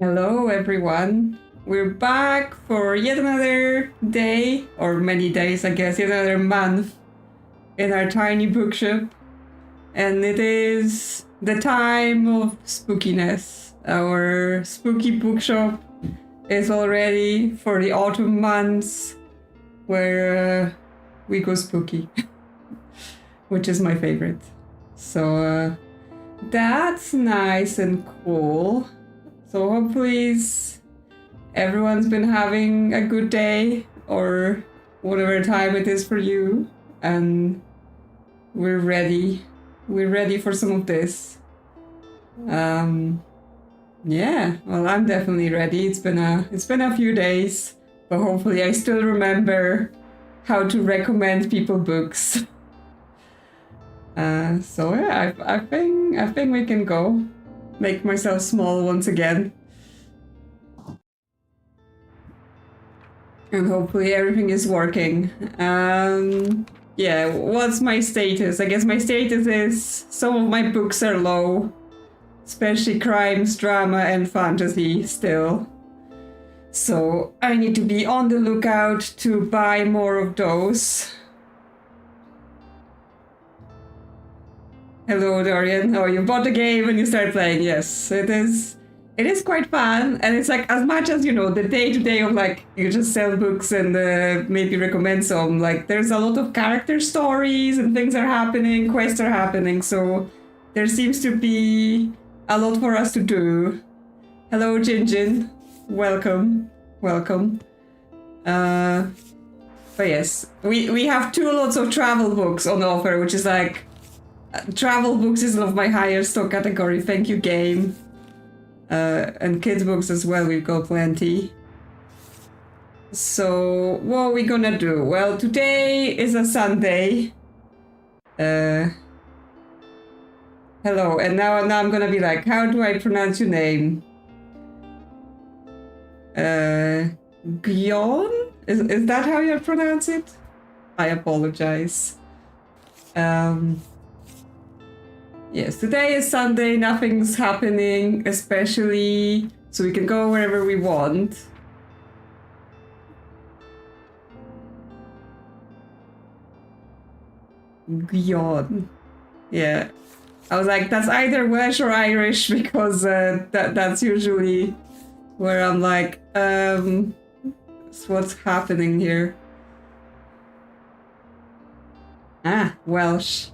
Hello everyone, we're back for yet another day, or many days I guess, yet another month in our tiny bookshop. And it is the time of spookiness. Our spooky bookshop is all ready for the autumn months where we go spooky, which is my favorite. So that's nice and cool. So hopefully everyone's been having a good day or whatever time it is for you, and we're ready. We're ready for some of this. Yeah, well, I'm definitely ready. It's been a few days, but hopefully I still remember how to recommend people books. So yeah, I think we can go. Make myself small once again. And hopefully everything is working. Yeah, what's my status? I guess my status is some of my books are low, especially crimes, drama, and fantasy still. So I need to be on the lookout to buy more of those. Hello, Dorian. Oh, you bought the game and you start playing. Yes, it is. It is quite fun, and it's like as much as, you know, the day-to-day of like you just sell books and maybe recommend some. Like there's a lot of character stories and things are happening, quests are happening. So there seems to be a lot for us to do. Hello, Jinjin. Welcome, welcome. But yes, we have two lots of travel books on offer, which is like. Travel books is one of my higher stock category, thank you game. And kids books as well, we've got plenty. So what are we gonna do? Well, today is a Sunday. Hello, and now I'm gonna be like, how do I pronounce your name? Gyon? Is that how you pronounce it? I apologize. Yes, today is Sunday, nothing's happening, especially so we can go wherever we want. Gyon. Yeah. I was like, that's either Welsh or Irish, because that's usually where I'm like, what's happening here? Ah, Welsh.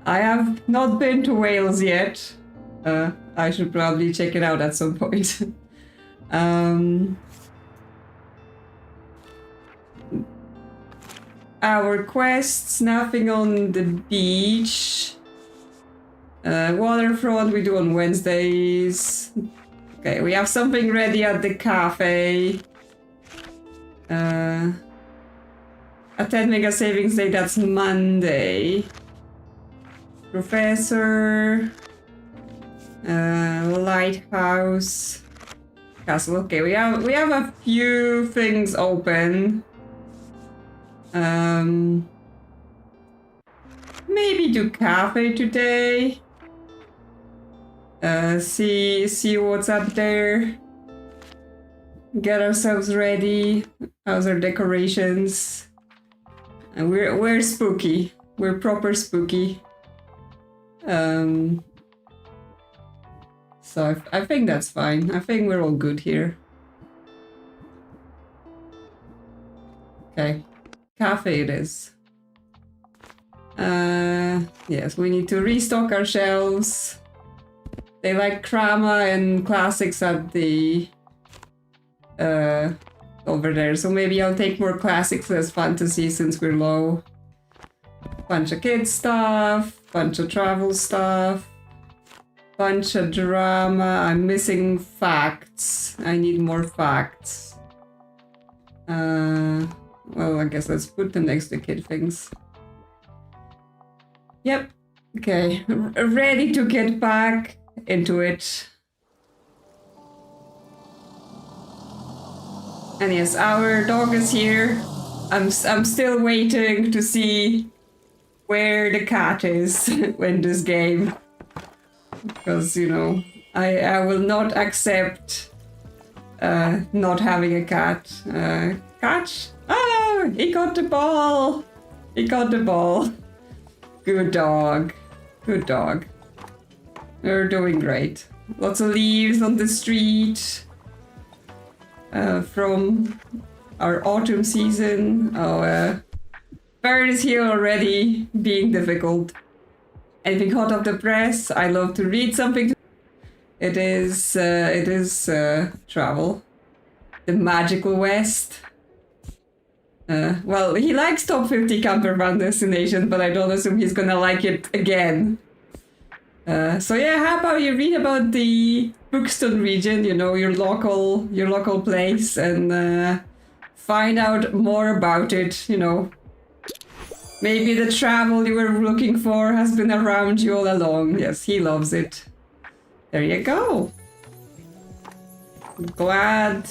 I have not been to Wales yet. I should probably check it out at some point. Our quests, nothing on the beach. Waterfront we do on Wednesdays. Okay, we have something ready at the cafe. A 10 mega savings day, that's Monday. Professor, lighthouse, castle. Okay, we have a few things open. Maybe do cafe today. See what's up there. Get ourselves ready. How's our decorations? And we're spooky. We're proper spooky. So I think that's fine. I think we're all good here. Okay, cafe it is. Yes, we need to restock our shelves. They like Krama and classics at the over there, so maybe I'll take more classics as fantasy since we're low. Bunch of kids stuff, bunch of travel stuff, bunch of drama. I'm missing facts. I need more facts. Well, I guess let's put them next to kid things. Yep. Okay, ready to get back into it. And yes, our dog is here. I'm still waiting to see where the cat is in this game, because, you know, I will not accept not having a cat. Catch? Oh, he got the ball. He got the ball. Good dog. Good dog. They're doing great. Lots of leaves on the street from our autumn season. Oh, bird is here already, being difficult. Anything hot off the press? I love to read something. It is travel. The magical West. Well, he likes top 50 camper van destination, but I don't assume he's gonna like it again. So yeah, how about you read about the Buxton region, you know, your local place, and find out more about it, you know. Maybe the travel you were looking for has been around you all along. Yes, he loves it. There you go. Glad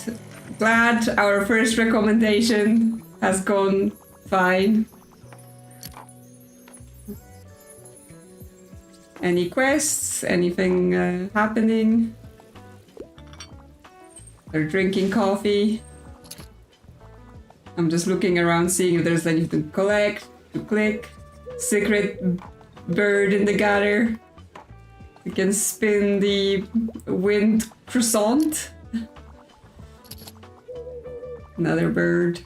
our first recommendation has gone fine. Any quests? Anything happening? They're drinking coffee. I'm just looking around, seeing if there's anything to collect, to click. Secret bird in the gutter. You can spin the wind croissant. Another bird.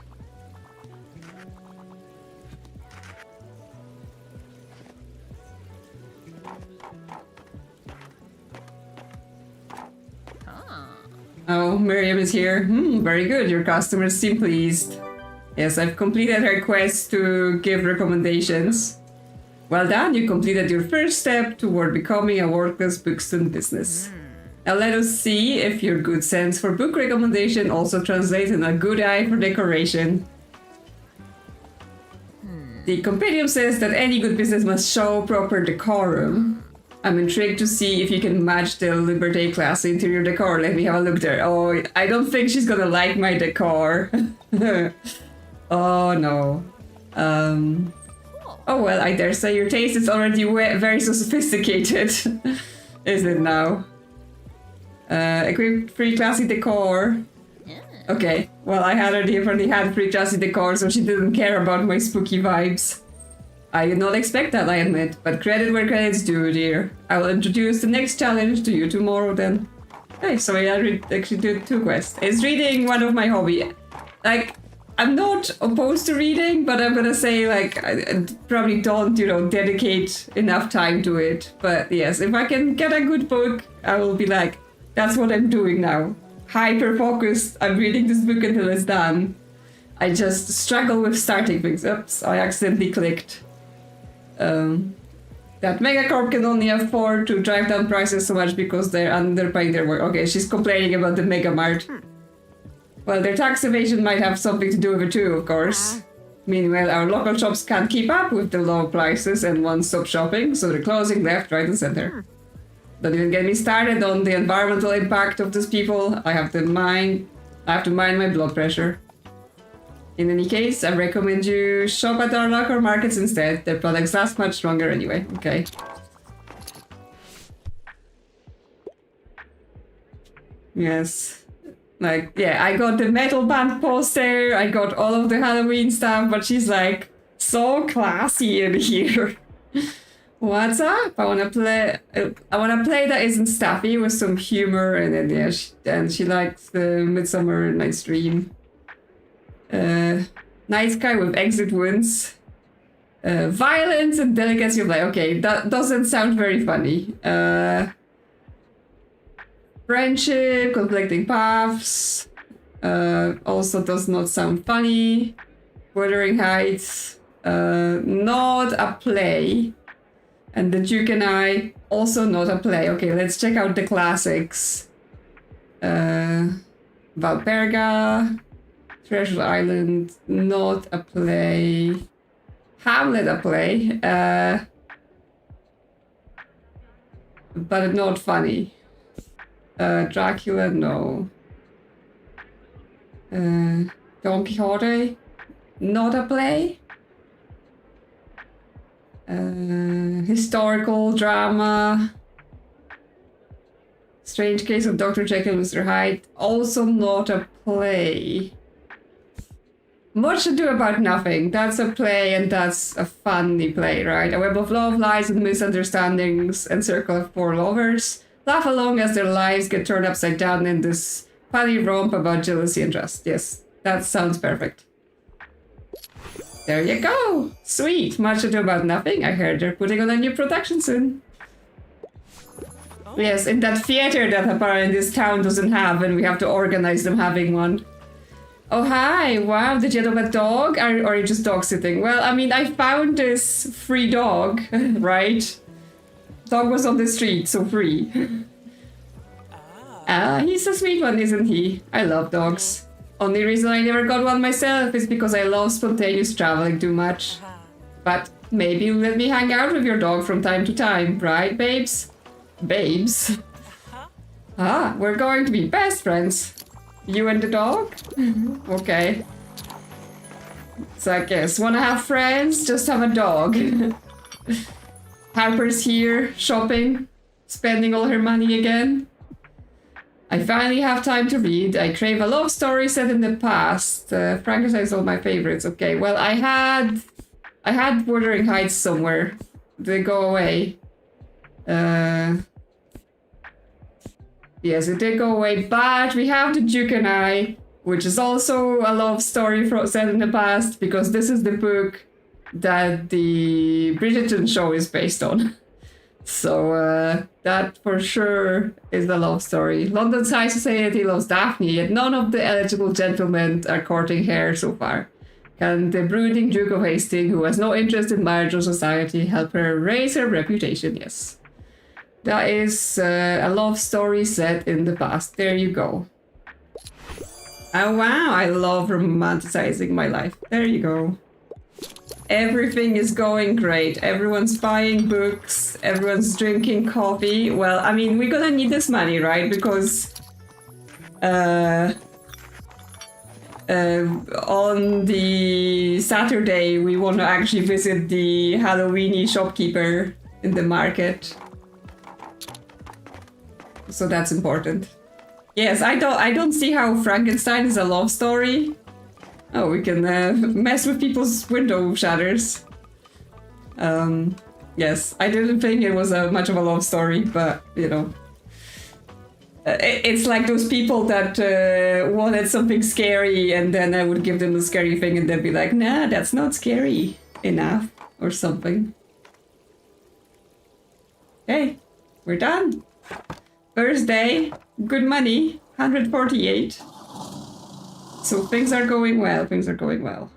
Oh, Miriam is here. Very good. Your customers seem pleased. Yes, I've completed her quest to give recommendations. Well done, you completed your first step toward becoming a world-class Buxton business. Now let us see if your good sense for book recommendation also translates in a good eye for decoration. The compendium says that any good business must show proper decorum. I'm intrigued to see if you can match the Liberté class interior decor. Let me have a look there. Oh, I don't think she's gonna like my decor. Oh no. Oh well, I dare say your taste is already very sophisticated. Is it now? Equip free classy decor. Okay, well I had already had free classy decor, so she didn't care about my spooky vibes. I did not expect that, I admit, but credit where credit's due, dear. I will introduce the next challenge to you tomorrow then. Hey, so I actually did 2 quests. Is reading one of my hobby? Like, I'm not opposed to reading, but I'm gonna say, like, I probably don't, you know, dedicate enough time to it. But yes, if I can get a good book, I will be like, that's what I'm doing now. Hyper-focused, I'm reading this book until it's done. I just struggle with starting things. Oops, I accidentally clicked. That Megacorp can only afford to drive down prices so much because they're underpaying their work. Okay, she's complaining about the Megamart. Well, their tax evasion might have something to do with it too, of course. Meanwhile, our local shops can't keep up with the low prices and one-stop shopping, so they're closing left, right, and center. Don't even get me started on the environmental impact of these people. I have to mind my blood pressure. In any case, I recommend you shop at our local markets instead. Their products last much longer anyway. Okay. Yes. Like, yeah, I got the metal band poster, I got all of the Halloween stuff, but she's like, so classy in here. What's up? I wanna play that isn't stuffy with some humor, and then yeah, she likes the Midsummer Night's Dream. Nice guy with exit wounds. Violence and delicacy of life. Okay, that doesn't sound very funny. Friendship, conflicting paths. Also does not sound funny. Wuthering Heights. Not a play. And The Duke and I, also not a play. Okay, let's check out the classics. Valperga. Treasure Island, not a play. Hamlet, a play. But not funny. Dracula, no. Don Quixote, not a play. Historical drama. Strange Case of Dr. Jekyll and Mr. Hyde. Also not a play. Much Ado About Nothing. That's a play, and that's a funny play, right? A web of love, lies, and misunderstandings, and circle of poor lovers laugh along as their lives get turned upside down in this funny romp about jealousy and trust. Yes, that sounds perfect. There you go. Sweet. Much Ado About Nothing. I heard they're putting on a new production soon. Yes, in that theater that apparently this town doesn't have, and we have to organize them having one. Oh, hi. Wow, did you adopt a dog? Or are you just dog sitting? Well, I mean, I found this free dog, right? Dog was on the street, so free. He's a sweet one, isn't he? I love dogs. Only reason I never got one myself is because I love spontaneous traveling too much. But maybe you let me hang out with your dog from time to time, right, babes? Babes? We're going to be best friends. You and the dog? Okay. So I guess, wanna have friends? Just have a dog. Harper's here, shopping, spending all her money again. I finally have time to read. I crave a love story set in the past. Frankenstein's all my favorites. Okay, well, I had Wuthering Heights somewhere. Did they go away? Yes, it did go away, but we have The Duke and I, which is also a love story set in the past, because this is the book that the Bridgerton show is based on. So that for sure is a love story. London's high society loves Daphne, yet none of the eligible gentlemen are courting her so far. Can the brooding Duke of Hastings, who has no interest in marriage or society, help her raise her reputation? Yes. That is a love story set in the past. There you go. Oh wow, I love romanticizing my life. There you go. Everything is going great. Everyone's buying books. Everyone's drinking coffee. Well, I mean, we're gonna need this money, right? Because on the Saturday, we want to actually visit the Halloweeny shopkeeper in the market. So that's important. Yes, I don't see how Frankenstein is a love story. Oh, we can mess with people's window shutters. Yes, I didn't think it was much of a love story, but you know, it's like those people that wanted something scary, and then I would give them a scary thing, and they'd be like, "Nah, that's not scary enough," or something. Okay, we're done. First day, good money, 148. So things are going well, things are going well.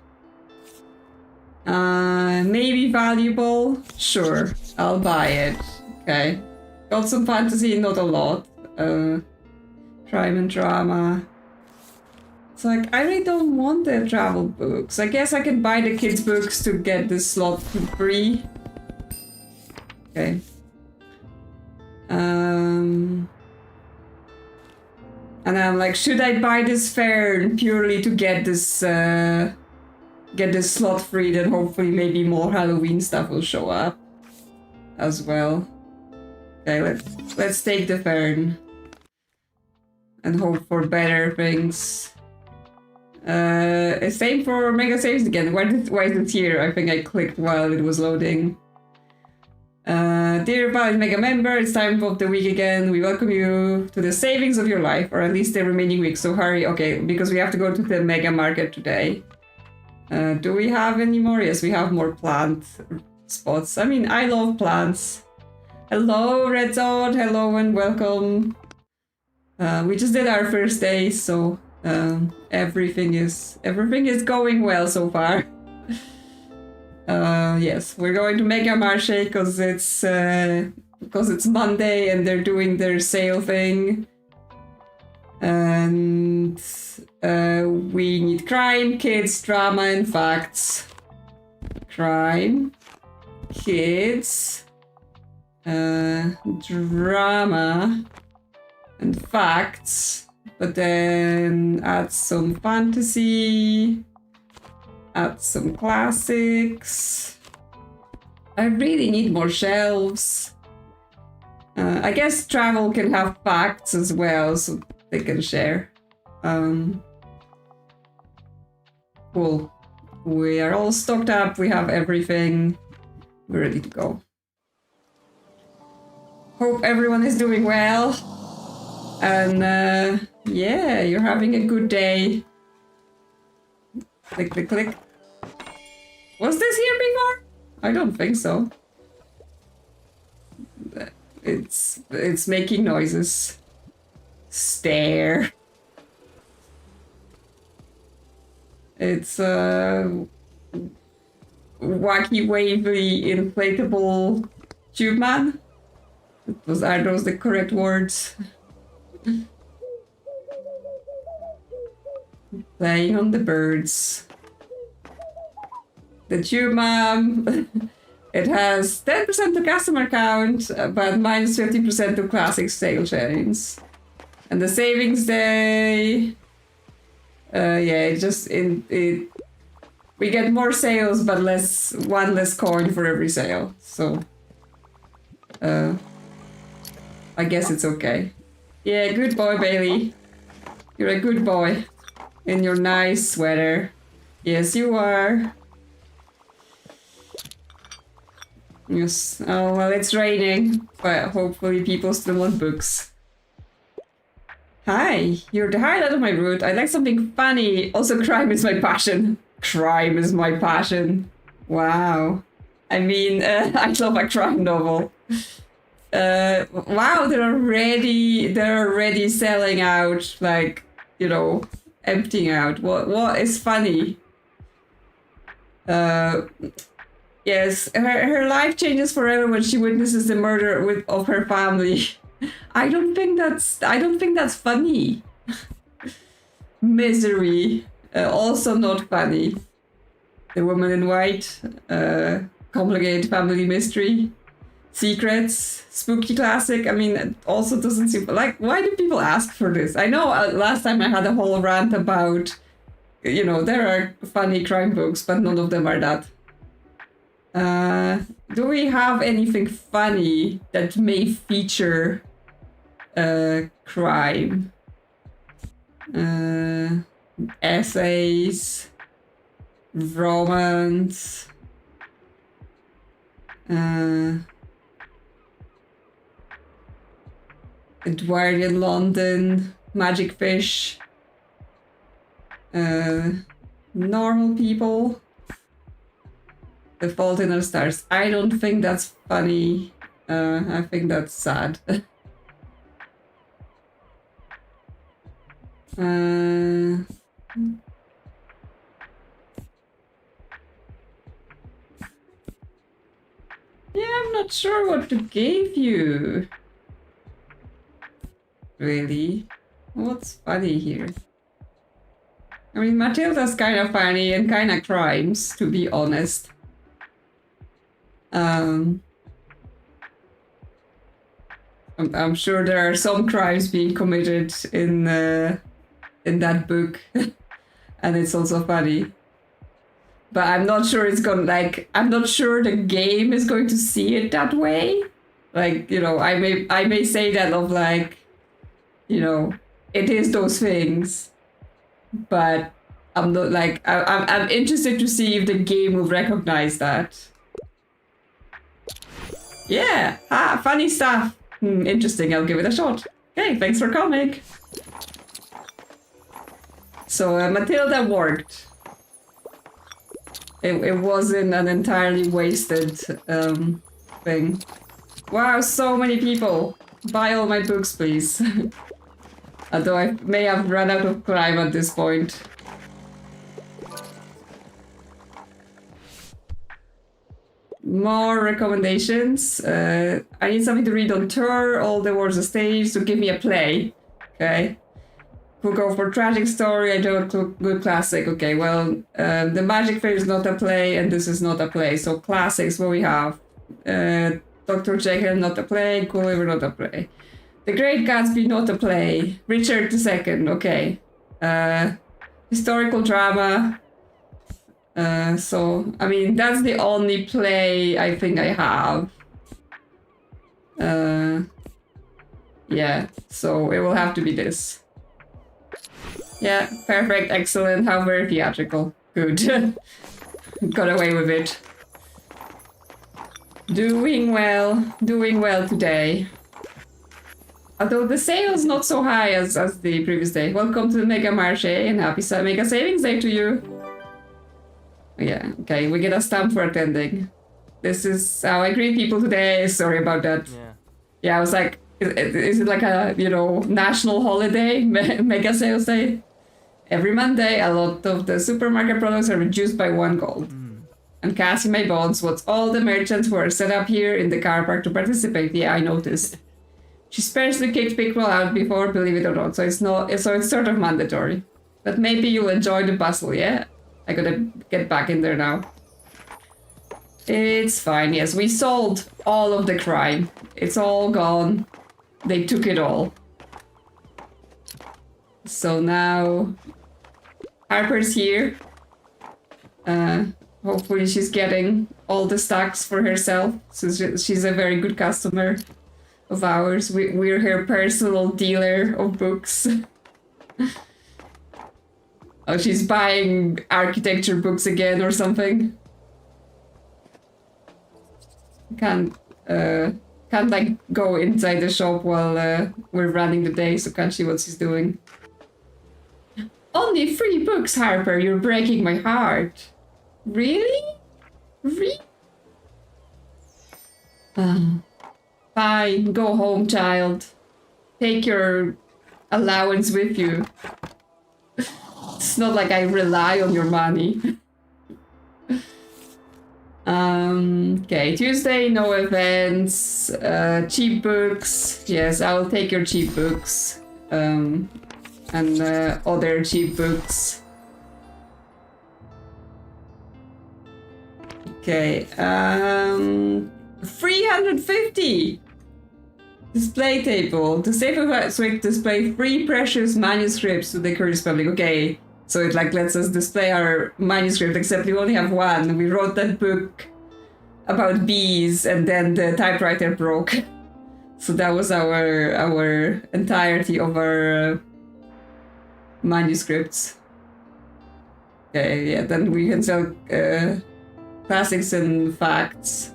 Maybe valuable? Sure, I'll buy it. Okay. Got some fantasy, not a lot. Crime and drama. It's like, I really don't want the travel books. I guess I can buy the kids' books to get the slot free. Okay. And I'm like, should I buy this fair purely to get this slot free? Then hopefully maybe more Halloween stuff will show up as well. Okay, let's take the fern and hope for better things. Same for Mega Saves again. Why is it here? I think I clicked while it was loading. Dear Valid Mega member, it's time of the week again. We welcome you to the savings of your life, or at least the remaining week. So hurry, okay, because we have to go to the Mega Market today. Do we have any more? Yes, we have more plant spots. I mean, I love plants. Hello, Red Zod. Hello and welcome. We just did our first day, so everything is going well so far. Yes, we're going to Mega Marché because it's Monday and they're doing their sale thing. And we need crime, kids, drama, and facts. Crime, kids, drama, and facts. But then add some fantasy. Add some classics. I really need more shelves. I guess travel can have facts as well, so they can share. Cool. We are all stocked up. We have everything. We're ready to go. Hope everyone is doing well. And yeah, you're having a good day. Click, click, click. Was this here before? I don't think so. It's making noises. Stare. It's a wacky, wavy, inflatable tube man. Are those the correct words? Playing on the birds. The tube man. It has 10% to customer count, but minus 50% to classic sale chains. And the savings day. Yeah, we get more sales, but one less coin for every sale. So, I guess it's okay. Yeah, good boy, Bailey. You're a good boy. In your nice sweater. Yes, you are. Yes. Oh, well, it's raining, but hopefully people still want books. Hi, you're the highlight of my route. I like something funny. Also, crime is my passion. Crime is my passion. Wow. I mean, I love a crime novel. Wow, they're already selling out, like, you know, emptying out. What is funny? Yes, her life changes forever when she witnesses the murder of her family. I don't think that's funny. Misery, also not funny. The Woman in White, complicated family mystery, secrets, spooky classic. I mean, it also doesn't seem like, why do people ask for this? I know last time I had a whole rant about, you know, there are funny crime books, but none of them are that. Do we have anything funny that may feature crime? Essays, romance, Edwardian London, Magic Fish, normal people. The Fault in Our Stars. I don't think that's funny. I think that's sad. Yeah, I'm not sure what to give you. Really? What's funny here? I mean, Matilda's kind of funny and kind of crimes, to be honest. I'm sure there are some crimes being committed in that book, and it's also funny. But I'm not sure it's gonna, like, I'm not sure the game is going to see it that way. Like, you know, I may say that of, like, you know, it is those things, but I'm not, like, I'm interested to see if the game will recognize that. Yeah, funny stuff. Interesting, I'll give it a shot. Okay, thanks for coming. So Matilda worked. It wasn't an entirely wasted thing. Wow, so many people. Buy all my books, please. Although I may have run out of crime at this point. More recommendations. I need something to read on tour. All the words are staged, so give me a play. Okay. We'll go for tragic story. I don't good classic. Okay, well, the Magic Fair is not a play, and this is not a play. So classics, what we have. Dr. Jekyll, not a play. Gulliver, not a play. The Great Gatsby, not a play. Richard II, okay. Historical drama. So, I mean, that's the only play I think I have. Yeah, so it will have to be this. Yeah, perfect, excellent, how very theatrical. Good. Got away with it. Doing well today. Although the sale is not so high as the previous day. Welcome to the Mega Marché and happy Mega Savings Day to you. Yeah, okay, we get a stamp for attending. This is how I greet people today. Sorry about that. Yeah, I was like, is it like a, you know, national holiday? Mega Sales Day? Every Monday, a lot of the supermarket products are reduced by 1 gold. I'm casting my bonds. What's all the merchants who are set up here in the car park to participate? Yeah, I noticed. She specially kicked Pickrell out before, believe it or not, so it's sort of mandatory. But maybe you'll enjoy the bustle, yeah? I gotta get back in there now. It's fine, yes. We sold all of the crime. It's all gone. They took it all. So now Harper's here. Hopefully she's getting all the stacks for herself. So she's a very good customer of ours. We're her personal dealer of books. Oh, she's buying architecture books again or something. Can't like go inside the shop while we're running the day, so can't see what she's doing. Only 3 books, Harper. You're breaking my heart. Really? Really? Fine, go home, child. Take your allowance with you. It's not like I rely on your money. Okay, Tuesday, no events. Cheap books. Yes, I will take your cheap books. And other cheap books. Okay, 350! Display table. The Safe Suite display 3 precious manuscripts to the curious public. Okay, so it like lets us display our manuscript, except we only have 1. We wrote that book about bees and then the typewriter broke. So that was our entirety of our manuscripts. Okay, yeah, then we can sell classics and facts.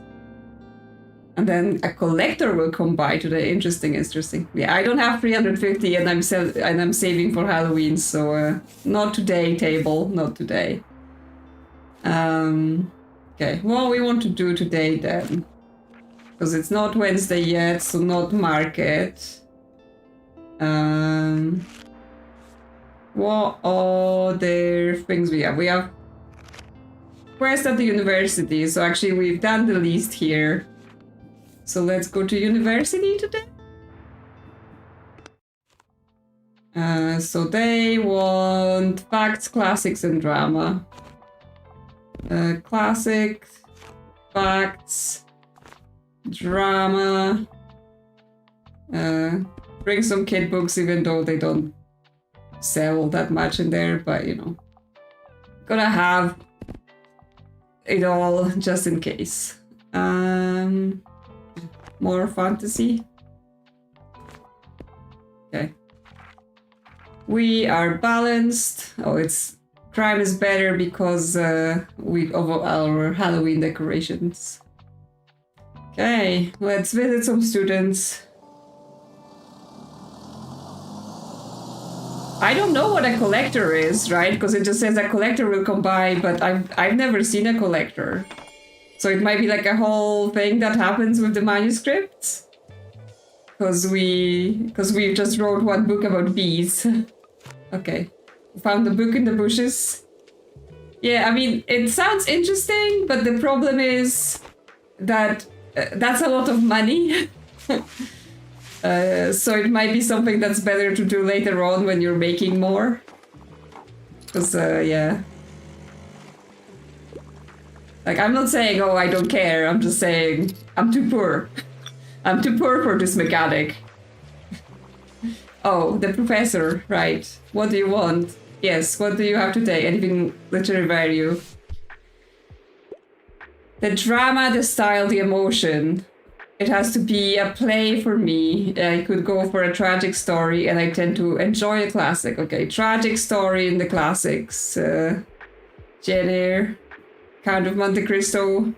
And then a collector will come by today. Interesting. Yeah, I don't have 350 and I'm saving for Halloween, so not today, table, not today. Okay, what we want to do today then? Because it's not Wednesday yet, so not market. What other things we have? We have quest at the university, so actually we've done the least here. So let's go to university today. So they want facts, classics, and drama. Classics, facts, drama. Bring some kid books, even though they don't sell that much in there, but you know, gotta have it all just in case. More fantasy. Okay. We are balanced. Oh, it's crime is better because of our Halloween decorations. Okay, let's visit some students. I don't know what a collector is, right? Because it just says a collector will come by, but I've never seen a collector. So it might be like a whole thing that happens with the manuscripts. Because we just wrote 1 book about bees. Okay. Found the book in the bushes. Yeah, I mean, it sounds interesting, but the problem is that that's a lot of money. So it might be something that's better to do later on when you're making more. Because, yeah. Like, I'm not saying, oh, I don't care. I'm just saying, I'm too poor. I'm too poor for this mechanic. Oh, the professor, right. What do you want? Yes, what do you have to take? Anything literary value? The drama, the style, the emotion. it has to be a play for me. I could go for a tragic story, and I tend to enjoy a classic. Okay, tragic story in the classics. Jane Eyre, Count of Monte Cristo.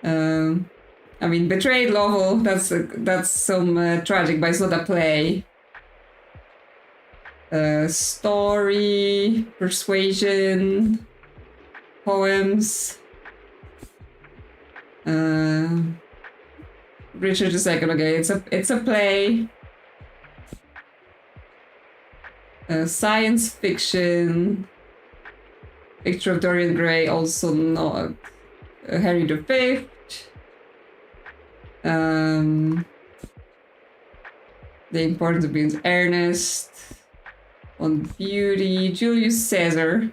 I mean, Betrayed novel. That's some tragic, but it's not a play. Story, persuasion, poems. Richard II. Okay, it's a play. Science fiction. Picture of Dorian Gray, also not. Harry V. The Importance of Being Earnest. On Beauty. Julius Caesar.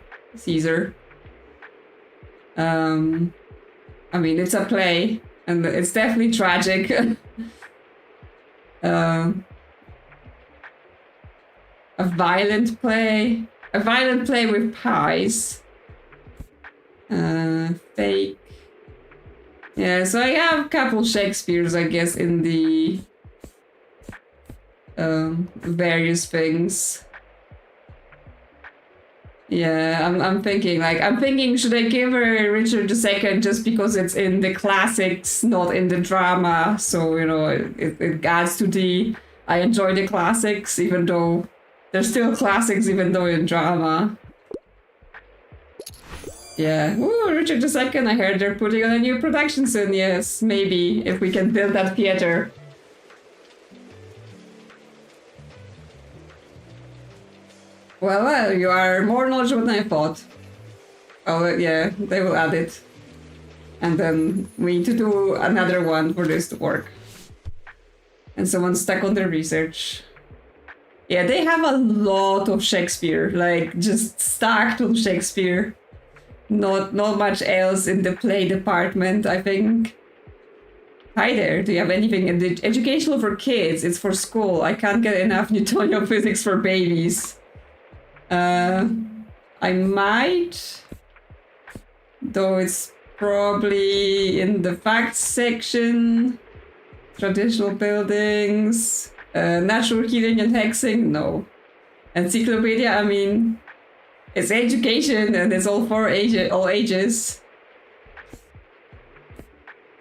I mean, it's a play, and it's definitely tragic. A violent play. A violent play with pies. Fake. Yeah, so I have a couple Shakespeares, I guess, in the various things. Yeah, I'm thinking, should I give her Richard II just because it's in the classics, not in the drama? So, you know, it adds to the, I enjoy the classics, even though they're still classics, even though in drama. Yeah, ooh, Richard II, I heard they're putting on a new production soon, yes, maybe, if we can build that theater. Well, you are more knowledgeable than I thought. Oh, yeah, they will add it. And then we need to do another one for this to work. And someone's stuck on their research. Yeah, they have a lot of Shakespeare, like, just stacked on Shakespeare. Not much else in the play department, I think. Hi there, do you have anything in the educational for kids? It's for school. I can't get enough Newtonian physics for babies. I might, though it's probably in the facts section. Traditional buildings, natural healing and hexing, no. Encyclopedia, I mean, it's education and it's all for all ages.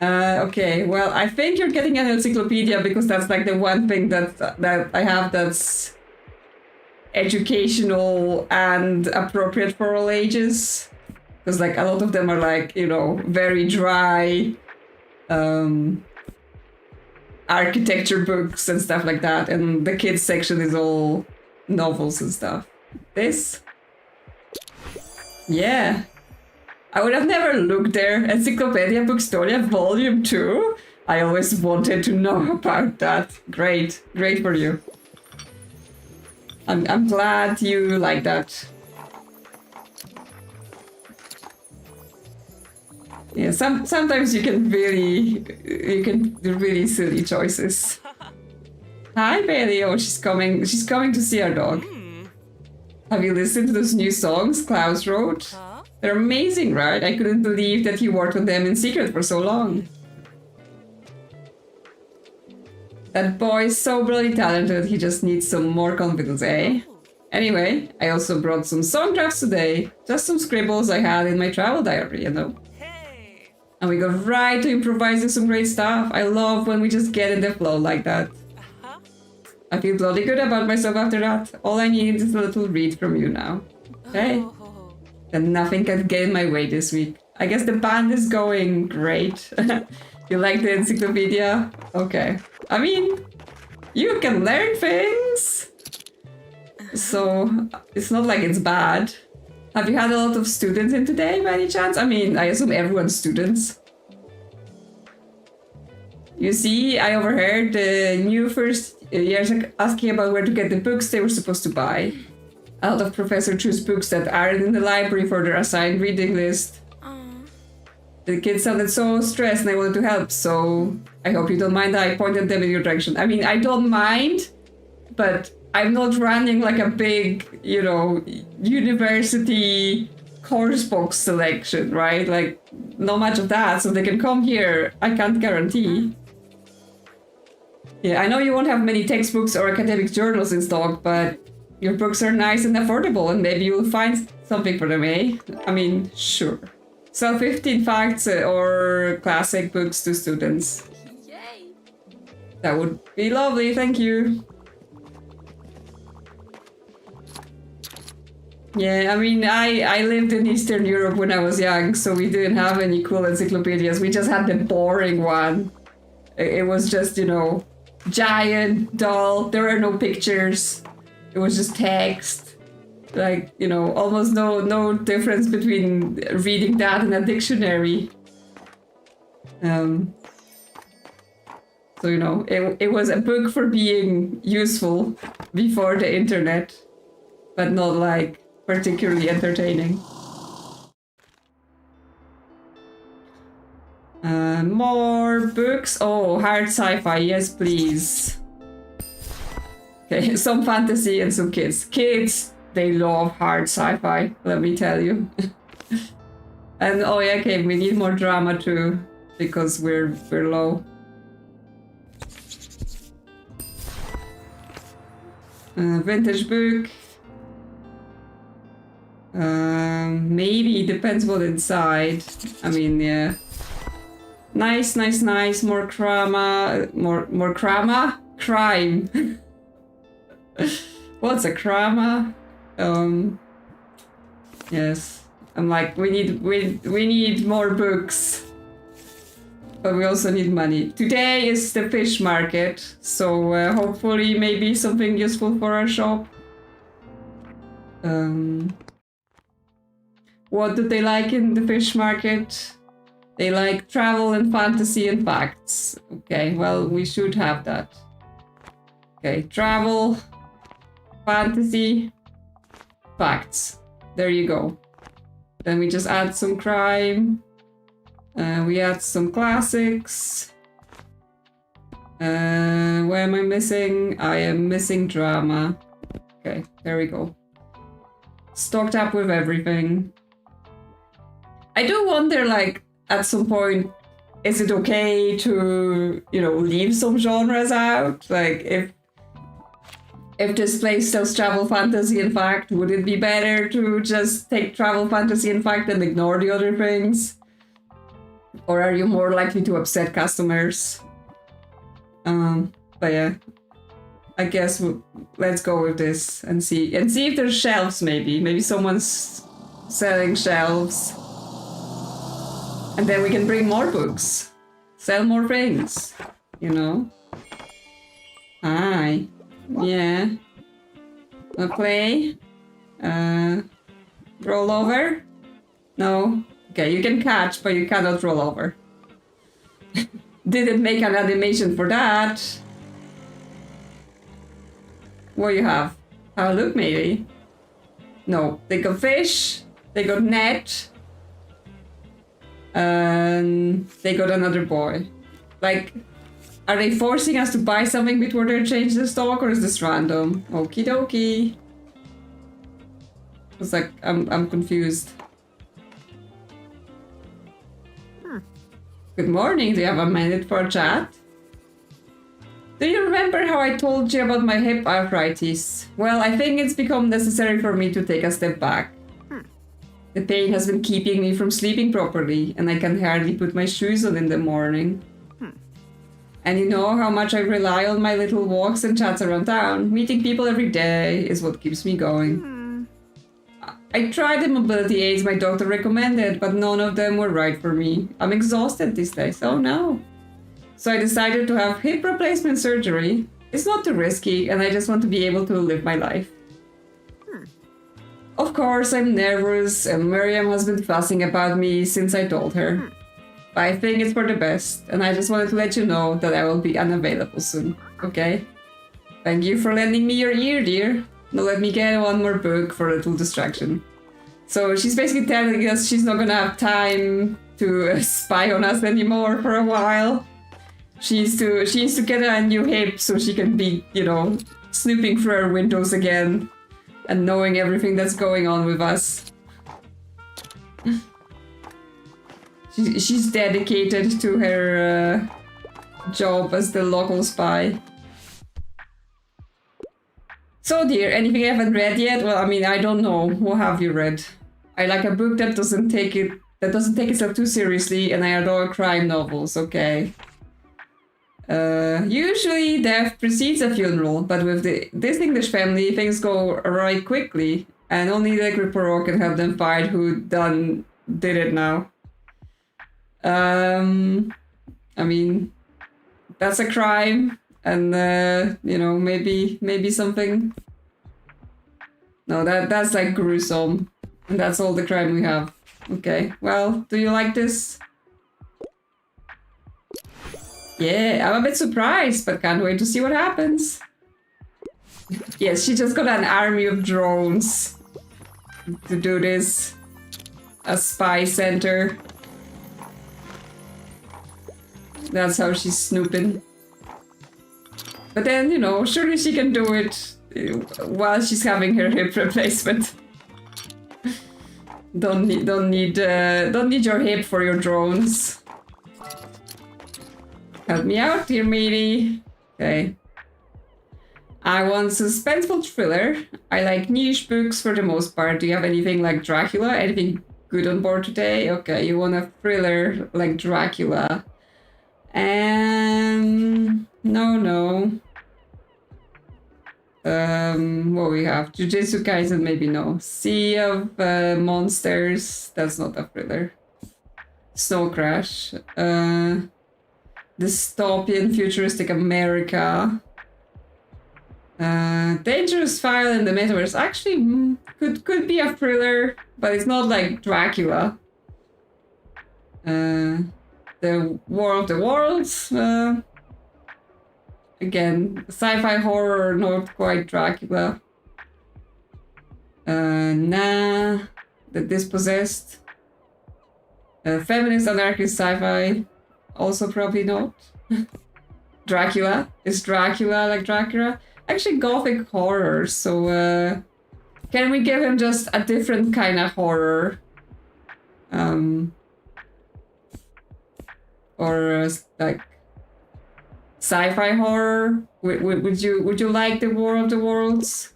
Okay, well, I think you're getting an encyclopedia because that's like the one thing that I have that's educational and appropriate for all ages. Because like a lot of them are like, you know, very dry architecture books and stuff like that. And the kids section is all novels and stuff. This? Yeah. I would have never looked there. Encyclopedia Bookstoria Volume 2? I always wanted to know about that. Great. Great for you. I'm glad you like that. Yeah, sometimes you can do really silly choices. Hi Bailey, oh she's coming to see our dog. Have you listened to those new songs Klaus wrote? They're amazing, right? I couldn't believe that he worked on them in secret for so long. That boy is so bloody talented, he just needs some more confidence, eh? Anyway, I also brought some song drafts today. Just some scribbles I had in my travel diary, you know? Hey. And we got right to improvising some great stuff. I love when we just get in the flow like that. I feel bloody good about myself after that. All I need is a little read from you now. Okay? Then nothing can get in my way this week. I guess the band is going great. You like the encyclopedia? Okay. I mean, you can learn things. So, it's not like it's bad. Have you had a lot of students in today by any chance? I mean, I assume everyone's students. You see, I overheard the new first years asking about where to get the books they were supposed to buy. A lot of professors choose books that aren't in the library for their assigned reading list. The kids sounded so stressed and I wanted to help, so I hope you don't mind that I pointed them in your direction. I mean, I don't mind, but I'm not running like a big, you know, university course box selection, right? Like, not much of that, so they can come here. I can't guarantee. Yeah, I know you won't have many textbooks or academic journals in stock, but your books are nice and affordable, and maybe you'll find something for them, eh? I mean, sure. Sell 15 facts or classic books to students. Yay! That would be lovely, thank you. Yeah, I mean, I lived in Eastern Europe when I was young, so we didn't have any cool encyclopedias. We just had the boring one. It was just, you know, giant, dull, there were no pictures. It was just text. Like, you know, almost no difference between reading that and a dictionary. So, you know, it was a book for being useful before the internet, but not like particularly entertaining. More books. Oh, hard sci-fi, yes please. Okay, some fantasy and some kids. Kids, they love hard sci-fi, let me tell you. And oh yeah, okay, we need more drama too, because we're low. Vintage book. Maybe, depends what inside. I mean, yeah. Nice. More crama. More crama? Crime. What's a crama? Yes. I'm like, we need more books. But we also need money. Today is the fish market, so hopefully maybe something useful for our shop. What do they like in the fish market? They like travel and fantasy and facts. Okay, well, we should have that. Okay, travel, fantasy, facts. There you go. Then we just add some crime. We add some classics. Where am I missing? I am missing drama. Okay, there we go. Stocked up with everything. I do wonder, like, at some point, is it okay to, you know, leave some genres out? Like, if this place sells travel, fantasy, and fact, would it be better to just take travel, fantasy, and fact and ignore the other things? Or are you more likely to upset customers? But yeah, I guess let's go with this and see if there's shelves. Maybe someone's selling shelves, and then we can bring more books, sell more things. You know. Hi. Yeah. Wanna play? Roll over? No. Okay, you can catch, but you cannot roll over. Didn't make an animation for that. What do you have? Have a look, maybe? No, they got fish, they got net, and they got another boy. Like, are they forcing us to buy something before they change the stock, or is this random? Okie dokie. It's like, I'm confused. Good morning, do you have a minute for a chat? Do you remember how I told you about my hip arthritis? Well, I think it's become necessary for me to take a step back. The pain has been keeping me from sleeping properly, and I can hardly put my shoes on in the morning. And you know how much I rely on my little walks and chats around town. Meeting people every day is what keeps me going. I tried the mobility aids my doctor recommended, but none of them were right for me. I'm exhausted these days, oh no. So I decided to have hip replacement surgery. It's not too risky, and I just want to be able to live my life. Of course, I'm nervous, and Miriam has been fussing about me since I told her. But I think it's for the best, and I just wanted to let you know that I will be unavailable soon, okay? Thank you for lending me your ear, dear. Now let me get one more book for a little distraction. So she's basically telling us she's not gonna have time to spy on us anymore for a while. She needs to get a new hip so she can be, you know, snooping through our windows again and knowing everything that's going on with us. She's dedicated to her job as the local spy. So dear, anything I haven't read yet? Well, I mean, I don't know. What have you read? I like a book that doesn't take itself too seriously, and I adore crime novels, okay. Usually death precedes a funeral, but with this English family, things go right quickly, and only the Poirot can help them find who did it now. I mean, that's a crime, and you know, maybe something. No, that's like gruesome, and that's all the crime we have. Okay, well, do you like this? Yeah, I'm a bit surprised, but can't wait to see what happens. Yes, she just got an army of drones to do this. A spy center. That's how she's snooping. But then, you know, surely she can do it while she's having her hip replacement. Don't need your hip for your drones. Help me out, dear matey. Okay. I want suspenseful thriller. I like niche books for the most part. Do you have anything like Dracula? Anything good on board today? Okay, you want a thriller like Dracula. No. What we have? Jujutsu Kaisen, maybe no. Sea of Monsters, that's not a thriller. Snow Crash. Dystopian futuristic America. Dangerous File in the Metaverse. Actually, could be a thriller, but it's not like Dracula. The War of the Worlds. Again, sci-fi horror, not quite Dracula. Nah. The Dispossessed. Feminist anarchist sci-fi. Also probably not. Dracula. Is Dracula like Dracula? Actually, gothic horror, so can we give him just a different kind of horror? Or like sci-fi horror? Would you like the War of the Worlds?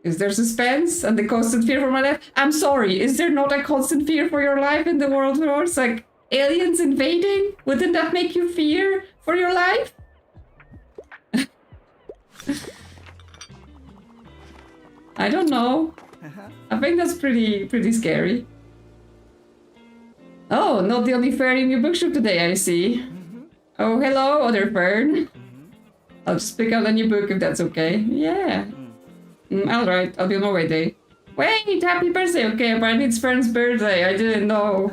Is there suspense and the constant fear for my life? I'm sorry, is there not a constant fear for your life in the War of the Worlds? Like aliens invading? Wouldn't that make you fear for your life? I don't know. I think that's pretty scary. Oh, not the only fairy in your bookshop today, I see. Oh, hello, other fern. I'll just pick out a new book if that's okay. Yeah. Alright, I'll be on my way day. Wait, happy birthday! Okay, apparently it's Fern's birthday. I didn't know.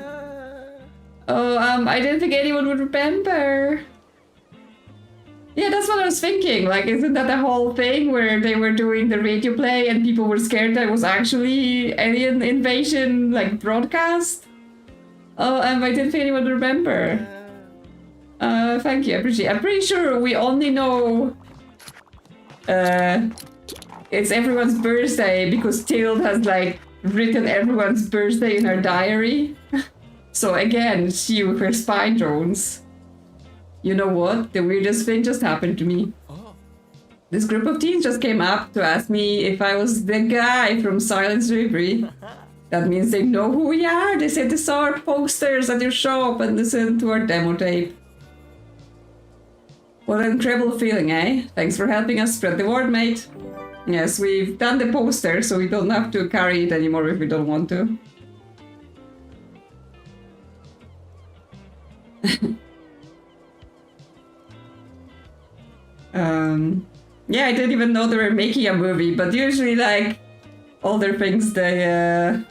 Oh, I didn't think anyone would remember. Yeah, that's what I was thinking. Like, isn't that the whole thing where they were doing the radio play and people were scared that it was actually alien invasion, like, broadcast? Oh, I didn't think anyone would remember. Thank you, I appreciate it. I'm pretty sure we only know it's everyone's birthday because Tild has, like, written everyone's birthday in her diary. So again, she with her spy drones. You know what? The weirdest thing just happened to me. This group of teens just came up to ask me if I was the guy from Silence Reverie. That means they know who we are. They said they saw our posters at your shop and listened to our demo tape. What an incredible feeling, eh? Thanks for helping us spread the word, mate. Yes, we've done the poster, so we don't have to carry it anymore if we don't want to. Yeah, I didn't even know they were making a movie, but usually, like, all their things, they,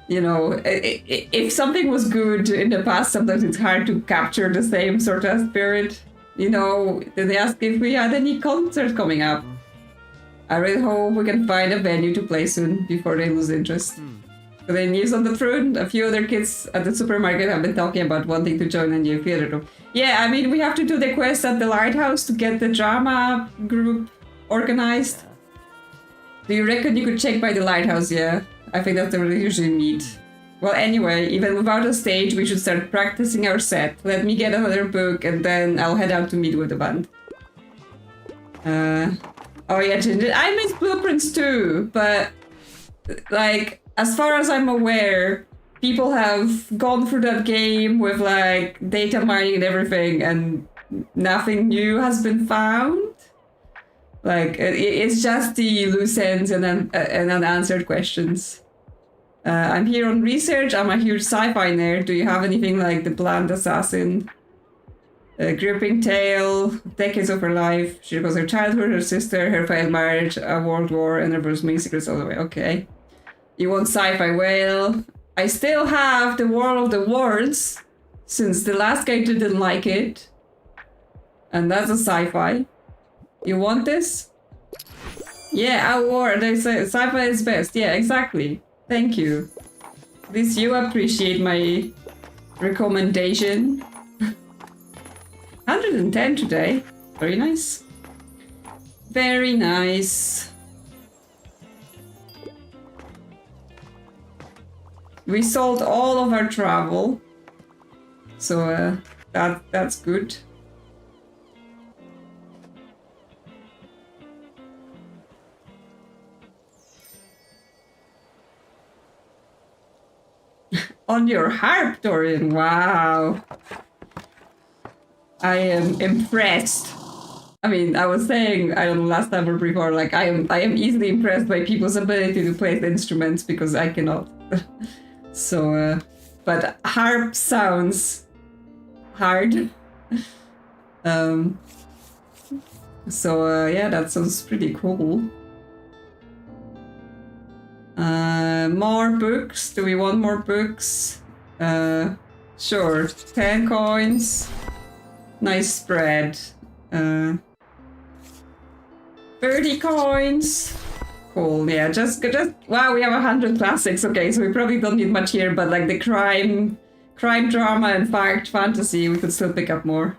you know, if something was good in the past, sometimes it's hard to capture the same sort of spirit. You know, they asked if we had any concerts coming up. I really hope we can find a venue to play soon before they lose interest. So the news on the front, a few other kids at the supermarket have been talking about wanting to join a new theater group. Yeah, I mean, we have to do the quest at the lighthouse to get the drama group organized. Do you reckon you could check by the lighthouse? Yeah, I think that's where they usually meet. Well, anyway, even without a stage, we should start practicing our set. Let me get another book and then I'll head out to meet with the band. Oh yeah, I miss blueprints too, but like as far as I'm aware, people have gone through that game with like data mining and everything, and nothing new has been found. Like it's just the loose ends and unanswered questions. I'm here on research. I'm a huge sci-fi nerd. Do you have anything like The Bland Assassin? Gripping tale, decades of her life. She recalls her childhood, her sister, her failed marriage, a world war, and her brother's main secrets all the way. Okay. You want sci-fi? Well, I still have The War of the Worlds, since the last guy didn't like it. And that's a sci-fi. You want this? Yeah, a war. They say sci-fi is best. Yeah, exactly. Thank you. At least you appreciate my recommendation. 110 today. Very nice. Very nice. We sold all of our travel. So that's good. On your harp, Dorian. Wow. I am impressed. I mean, I was saying, I don't know, last time or before, like I am easily impressed by people's ability to play the instruments because I cannot. So, but harp sounds hard. So yeah, that sounds pretty cool. More books. Do we want more books? Sure. 10 coins. Nice spread. 30 coins. Cool. Yeah, just wow, we have 100 classics. Okay, so we probably don't need much here, but like the crime drama and fact fantasy, we could still pick up more.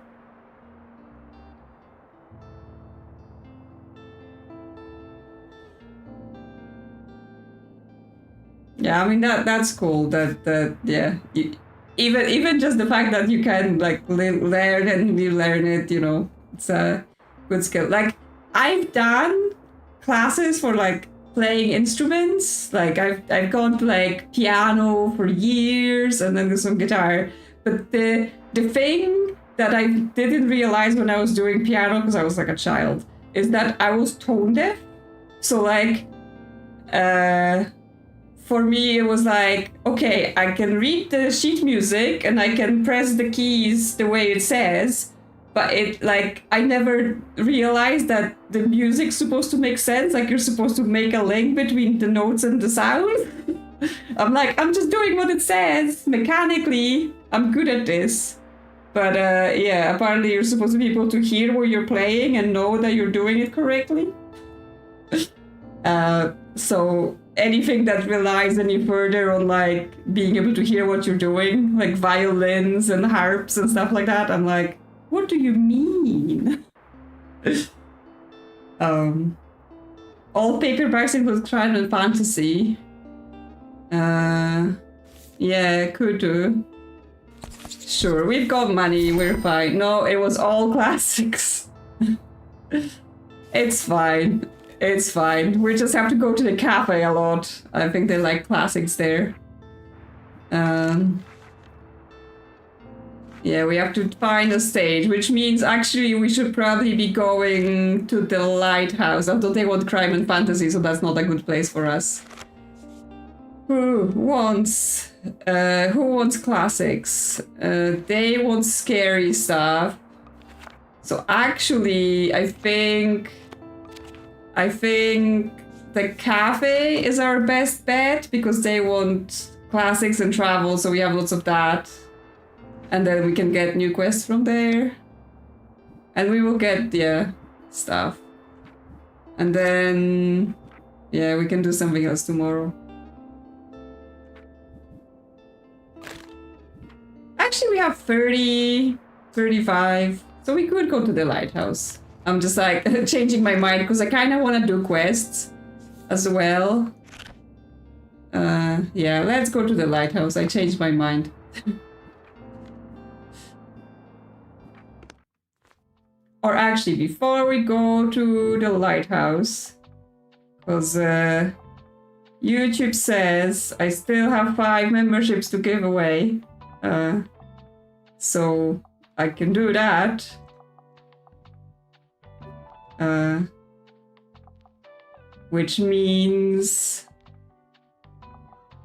Yeah, I mean that's cool. That yeah. Even just the fact that you can like learn and you learn it, you know, it's a good skill. Like I've done classes for like playing instruments. Like I've gone to like piano for years and then some guitar. But the thing that I didn't realize when I was doing piano because I was like a child is that I was tone deaf. So like for me, it was like, okay, I can read the sheet music and I can press the keys the way it says, but it like I never realized that the music's supposed to make sense. Like you're supposed to make a link between the notes and the sound. I'm like, I'm just doing what it says mechanically. I'm good at this, but yeah, apparently you're supposed to be able to hear what you're playing and know that you're doing it correctly. So anything that relies any further on like being able to hear what you're doing, like violins and harps and stuff like that, I'm like, what do you mean? All paperbacks include crime and fantasy. Yeah, could do. Sure, we've got money, we're fine. No, it was all classics. It's fine. It's fine. We just have to go to the cafe a lot. I think they like classics there. Yeah, we have to find a stage, which means actually we should probably be going to the lighthouse. Although they want crime and fantasy, so that's not a good place for us. Who wants classics? They want scary stuff. So actually, I think the cafe is our best bet because they want classics and travel, so we have lots of that. And then we can get new quests from there. And we will get, yeah, stuff. And then, yeah, we can do something else tomorrow. Actually, we have 30, 35, so we could go to the lighthouse. I'm just like changing my mind because I kind of want to do quests as well. Yeah, let's go to the lighthouse. I changed my mind. Or actually, before we go to the lighthouse, because YouTube says I still have 5 memberships to give away. So I can do that. Which means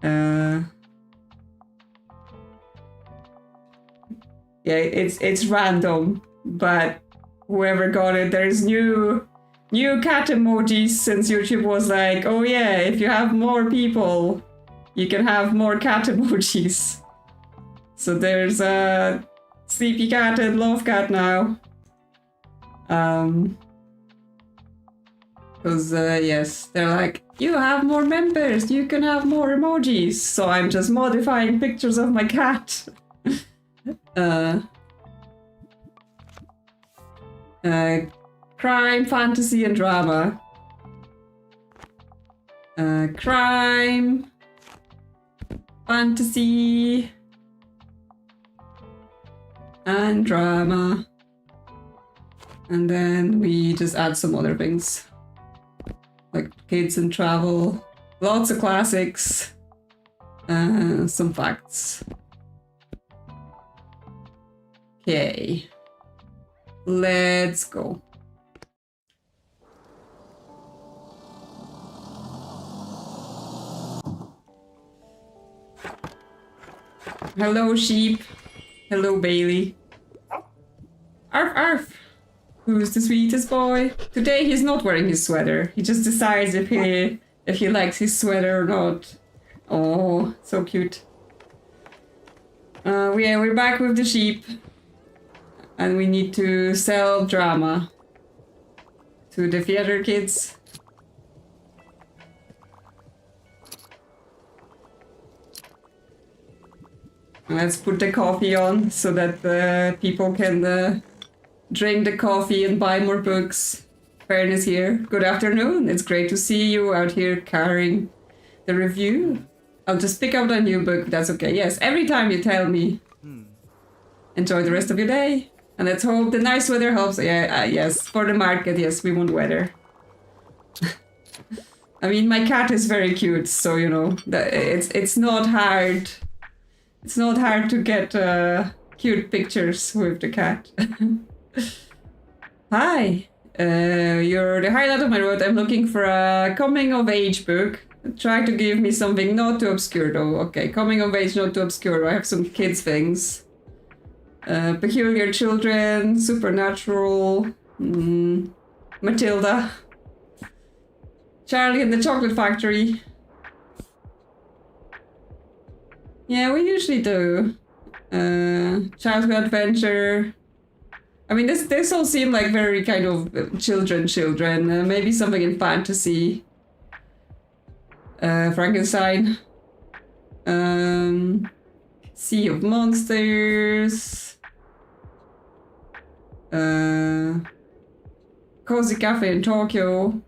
yeah, it's random, but whoever got it, there's new cat emojis since YouTube was like, oh yeah, if you have more people, you can have more cat emojis. So there's a sleepy cat and love cat now. Because yes, they're like, you have more members, you can have more emojis. So I'm just modifying pictures of my cat. Crime, fantasy, and drama. Crime, fantasy, and drama. And then we just add some other things. Like kids and travel, lots of classics, some facts. Okay, let's go. Hello, sheep. Hello, Bailey. Arf, arf. Who's the sweetest boy? Today he's not wearing his sweater. He just decides if he likes his sweater or not. Oh, so cute. We're back with the sheep. And we need to sell drama to the theater kids. Let's put the coffee on so that the people can drink the coffee and buy more books. Fairness here. Good afternoon. It's great to see you out here carrying the review. I'll just pick out a new book. That's okay. Yes, every time you tell me. Enjoy the rest of your day. And let's hope the nice weather helps. Yeah, yes, for the market, yes, we want weather. I mean, my cat is very cute, so you know that it's not hard. It's not hard to get cute pictures with the cat. Hi, you're the highlight of my road. I'm looking for a coming-of-age book. Try to give me something not too obscure, though. Okay, coming-of-age, not too obscure. I have some kids things. Peculiar Children, Supernatural, Matilda, Charlie and the Chocolate Factory. Yeah, we usually do. Childhood Adventure. I mean, this all seem like very kind of children. Maybe something in fantasy. Frankenstein. Sea of Monsters. Cozy Cafe in Tokyo.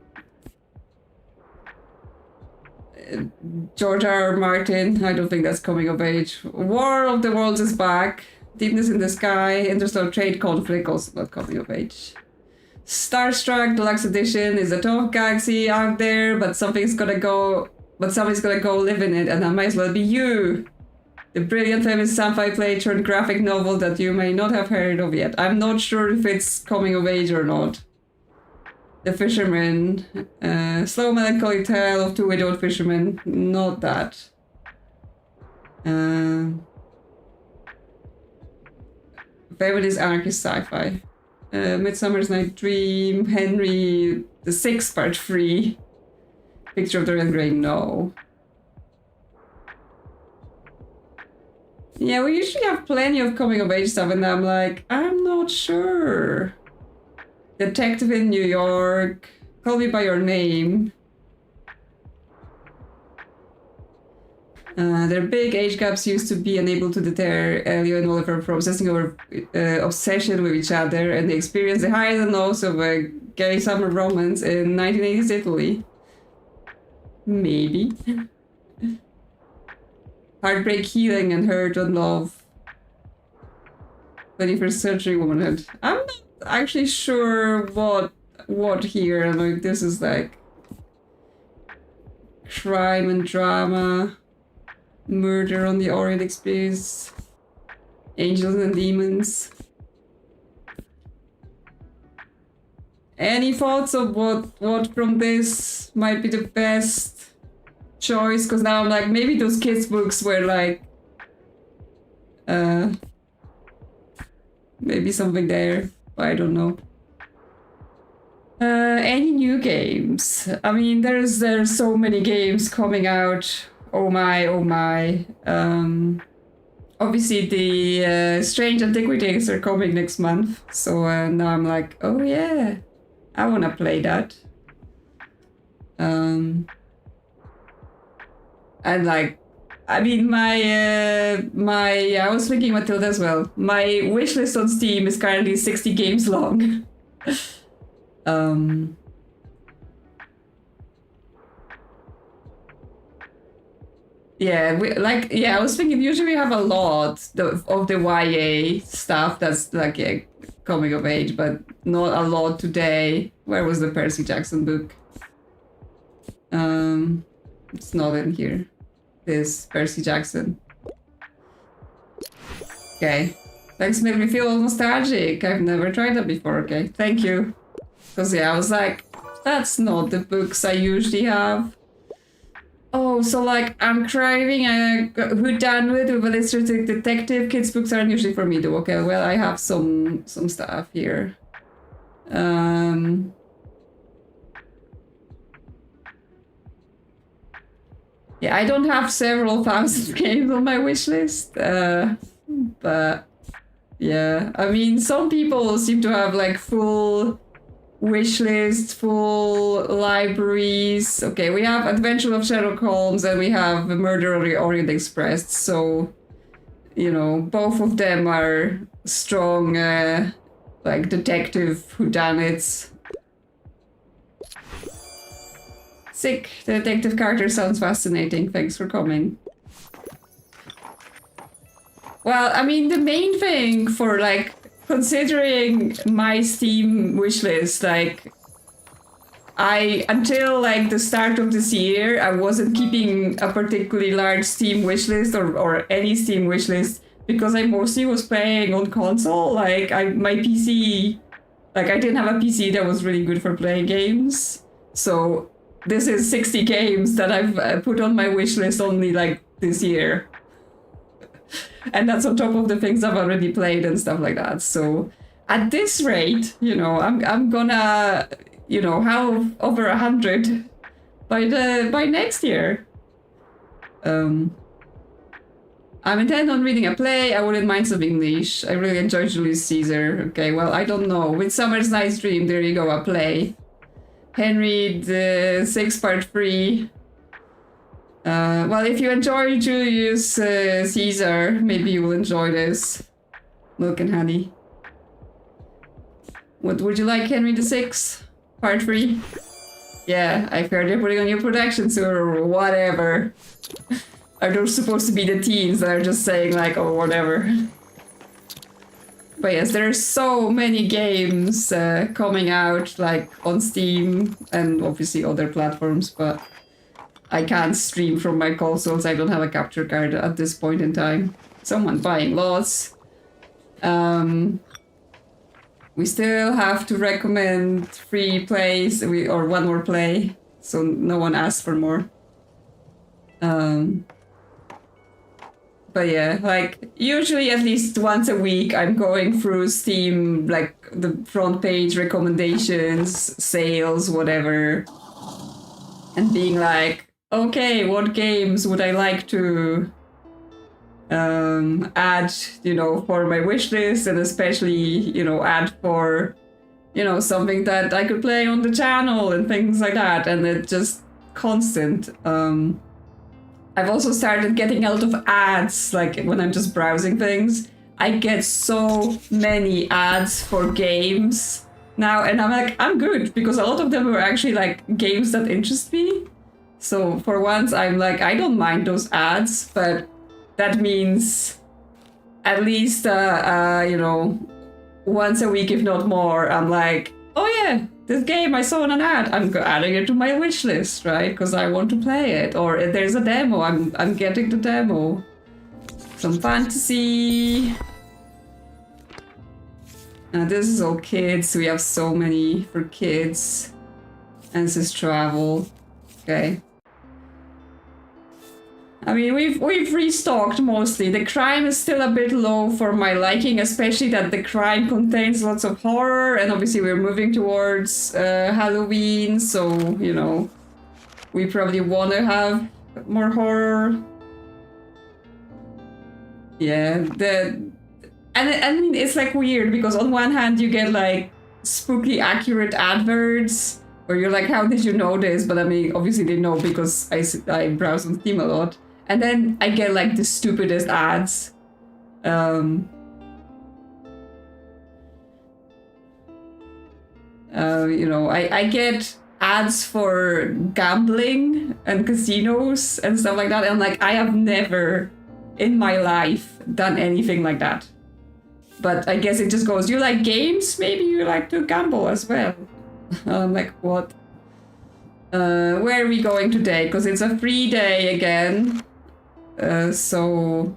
George R. Martin, I don't think that's coming of age. War of the Worlds is back. Deepness in the Sky, Interstellar Trade Conflict, also not coming of age. Starstruck Deluxe Edition is a tough galaxy out there, but somebody's gonna go live in it, and that might as well be you. The brilliant famous sci-fi play turned graphic novel that you may not have heard of yet. I'm not sure if it's coming of age or not. The Fisherman. Slow melancholy tale of 2 widowed fishermen. Not that. Feminist anarchist sci-fi. Midsummer's Night Dream. Henry VI Part 3. Picture of the Red Rain. No. Yeah, we usually have plenty of coming of age stuff, and I'm like, I'm not sure. Detective in New York, Call Me By Your Name. Their big age gaps used to be unable to deter Elio and Oliver from obsessing over obsession with each other, and they experienced the highs and lows of a gay summer romance in 1980s Italy. Maybe. Heartbreak, healing, and hurt and love. 21st century womanhood. I'm not actually sure what here. Like, this is like crime and drama, murder on the Orient Express, angels and demons. Any thoughts of what from this might be the best choice? Because now I'm like, maybe those kids' books were like, maybe something there. I don't know. Any new games? I mean, there's so many games coming out. Oh my, oh my. Obviously the Strange Antiquities are coming next month. So now I'm like, oh yeah, I wanna play that. And like, I mean, I was thinking Matilda as well. My wishlist on Steam is currently 60 games long. Yeah, I was thinking usually we have a lot of the YA stuff that's like coming of age, but not a lot today. Where was the Percy Jackson book? It's not in here. This Percy Jackson. Okay. Thanks, made me feel nostalgic. I've never tried that before. Okay, thank you. Because yeah, I was like, that's not the books I usually have. Oh, so like I'm craving a whodunit with a illustrated detective. Kids' books aren't usually for me though. Okay, well I have some stuff here. Yeah, I don't have several thousand games on my wish list, but yeah, I mean, some people seem to have like full wish list, full libraries. Okay, we have Adventure of Sherlock Holmes and we have Murder on the Orient Express, so, you know, both of them are strong, like, detective whodunits. Sick. The detective character sounds fascinating. Thanks for coming. Well, I mean, the main thing for, like, considering my Steam wishlist, like, until, like, the start of this year, I wasn't keeping a particularly large Steam wishlist or any Steam wishlist because I mostly was playing on console. Like, my PC, like, I didn't have a PC that was really good for playing games. So this is 60 games that I've put on my wish list only like this year. And that's on top of the things I've already played and stuff like that. So at this rate, you know, I'm gonna, you know, have over 100 by next year. I'm intent on reading a play. I wouldn't mind something niche. I really enjoy Julius Caesar. Okay, well, I don't know. Midsummer's Night's Dream, there you go, a play. Henry VI Part 3. Well, if you enjoy Julius Caesar, maybe you will enjoy this. Milk and Honey. What would you like, Henry VI Part 3? Yeah, I've heard they're putting on your productions or whatever. Are those supposed to be the teens that are just saying like, oh, whatever? But yes, there are so many games coming out, like on Steam and obviously other platforms, but I can't stream from my consoles. I don't have a capture card at this point in time. Someone buying lots. We still have to recommend 3 plays or 1 more play, so no one asked for more. But yeah, like, usually at least once a week I'm going through Steam, like, the front page recommendations, sales, whatever, and being like, okay, what games would I like to add, you know, for my wish list, and especially, you know, add for, you know, something that I could play on the channel and things like that, and it's just constant. I've also started getting a lot of ads, like when I'm just browsing things. I get so many ads for games now, and I'm like, I'm good, because a lot of them are actually like games that interest me. So for once, I'm like, I don't mind those ads, but that means at least, you know, once a week, if not more, I'm like, oh yeah, this game I saw on an ad, I'm adding it to my wish list, right? Because I want to play it. Or if there's a demo, I'm getting the demo. Some fantasy. This is all kids. We have so many for kids. And this is travel. Okay. I mean, we've restocked mostly. The crime is still a bit low for my liking, especially that the crime contains lots of horror, and obviously we're moving towards Halloween, so, you know, we probably want to have more horror. Yeah, I mean, it's like weird, because on one hand you get like spooky accurate adverts, where you're like, how did you know this? But I mean, obviously they know because I browse on Steam a lot. And then I get like the stupidest ads. You know, I get ads for gambling and casinos and stuff like that. And like, I have never in my life done anything like that. But I guess it just goes, you like games? Maybe you like to gamble as well. I'm like, what? Where are we going today? Because it's a free day again. So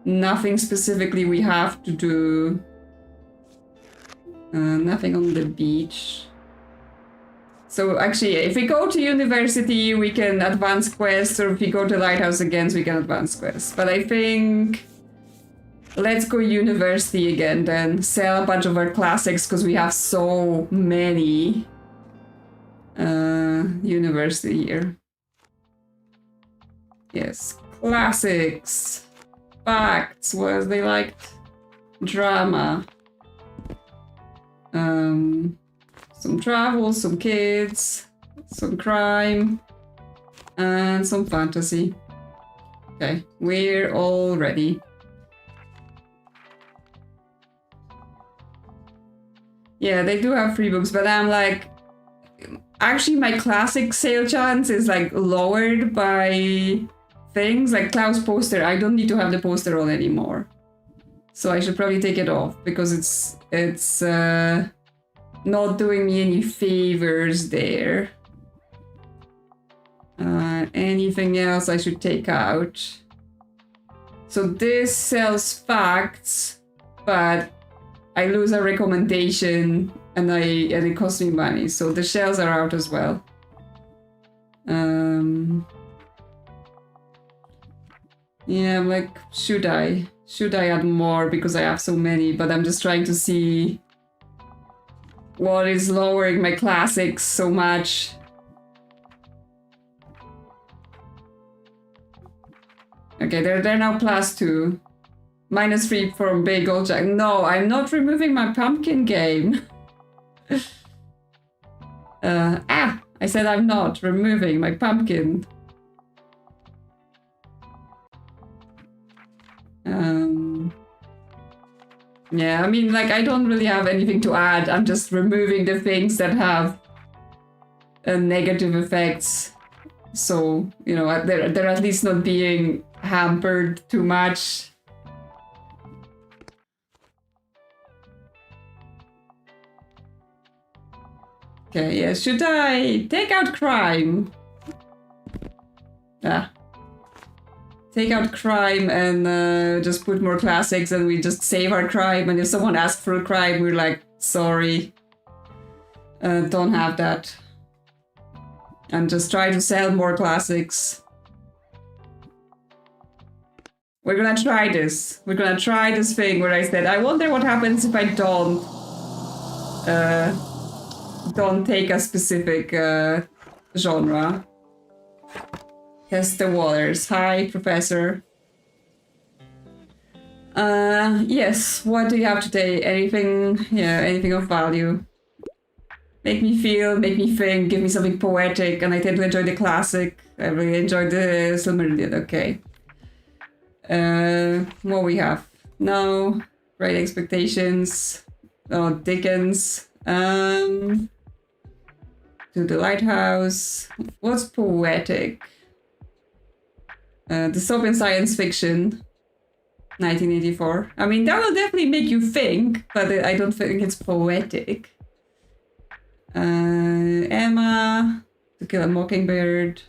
nothing specifically we have to do. Nothing on the beach. So actually, if we go to university, we can advance quests, or if we go to Lighthouse again, we can advance quests. But I think let's go university again then. Sell a bunch of our classics, because we have so many. University here. Yes, classics. Facts, what they liked. Drama. Some travel, some kids, some crime, and some fantasy. Okay, we're all ready. Yeah, they do have free books, but I'm like, actually my classic sale chance is like lowered by things like Klaus poster. I don't need to have the poster on anymore. So I should probably take it off, because it's not doing me any favors there. Anything else I should take out? So this sells facts, but I lose a recommendation, and it costs me money. So the shells are out as well. Yeah, I'm like, should I add more, because I have so many? But I'm just trying to see what is lowering my classics so much. Okay, they're now +2. -3 from Bagel Jack. No, I'm not removing my pumpkin game. I said I'm not removing my pumpkin. Yeah, I mean, like, I don't really have anything to add. I'm just removing the things that have negative effects. So, you know, they're at least not being hampered too much. Okay, yeah, should I take out crime? Take out crime and just put more classics, and we just save our crime, and if someone asks for a crime, we're like, sorry. Don't have that. And just try to sell more classics. We're gonna try this. We're gonna try this thing where I said, I wonder what happens if I don't take a specific genre. Test the waters. Hi, Professor. Yes, what do you have today? Anything, yeah, anything of value. Make me feel, make me think, give me something poetic, and I tend to enjoy the classic. I really enjoyed the Silmarillion, okay. What we have? No, Great Expectations. Oh, Dickens. To the Lighthouse. What's poetic? Dystopian science fiction. 1984. I mean, that will definitely make you think, but I don't think it's poetic. Emma, To Kill a Mockingbird.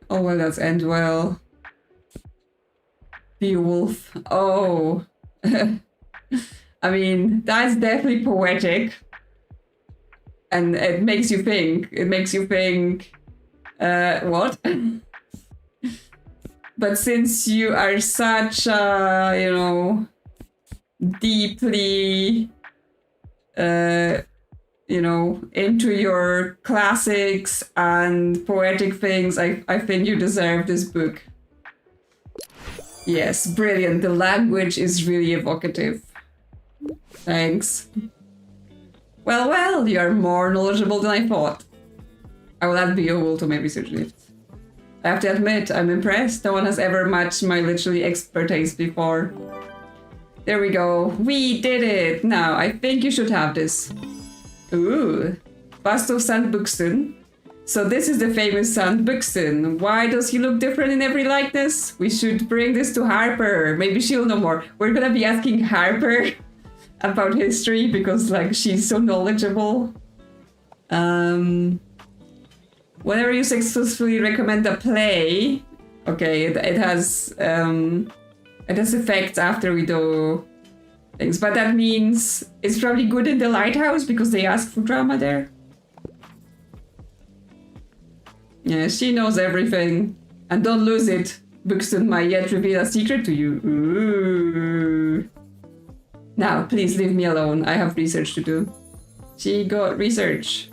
Oh, well, that's End Well. Beowulf. Oh. I mean, that's definitely poetic. And it makes you think. It makes you think, what? But since you are such, you know, deeply, you know, into your classics and poetic things, I think you deserve this book. Yes, brilliant. The language is really evocative. Thanks. Well, you are more knowledgeable than I thought. I will add Beowulf to my research list. I have to admit, I'm impressed. No one has ever matched my literally expertise before. There we go. We did it! Now, I think you should have this. Ooh. Bust of St. Buxton. So this is the famous St. Buxton. Why does he look different in every likeness? We should bring this to Harper. Maybe she'll know more. We're gonna be asking Harper about history because, like, she's so knowledgeable. Whenever you successfully recommend a play, okay, it has effects after we do things, but that means it's probably good in the lighthouse because they ask for drama there. Yeah, she knows everything. And don't lose it. Buxton might yet reveal a secret to you. Ooh. Now, please leave me alone. I have research to do. She got research.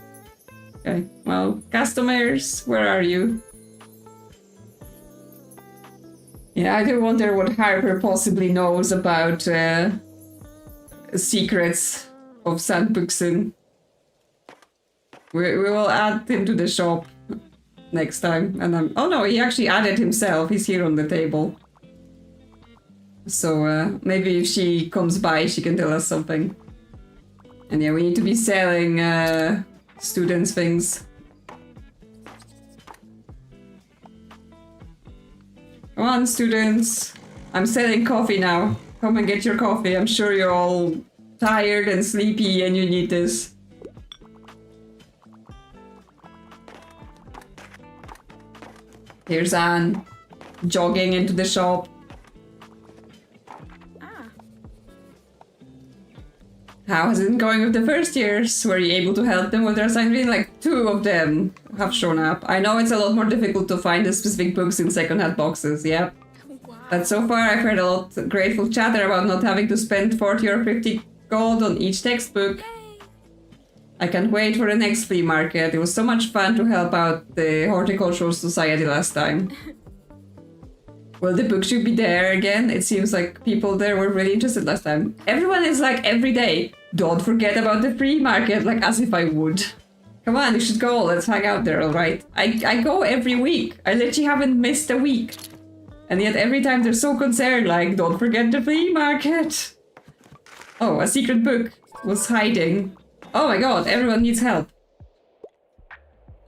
Okay, well, customers, where are you? Yeah, I do wonder what Harper possibly knows about secrets of St. Buxton. We will add him to the shop next time. And oh no, he actually added himself. He's here on the table. So maybe if she comes by, she can tell us something. And yeah, we need to be selling students things. Come on, students. I'm selling coffee now. Come and get your coffee. I'm sure you're all tired and sleepy and you need this. Here's Anne, jogging into the shop. How has it been going with the first years? Were you able to help them with their assignment? Like 2 of them have shown up. I know it's a lot more difficult to find the specific books in second-hand boxes, yeah. Wow. But so far I've heard a lot of grateful chatter about not having to spend 40 or 50 gold on each textbook. Yay. I can't wait for the next flea market. It was so much fun to help out the Horticultural Society last time. Will the book should be there again? It seems like people there were really interested last time. Everyone is like every day, don't forget about the flea market, like as if I would. Come on, you should go, let's hang out there, alright? I go every week. I literally haven't missed a week. And yet every time they're so concerned, like, don't forget the flea market. Oh, a secret book was hiding. Oh my god, everyone needs help.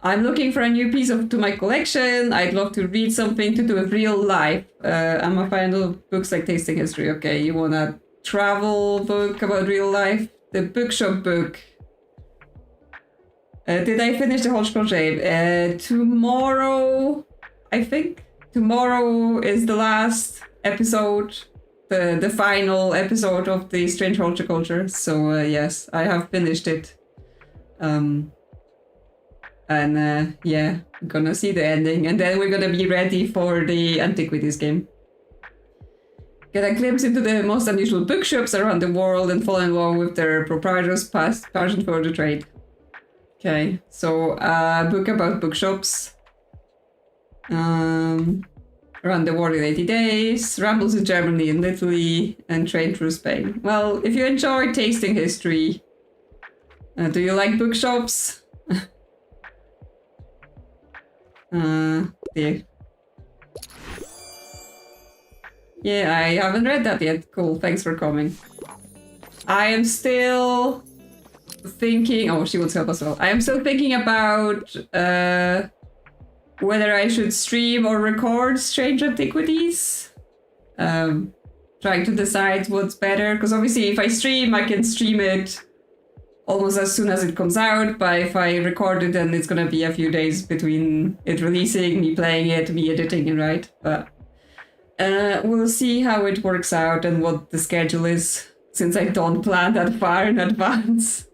I'm looking for a new piece to my collection. I'd love to read something to do with real life. I'm a fan of books like tasting history. Okay, you want a travel book about real life? The bookshop book. Did I finish the Hodgepodge Shade? Tomorrow, I think. Tomorrow is the last episode. The final episode of the Strange Horticulture. So yes, I have finished it. And yeah, gonna see the ending, and then we're gonna be ready for the Antiquities game. Get a glimpse into the most unusual bookshops around the world and fall in love with their proprietors' passion for the trade. Okay, so a book about bookshops. Around the world in 80 days, rambles in Germany and Italy, and train through Spain. Well, if you enjoy tasting history, do you like bookshops? Yeah. Yeah, I haven't read that yet. Cool, thanks for coming. I am still thinking... Oh, she wants help as well. I am still thinking about whether I should stream or record Strange Antiquities. Trying to decide what's better, because obviously if I stream, I can stream it almost as soon as it comes out, but if I record it, then it's gonna be a few days between it releasing, me playing it, me editing it, right? But we'll see how it works out and what the schedule is, since I don't plan that far in advance.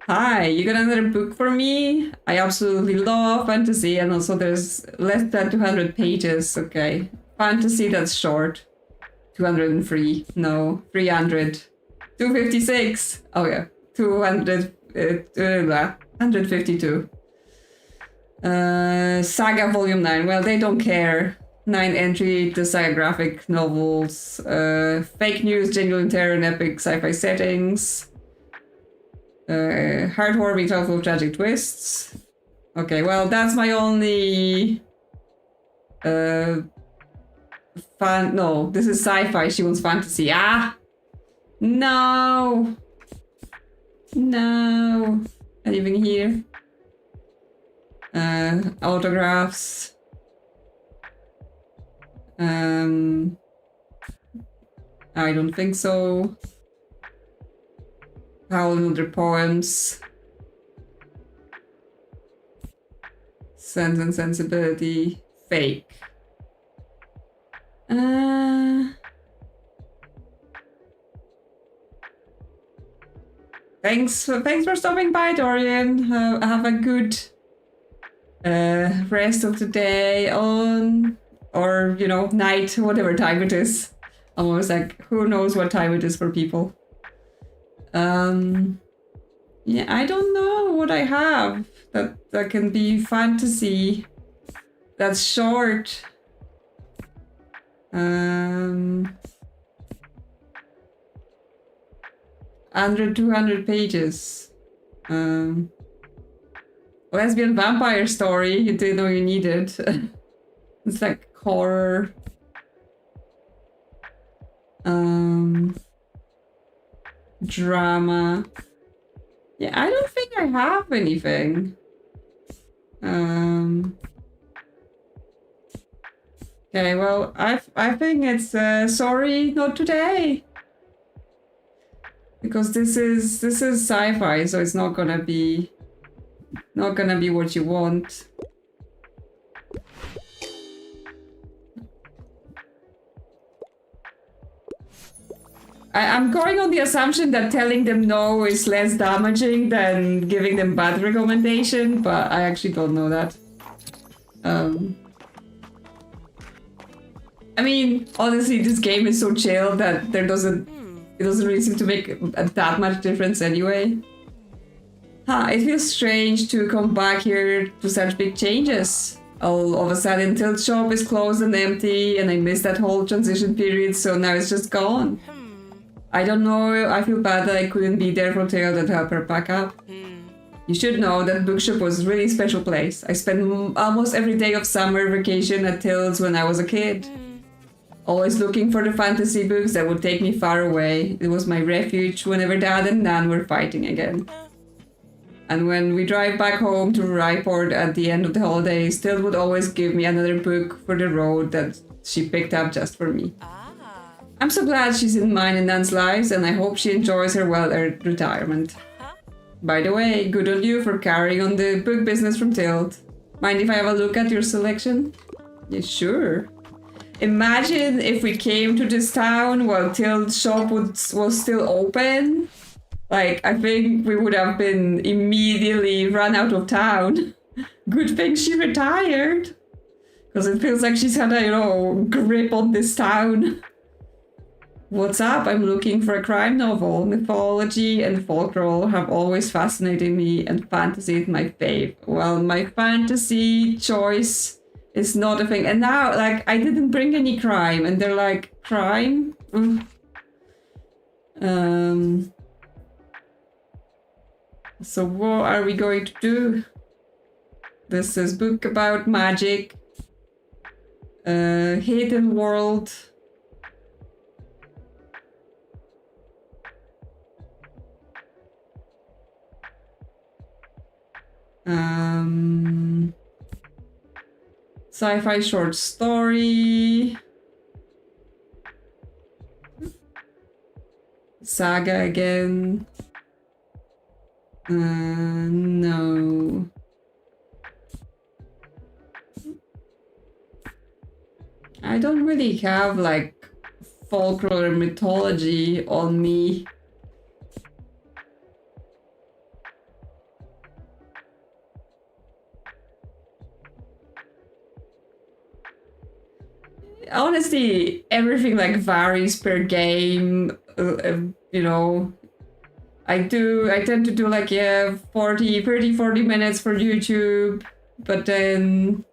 Hi, you got another book for me? I absolutely love fantasy, and also there's less than 200 pages. Okay, fantasy, that's short. 203, no, 300. 256, oh yeah, 200, 152. Saga Volume 9, well, they don't care. 9 entry, the saga graphic novels, fake news, genuine terror and epic sci-fi settings. Heartwarming, full of tragic twists. Okay, well, that's my only no, this is sci-fi. She wants fantasy. Ah, no, anything here? Autographs. I don't think so. Howling Under Poems. Sense and Sensibility. Fake. Thanks for stopping by, Dorian. Have a good rest of the day or night, whatever time it is. I'm always like, who knows what time it is for people. Yeah, I don't know what I have that can be fantasy. That's short. 200 pages. Lesbian vampire story. You didn't know you needed. It's like horror. Drama. Yeah, I don't think I have anything. Okay, well, I think it's sorry, not today. Because this is sci-fi, so it's not gonna be what you want. I'm going on the assumption that telling them no is less damaging than giving them bad recommendation, but I actually don't know that. I mean, honestly, this game is so chill that it doesn't really seem to make that much difference anyway. It feels strange to come back here to such big changes. All of a sudden, Tilt Shop is closed and empty, and I missed that whole transition period, so now it's just gone. I don't know, I feel bad that I couldn't be there for Tilt and help her pack up. You should know that Bookshop was a really special place. I spent almost every day of summer vacation at Tilt's when I was a kid. Always looking for the fantasy books that would take me far away. It was my refuge whenever Dad and Nan were fighting again. And when we drive back home to Ryport at the end of the holidays, Tilt would always give me another book for the road that she picked up just for me. I'm so glad she's in mine and Nan's lives, and I hope she enjoys her well-earned retirement. By the way, good on you for carrying on the book business from Tilt. Mind if I have a look at your selection? Yeah, sure. Imagine if we came to this town while Tilt's shop was still open. Like, I think we would have been immediately run out of town. Good thing she retired. Because it feels like she's had a, grip on this town. What's up? I'm looking for a crime novel. Mythology and folklore have always fascinated me, and fantasy is my fave. Well, my fantasy choice is not a thing. And now, like, I didn't bring any crime, and they're like, crime? So what are we going to do? This is book about magic. Hidden world. Sci-fi short story. Saga again. No. I don't really have like folklore and mythology on me. Honestly, everything like varies per game. You know, I tend to do like 40 minutes for YouTube, but then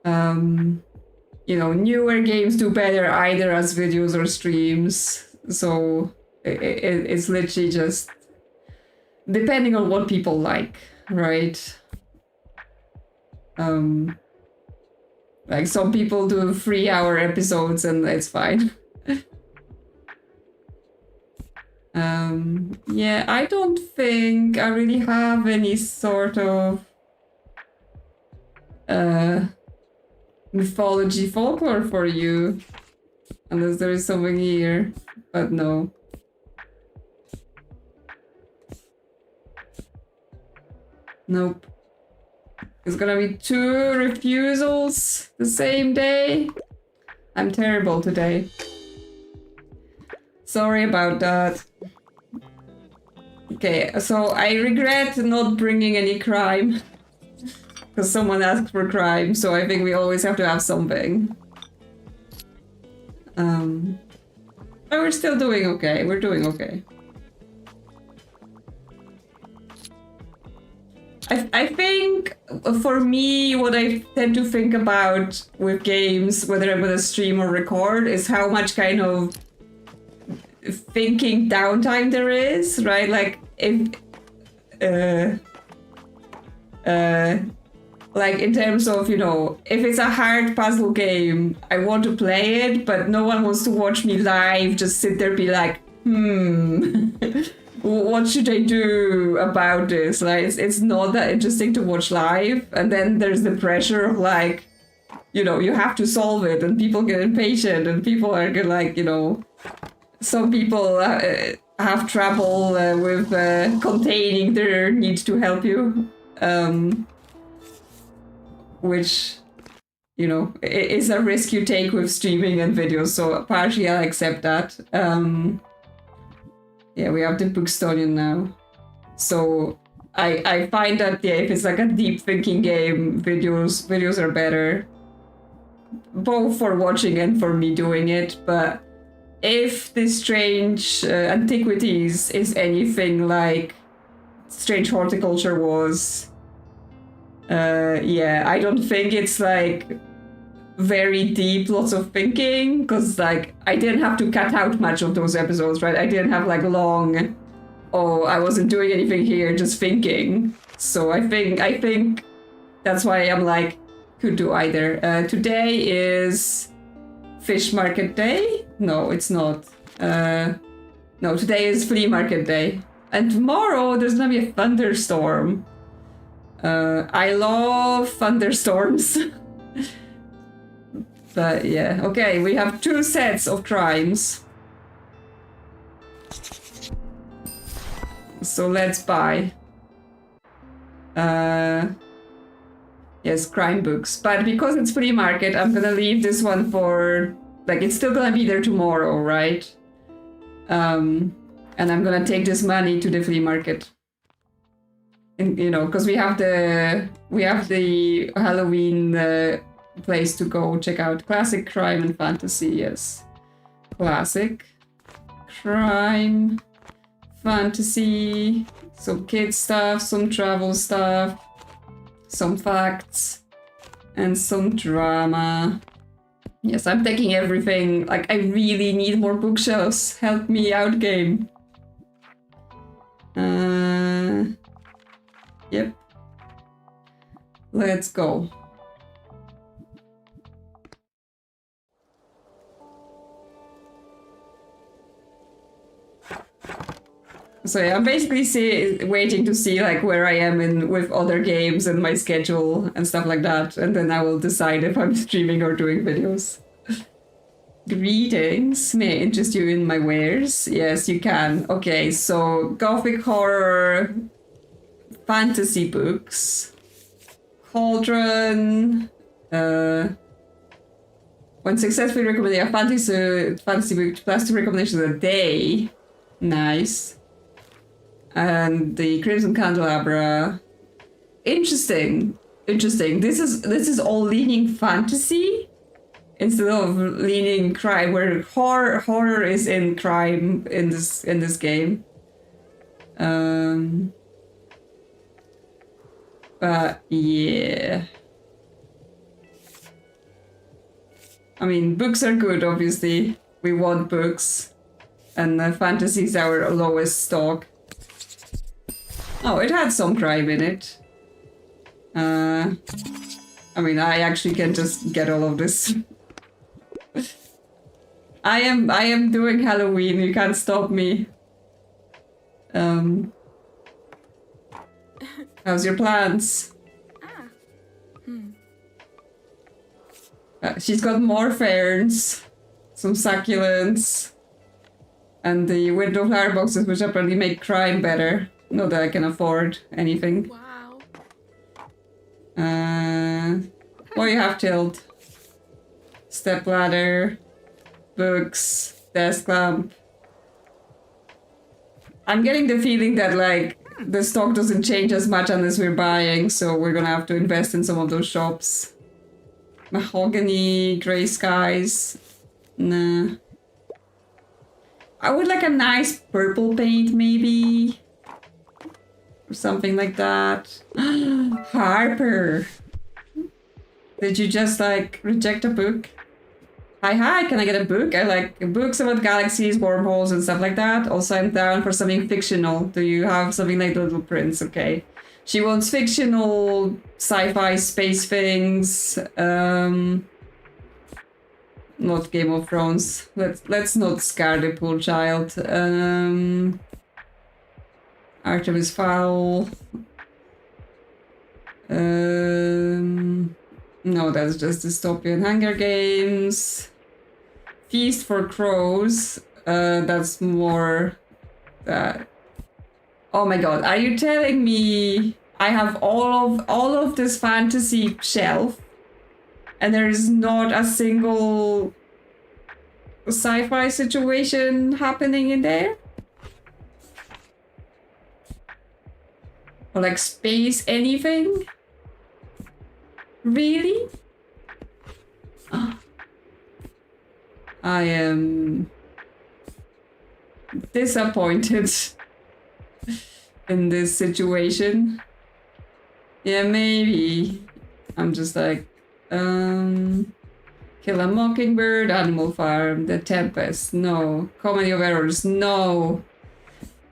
you know, newer games do better either as videos or streams. So it's literally just depending on what people like, right? Like some people do 3-hour episodes and it's fine. Yeah, I don't think I really have any sort of mythology folklore for you. Unless there is something here, but no. Nope. It's gonna be 2 refusals the same day. I'm terrible today. Sorry about that. Okay, so I regret not bringing any crime. Because someone asked for crime, so I think we always have to have something. But we're still doing okay. We're doing okay. I think for me, what I tend to think about with games, whether I'm gonna stream or record, is how much kind of thinking downtime there is, right? Like if like in terms of, you know, if it's a hard puzzle game, I want to play it, but no one wants to watch me live, just sit there be like, what should I do about this? Like, it's not that interesting to watch live. And then there's the pressure of like, you know, you have to solve it, and people get impatient, and people are like, you know, some people have trouble with containing their need to help you. Which, you know, is a risk you take with streaming and videos, so partially I accept that. Yeah, we have the Bookstonian now. So I find that, yeah, if it's like a deep thinking game, videos are better. Both for watching and for me doing it, but if the Strange Antiquities is anything like Strange Horticulture was, yeah, I don't think it's like very deep, lots of thinking, because like I didn't have to cut out much of those episodes, right? I didn't have like long, oh, I wasn't doing anything here, just thinking. So I think that's why I'm like, could do either. Today is Fish Market Day? No, it's not. No, today is Flea Market Day. And tomorrow there's gonna be a thunderstorm. I love thunderstorms. But yeah, okay, we have 2 sets of crimes. So let's buy. Yes, crime books. But because it's flea market, I'm gonna leave this one for, like, it's still gonna be there tomorrow, right? And I'm gonna take this money to the flea market. And, you know, because we have the Halloween place to go check out. Classic crime and fantasy, yes. Classic crime, fantasy, some kid stuff, some travel stuff, some facts, and some drama. Yes, I'm taking everything. Like, I really need more bookshelves. Help me out, game. Yep. Let's go. So yeah, I'm basically waiting to see like where I am with other games and my schedule and stuff like that, and then I will decide if I'm streaming or doing videos. Greetings. May I interest you in my wares? Yes, you can. Okay, so gothic horror, fantasy books, cauldron. When successfully recommending a fantasy book, +2 recommendations a day. Nice. And the Crimson Candelabra. Interesting. This is all leaning fantasy instead of leaning crime, where horror is in crime in this game. But yeah. I mean, books are good, obviously. We want books. And fantasy is our lowest stock. Oh, it had some crime in it. I mean, I actually can just get all of this. I am doing Halloween, you can't stop me. How's your plants? She's got more ferns, some succulents, and the window flower boxes, which apparently make crime better. Not that I can afford anything. Wow. What do you have, Tilt? Step ladder, books, desk lamp. I'm getting the feeling that, like, the stock doesn't change as much unless we're buying, so we're gonna have to invest in some of those shops. Mahogany, grey skies. Nah. I would like a nice purple paint, maybe. Or something like that. Harper. Did you just, like, reject a book? Hi, can I get a book? I like books about galaxies, wormholes, and stuff like that. Also, I'm down for something fictional. Do you have something like The Little Prince? Okay. She wants fictional, sci-fi, space things. Not Game of Thrones. Let's not scare the poor child. Artemis Fowl. No, that's just dystopian. Hunger Games. Feast for Crows. That's more that. Oh my god, are you telling me I have all of this fantasy shelf and there is not a single sci-fi situation happening in there? Or like space anything? Really? I am disappointed in this situation. Yeah, maybe. I'm just like, Kill a Mockingbird, Animal Farm, The Tempest, no. Comedy of Errors, no.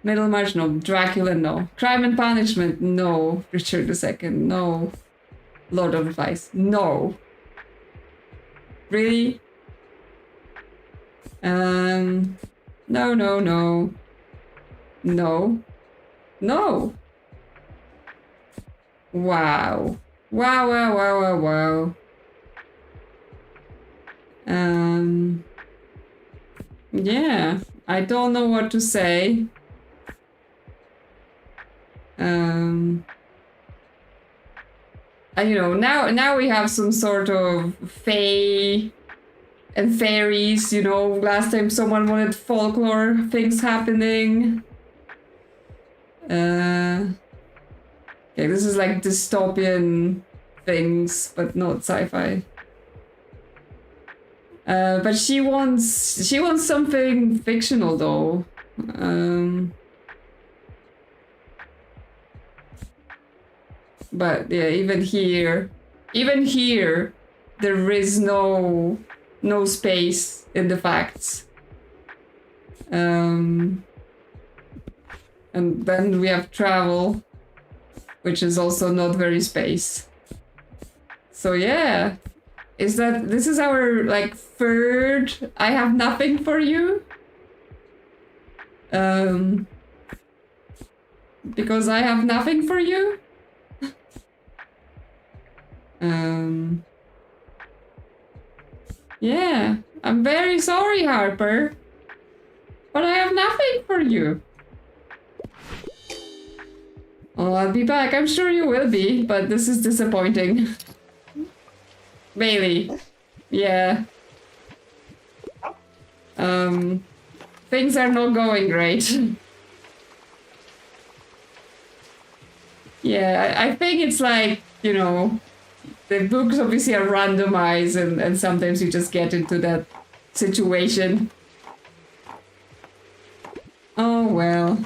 Middlemarch, no. Dracula, no. Crime and Punishment, no. Richard II, no. Lord of Flies, no. Really? No. No. No. Wow. Wow. Yeah, I don't know what to say. You know, now we have some sort of fae and fairies, you know. Last time someone wanted folklore things happening. Okay, this is like dystopian things, but not sci-fi. But she wants something fictional though. But yeah, even here, there is no space in the facts. And then we have travel, which is also not very space. So yeah, this is our like third I have nothing for you? Because I have nothing for you? Yeah, I'm very sorry, Harper. But I have nothing for you. Oh, I'll be back. I'm sure you will be, but this is disappointing. Bailey. Yeah. Things are not going great. Yeah, I think it's like, you know, the books obviously are randomized and sometimes you just get into that situation. Oh well.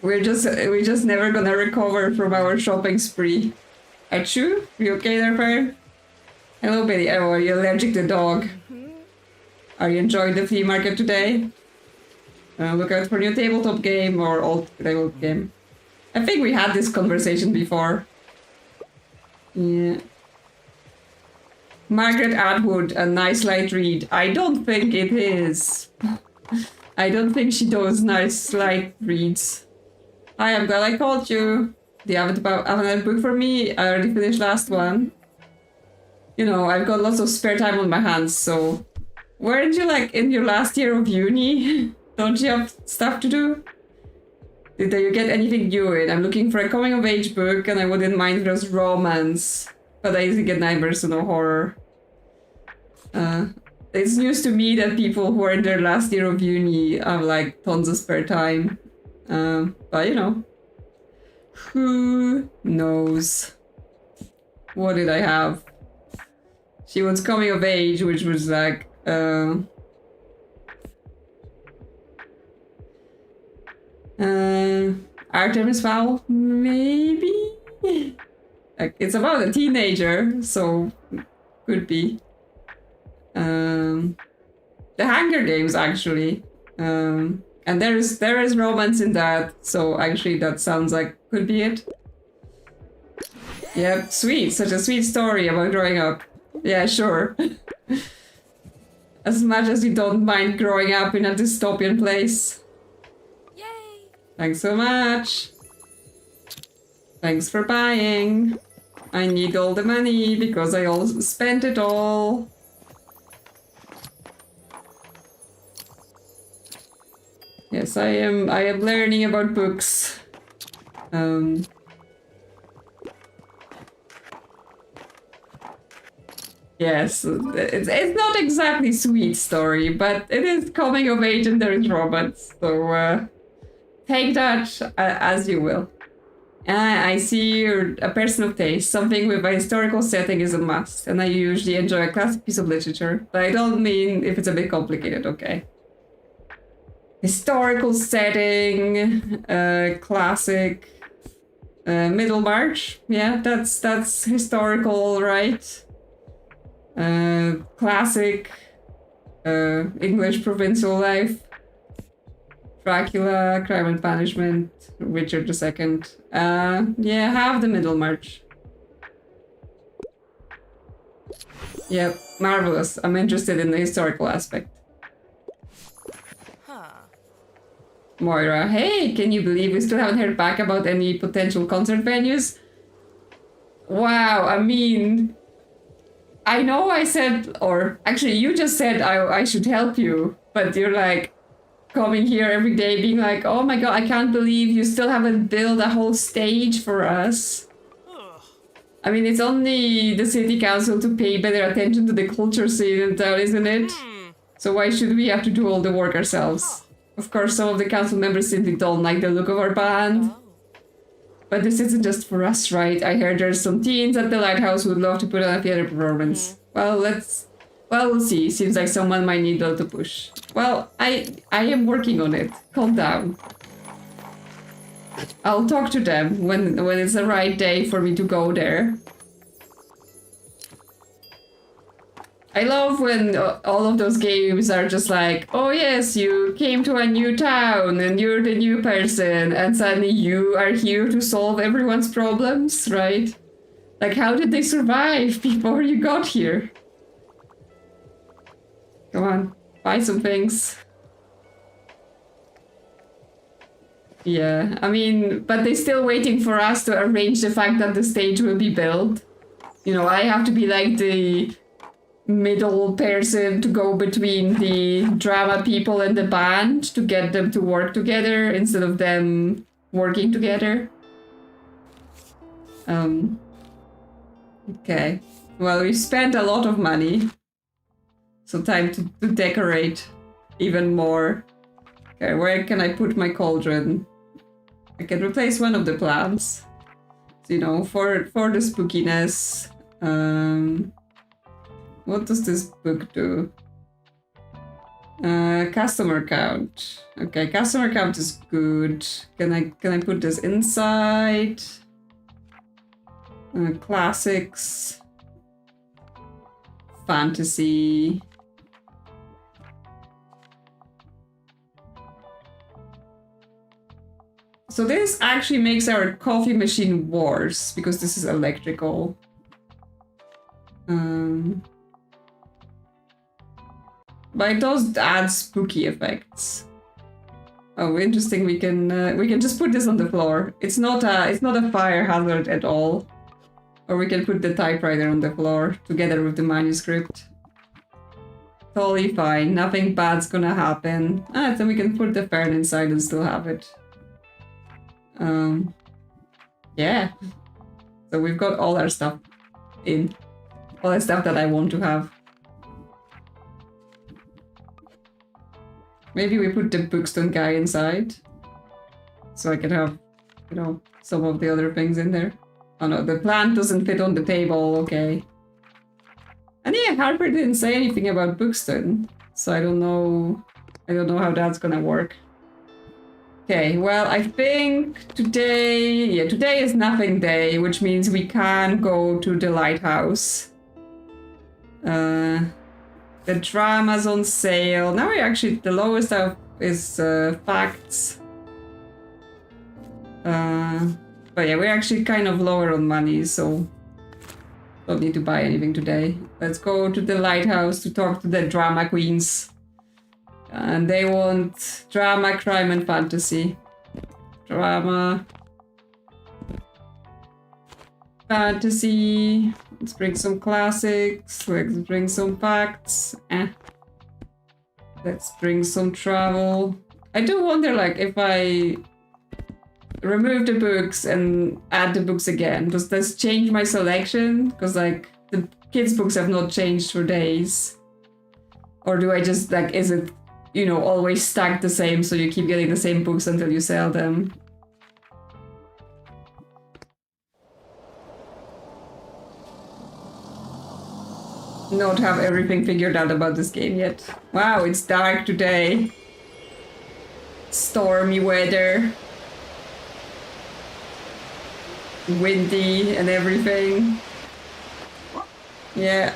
We're just never gonna recover from our shopping spree. Achoo? You okay there, Fire? Hello, Betty. Oh, are you allergic to dog? Are you enjoying the flea market today? Look out for new tabletop game or old tabletop game. I think we had this conversation before. Yeah. Margaret Atwood, a nice light read. I don't think it is. I don't think she does nice light reads. Hi, I'm glad I called you. Do you have another book for me? I already finished last one. You know, I've got lots of spare time on my hands, so... Weren't you, like, in your last year of uni? Don't you have stuff to do? Did you get anything new in? I'm looking for a coming-of-age book, and I wouldn't mind if it was romance. But I usually get nightmares, so no horror. It's news to me that people who are in their last year of uni have, like, tons of spare time. But, you know. Who knows? What did I have? She was coming of age, which was like, Artemis Fowl, maybe? Like, it's about a teenager, so could be. The Hunger Games, actually. And there is romance in that, so actually that sounds like could be it. Yep, sweet, such a sweet story about growing up. Yeah, sure. As much as you don't mind growing up in a dystopian place. Yay! Thanks so much. Thanks for buying. I need all the money because I all spent it all. Yes, I am learning about books. Yes, it's not exactly sweet story, but it is coming of age and there is romance. So take that as you will. I see you're a person of taste. Something with a historical setting is a must, and I usually enjoy a classic piece of literature. But I don't mean if it's a bit complicated, okay? Historical setting, classic, Middlemarch. Yeah, that's historical, right? Classic, English provincial life. Dracula, Crime and Punishment, Richard II. Yeah, have the Middlemarch. Yep, marvelous. I'm interested in the historical aspect. Moira, hey, can you believe we still haven't heard back about any potential concert venues? Wow, I mean... I know I said, or actually you just said I should help you, but you're like coming here every day being like, oh my god, I can't believe you still haven't built a whole stage for us. I mean, it's only the city council to pay better attention to the culture scene in town, isn't it? So why should we have to do all the work ourselves? Of course, some of the council members simply don't like the look of our band. But this isn't just for us, right? I heard there's some teens at the lighthouse who would love to put on a theater performance. Well, we'll see. Seems like someone might need a little push. Well, I am working on it. Calm down. I'll talk to them when it's the right day for me to go there. I love when all of those games are just like, oh yes, you came to a new town and you're the new person and suddenly you are here to solve everyone's problems, right? Like, how did they survive before you got here? Come on, buy some things. Yeah, I mean, but they're still waiting for us to arrange the fact that the stage will be built. You know, I have to be like the middle person to go between the drama people and the band to get them to work together instead of them working together. Okay. Well, we spent a lot of money. So time to decorate even more. Okay, where can I put my cauldron? I can replace one of the plants. So, you know, for the spookiness. What does this book do? Customer count. Okay, customer count is good. Can I put this inside? Classics. Fantasy. So this actually makes our coffee machine worse because this is electrical. But it does add spooky effects. Oh, interesting. We can just put this on the floor. It's not a fire hazard at all. Or we can put the typewriter on the floor together with the manuscript. Totally fine. Nothing bad's gonna happen. Then we can put the fan inside and still have it. Yeah. So we've got all our stuff in. All the stuff that I want to have. Maybe we put the bookstone guy inside. So I can have, you know, some of the other things in there. Oh no, the plant doesn't fit on the table, okay. And yeah, Harper didn't say anything about bookstone. So I don't know how that's gonna work. Okay, well, I think today is nothing day, which means we can go to the lighthouse. The drama's on sale. Now the lowest out is facts. But yeah, we're actually kind of lower on money, so don't need to buy anything today. Let's go to the lighthouse to talk to the drama queens. And they want drama, crime, and fantasy. Drama. Fantasy. Let's bring some classics. Let's bring some facts. Let's bring some travel. I do wonder, like, if I remove the books and add the books again, does this change my selection? Because, like, the kids' books have not changed for days. Or do I just, like, is it, you know, always stacked the same so you keep getting the same books until you sell them? Not have everything figured out about this game yet. Wow, it's dark today. Stormy weather. Windy and everything. Yeah.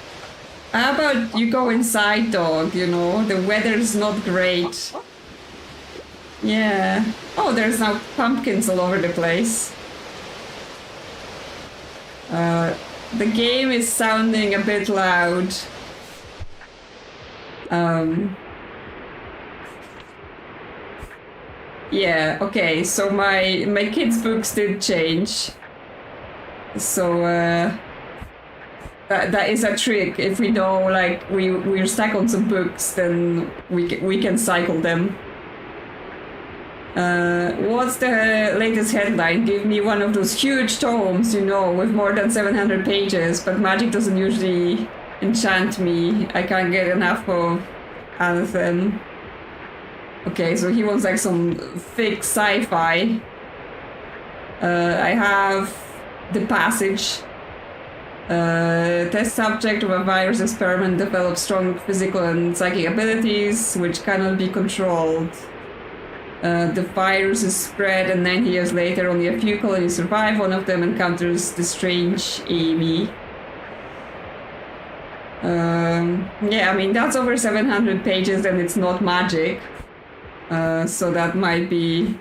How about you go inside, dog, you know? The weather's not great. Yeah. Oh, there's now pumpkins all over the place. The game is sounding a bit loud. Yeah, okay, so my kids' books did change. So, that is a trick. If we know, like, we're stuck on some books, then we can cycle them. What's the latest headline? Give me one of those huge tomes, you know, with more than 700 pages, but magic doesn't usually enchant me. I can't get enough of anything. Okay, so he wants like some thick sci-fi. I have The Passage. Test subject of a virus experiment develops strong physical and psychic abilities, which cannot be controlled. The virus is spread, and 9 years later, only a few colonies survive. One of them encounters the strange Amy. Yeah, I mean, that's over 700 pages, and it's not magic. So that might be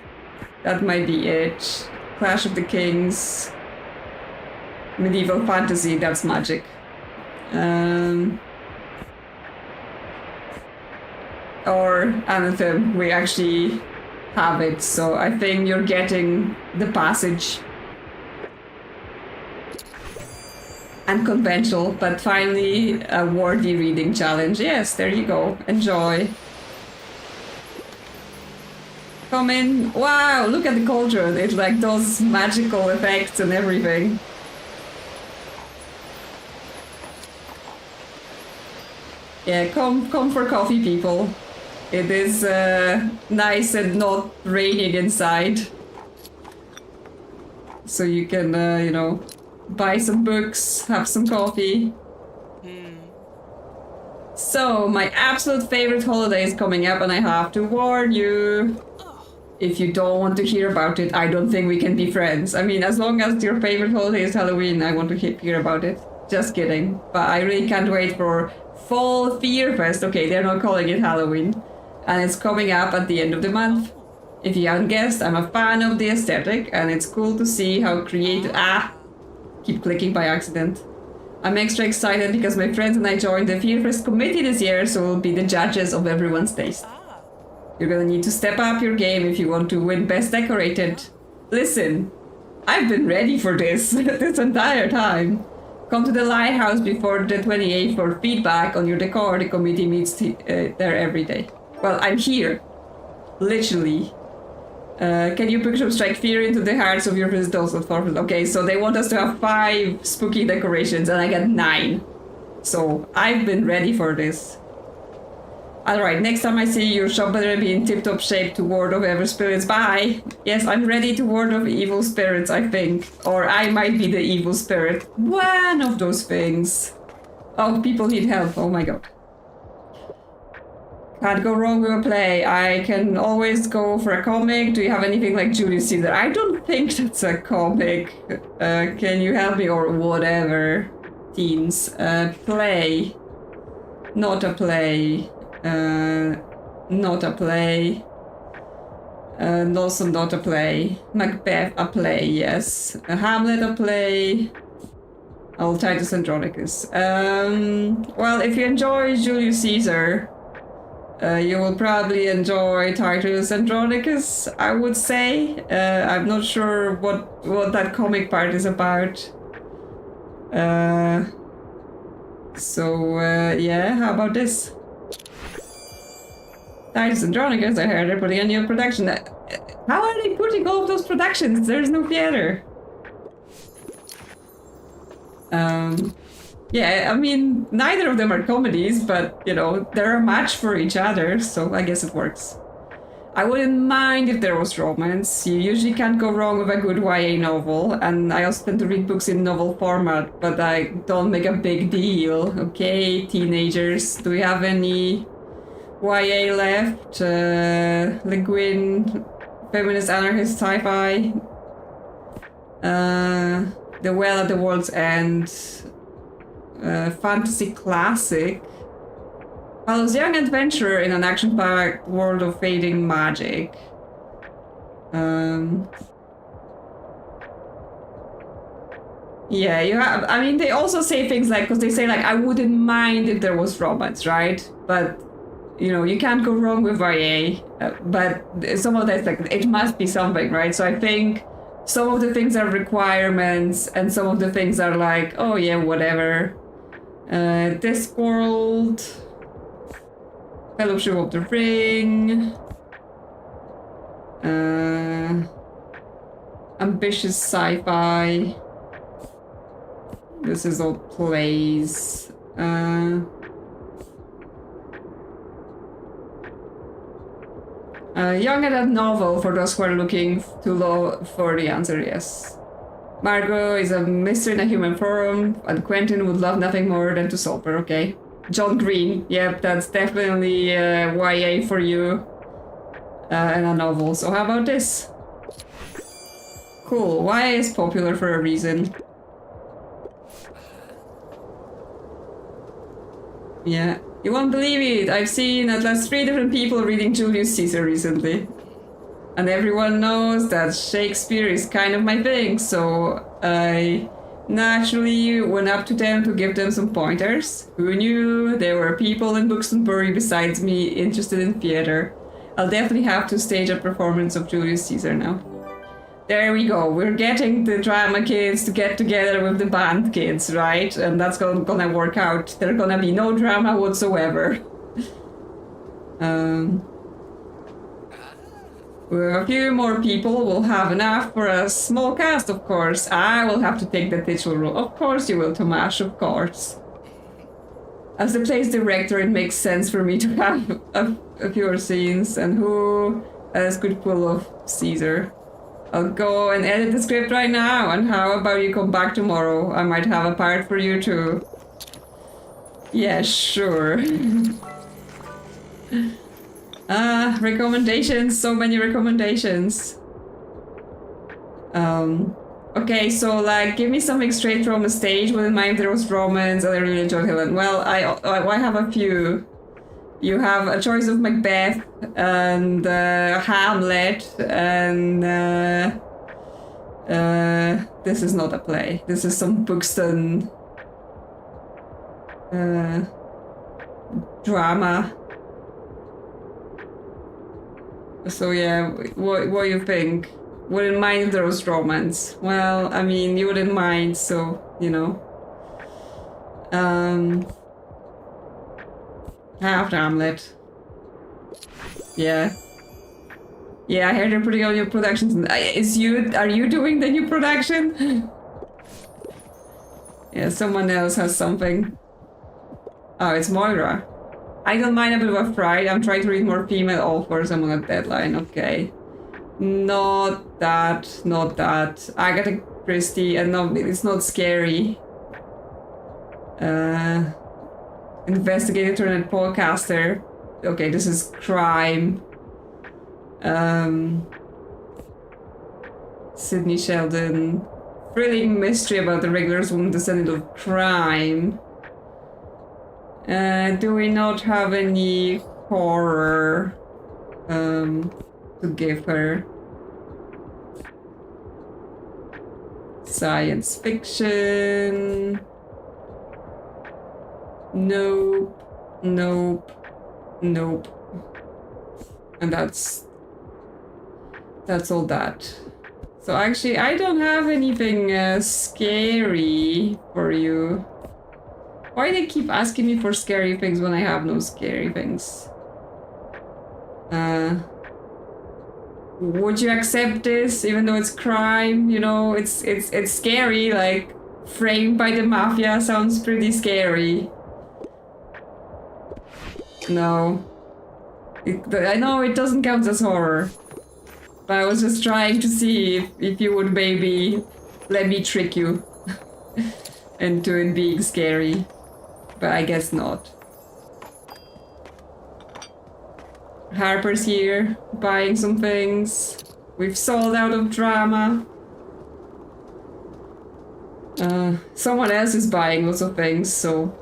it. Clash of the Kings. Medieval fantasy, that's magic. Or Anthem, we actually have it, so I think you're getting The Passage. unconventional, but finally a worthy reading challenge. Yes, there you go. Enjoy. Come in. Wow, look at the cauldron. It like does magical effects and everything. Yeah, come for coffee, people. It is nice and not raining inside. So you can, you know, buy some books, have some coffee. So, my absolute favorite holiday is coming up, and I have to warn you. If you don't want to hear about it, I don't think we can be friends. I mean, as long as your favorite holiday is Halloween, I want to hear about it. Just kidding. But I really can't wait for Fall Fear Fest. Okay, they're not calling it Halloween. And it's coming up at the end of the month. If you haven't guessed, I'm a fan of the aesthetic, and it's cool to see how creative... Keep clicking by accident. I'm extra excited because my friends and I joined the Fear Fest committee this year, so we'll be the judges of everyone's taste. You're gonna need to step up your game if you want to win Best Decorated. Listen, I've been ready for this this entire time. Come to the Lighthouse before the 28th for feedback on your decor. The committee meets there every day. Well, I'm here. Literally. Can you Bookshop strike fear into the hearts of your visitors? Okay, so they want us to have 5 spooky decorations and I got 9. So I've been ready for this. Alright, next time I see you, your shop better be in tip-top shape to ward off evil spirits. Bye! Yes, I'm ready to ward off evil spirits, I think. Or I might be the evil spirit. One of those things. Oh, people need help. Oh my god. Can't go wrong with a play. I can always go for a comic. Do you have anything like Julius Caesar? I don't think that's a comic. Can you help me? Or whatever. Teens. Play. Not a play. Not a play. Also not a play. Macbeth a play, yes. Hamlet a play. Oh, Titus Andronicus. Well, if you enjoy Julius Caesar, you will probably enjoy Titus Andronicus, I would say. I'm not sure what that comic part is about. Yeah, how about this? Titus Andronicus, I heard they're putting a new production. How are they putting all of those productions? There's no theater. Yeah, I mean, neither of them are comedies, but, you know, they're a match for each other, so I guess it works. I wouldn't mind if there was romance. You usually can't go wrong with a good YA novel, and I also tend to read books in novel format, but I don't make a big deal, okay, teenagers? Do we have any YA left? Le Guin, feminist anarchist sci-fi, The Well at the World's End, fantasy classic. I was a young adventurer in an action-packed world of fading magic. Yeah, you have. I mean, they also say things like, because they say like, I wouldn't mind if there was romance, right? But you know, you can't go wrong with YA. But some of that's like, it must be something, right? So I think some of the things are requirements, and some of the things are like, oh yeah, whatever. Discworld, Fellowship of the Ring, ambitious sci-fi. This is all plays. Young adult novel for those who are looking too low for the answer, yes. Margot is a mystery in a human form, and Quentin would love nothing more than to solve her, okay? John Green, yep, that's definitely YA for you. And a novel, so how about this? Cool, YA is popular for a reason. Yeah, you won't believe it, I've seen at least 3 different people reading Julius Caesar recently. And everyone knows that Shakespeare is kind of my thing, so I naturally went up to them to give them some pointers. Who knew there were people in Buxtonbury besides me interested in theater? I'll definitely have to stage a performance of Julius Caesar now. There we go. We're getting the drama kids to get together with the band kids, right? And that's gonna work out. There's gonna be no drama whatsoever. With a few more people, we'll have enough for a small cast, of course. I will have to take the titular role. Of course you will, Tomasz, of course. As the play's director, it makes sense for me to have a fewer scenes. And who has good pull of Caesar? I'll go and edit the script right now. And how about you come back tomorrow? I might have a part for you too. Yeah, sure. Recommendations, so many recommendations. Okay, so like, give me something straight from the stage. Wouldn't mind if there was romance. I really enjoyed Helen. Well, I have a few. You have a choice of Macbeth and Hamlet and this is not a play. This is some Buxton drama. So yeah, what do you think? Wouldn't mind if there was romance. Well, I mean, you wouldn't mind, so, you know. Half Hamlet. Yeah. Yeah, I heard you're putting on your productions. Are you doing the new production? Yeah, someone else has something. Oh, it's Moira. I don't mind a bit of a fright. I'm trying to read more female authors. I'm on a deadline. Okay. Not that. Agatha Christie, and no, it's not scary. Investigator turned podcaster. Okay, this is crime. Sidney Sheldon. Thrilling mystery about the regulars woman descendant of crime. Do we not have any horror to give her? Science fiction. Nope. And that's all that. So actually, I don't have anything scary for you. Why do they keep asking me for scary things when I have no scary things? Would you accept this, even though it's crime? You know, it's scary. Like, framed by the mafia sounds pretty scary. No. I know it doesn't count as horror. But I was just trying to see if you would maybe let me trick you into it being scary. But I guess not. Harper's here, buying some things. We've sold out of drama. Someone else is buying lots of things, so...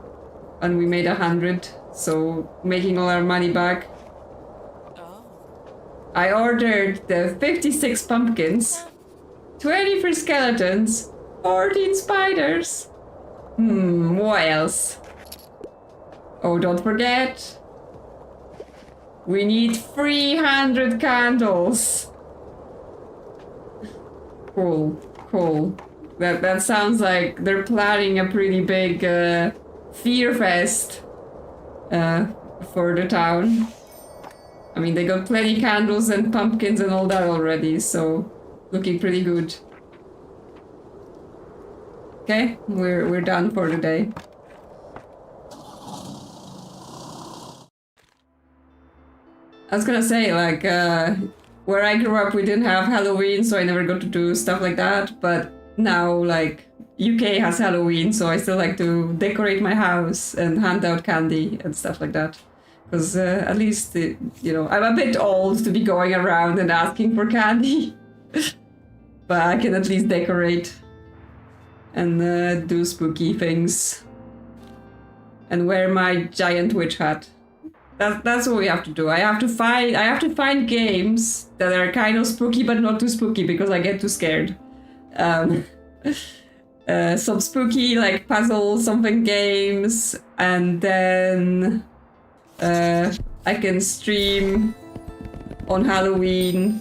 And we made 100, so making all our money back. I ordered the 56 pumpkins, 23 skeletons, 14 spiders. What else? Oh, don't forget. We need 300 candles. Cool. That sounds like they're planning a pretty big fear fest for the town. I mean, they got plenty candles and pumpkins and all that already, so looking pretty good. Okay, we're done for the day. I was gonna say, like, where I grew up, we didn't have Halloween, so I never got to do stuff like that. But now, like, UK has Halloween, so I still like to decorate my house and hand out candy and stuff like that. Because at least, you know, I'm a bit old to be going around and asking for candy. But I can at least decorate and do spooky things. And wear my giant witch hat. That's what we have to do. I have to find games that are kind of spooky but not too spooky because I get too scared. Some spooky like puzzle something games, and then I can stream on Halloween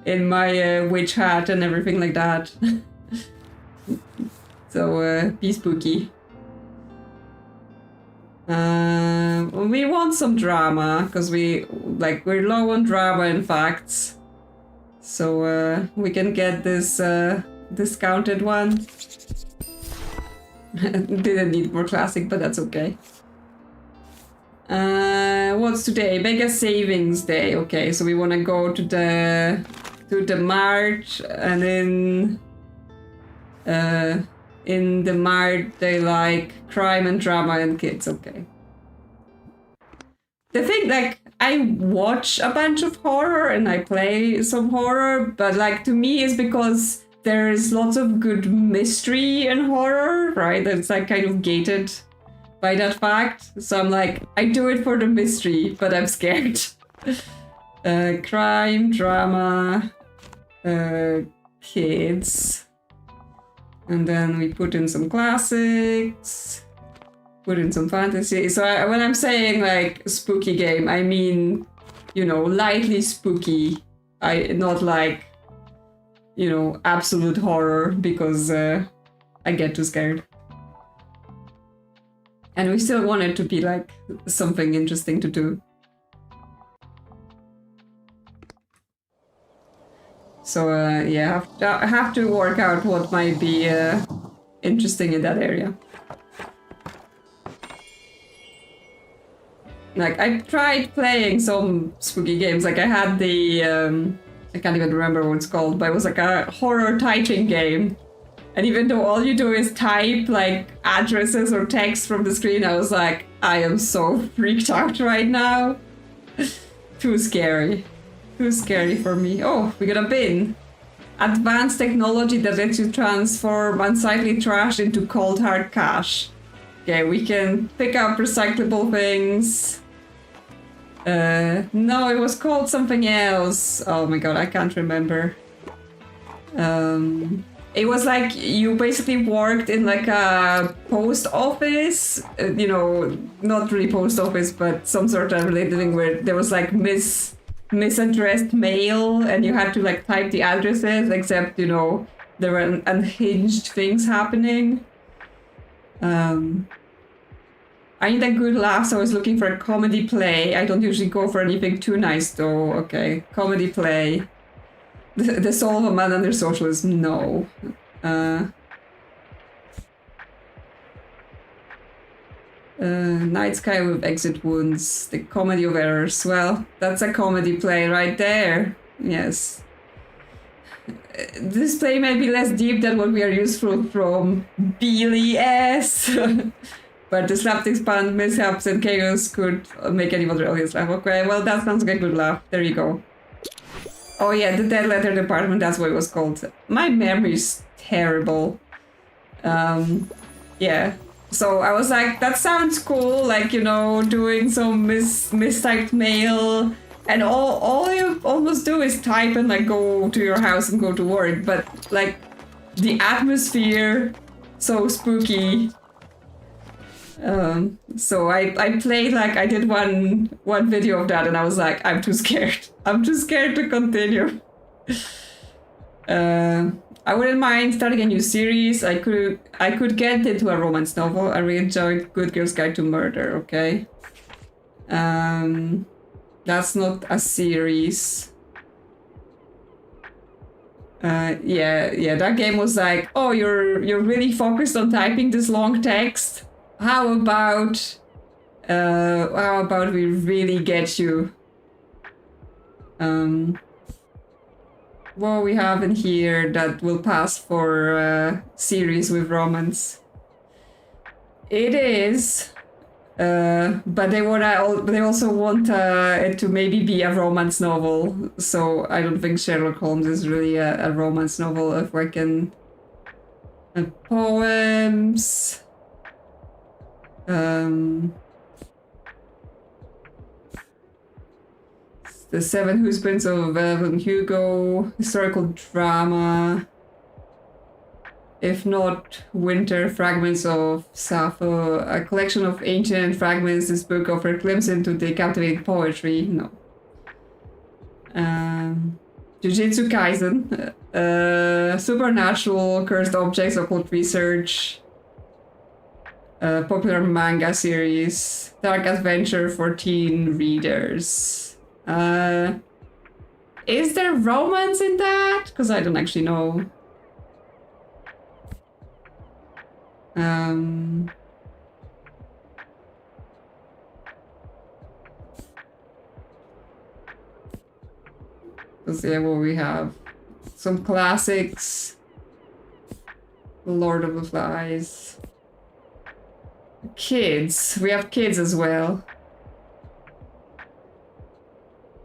in my witch hat and everything like that. So be spooky. We want some drama because we're low on drama in facts. So we can get this discounted one. Didn't need more classic, but that's okay. What's today? Mega savings day. Okay, so we want to go to the Mart, and in the Mart they like crime and drama and kids. Okay. The thing, like, I watch a bunch of horror and I play some horror, but like to me it's because there is lots of good mystery and horror, right? That's like kind of gated by that fact. So I'm like, I do it for the mystery, but I'm scared. Crime, drama, kids. And then we put in some classics, put in some fantasy. So when I'm saying like spooky game, I mean, you know, lightly spooky. Not like, you know, absolute horror, because I get too scared. And we still want it to be like something interesting to do. So yeah, I have to work out what might be interesting in that area. Like, I tried playing some spooky games. Like, I had the I can't even remember what it's called, but it was like a horror typing game. And even though all you do is type like addresses or text from the screen, I was like, I am so freaked out right now. Too scary. Too scary for me. Oh, we got a bin. Advanced technology that lets you transform unsightly trash into cold hard cash. Okay, we can pick up recyclable things. No, it was called something else. Oh my god, I can't remember. It was like you basically worked in like a post office, you know, not really post office, but some sort of related thing where there was like misaddressed mail and you had to like type the addresses, except, you know, there were unhinged things happening. I need a good laugh, so I was looking for a comedy play. I don't usually go for anything too nice though. Okay, comedy play. The soul of a man under socialism, no. Night Sky with Exit Wounds, the comedy of errors. Well, that's a comedy play right there. Yes. This play may be less deep than what we are used to from BLS. But the slapstick span mishaps and chaos could make anyone really laugh. Okay, well, that sounds like a good laugh. There you go. Oh yeah, the Dead Letter Department, that's what it was called. My memory's terrible. Yeah. So I was like, that sounds cool, like, you know, doing some mistyped mail, and all you almost do is type and like go to your house and go to work, but like the atmosphere, so spooky. So I played, like, I did one video of that and I was like, I'm too scared. I'm too scared to continue. I wouldn't mind starting a new series. I could get into a romance novel. I really enjoyed Good Girl's Guide to Murder, okay? That's not a series. Yeah, that game was like, oh, you're really focused on typing this long text? How about we really get you? What we have in here that will pass for series with romance? It is, but they also want it to maybe be a romance novel. So I don't think Sherlock Holmes is really a romance novel. If I can, poems. The Seven Husbands of Evelyn Hugo, historical drama. If not, Winter, Fragments of Sappho, a collection of ancient fragments. This book offers a glimpse into the captivating poetry. No. Jujutsu Kaisen, Supernatural, Cursed Objects, Occult Research, popular manga series, Dark Adventure for teen readers. Is there romance in that? Because I don't actually know. Let's see what we have. Some classics. Lord of the Flies. Kids. We have kids as well.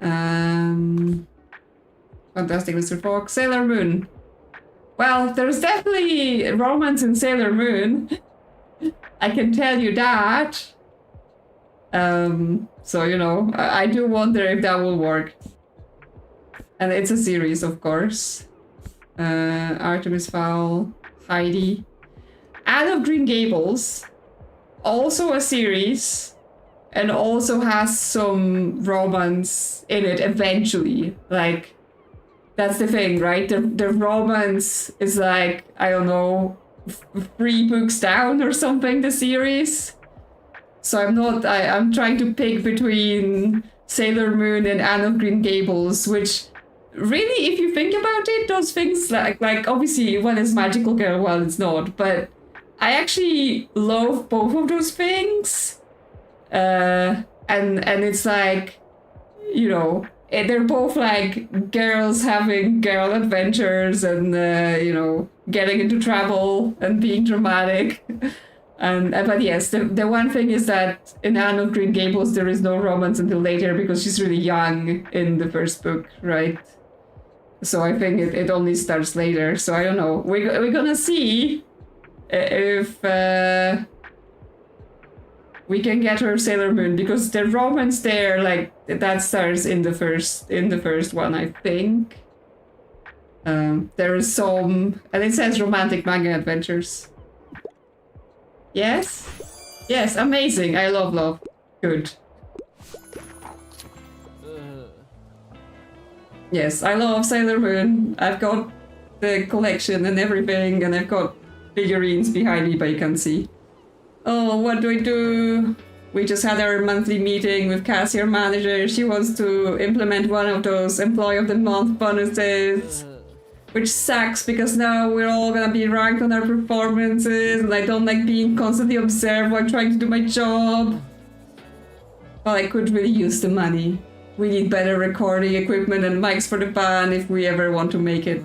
Fantastic Mr. Fox. Sailor Moon. Well, there's definitely romance in Sailor Moon. I can tell you that. So, you know, I do wonder if that will work. And it's a series, of course. Artemis Fowl, Heidi. Anne of Green Gables. Also a series. And also has some romance in it eventually. Like, that's the thing, right? The romance is like, I don't know, 3 books down or something, the series. So I'm trying to pick between Sailor Moon and Anne of Green Gables, which really, if you think about it, those things, like obviously one is magical girl, one is not, but I actually love both of those things. And it's like, you know, they're both like girls having girl adventures and, you know, getting into trouble and being dramatic. But yes, the one thing is that in Anne of Green Gables, there is no romance until later because she's really young in the first book, right? So I think it only starts later. So I don't know. We're gonna see if we can get her Sailor Moon, because the romance there, like, that starts in the first one, I think. There is some, and it says romantic manga adventures. Yes? Yes, amazing. I love. Good. Yes, I love Sailor Moon. I've got the collection and everything, and I've got figurines behind me, but you can see. Oh, what do? We just had our monthly meeting with Cassie, our manager. She wants to implement one of those Employee of the Month bonuses. Which sucks, because now we're all gonna be ranked on our performances, and I don't like being constantly observed while trying to do my job. Well, I could really use the money. We need better recording equipment and mics for the band if we ever want to make it.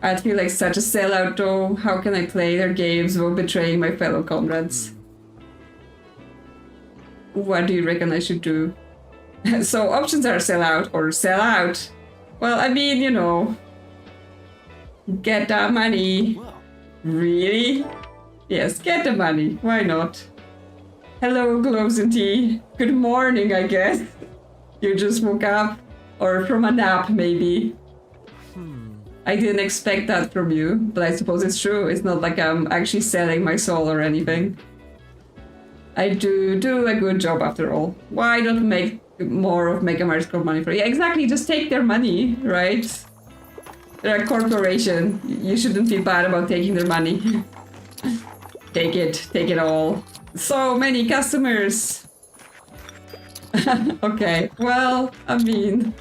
I'd feel like such a sellout though. How can I play their games while betraying my fellow comrades? What do you reckon I should do? So options are sell out or sell out. Well, I mean, you know, get that money. Really? Yes, get the money. Why not? Hello, Gloves and Tea. Good morning, I guess. You just woke up? Or from a nap, maybe. I didn't expect that from you, but I suppose it's true. It's not like I'm actually selling my soul or anything. I do a good job after all. Why not make more of Mega Mario Score money for you? Yeah, exactly, just take their money, right? They're a corporation. You shouldn't feel bad about taking their money. Take it all. So many customers. Okay, well, I mean,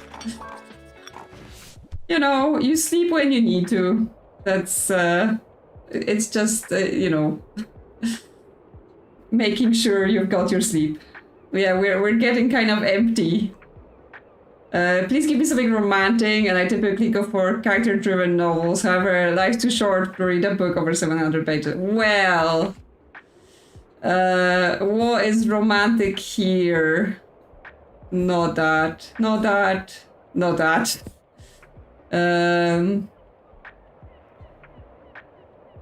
you know, you sleep when you need to. That's, it's just, you know, making sure you've got your sleep. Yeah, we're getting kind of empty. Please give me something romantic, and I typically go for character-driven novels. However, life's too short to read a book over 700 pages. Well, what is romantic here? Not that.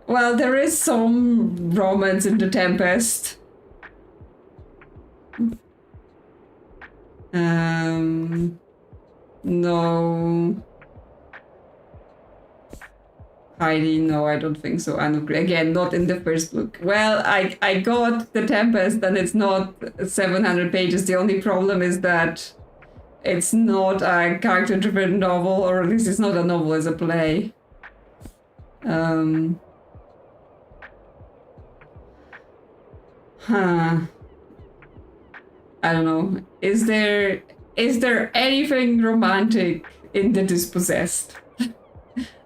Well, there is some romance in The Tempest. No. Heidi, no, I don't think so. And again, not in the first book. Well, I got The Tempest, and it's not 700 pages. The only problem is that it's not a character-driven novel, or at least it's not a novel, it's a play. I don't know. Is there anything romantic in The Dispossessed?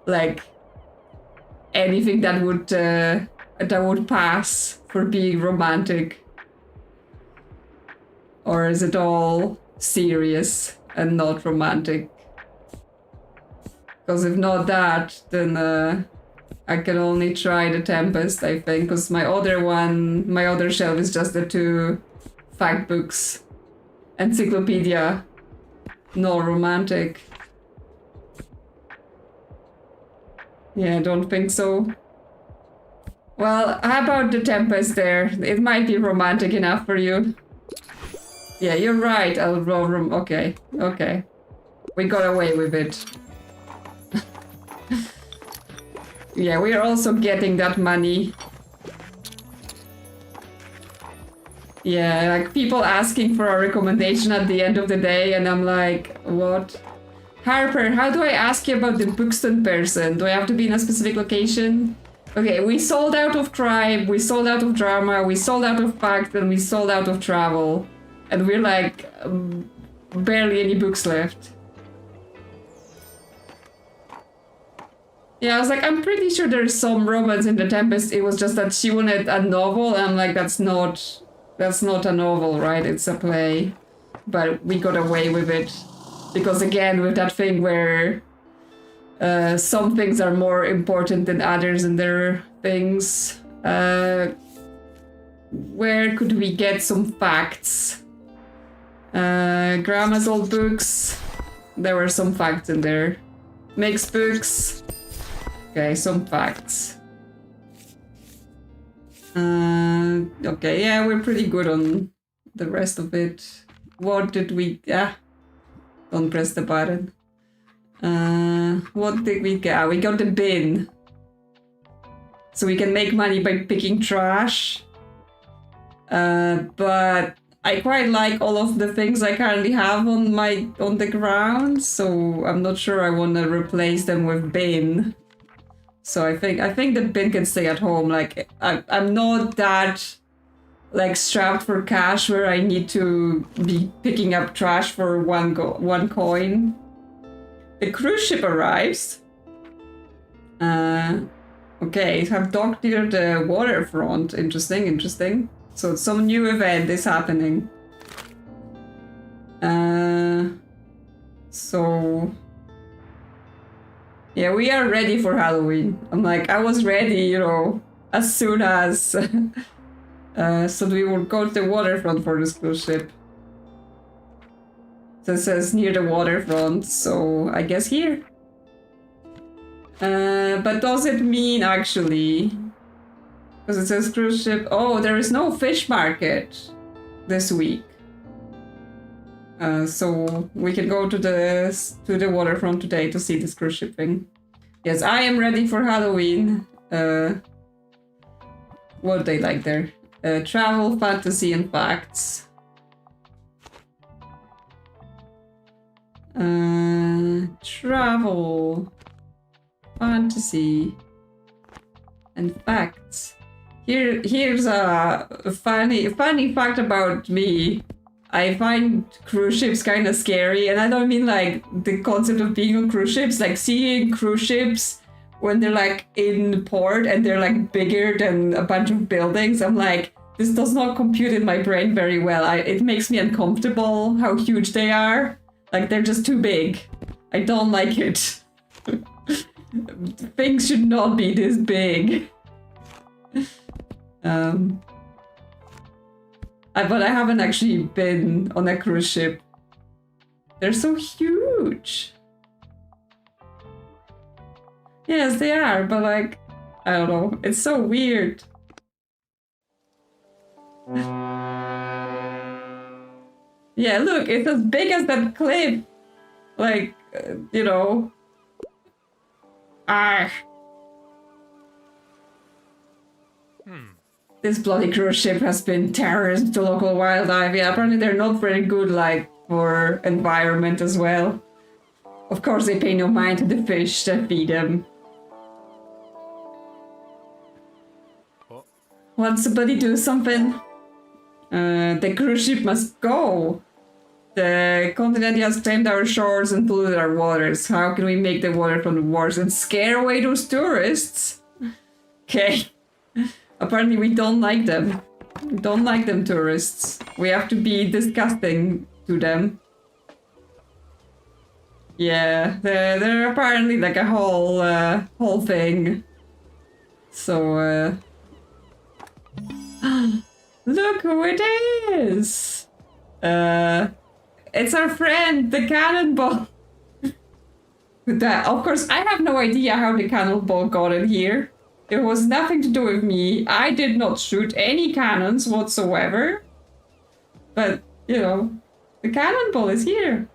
Like anything that would pass for being romantic? Or is it all serious and not romantic? Because if not that, then I can only try The Tempest, I think, because my other shelf is just the 2 fact books. Encyclopedia, not romantic. Yeah, I don't think so. Well, how about The Tempest there? It might be romantic enough for you. Yeah, you're right, I'll roll room. Okay, okay. We got away with it. Yeah, we are also getting that money. Yeah, like people asking for a recommendation at the end of the day, and I'm like, what? Harper, how do I ask you about the Buxton person? Do I have to be in a specific location? Okay, we sold out of crime, we sold out of drama, we sold out of fact, and we sold out of travel. And we're like, barely any books left. Yeah, I was like, I'm pretty sure there's some romance in The Tempest. It was just that she wanted a novel, and I'm like, that's not a novel, right? It's a play. But we got away with it. Because again, with that thing where some things are more important than others in their things. Where could we get some facts? Grandma's old books. There were some facts in there. Mixed books. Okay, some facts. Okay, yeah, we're pretty good on the rest of it. What did we... don't press the button. What did we get? We got the bin. So we can make money by picking trash. But I quite like all of the things I currently have on the ground, so I'm not sure I want to replace them with bin. So I think the bin can stay at home. Like I'm not that like strapped for cash where I need to be picking up trash for one coin. The cruise ship arrives. Okay, have docked near the waterfront. Interesting, interesting. So some new event is happening. So yeah, we are ready for Halloween. I'm like, I was ready, you know, as soon as so we will go to the waterfront for this cruise ship. So it says near the waterfront, so I guess here. But does it mean actually? Because it says cruise ship. Oh, there is no fish market this week. So we can go to the waterfront today to see this cruise ship thing. Yes, I am ready for Halloween. What do they like there? Travel, fantasy, and facts. Travel, fantasy, and facts. Here's a funny fact about me. I find cruise ships kind of scary, and I don't mean like the concept of being on cruise ships, like seeing cruise ships when they're like in port and they're like bigger than a bunch of buildings. I'm like, this does not compute in my brain very well. It makes me uncomfortable how huge they are. Like they're just too big. I don't like it. Things should not be this big. But I haven't actually been on a cruise ship. They're so huge. Yes, they are, but like, I don't know. It's so weird. Yeah, look, it's as big as that cliff. Like, you know. This bloody cruise ship has been terrorist to local wildlife. Yeah, apparently they're not very good, like, for environment as well. Of course, they pay no mind to the fish that feed them. Want somebody do something? The cruise ship must go. The continent has claimed our shores and polluted our waters. How can we make the water from the waters and scare away those tourists? Okay. Apparently we don't like them. We don't like them tourists. We have to be disgusting to them. Yeah, they're apparently like a whole thing. So, look who it is! It's our friend, the cannonball! Of course, I have no idea how the cannonball got in here. It was nothing to do with me. I did not shoot any cannons whatsoever. But, you know, the cannonball is here.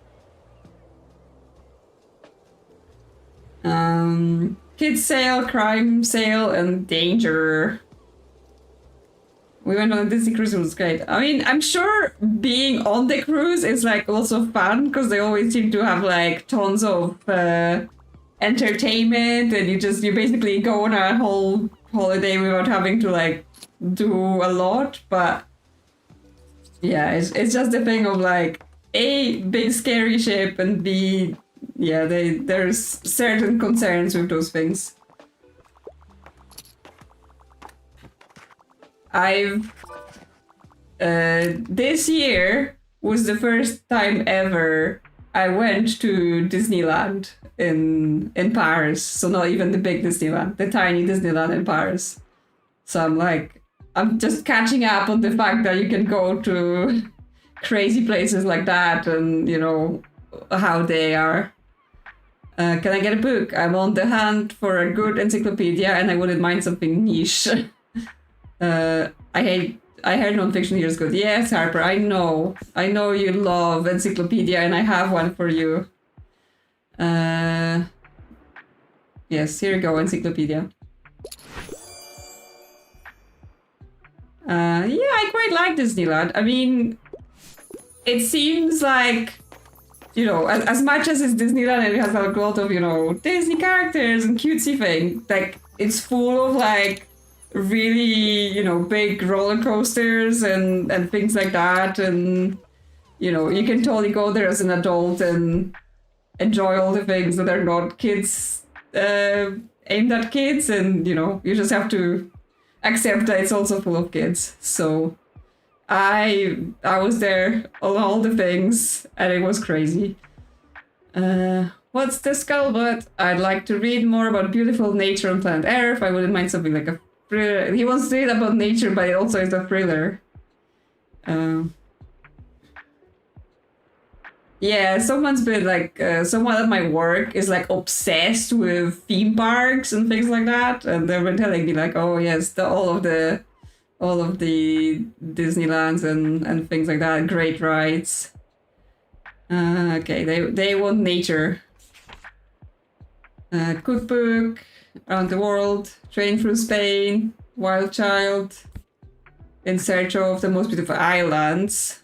Kids sale, crime sale, and danger. We went on a Disney cruise, it was great. I mean, I'm sure being on the cruise is like also fun because they always seem to have like tons of entertainment, and you basically go on a whole holiday without having to like do a lot. But yeah, it's just a thing of like A, big scary ship, and B, yeah, there's certain concerns with those things. This year was the first time ever I went to Disneyland in Paris. So not even the big Disneyland, the tiny Disneyland in Paris. So I'm just catching up on the fact that you can go to crazy places like that and, you know, how they are. Can I get a book? I'm on the hunt for a good encyclopedia and I wouldn't mind something niche. I heard nonfiction here is good. Yes, Harper, I know you love encyclopedia and I have one for you. Yes, here you go, encyclopedia. Yeah, I quite like Disneyland. I mean, it seems like, you know, as much as it's Disneyland and it has a lot of, you know, Disney characters and cutesy things, like, it's full of, like, really, you know, big roller coasters and things like that. And, you know, you can totally go there as an adult and enjoy all the things that are not kids, aimed at kids. And, you know, you just have to accept that it's also full of kids. So I was there on all the things and it was crazy. What's the scuttlebutt? I'd like to read more about beautiful nature on planet Earth. I wouldn't mind something like a thriller. He wants to read about nature, but it also is a thriller. Yeah, someone's been like, someone at my work is like obsessed with theme parks and things like that, and they've been telling me like, oh yes, all of the Disneylands and things like that, great rides. Okay, they want nature. Cookbook, around the world, train through Spain, wild child, in search of the most beautiful islands.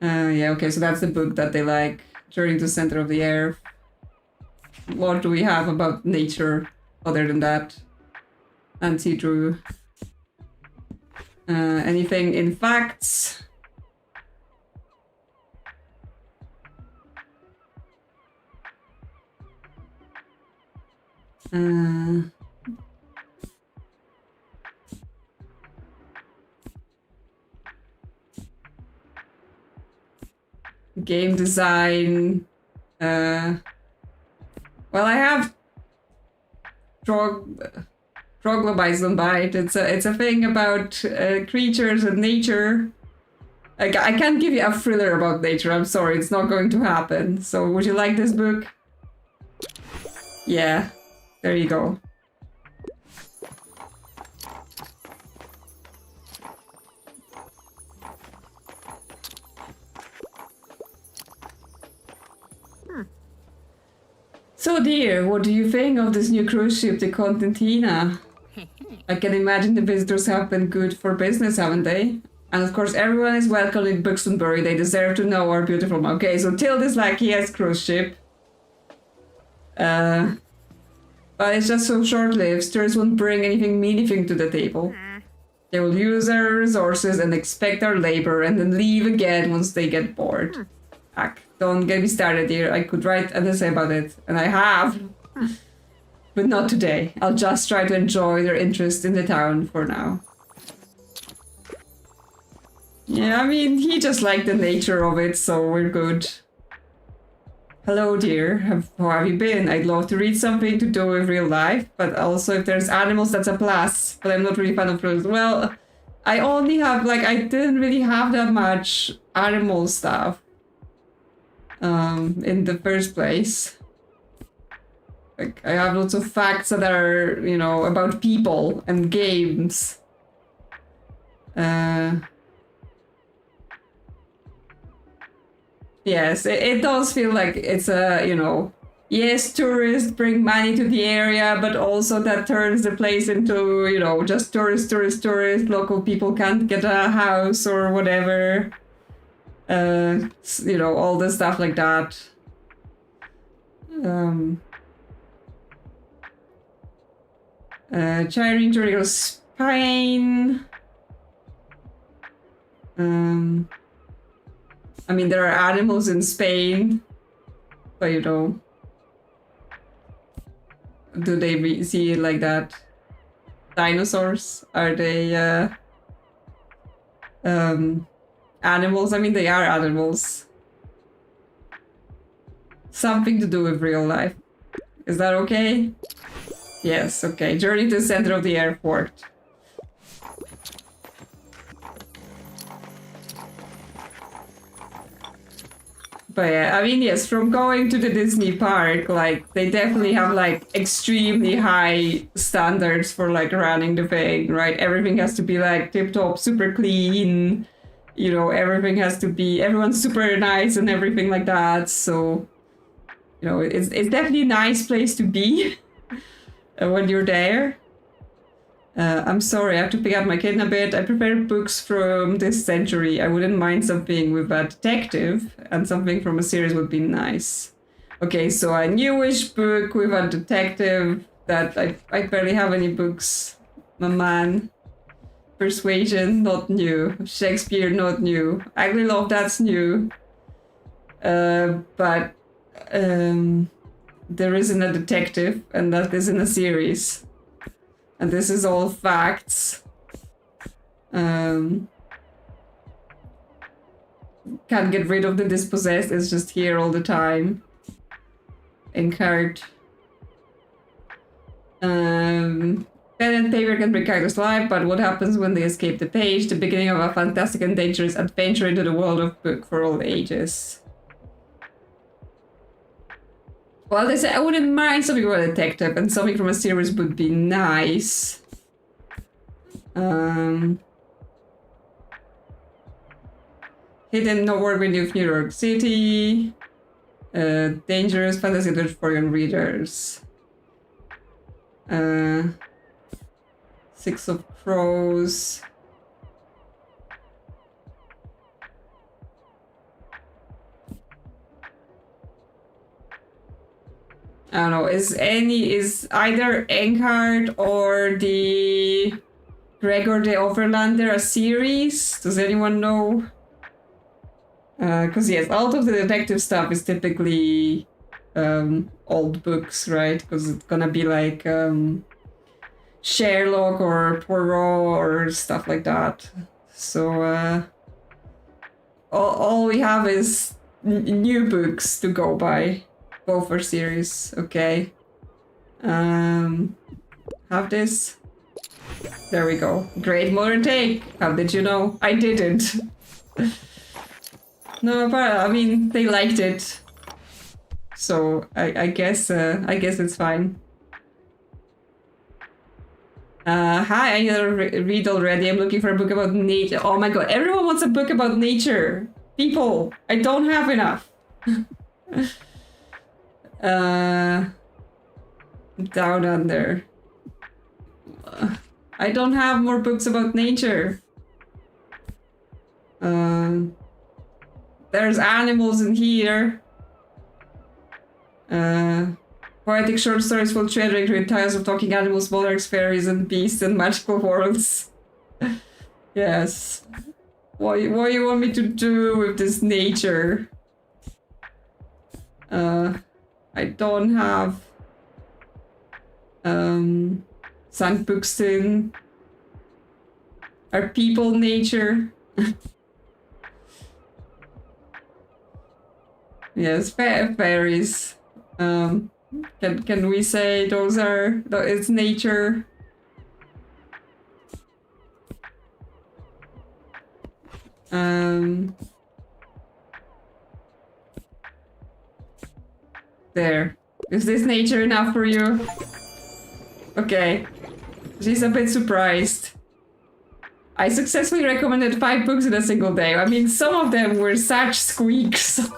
Yeah, okay, so that's the book that they like. Journey to the Center of the Earth. What do we have about nature other than that? And see through. Anything in facts? Game design. Well, I have Troglodytes Bite. It's a thing about creatures and nature. I can't give you a thriller about nature. I'm sorry, it's not going to happen. So, would you like this book? Yeah, there you go. So dear, what do you think of this new cruise ship, the Contentina? I can imagine the visitors have been good for business, haven't they? And of course, everyone is welcome in Buxtonbury. They deserve to know our beautiful mom. Okay, so Tild is like, he has cruise ship. But it's just so short-lived. Tourists won't bring anything meaningful to the table. They will use our resources and expect our labor and then leave again once they get bored. Heck, don't get me started here. I could write an essay about it, and I have. But not today. I'll just try to enjoy their interest in the town for now. Yeah, I mean, he just liked the nature of it, so we're good. Hello, dear. How have you been? I'd love to read something to do with real life, but also if there's animals, that's a plus. But I'm not really fan of those. Well, I only have, like, I didn't really have that much animal stuff in the first place. Like, I have lots of facts that are, you know, about people and games. Yes, it does feel like it's a, you know, yes, tourists bring money to the area, but also that turns the place into, you know, just tourists. Local people can't get a house or whatever. You know, all the stuff like that. Charity to Spain. I mean, there are animals in Spain, but you know, do they see it like that? Dinosaurs? Are they animals? I mean, they are animals. Something to do with real life. Is that okay? Yes, okay. Journey to the center of the airport. But yeah, I mean, yes, from going to the Disney park, like, they definitely have, like, extremely high standards for, like, running the thing, right? Everything has to be, like, tip-top, super clean. You know, everything has to be, everyone's super nice and everything like that. So, you know, it's definitely a nice place to be when you're there. I'm sorry, I have to pick up my kid in a bit. I prepared books from this century. I wouldn't mind something with a detective, and something from a series would be nice. Okay, so a newish book with a detective that I barely have any books. My man. Persuasion, not new. Shakespeare, not new. Ugly Love, that's new. But there isn't a detective, and that isn't a series. And this is all facts. Can't get rid of the dispossessed, it's just here all the time. Incurred. Pen and paper can bring characters to life, but what happens when they escape the page? The beginning of a fantastic and dangerous adventure into the world of book for all ages. Well, they say I wouldn't mind something about a detective, and something from a series would be nice. Hidden Nowhere of New York City. Dangerous fantasy for young readers. Six of Crows. I don't know, is either Enghard or the Gregor the Overlander a series? Does anyone know? Because yes, all of the detective stuff is typically old books, right? Because it's gonna be like Sherlock or Poirot or stuff like that. So all we have is new books to go by. Both are series, okay. Have this. There we go. Great modern take. How did you know? I didn't. No, but I mean, they liked it. So I guess it's fine. Hi, I need to read already. I'm looking for a book about nature. Oh my god, everyone wants a book about nature. People, I don't have enough. Down under. I don't have more books about nature. There's animals in here. Poetic short stories for children with tales of talking animals, monarchs, fairies, and beasts, and magical worlds. Yes. What you want me to do with this nature? I don't have St. Buxton. Are people nature? Yes, fairies. Can we say those are it's nature? There. Is this nature enough for you? Okay. She's a bit surprised. I successfully recommended 5 books in a single day. I mean, some of them were such squeaks.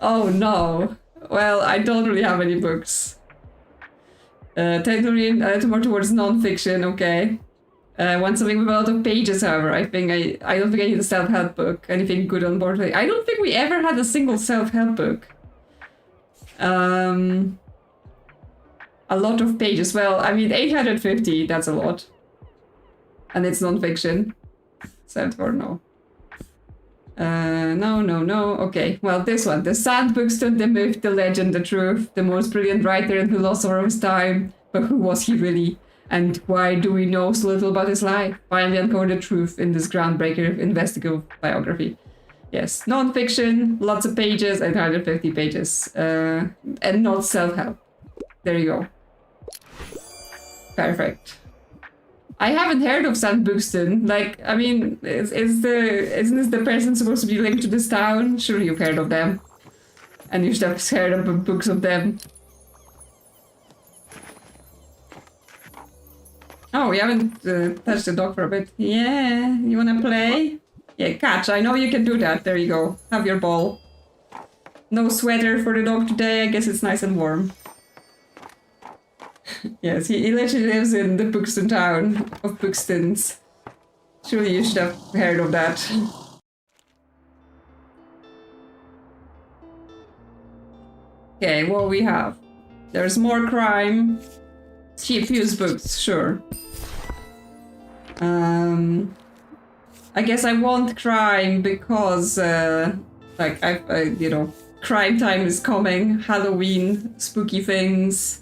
Oh no. Well, I don't really have any books. Tend to lean a little more towards non-fiction, okay. Want something with a lot of pages, however. I don't think I need a self-help book. Anything good on board? I don't think we ever had a single self-help book. A lot of pages. Well, I mean, 850, that's a lot. And it's non-fiction. Except for no. No. Okay, well, this one. The St. Buxton, the myth, the legend, the truth. The most brilliant writer and philosopher of his time. But who was he really? And why do we know so little about his life? Finally uncover the truth in this groundbreaker investigative biography. Yes, non-fiction, lots of pages, 850 pages. And not self-help. There you go. Perfect. I haven't heard of St. Buxton. Like, I mean, isn't this the person supposed to be linked to this town? Sure, you've heard of them. And you should have heard of books of them. Oh, we haven't touched the dog for a bit. Yeah, you wanna play? Yeah, catch. I know you can do that. There you go. Have your ball. No sweater for the dog today. I guess it's nice and warm. Yes, he literally lives in the Buxton town of Buxtons. Surely you should have heard of that. Okay, what we have? There's more crime. Cheap used books, sure. I guess I want crime because, like, you know, crime time is coming. Halloween, spooky things.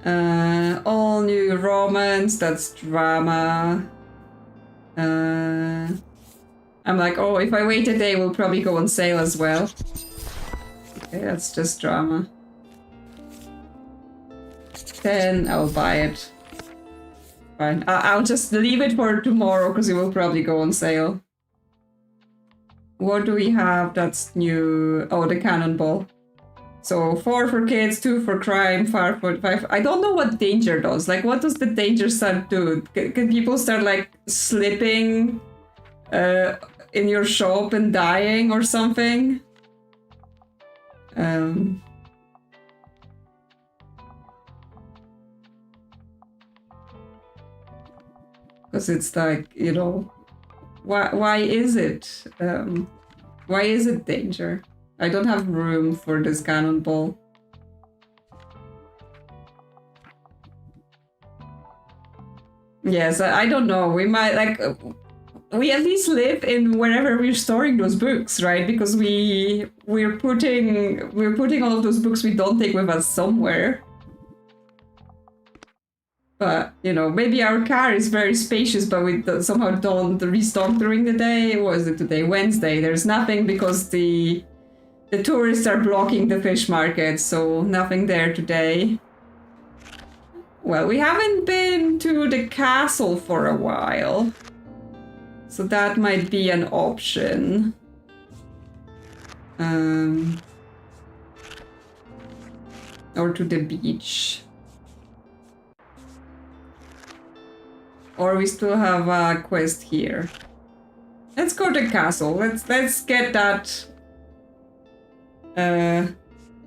All new romance, that's drama. I'm like, oh, if I wait a day, we'll probably go on sale as well. Okay, that's just drama. Then I'll buy it. Fine. I'll just leave it for tomorrow because it will probably go on sale. What do we have that's new? Oh, the cannonball. So 4 for kids, 2 for crime, 5 for 5. I don't know what danger does. Like, what does the danger start do? Can people start like slipping in your shop and dying or something? Because it's like, you know, why is it? Why is it danger? I don't have room for this cannonball. Yes, I don't know. We might, like, we at least live in wherever we're storing those books, right? Because we're putting all of those books we don't take with us somewhere. But, you know, maybe our car is very spacious, but we somehow don't restock during the day. What is it today? Wednesday. There's nothing because the tourists are blocking the fish market, so nothing there today. Well, we haven't been to the castle for a while, so that might be an option. Or to the beach. Or we still have a quest here. Let's go to the castle. Let's get that. Yeah,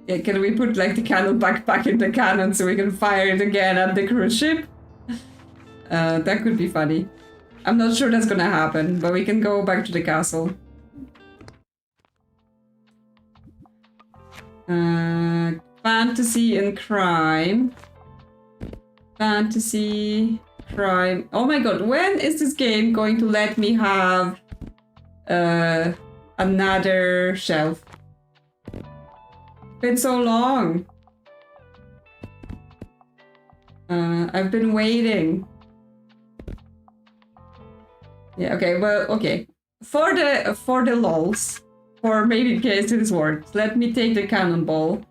can we put like the cannon back in the cannon so we can fire it again at the cruise ship? That could be funny. I'm not sure that's gonna happen, but we can go back to the castle. Fantasy and crime. Fantasy, crime. Oh my god, when is this game going to let me have another shelf? It's been so long. I've been waiting. Yeah, okay, well, okay. For the lols, or maybe in case this works, let me take the cannonball.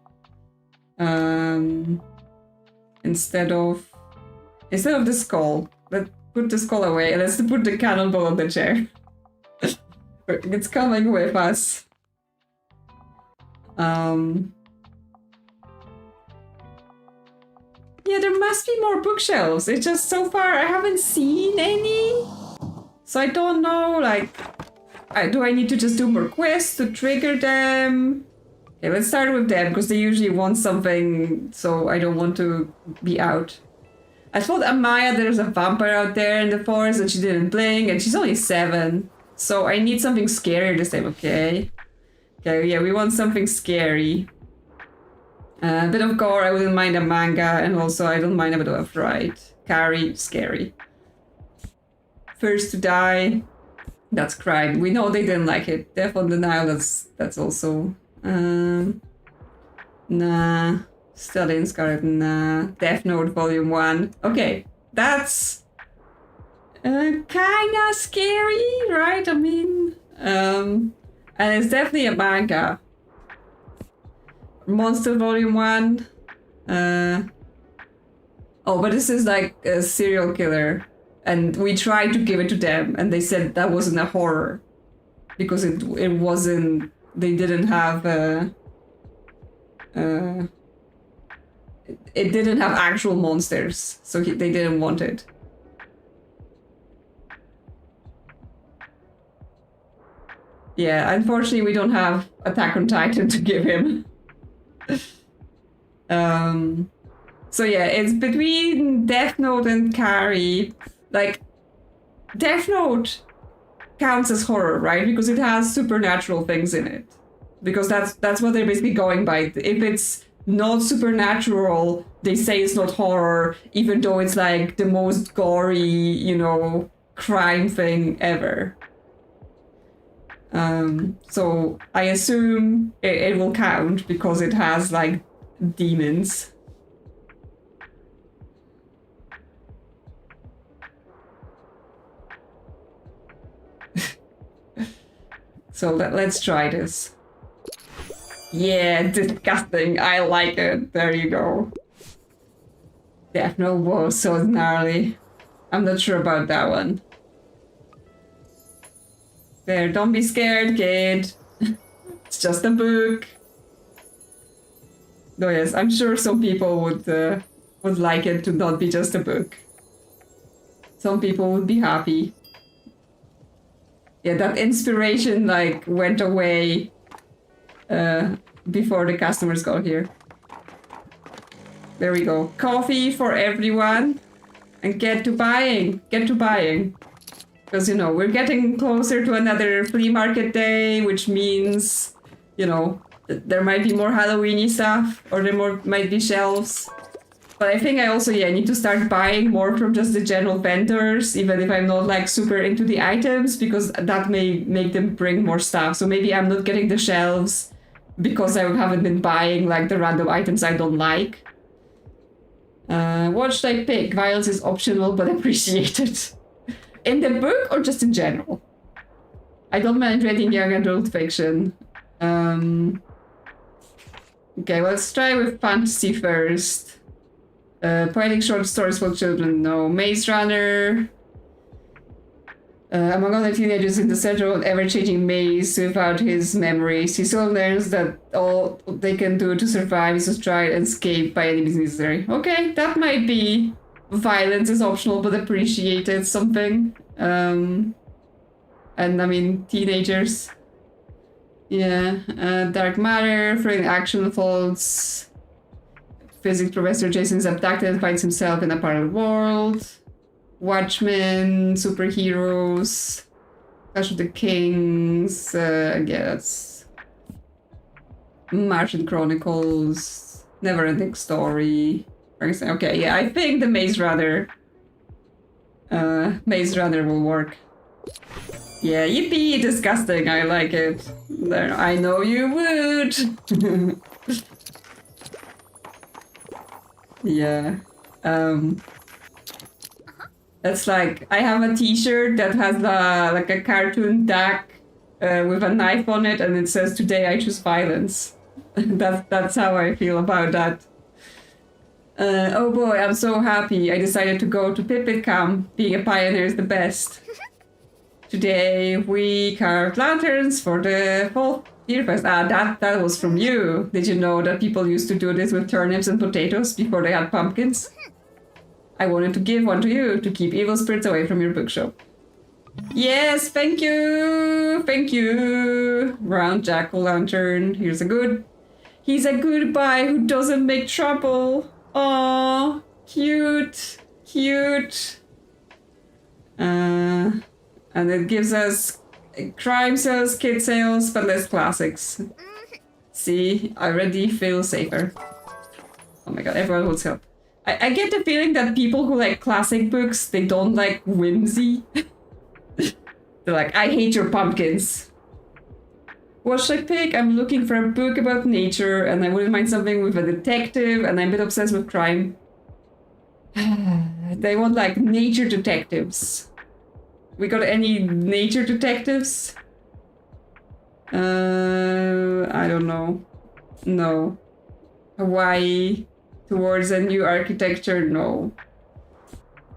Instead of the skull. Let's put the skull away and let's put the cannonball on the chair. It's coming with us. Yeah, there must be more bookshelves. It's just so far I haven't seen any. So I don't know, like, do I need to just do more quests to trigger them? Okay, let's start with them, because they usually want something, so I don't want to be out. I told Amaya there's a vampire out there in the forest and she didn't blink, and she's only 7. So I need something scary this time, okay? Okay, yeah, we want something scary. A bit of gore, I wouldn't mind a manga, and also I don't mind a bit of a fright. Carry, scary. First to die, that's crime. We know they didn't like it. Death on the Nile, that's also... nah. Study in Scarlet, nah. Death Note Volume 1. Okay, that's... kinda scary, right? I mean... and it's definitely a manga. Monster Volume 1. Oh, but this is like a serial killer. And we tried to give it to them, and they said that wasn't a horror. Because it wasn't... They didn't have... it didn't have actual monsters, so they didn't want it. Yeah, unfortunately we don't have Attack on Titan to give him. So yeah, it's between Death Note and Carrie. Like, Death Note counts as horror, right? Because it has supernatural things in it. Because that's what they're basically going by. If it's not supernatural, they say it's not horror, even though it's like the most gory, you know, crime thing ever. So I assume it will count because it has like demons. So let's try this. Yeah, disgusting. I like it. There you go. Death Note was so gnarly. I'm not sure about that one. There, don't be scared, kid. It's just a book. No, yes, I'm sure some people would like it to not be just a book. Some people would be happy. Yeah, that inspiration like went away before the customers got here. There we go. Coffee for everyone. And get to buying. Get to buying. Because, you know, we're getting closer to another flea market day, which means, you know, there might be more Halloween-y stuff, or there might be shelves. But I think I also, yeah, need to start buying more from just the general vendors, even if I'm not, like, super into the items, because that may make them bring more stuff. So maybe I'm not getting the shelves because I haven't been buying, like, the random items I don't like. What should I pick? Violence is optional, but appreciated. In the book or just in general? I don't mind reading young adult fiction. Okay, let's try with fantasy first. Poetic short stories for children, no. Maze Runner. Among other teenagers in the central ever-changing maze without his memories, he soon learns that all they can do to survive is to try and escape by any means necessary. Okay, that might be... Violence is optional but appreciated something. And I mean, teenagers. Yeah. Dark Matter, thrilling action unfolds. Physics professor Jason is abducted and finds himself in a parallel world. Watchmen, superheroes, Clash of the Kings, I guess. Martian Chronicles, Neverending Story. Okay, yeah, I think the Maze Runner will work. Yeah, yippee, disgusting, I like it. There, I know you would. Yeah. It's like, I have a t-shirt that has like a cartoon duck with a knife on it, and it says, "Today I choose violence." That's how I feel about that. Oh boy, I'm so happy I decided to go to Pipit Camp. Being a pioneer is the best. Today we carved lanterns for the fall year fest. Ah, that was from you. Did you know that people used to do this with turnips and potatoes before they had pumpkins? I wanted to give one to you to keep evil spirits away from your bookshop. Yes, thank you! Thank you! Round jack-o'-lantern. He's a good boy who doesn't make trouble. Aww, cute, cute. And it gives us crime sales, kid sales, but less classics. See, I already feel safer. Oh my god, everyone wants help. I get the feeling that people who like classic books, they don't like whimsy. They're like, I hate your pumpkins. What should I pick? I'm looking for a book about nature, and I wouldn't mind something with a detective, and I'm a bit obsessed with crime. They want like nature detectives. We got any nature detectives? I don't know. No. Hawaii. Towards a new architecture, no.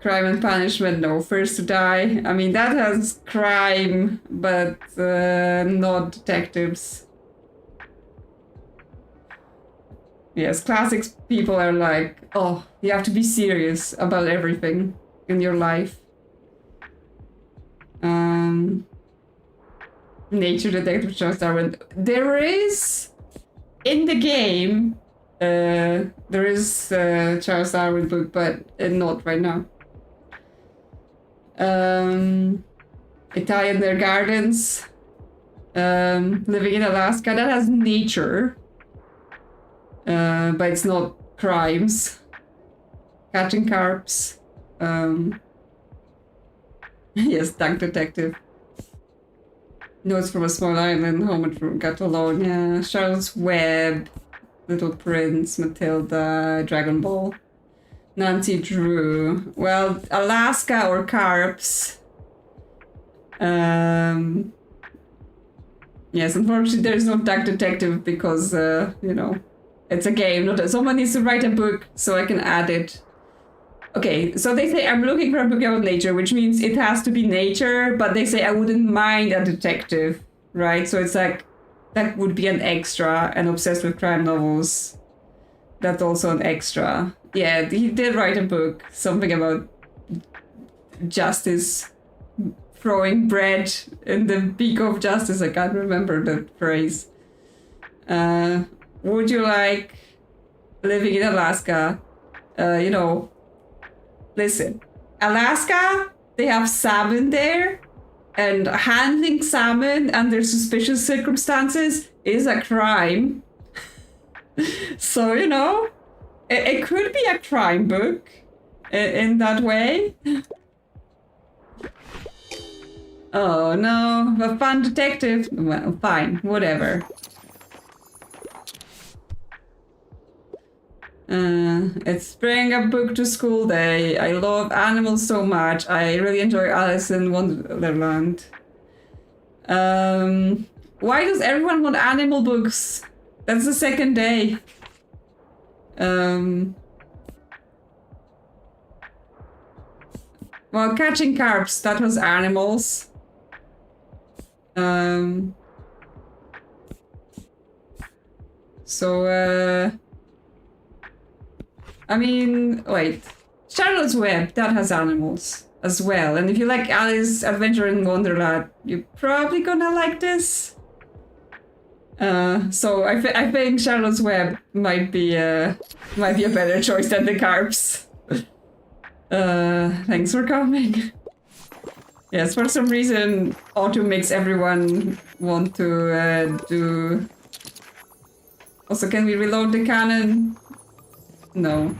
Crime and punishment, no. First to die. I mean, that has crime, but not detectives. Yes, classics people are like, oh, you have to be serious about everything in your life. Nature detective Charles Darwin. There is in the game. There is a Charles Darwin book, but not right now. Italian Their Gardens. Living in Alaska. That has nature. But it's not crimes. Catching carps. Yes, Duck Detective. Notes from a Small Island. Home from Got Alone. Yeah. Charlotte's Web. Little Prince, Matilda, Dragon Ball. Nancy Drew. Well, Alaska or Carps. Yes, unfortunately there's no Duck Detective because, you know, it's a game. Not someone needs to write a book so I can add it. Okay, so they say I'm looking for a book about nature, which means it has to be nature, but they say I wouldn't mind a detective, right? So it's like, that would be an extra, and obsessed with crime novels. That's also an extra. Yeah, he did write a book, something about justice, throwing bread in the beak of justice. I can't remember the phrase. Would you like living in Alaska? You know, listen, Alaska, they have salmon there. And handling salmon under suspicious circumstances is a crime. So, you know, it could be a crime book in that way. Oh no, a fun detective. Well, fine, whatever. It's bring a book to school day. I love animals so much. I really enjoy Alice in Wonderland. Why does everyone want animal books? That's the second day. Well, catching carps, that was animals. I mean, wait. Charlotte's Web, that has animals as well. And if you like Alice Adventure in Wonderland, you're probably gonna like this. So I think Charlotte's Web might be a better choice than the carps. Thanks for coming. Yes, for some reason, auto makes everyone want to do... Also, can we reload the cannon? No.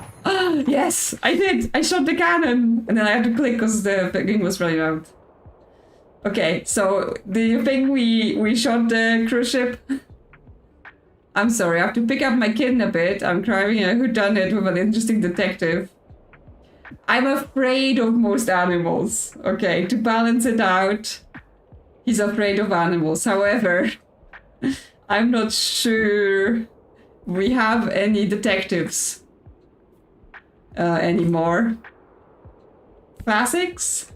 Yes, I did! I shot the cannon! And then I had to click because the thing was running out. Okay, so do you think we shot the cruise ship? I'm sorry, I have to pick up my kid in a bit. I'm driving a whodunit with an interesting detective. I'm afraid of most animals. Okay, to balance it out, he's afraid of animals. However, I'm not sure we have any detectives anymore. Classics?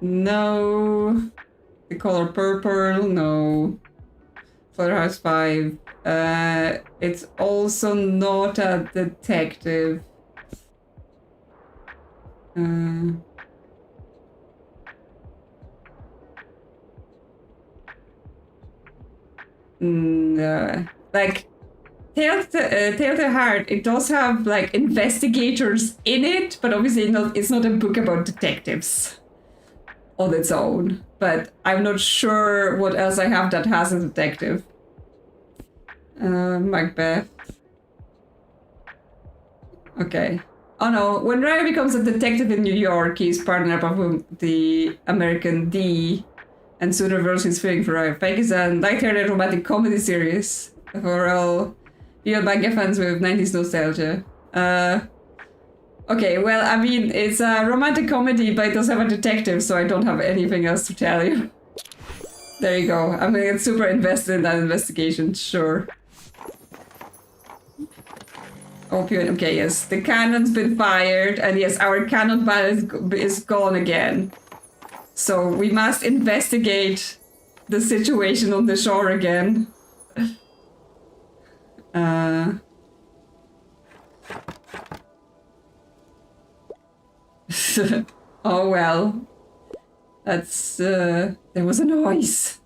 No. The color purple, no. Slaughterhouse 5. It's also not a detective. Like Telltale Heart, it does have like investigators in it, but obviously it's not a book about detectives on its own. But I'm not sure what else I have that has a detective. Macbeth. Okay. Oh no, when Ryan becomes a detective in New York, he's partnered up with the American D, and soon reveals his feeling for Ryan. Fake is a light-hearted romantic comedy series for all real manga fans with 90s nostalgia. Okay, well, I mean, it's a romantic comedy, but it does have a detective, so I don't have anything else to tell you. There you go. I'm gonna get super invested in that investigation, sure. Okay, yes, the cannon's been fired, and yes, our cannon battle is gone again. So we must investigate the situation on the shore again. Oh well. That's, there was a noise.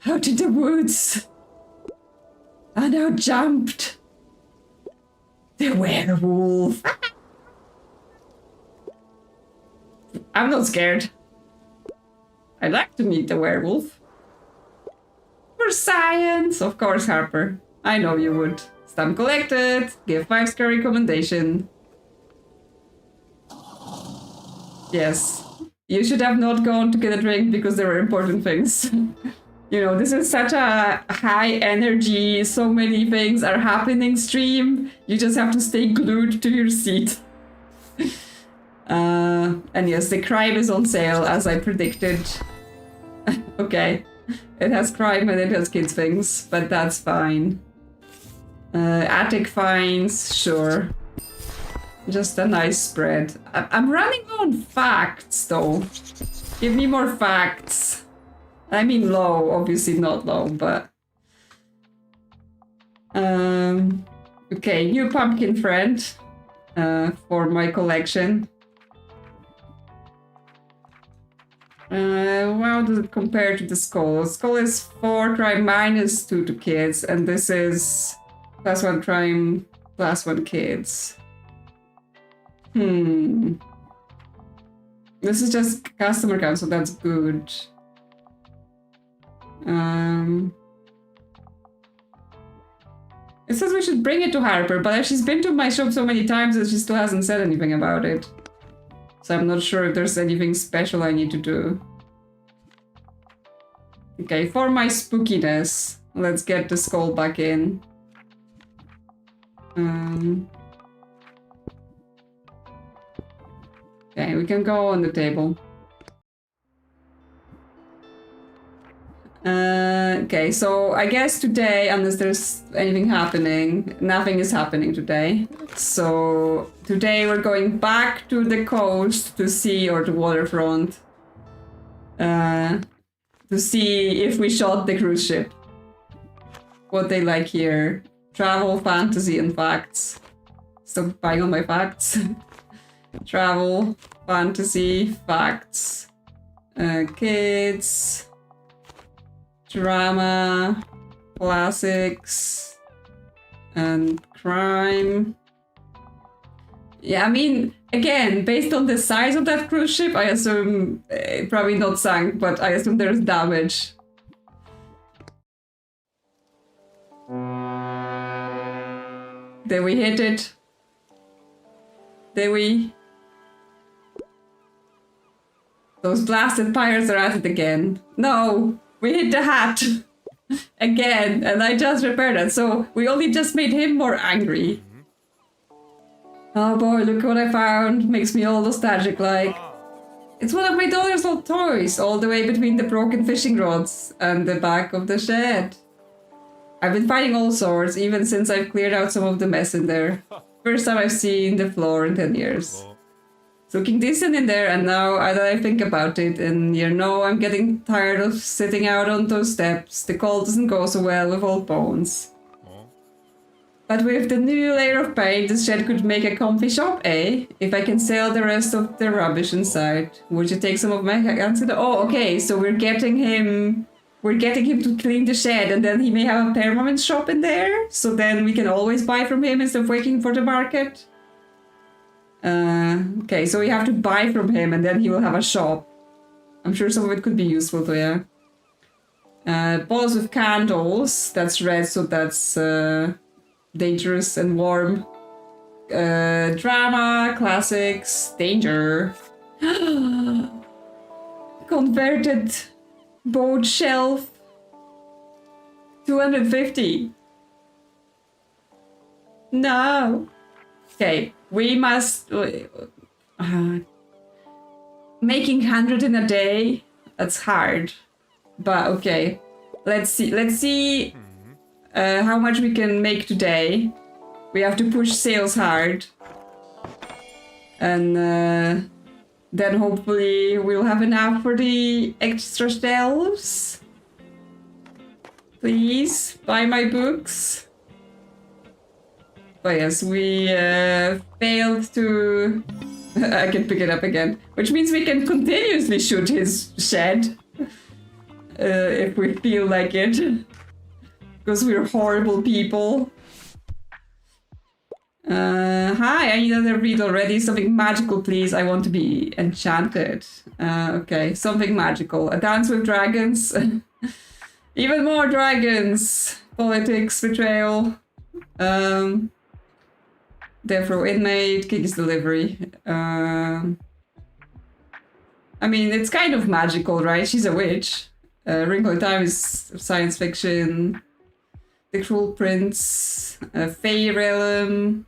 Out in the woods. And out jumped the werewolf. I'm not scared. I'd like to meet the werewolf. For science, of course, Harper. I know you would. Stamp collected. Give 5-star recommendation. Yes. You should have not gone to get a drink because there were important things. You know, this is such a high energy, so many things are happening stream. You just have to stay glued to your seat. And yes, the crime is on sale, as I predicted. Okay. It has crime and it has kids things, but that's fine. Attic finds, sure. Just a nice spread. I'm running on facts, though. Give me more facts. I mean low, obviously not low, but... Okay, new pumpkin friend for my collection. How does it compare to the skull? The skull is 4 crime minus 2 to kids, and this is +1 crime, +1 kids. This is just customer count, so that's good. It says we should bring it to Harper, but she's been to my shop so many times that she still hasn't said anything about it. So I'm not sure if there's anything special I need to do. Okay, for my spookiness, let's get the skull back in. Okay, we can go on the table. Okay, so I guess today, unless there's anything happening, nothing is happening today. So today we're going back to the coast to see, or the waterfront, to see if we shot the cruise ship. What they like here. Travel, fantasy, and facts. Stop buying all my facts. Travel, fantasy, facts. Kids. Drama, classics, And crime. Yeah, I mean, again, based on the size of that cruise ship, I assume probably not sank, but I assume there's damage. Did we hit it? Did we? Those blasted pirates are at it again. No, we hit the hat again, and I just repaired it. So we only just made him more angry. Oh boy, look what I found. Makes me all nostalgic like. It's one of my daughter's old toys, all the way between the broken fishing rods and the back of the shed. I've been finding all sorts, even since I've cleared out some of the mess in there. First time I've seen the floor in 10 years. It's looking decent in there, and now that I think about it, and you know, I'm getting tired of sitting out on those steps. The cold doesn't go so well with old bones. But with the new layer of paint, this shed could make a comfy shop, eh? If I can sell the rest of the rubbish inside. Would you take some of my hands? Oh, okay, so we're getting him to clean the shed, and then he may have a permanent shop in there, so then we can always buy from him instead of waiting for the market. Okay, so we have to buy from him, and then he will have a shop. I'm sure some of it could be useful too, yeah. Bottles with candles, that's red, so that's dangerous and warm. Drama, classics, danger. Converted boat shelf. 250. No. Okay, we must... making 100 in a day, that's hard. But okay, let's see how much we can make today. We have to push sales hard. And then hopefully we'll have enough for the extra shelves. Please, buy my books. But yes, we failed to... I can pick it up again. Which means we can continuously shoot his shed. If we feel like it. Because we're horrible people. Hi, I need another read already. Something magical, please. I want to be enchanted. Okay, something magical. A dance with dragons. Even more dragons. Politics, betrayal. Death row inmate, Kiki's delivery. I mean, it's kind of magical, right? She's a witch. Wrinkle in Time is science fiction. The Cruel Prince. Fey Realm.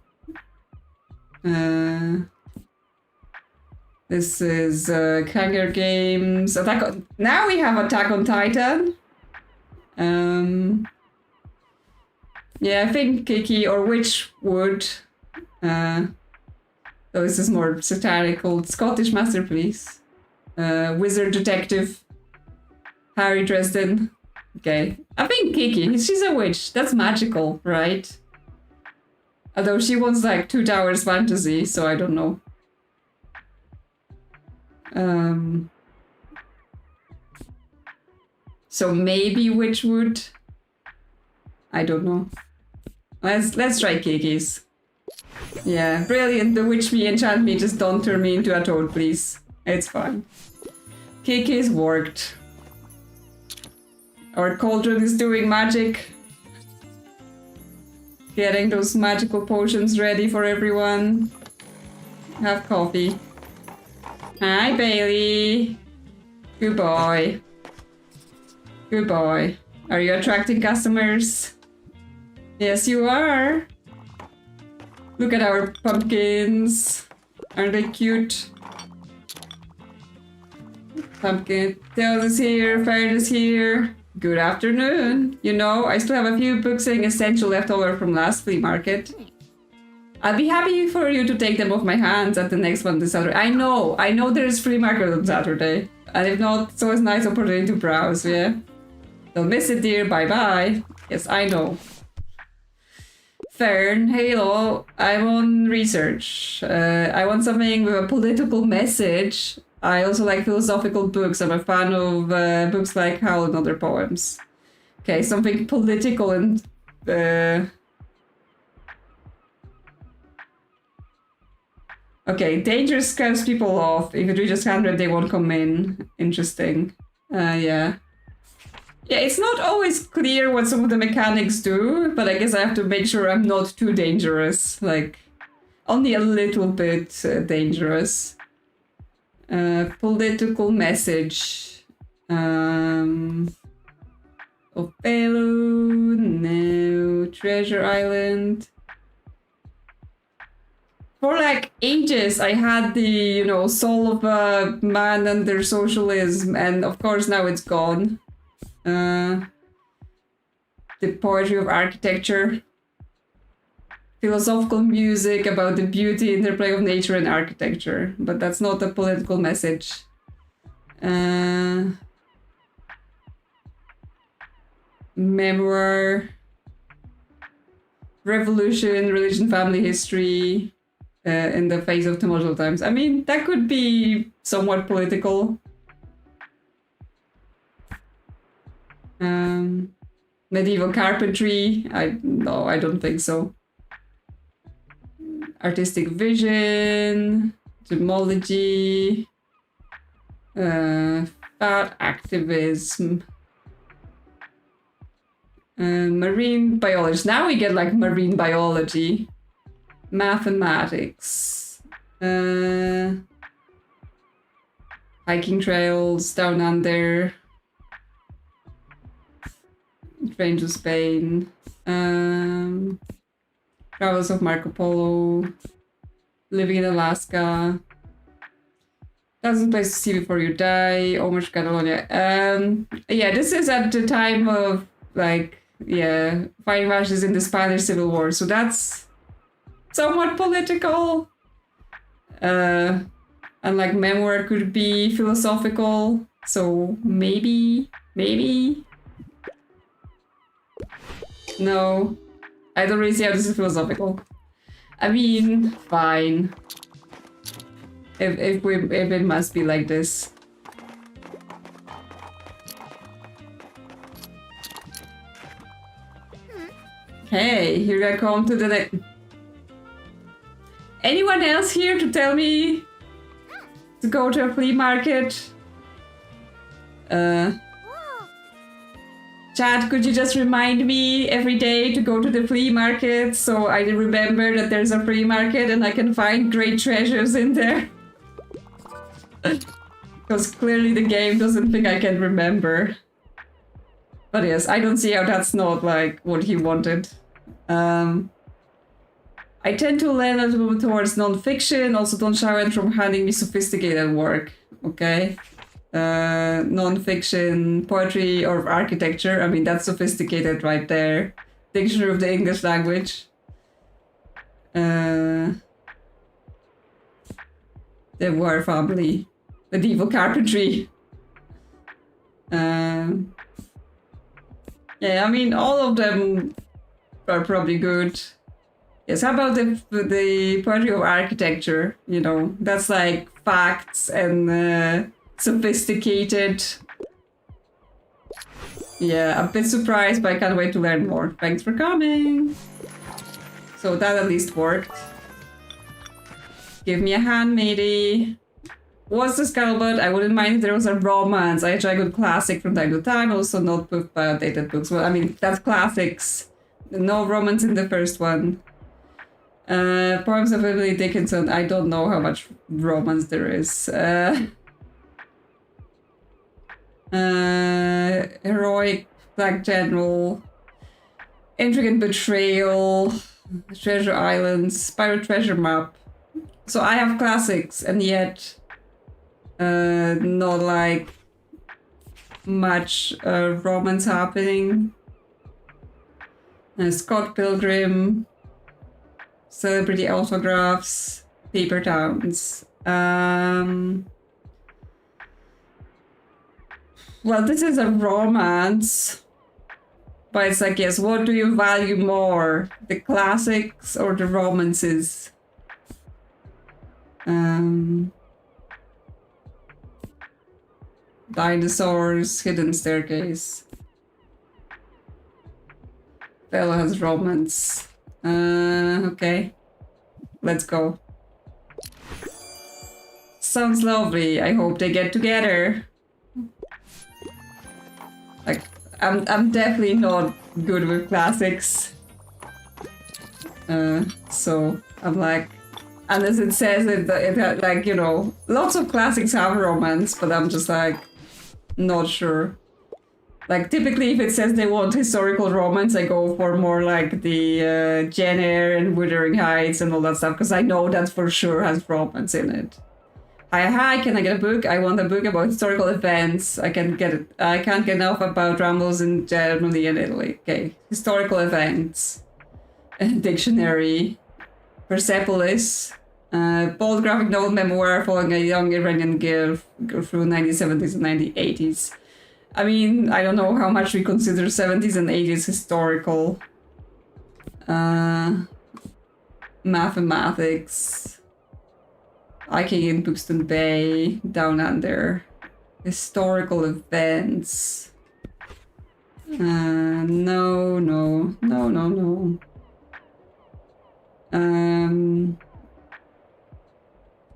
This is Hunger Games. Now we have Attack on Titan. Yeah, I think Kiki or Witch would. So this is more satirical. Scottish Masterpiece. Wizard Detective. Harry Dresden. Okay. I think Kiki, she's a witch. That's magical, right? Although she wants like 2 Towers fantasy, so I don't know. So maybe Witchwood. I don't know. Let's try Kiki's. Yeah, brilliant. Bewitch me, enchant me, just don't turn me into a toad, please. It's fine. Kiki's worked. Our cauldron is doing magic. Getting those magical potions ready for everyone. Have coffee. Hi, Bailey. Good boy. Good boy. Are you attracting customers? Yes, you are. Look at our pumpkins. Aren't they cute? Pumpkin tails is here, Fire is here. Good afternoon. You know, I still have a few books saying essential left over from last flea market. I'll be happy for you to take them off my hands at the next one this Saturday. I know there's flea market on Saturday. And if not, it's always a nice opportunity to browse, yeah? Don't miss it, dear. Bye-bye. Yes, I know. Fern, hello. I'm on research. I want something with a political message. I also like philosophical books. I'm a fan of books like Howl and other poems. Okay, something political and Okay, danger scares people off. If it reaches 100, they won't come in. Interesting. Yeah. Yeah, it's not always clear what some of the mechanics do, but I guess I have to make sure I'm not too dangerous. Like, only a little bit dangerous. Political message. Othello, no. Treasure Island. For like ages, I had the, you know, soul of a man under socialism, and of course now it's gone. The poetry of architecture. Philosophical music about the beauty interplay of nature and architecture, but that's not a political message. Memoir. Revolution, religion, family history. In the face of tumultuous times. I mean, that could be somewhat political. Medieval carpentry. No, I don't think so. Artistic vision. Gemology. Fat activism. Marine biology. Now we get like marine biology. Mathematics. Hiking trails down under. Train to Spain. Travels of Marco Polo. Living in Alaska. 1,000 places to see before you die. Almost Catalonia. Yeah, this is at the time of like, yeah, fighting rashes in the Spanish Civil War. So that's somewhat political. And like memoir could be philosophical. So maybe. No. I don't really see how this is philosophical. I mean, fine. If it must be like this. Hey, here I come to the next. Anyone else here to tell me to go to a flea market? Chat, could you just remind me every day to go to the flea market so I remember that there's a flea market and I can find great treasures in there? Because clearly the game doesn't think I can remember. But yes, I don't see how that's not like what he wanted. I tend to lean a little bit towards non-fiction, also don't shy away from handing me sophisticated work, okay? Non-fiction, poetry or architecture, I mean that's sophisticated right there. Dictionary of the English language. The War family. Medieval carpentry. Yeah, I mean all of them are probably good. Yes, how about the poetry of architecture? You know, that's like facts and sophisticated. Yeah, a bit surprised, but I can't wait to learn more. Thanks for coming. So that at least worked. Give me a hand, matey. What's the scuttlebutt? I wouldn't mind if there was a romance. I try good classic from time to time, also not booked by outdated books. Well, I mean, that's classics. No romance in the first one. Poems of Emily Dickinson. I don't know how much romance there is. Heroic Black General. Intricate Betrayal. Treasure Islands. Pirate Treasure Map. So I have classics, and yet not like much romance happening. Scott Pilgrim. Celebrity autographs, paper towns. Well, this is a romance, but it's like, yes, what do you value more, the classics or the romances? Dinosaurs, Hidden Staircase. Bella has romance. Okay. Let's go. sounds lovely. I hope they get together. Like, I'm definitely not good with classics. So I'm like, unless it says it like, you know, lots of classics have romance, but I'm just like, not sure. Like, typically if it says they want historical romance, I go for more like the Jane Eyre and Wuthering Heights and all that stuff, because I know that for sure has romance in it. Hi, can I get a book? I want a book about historical events. I can't get enough about rambles in Germany and Italy. Okay, historical events. Dictionary. Persepolis. Bold graphic novel memoir following a young Iranian girl through 1970s and 1980s. I mean, I don't know how much we consider 70s and 80s historical. Mathematics. Hiking in Buxton Bay, Down Under. Historical events. No.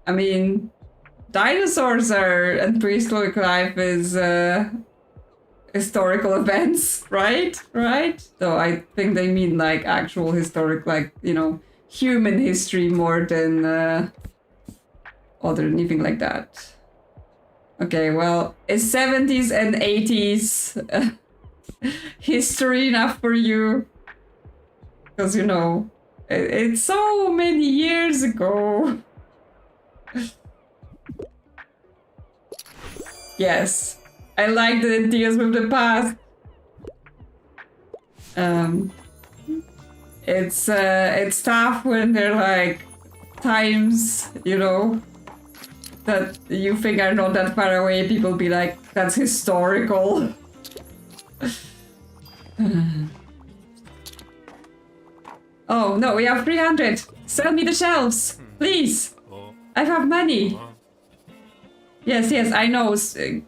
I mean, dinosaurs and prehistoric life is historical events, right? Right? So I think they mean like actual historic, like, you know, human history more than other anything like that. Okay, well, is 70s and 80s history enough for you? Because, you know, it's so many years ago. Yes, I like that it deals with the past. It's tough when they're like times, you know, that you think are not that far away. People be like, that's historical. Oh no, we have 300. Sell me the shelves, please. I have money. Yes, I know.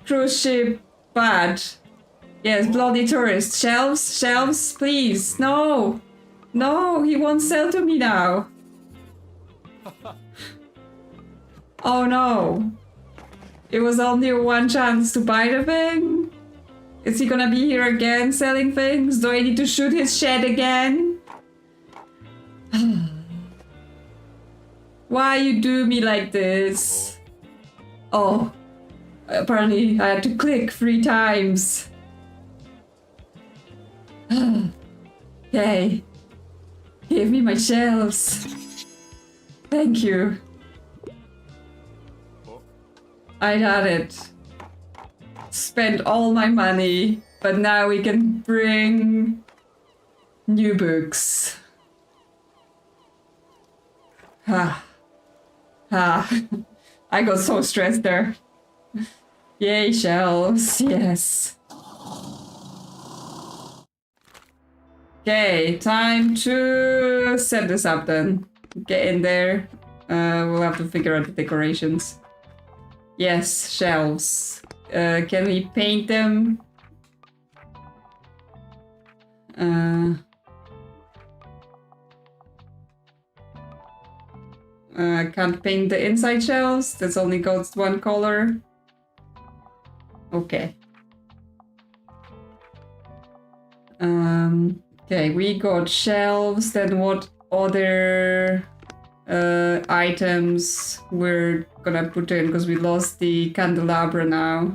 Cruise ship, bad. Yes, bloody tourist. Shelves, please. No, he won't sell to me now. Oh no. It was only one chance to buy the thing. Is he gonna be here again selling things? Do I need to shoot his shed again? Why you do me like this? Oh, apparently I had to click 3 times. Yay. Give me my shelves. Thank you. I had it. Spent all my money, but now we can bring new books. I got so stressed there. Yay, shelves, yes. Okay, time to set this up then. Get in there. We'll have to figure out the decorations. Yes, shelves. Can we paint them? Can't paint the inside shelves. That's only got one color. Okay. Okay, we got shelves. Then what other items we're gonna put in, because we lost the candelabra now.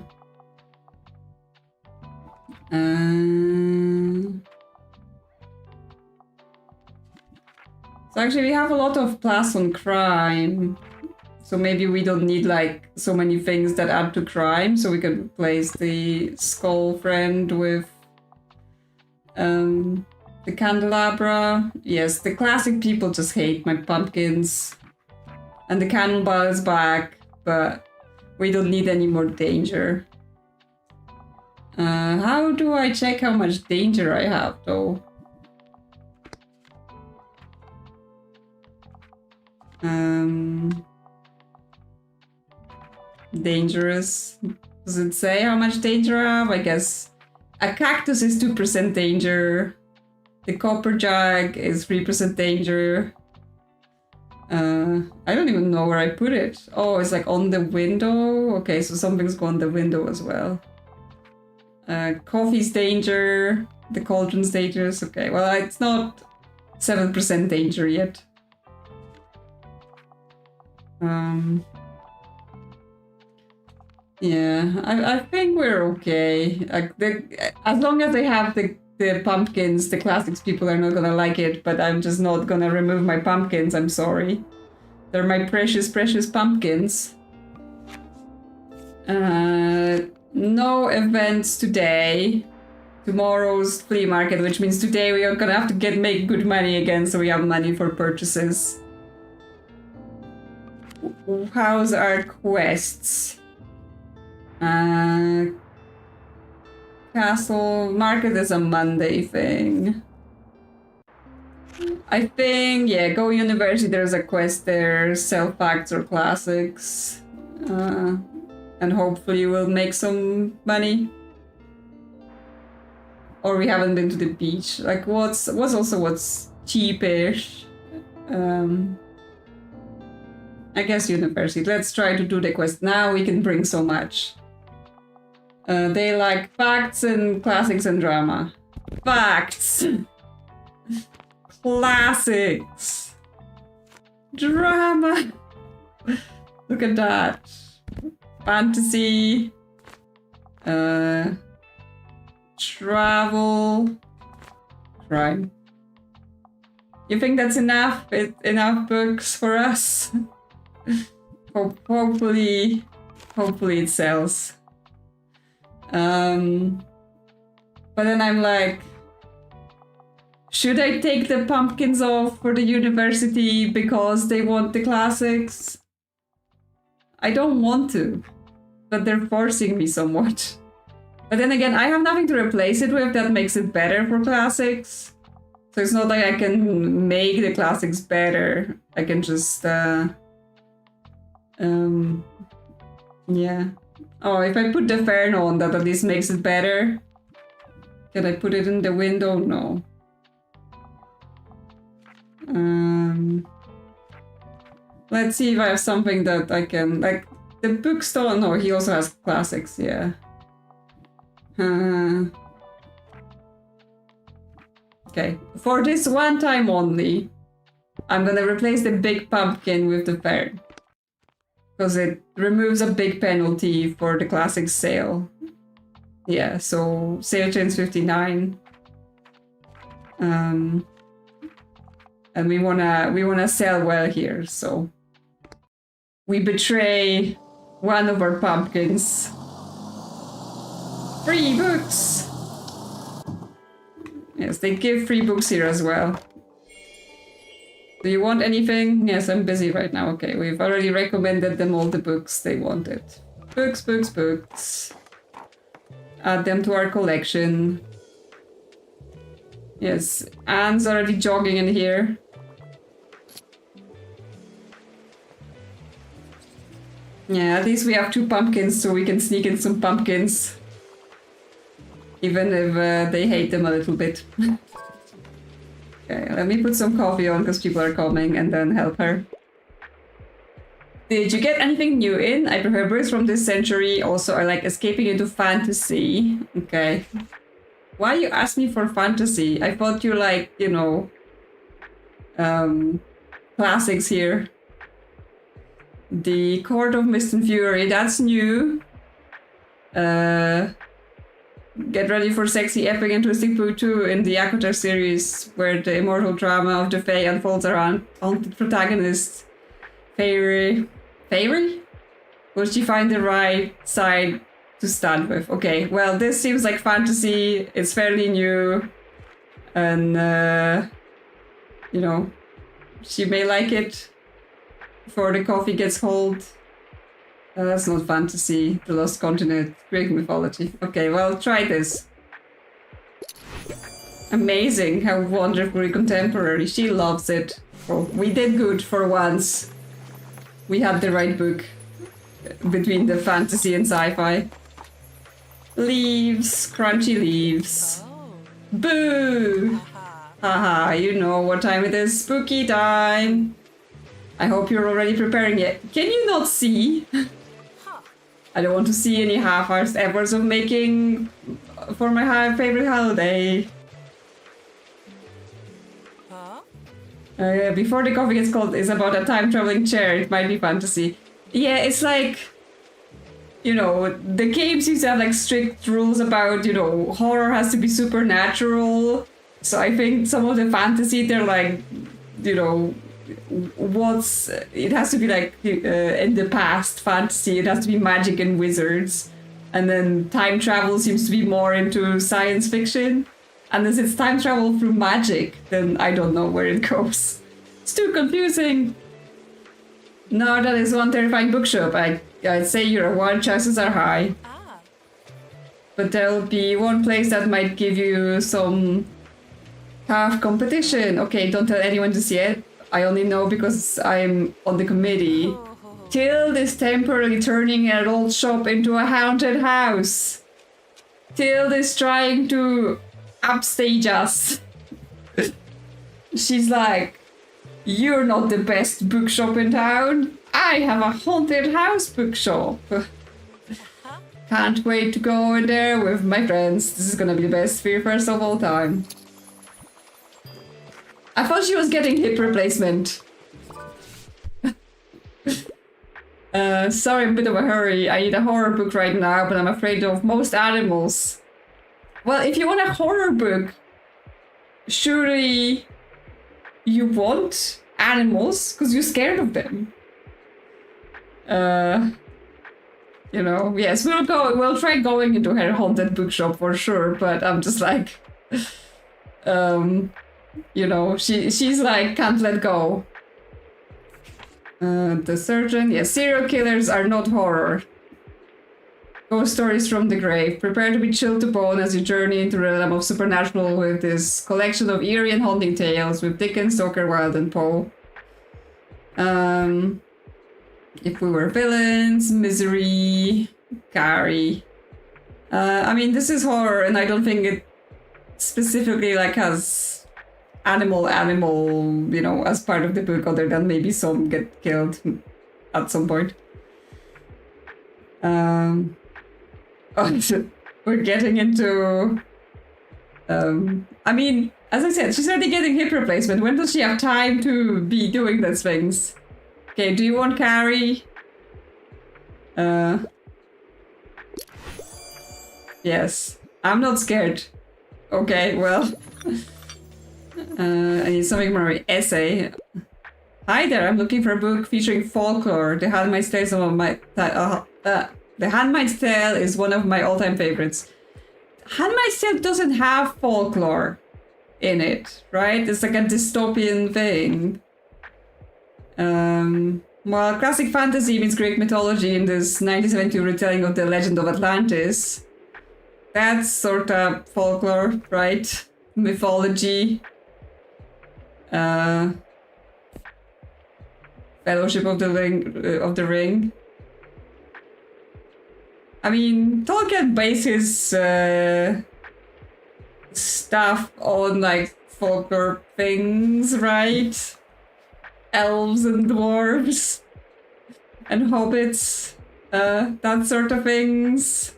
So actually we have a lot of plus on crime. So maybe we don't need like so many things that add to crime, so we can replace the skull friend with the candelabra. Yes, the classic people just hate my pumpkins. And the cannonball is back, but we don't need any more danger. How do I check how much danger I have though? Dangerous. Does it say how much danger I have? I guess a cactus is 2% danger. The copper jug is 3% danger. I don't even know where I put it. Oh, it's like on the window. Okay, so something's gone the window as well. Coffee's danger. The cauldron's dangerous. Okay, well, it's not 7% danger yet. Yeah, I think we're okay. Like as long as they have the pumpkins, the classics people are not gonna like it, but I'm just not gonna remove my pumpkins, I'm sorry. They're my precious, precious pumpkins. No events today. Tomorrow's flea market, which means today we are gonna have to make good money again, so we have money for purchases. How's our quests? Castle market is a Monday thing. I think, yeah, go university, there's a quest there, sell facts or classics. And hopefully we'll make some money. Or we haven't been to the beach. Like what's cheapish? I guess university. Let's try to do the quest now. We can bring so much. They like facts and classics and drama. Facts! Classics! Drama! Look at that. Fantasy. Travel. Crime. You think that's enough? Enough books for us? Hopefully it sells. But then I'm like, should I take the pumpkins off for the university because they want the classics? I don't want to, but they're forcing me somewhat. But then again, I have nothing to replace it with that makes it better for classics. So it's not like I can make the classics better. I can just, yeah. Oh, if I put the Fern on, that at least makes it better. Can I put it in the window? No. Let's see if I have something that I can, like, the bookstore. No, he also has classics, yeah. Okay, for this one time only, I'm gonna replace the big pumpkin with the Fern. Because it removes a big penalty for the classic sale. Yeah, so sale chain's 59. And we wanna sell well here, so we betray one of our pumpkins. Free books! Yes, they give free books here as well. Do you want anything? Yes, I'm busy right now. Okay, we've already recommended them all the books they wanted. Books, books, books. Add them to our collection. Yes, Anne's already jogging in here. Yeah, at least we have 2 pumpkins so we can sneak in some pumpkins. Even if they hate them a little bit. Okay, let me put some coffee on because people are coming and then help her. Did you get anything new in? I prefer books from this century. Also, I like escaping into fantasy. Okay. Why you ask me for fantasy? I thought you like, you know, classics here. The Court of Mist and Fury, that's new. Get ready for sexy, epic, and twisting book 2 in the Yakuta series, where the immortal drama of the Fae unfolds around haunted protagonist Fairy. Fairy? Will she find the right side to stand with? Okay, well, this seems like fantasy. It's fairly new. And, you know, she may like it before the coffee gets cold. That's not fantasy. The Lost Continent. Greek mythology. Okay, well, try this. Amazing how wonderfully contemporary. She loves it. Oh, we did good for once. We had the right book between the fantasy and sci-fi. Leaves. Crunchy leaves. Boo! Haha, you know what time it is. Spooky time! I hope you're already preparing it. Can you not see? I don't want to see any half-assed efforts of making for my favorite holiday. Before the coffee gets cold is about a time-traveling chair. It might be fantasy. Yeah, it's like, you know, the game seems to have like strict rules about, you know, horror has to be supernatural. So I think some of the fantasy, they're like, you know, it has to be like in the past fantasy. It has to be magic and wizards. And then time travel seems to be more into science fiction. Unless it's time travel through magic, then I don't know where it goes. It's too confusing. No, that is one terrifying bookshop. I'd say you're one, chances are high. But there'll be one place that might give you some tough competition. Okay, don't tell anyone just yet. I only know because I'm on the committee. Tilde is temporarily turning an old shop into a haunted house. Tilde is trying to upstage us. She's like, you're not the best bookshop in town. I have a haunted house bookshop. Can't wait to go in there with my friends. This is gonna be the best Fear Fest of all time. I thought she was getting hip replacement. Sorry, I'm a bit of a hurry. I need a horror book right now, but I'm afraid of most animals. Well, if you want a horror book, surely you want animals, because you're scared of them. You know, yes, we'll try going into her haunted bookshop for sure, but I'm just like, you know, she's like, can't let go. The surgeon, yes, serial killers are not horror. Ghost stories from the grave. Prepare to be chilled to bone as you journey into the realm of supernatural with this collection of eerie and haunting tales with Dickens, Stoker, Wilde, and Poe. If we were villains, Misery, Carrie. I mean, this is horror, and I don't think it specifically like has animal, you know, as part of the book, other than maybe some get killed at some point. We're getting into... I mean, as I said, she's already getting hip replacement. When does she have time to be doing those things? Okay, do you want Carrie? Yes. I'm not scared. Okay, well... I need something more essay. Hi there, I'm looking for a book featuring folklore. The Handmaid's Tale is one of my... The Handmaid's Tale is one of my all-time favorites. Handmaid's Tale doesn't have folklore in it, right? It's like a dystopian thing. Well, classic fantasy meets Greek mythology in this 1972 retelling of the legend of Atlantis. That's sort of folklore, right? Mythology. Fellowship of the Ring. I mean, Tolkien bases stuff on like folklore things, right? Elves and dwarves and hobbits, that sort of things.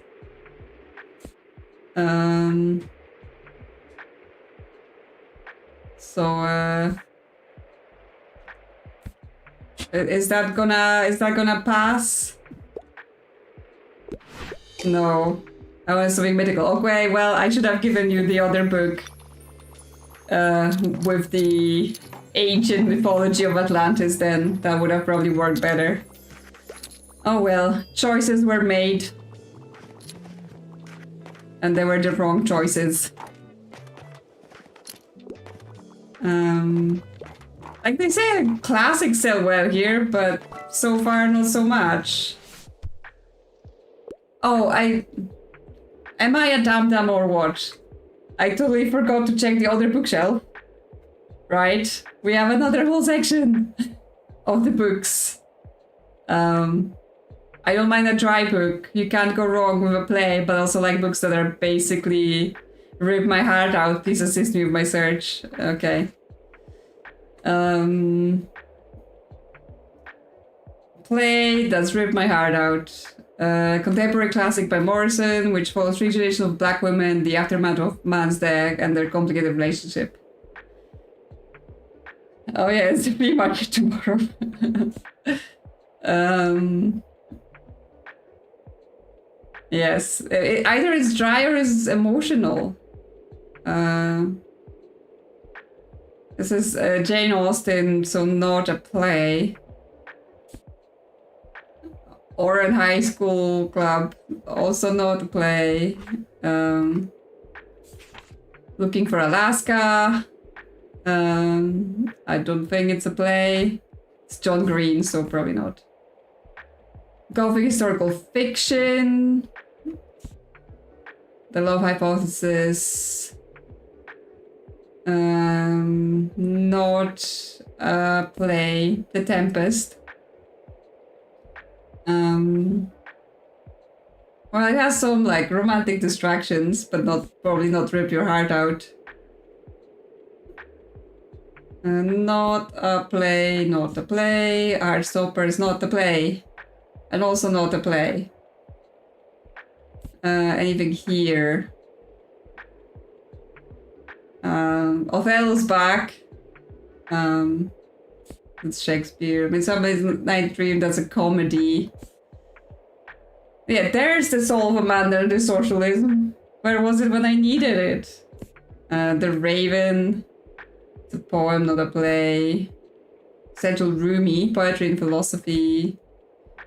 Is that gonna pass? No. I want something mythical. Okay, well, I should have given you the other book with the ancient mythology of Atlantis then. That would have probably worked better. Oh well, choices were made. And they were the wrong choices. Like they say, classics sell well here, but so far not so much. Oh, am I a dum-dum or what? I totally forgot to check the other bookshelf. Right? We have another whole section of the books. I don't mind a dry book. You can't go wrong with a play, but also like books that are basically rip my heart out. Please assist me with my search. Okay. play that's ripped my heart out. Contemporary classic by Morrison, which follows three generations of black women, the aftermath of man's death, and their complicated relationship. Oh yeah, it's the flea market tomorrow. Yes, either it's dry or it's emotional. This is Jane Austen, so not a play. Or a high school club, also not a play. Looking for Alaska. I don't think it's a play. It's John Green, so probably not. Gothic historical fiction. The Love Hypothesis. Not a play. The Tempest. Well, it has some like romantic distractions, but probably not rip your heart out. Not a play, not a play. Heartstopper is not a play. And also not a play. Anything here? Othello's back. It's Shakespeare. Midsummer's Night Dream, that's a comedy. Yeah, there's the soul of a man under the socialism. Where was it when I needed it? The Raven. It's a poem, not a play. Central Rumi, Poetry and Philosophy.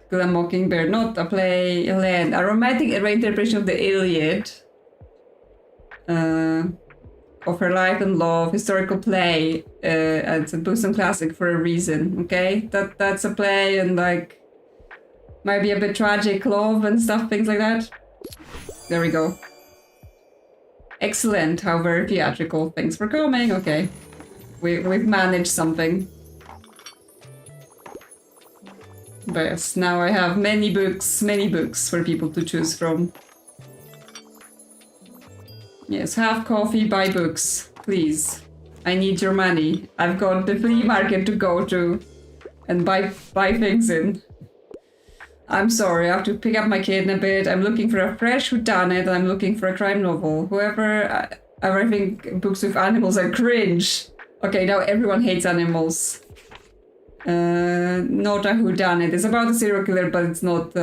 Good and Mockingbird, not a play. Land, a romantic reinterpretation of the Iliad. Of her life and love, historical play. It's a Boston classic for a reason, okay? That's a play and like might be a bit tragic love and stuff, things like that. There we go. Excellent, however theatrical. Thanks for coming. Okay, we've managed something. But yes, now I have many books for people to choose from. Yes, have coffee, buy books, please. I need your money. I've got the flea market to go to and buy things in. I'm sorry, I have to pick up my kid in a bit. I'm looking for a fresh whodunit and I'm looking for a crime novel. I think books with animals are cringe. Okay, now everyone hates animals. Not a whodunit. It's about a serial killer, but it's not...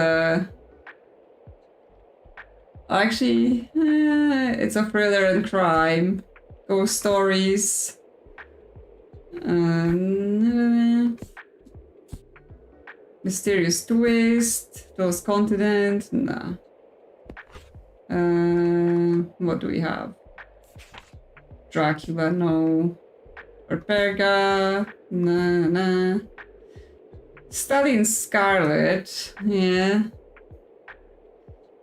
Actually, it's a thriller and crime. Ghost stories. Mysterious twist. Lost continent. Nah. What do we have? Dracula, no. Orpega. Nah. Stallion Scarlet. Yeah.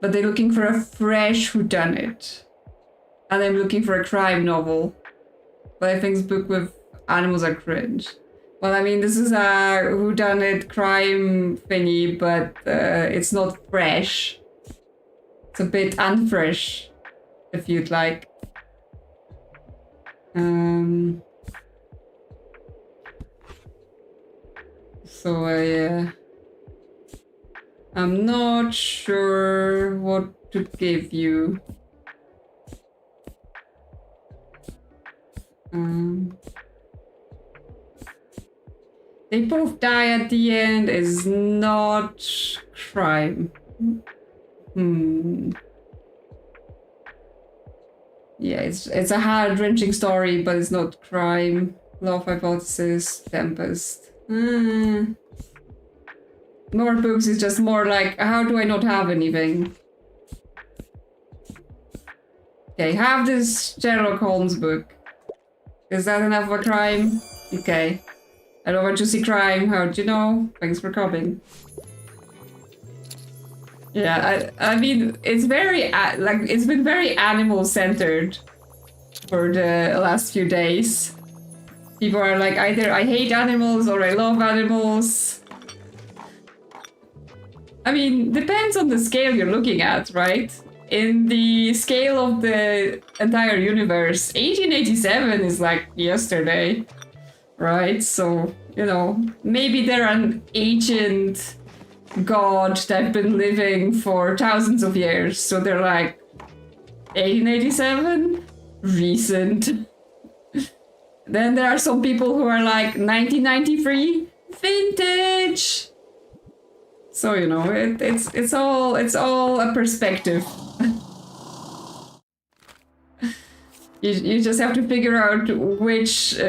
But they're looking for a fresh whodunit. And I'm looking for a crime novel. But I think this book with animals are cringe. Well, I mean, this is a whodunit crime thingy, but it's not fresh. It's a bit unfresh, if you'd like. So, yeah. I'm not sure what to give you. They both die at the end is not crime. Yeah, it's a heart-wrenching story, but it's not crime. Love Hypothesis, Tempest. More books is just more like, how do I not have anything? Okay, have this Sherlock Holmes book. Is that enough of a crime? Okay. I don't want to see crime, how'd you know? Thanks for coming. Yeah, I mean, it's very, it's been very animal-centered for the last few days. People are like, either I hate animals or I love animals. I mean, depends on the scale you're looking at, right? In the scale of the entire universe, 1887 is like yesterday, right? So, you know, maybe they're an ancient god that's been living for thousands of years. So they're like 1887, recent. Then there are some people who are like 1993, vintage. So you know, it's all a perspective. You just have to figure out which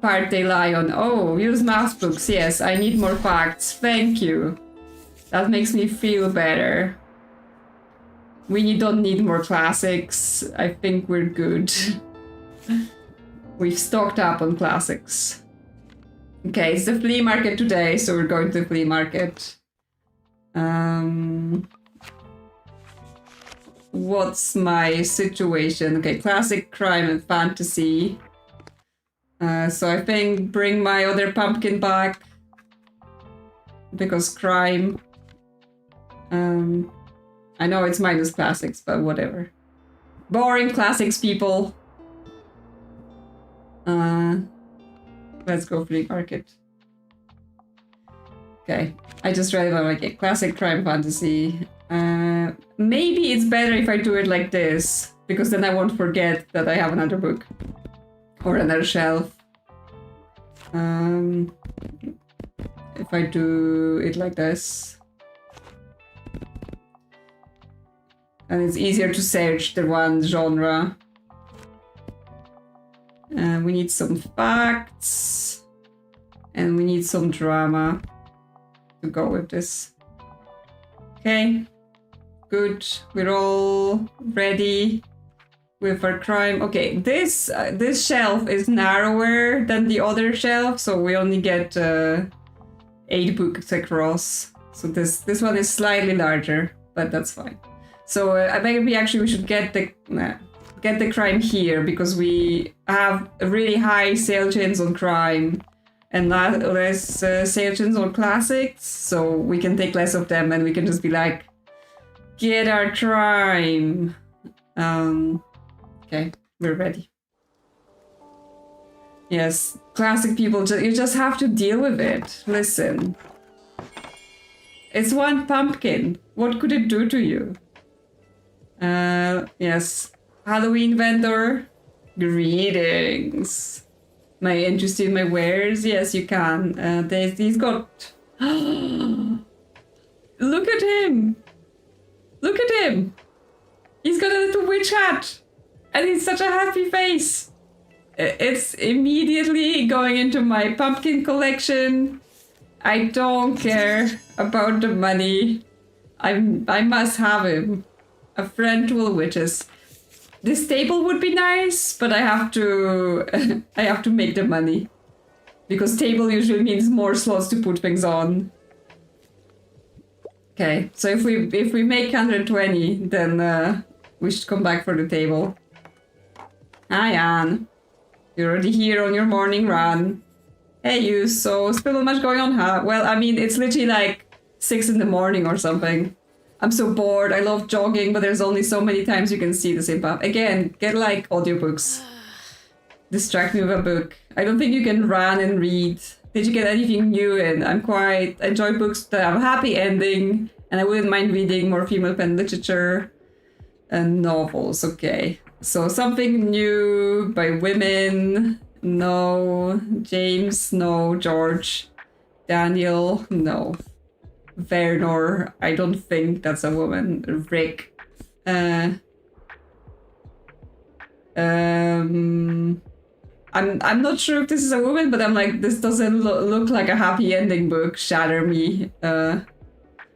part they lie on. Oh, use math books. Yes, I need more facts. Thank you. That makes me feel better. We don't need more classics. I think we're good. We've stocked up on classics. Okay, it's the flea market today, so we're going to the flea market. What's my situation? Okay, classic, crime, and fantasy. So I think bring my other pumpkin back. Because crime. I know it's minus classics, but whatever. Boring classics, people. Let's go flea market. Okay, I just read about like a classic crime fantasy. Maybe it's better if I do it like this, because then I won't forget that I have another book or another shelf. If I do it like this, and it's easier to search the one genre. We need some facts, and we need some drama to go with this. Okay, good. We're all ready with our crime. Okay, this shelf is narrower than the other shelf, so we only get 8 books across. So this one is slightly larger, but that's fine. So I think we should get the crime here, because we have really high sale chains on crime and less sale chains on classics, so we can take less of them and we can just be like, get our crime. Okay, we're ready. Yes, classic people, you just have to deal with it. Listen, it's one pumpkin. What could it do to you? Yes. Halloween vendor, greetings. Am I interested in my wares? Yes, you can. He's got... Look at him! Look at him! He's got a little witch hat! And he's such a happy face! It's immediately going into my pumpkin collection. I don't care about the money. I must have him. A friend to all witches. This table would be nice, but I have to make the money, because table usually means more slots to put things on. Okay, so if we make 120, then we should come back for the table. Hi, Anne. You're already here on your morning run. Hey, you. So still not much going on, huh? Well, I mean, it's literally like 6 in the morning or something. I'm so bored. I love jogging, but there's only so many times you can see the same path. Again, get like audiobooks. Distract me with a book. I don't think you can run and read. Did you get anything new in? I enjoy books that have a happy ending, and I wouldn't mind reading more female pen literature and novels. Okay. So something new by women. No. James, no. George. Daniel, no. Vernor, I don't think that's a woman. Rick. I'm not sure if this is a woman, but I'm like, this doesn't look like a happy ending book. Shatter Me.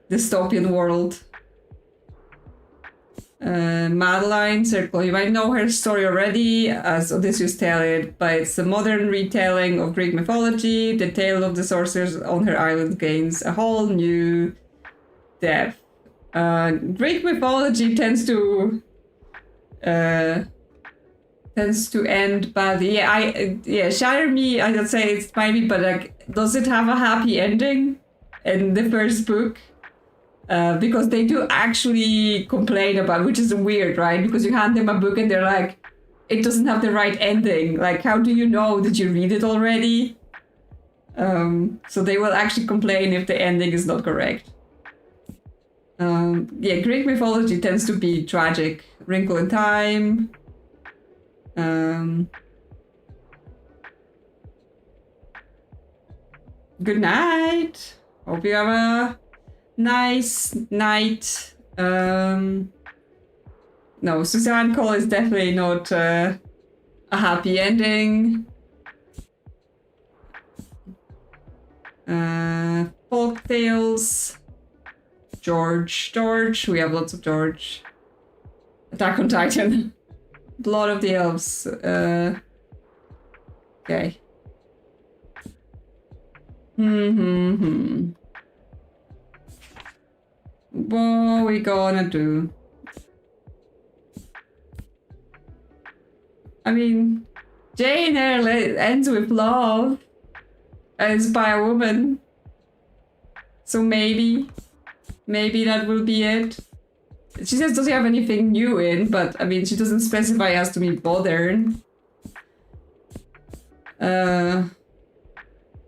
Dystopian World. Madeline Circle. You might know her story already, as Odysseus tell it, but it's a modern retelling of Greek mythology. The tale of the sorcerers on her island gains a whole new depth. Greek mythology tends to end badly. Yeah, Shatter Me, I would say it's maybe, but like, does it have a happy ending in the first book? Because they do actually complain about, which is weird, right? Because you hand them a book and they're like, it doesn't have the right ending. Like, how do you know? Did you read it already? So they will actually complain if the ending is not correct. Yeah, Greek mythology tends to be tragic. Wrinkle in Time. Good night. Hope you have a nice night. No, Suzanne Cole is definitely not a happy ending. Folk tales. George. We have lots of George. Attack on Titan. Blood of the Elves. Okay. What are we gonna do? I mean, Jane Eyre ends with love. And it's by a woman. So maybe that will be it. She says doesn't have anything new in, but I mean, she doesn't specify as to be modern.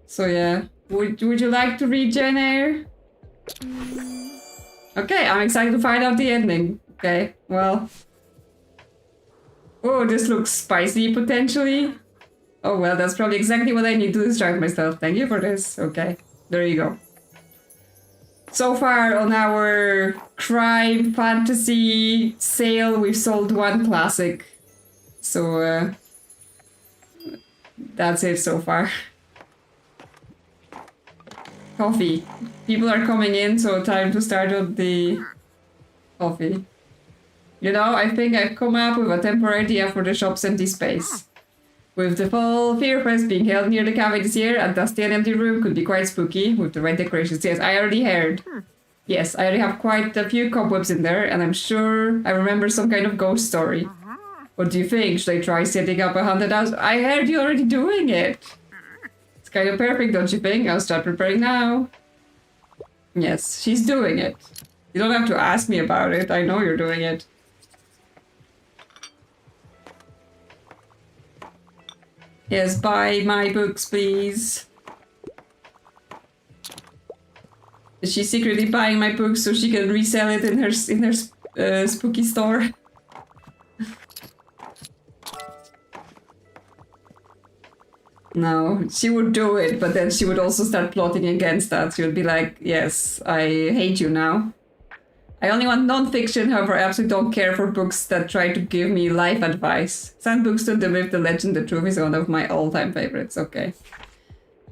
So yeah. Would you like to read Jane Eyre? Okay, I'm excited to find out the ending. Okay, well. Oh, this looks spicy, potentially. Oh, well, that's probably exactly what I need to distract myself. Thank you for this. Okay, there you go. So far on our crime fantasy sale, we've sold one classic. So, that's it so far. Coffee. People are coming in, so time to start up the coffee. You know, I think I've come up with a temporary idea for the shop's empty space. With the fall Fear Fest being held near the cafe this year, a dusty and empty room could be quite spooky with the right decorations. Yes, I already heard. Yes, I already have quite a few cobwebs in there, and I'm sure I remember some kind of ghost story. What do you think? Should I try setting up a haunted house? I heard you already doing it. It's kind of perfect, don't you think? I'll start preparing now. Yes, she's doing it. You don't have to ask me about it. I know you're doing it. Yes, buy my books, please. Is she secretly buying my books so she can resell it in her spooky store? No, she would do it, but then she would also start plotting against that. She would be like, yes, I hate you now. I only want non-fiction, however, I absolutely don't care for books that try to give me life advice. Sand Bookstone, The Myth, The Legend, The Truth is one of my all-time favorites, okay.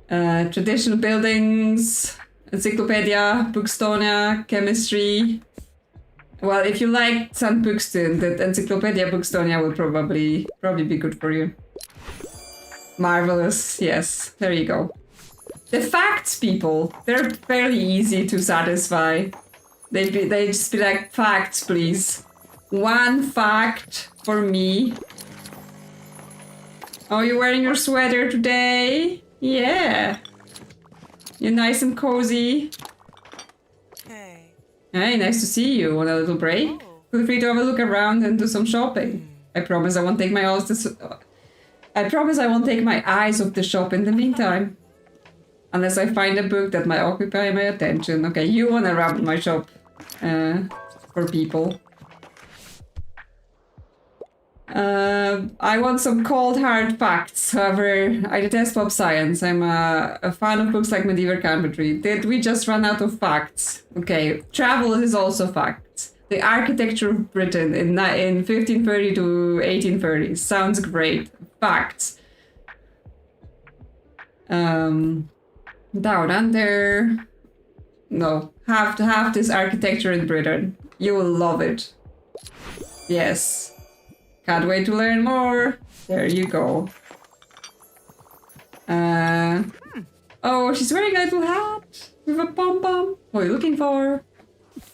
Traditional buildings, Encyclopedia, Bookstonia, Chemistry. Well, if you like Sand Bookstone, the Encyclopedia Bookstonia will probably be good for you. Marvelous, yes, there you go. The facts, people, they're fairly easy to satisfy. They just be like, facts, please. One fact for me. Oh, you're wearing your sweater today? Yeah. You're nice and cozy. Hey. Hey, nice to see you. Want a little break? Oh. Feel free to have a look around and do some shopping. I promise I won't take my eyes off the shop in the meantime. Unless I find a book that might occupy my attention. Okay, you wanna run my shop for people. I want some cold hard facts. However, I detest pop science. I'm a fan of books like Medieval Carpentry. Did we just run out of facts? Okay, travel is also facts. The architecture of Britain in 1530 to 1830 sounds great. Facts. Down under. No, have to have this architecture in Britain. You will love it. Yes. Can't wait to learn more. There you go. Oh, she's wearing a little hat with a pom-pom. What are you looking for?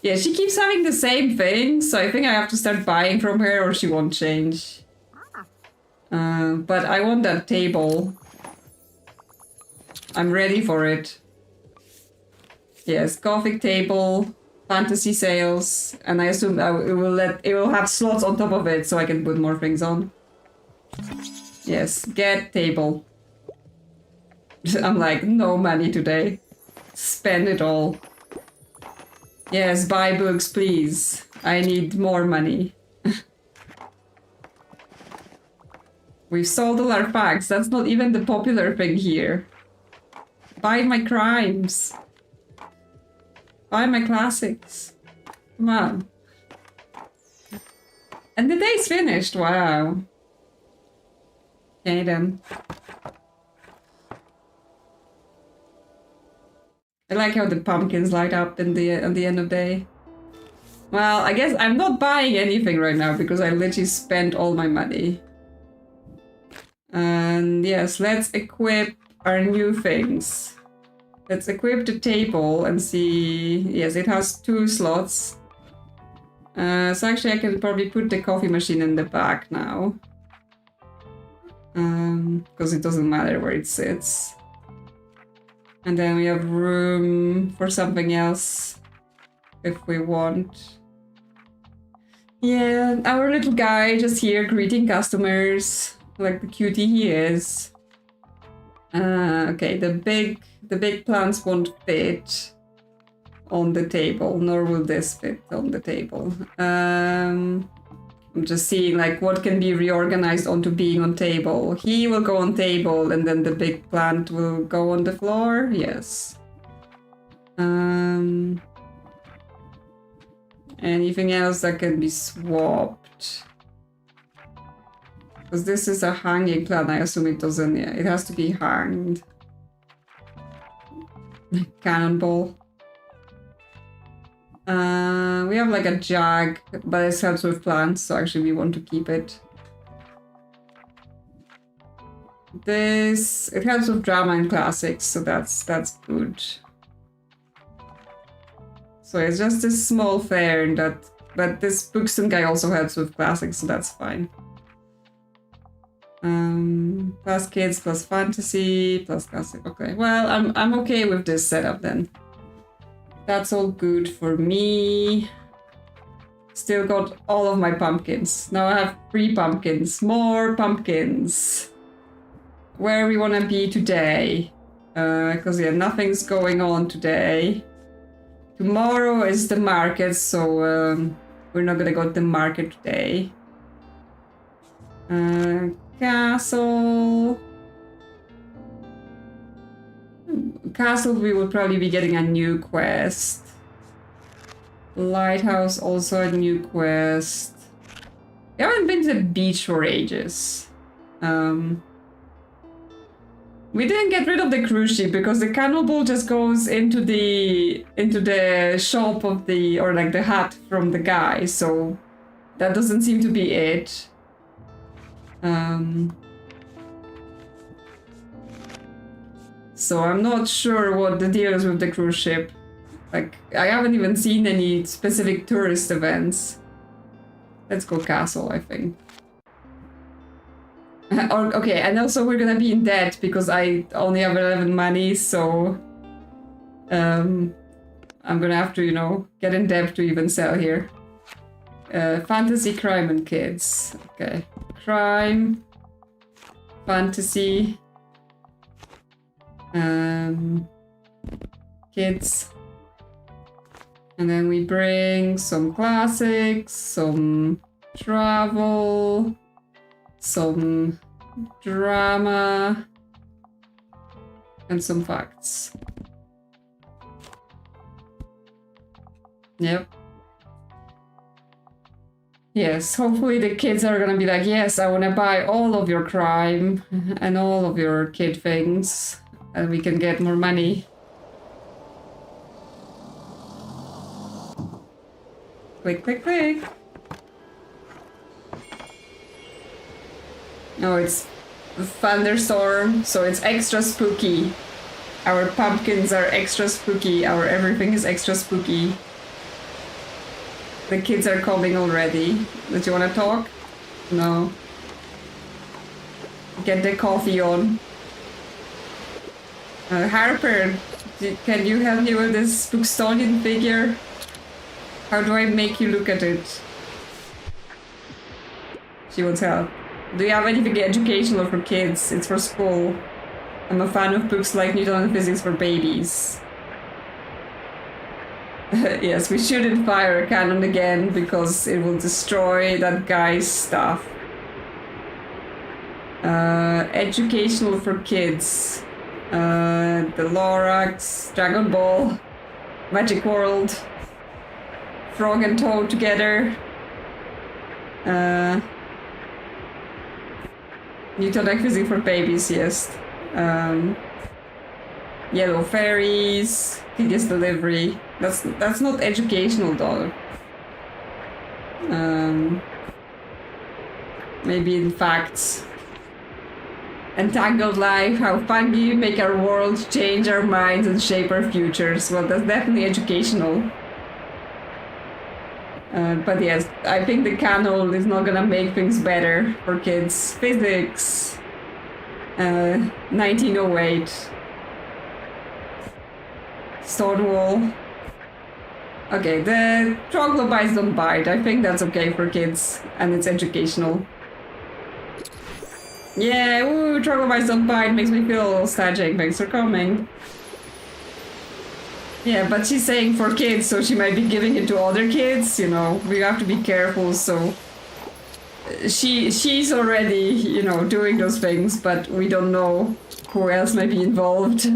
Yeah, she keeps having the same thing, so I think I have to start buying from her or she won't change. But I want that table. I'm ready for it. Yes, Gothic table, fantasy sales, and I assume it will have slots on top of it so I can put more things on. Yes, get table. I'm like, no money today. Spend it all. Yes, buy books, please. I need more money. We've sold all our facts. That's not even the popular thing here. Buy my crimes. Buy my classics. Come on. And the day's finished. Wow. Okay then. I like how the pumpkins light up at the end of the day. Well, I guess I'm not buying anything right now because I literally spent all my money. And yes, let's equip our new things. Let's equip the table and see. Yes, it has 2 slots. So actually I can probably put the coffee machine in the back now. Because it doesn't matter where it sits. And then we have room for something else if we want. Yeah, our little guy just here greeting customers like the cutie he is. Okay, the big plants won't fit on the table, nor will this fit on the table. I'm just seeing like what can be reorganized onto being on table. He will go on table and then the big plant will go on the floor. Yes. Anything else that can be swapped? Because this is a hanging plant, I assume it doesn't, yeah, it has to be hanged. Cannonball. We have like a jug, but it helps with plants, so actually we want to keep it. This, it helps with drama and classics, so that's good. So it's just this small fair, and that, but this Buxton guy also helps with classics, so that's fine. Plus kids, plus fantasy, plus classic. Okay, well, I'm okay with this setup then. That's all good for me. Still got all of my pumpkins. Now I have 3 pumpkins. More pumpkins. Where we want to be today. Because yeah, nothing's going on today. Tomorrow is the market, so we're not gonna go to the market today. Castle. Castle, we will probably be getting a new quest. Lighthouse, also a new quest. We haven't been to the beach for ages. We didn't get rid of the cruise ship because the cannonball just goes into the shop of the, or like the hut from the guy, so that doesn't seem to be it. So I'm not sure what the deal is with the cruise ship. Like, I haven't even seen any specific tourist events. Let's go castle, I think. Okay, and also we're gonna be in debt because I only have 11 money, so I'm gonna have to, you know, get in debt to even sell here. Fantasy, crime, and kids. Okay, crime, fantasy, kids, and then we bring some classics, some travel, some drama, and some facts. Yep. Yes, hopefully the kids are gonna be like, yes, I wanna buy all of your crime and all of your kid things, and we can get more money. Click, click, click. No, it's a thunderstorm, so it's extra spooky. Our pumpkins are extra spooky, our everything is extra spooky. The kids are coming already. Don't you want to talk? No. Get the coffee on. Harper, can you help me with this Bookstonian figure? How do I make you look at it? She wants help. Do you have anything educational for kids? It's for school. I'm a fan of books like Newton and Physics for Babies. Yes, we shouldn't fire a cannon again because it will destroy that guy's stuff. Educational for kids. The Lorax, Dragon Ball, Magic World, Frog and Toad together. Newtonic Physics for Babies, yes. Yellow Fairies, Tedious Delivery. That's not educational though. Maybe in facts. Entangled Life, how fungi make our world, change our minds and shape our futures. Well, that's definitely educational. But yes, I think the canon is not gonna make things better for kids. Physics. 1908. Stonewall. Okay, the troglodytes don't bite. I think that's okay for kids, and it's educational. Yeah, woo, troglodytes don't bite makes me feel nostalgic. Thanks for coming. Yeah, but she's saying for kids, so she might be giving it to other kids, you know. We have to be careful, so... She's already, you know, doing those things, but we don't know who else might be involved.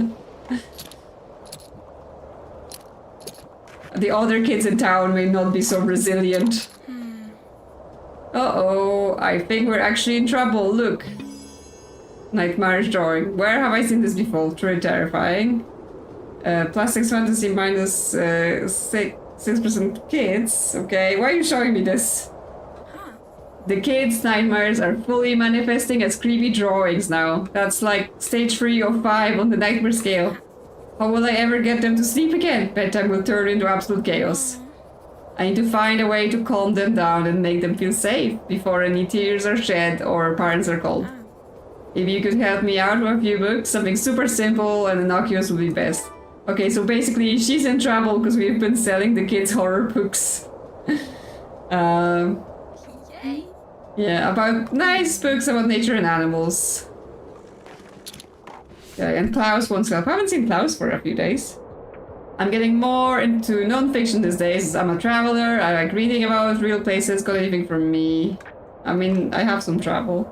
The other kids in town may not be so resilient. Uh-oh, I think we're actually in trouble. Look. Nightmarish drawing. Where have I seen this before? Truly terrifying. Plastics fantasy minus 6% kids. Okay, why are you showing me this? The kids' nightmares are fully manifesting as creepy drawings now. That's like stage 3 or 5 on the nightmare scale. How will I ever get them to sleep again? Bedtime will turn into absolute chaos. I need to find a way to calm them down and make them feel safe before any tears are shed or parents are called. If you could help me out with a few books, something super simple and innocuous would be best. Okay, so basically she's in trouble because we've been selling the kids horror books. Yeah, about nice books about nature and animals. Yeah, and Klaus wants help. I haven't seen Klaus for a few days. I'm getting more into non-fiction these days. I'm a traveler. I like reading about real places. Got anything from me? I mean, I have some travel.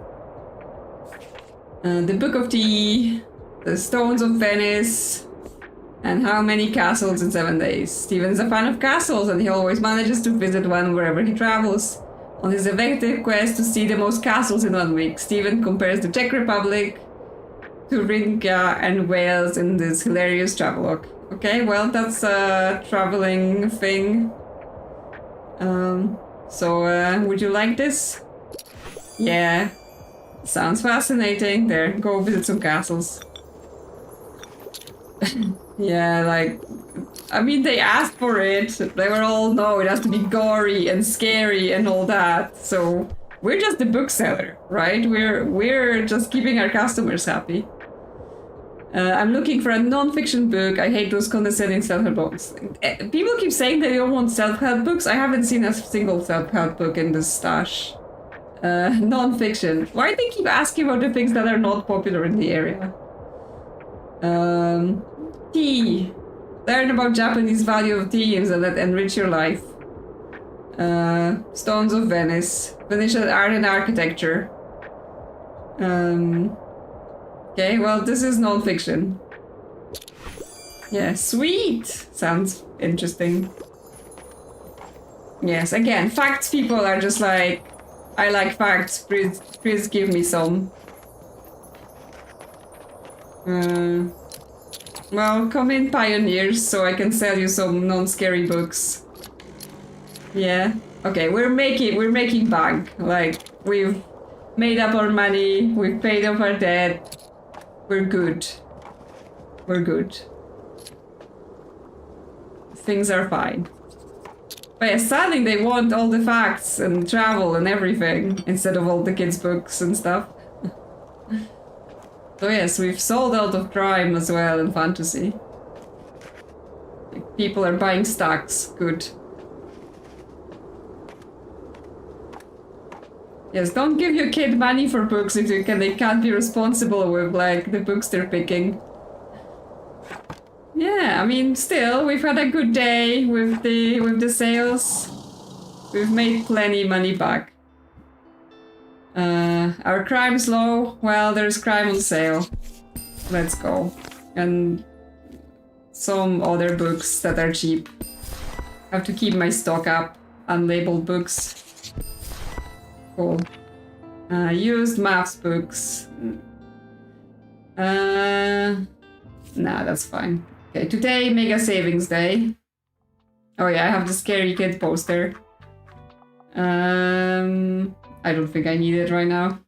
The Book of Tea, The Stones of Venice, and How Many Castles in 7 Days. Steven's a fan of castles, and he always manages to visit one wherever he travels. On his effective quest to see the most castles in 1 week, Steven compares the Czech Republic to Rinka and Wales in this hilarious travelogue. Okay, well, that's a traveling thing. Would you like this? Yeah. Sounds fascinating. There, go visit some castles. Yeah, like... I mean, they asked for it. They were all, no, it has to be gory and scary and all that. So, we're just the bookseller, right? We're just keeping our customers happy. I'm looking for a non-fiction book. I hate those condescending self-help books. People keep saying they don't want self-help books. I haven't seen a single self-help book in this stash. Non-fiction. Why do they keep asking about the things that are not popular in the area? Tea. Learn about Japanese value of themes that enrich your life. Stones of Venice. Venetian art and architecture. Okay, well, this is non-fiction. Yeah, sweet! Sounds interesting. Yes, again, facts people are just like, I like facts, please give me some. Well, come in, pioneers, so I can sell you some non-scary books. Yeah. Okay, we're making bank. Like, we've made up our money, we've paid off our debt. We're good. We're good. Things are fine. But yeah, sadly they want all the facts and travel and everything instead of all the kids' books and stuff. So yes, we've sold out of crime as well and fantasy. Like, people are buying stacks. Good. Yes, don't give your kid money for books if they can't be responsible with, like, the books they're picking. Yeah, I mean, still, we've had a good day with the sales. We've made plenty money back. Our crime's low. Well, there's crime on sale. Let's go. And some other books that are cheap. Have to keep my stock up. Unlabeled books. Cool. Used maths books. Nah, that's fine. Okay, today, Mega Savings Day. Oh yeah, I have the Scary Kid poster. I don't think I need it right now.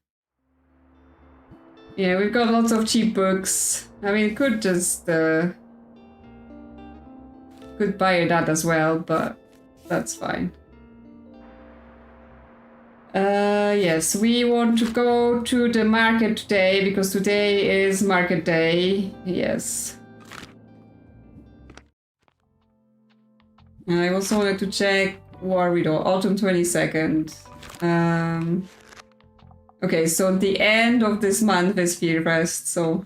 Yeah, we've got lots of cheap books. I mean, could just, could buy that as well, but that's fine. Yes, we want to go to the market today, because today is market day. Yes. I also wanted to check, what are we doing? Autumn 22nd. Okay, so the end of this month is Fear Fest, so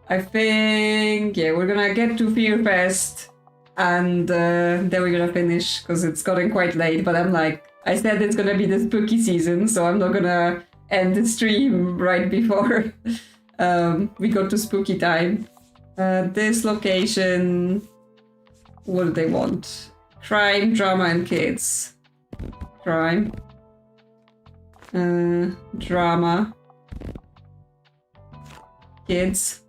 I think, yeah, we're gonna get to Fear Fest and then we're gonna finish, because it's gotten quite late, but I'm like, I said it's gonna be the spooky season, so I'm not gonna end the stream right before we go to spooky time. This location, what do they want? Crime, drama, and kids. Crime. Drama. Kids.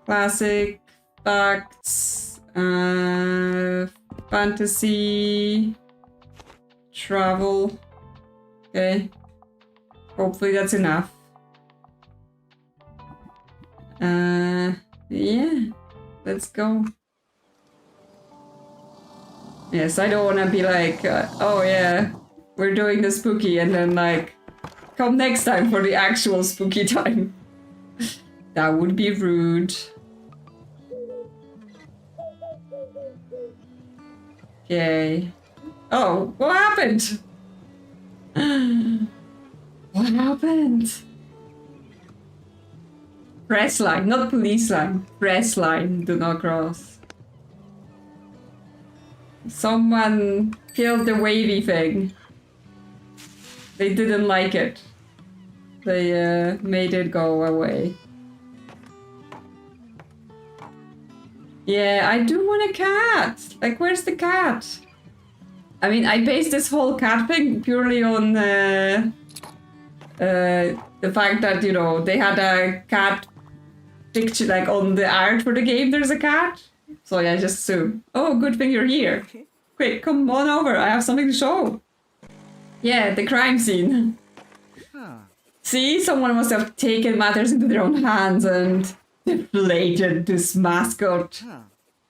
Classic. Facts. Fantasy. Travel. Okay. Hopefully that's enough. Yeah. Let's go. Yes, I don't want to be like, oh yeah, we're doing the spooky and then like, come next time for the actual spooky time. That would be rude. Okay. Oh, what happened? What happened? Press line, not police line. Press line, do not cross. Someone killed the wavy thing. They didn't like it. They made it go away. Yeah, I do want a cat. Like, where's the cat? I mean, I based this whole cat thing purely on the fact that, you know, they had a cat picture, like on the art for the game, there's a cat. So I just assume, oh, good thing you're here. Quick, come on over, I have something to show. Yeah, the crime scene. See, someone must have taken matters into their own hands and deflated this mascot.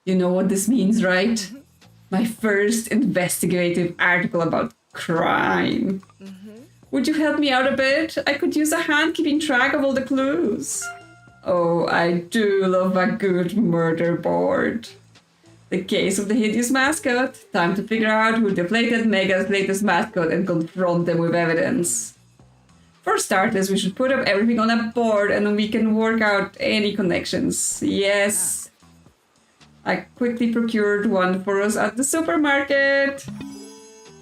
You know what this means, right? My first investigative article about crime. Would you help me out a bit? I could use a hand keeping track of all the clues. Oh, I do love a good murder board. The case of the hideous mascot. Time to figure out who deflated Mega's latest mascot and confront them with evidence. For starters, we should put up everything on a board and then we can work out any connections. Yes. I quickly procured one for us at the supermarket.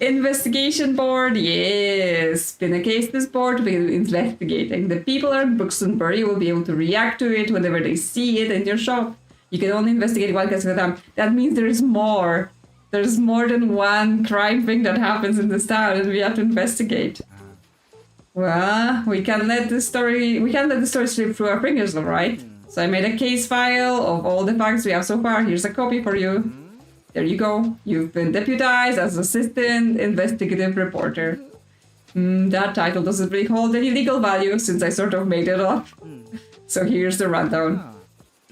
Investigation board, yes. Pin a case to this board to begin investigating. The people at Buxtonbury will be able to react to it whenever they see it in your shop. You can only investigate one case at a time. That means there's more. There's more than one crime thing that happens in this town and we have to investigate. Well, we can't let the story slip through our fingers, alright? So I made a case file of all the facts we have so far. Here's a copy for you. There you go. You've been deputized as assistant investigative reporter. That title doesn't really hold any legal value since I sort of made it up. So here's the rundown.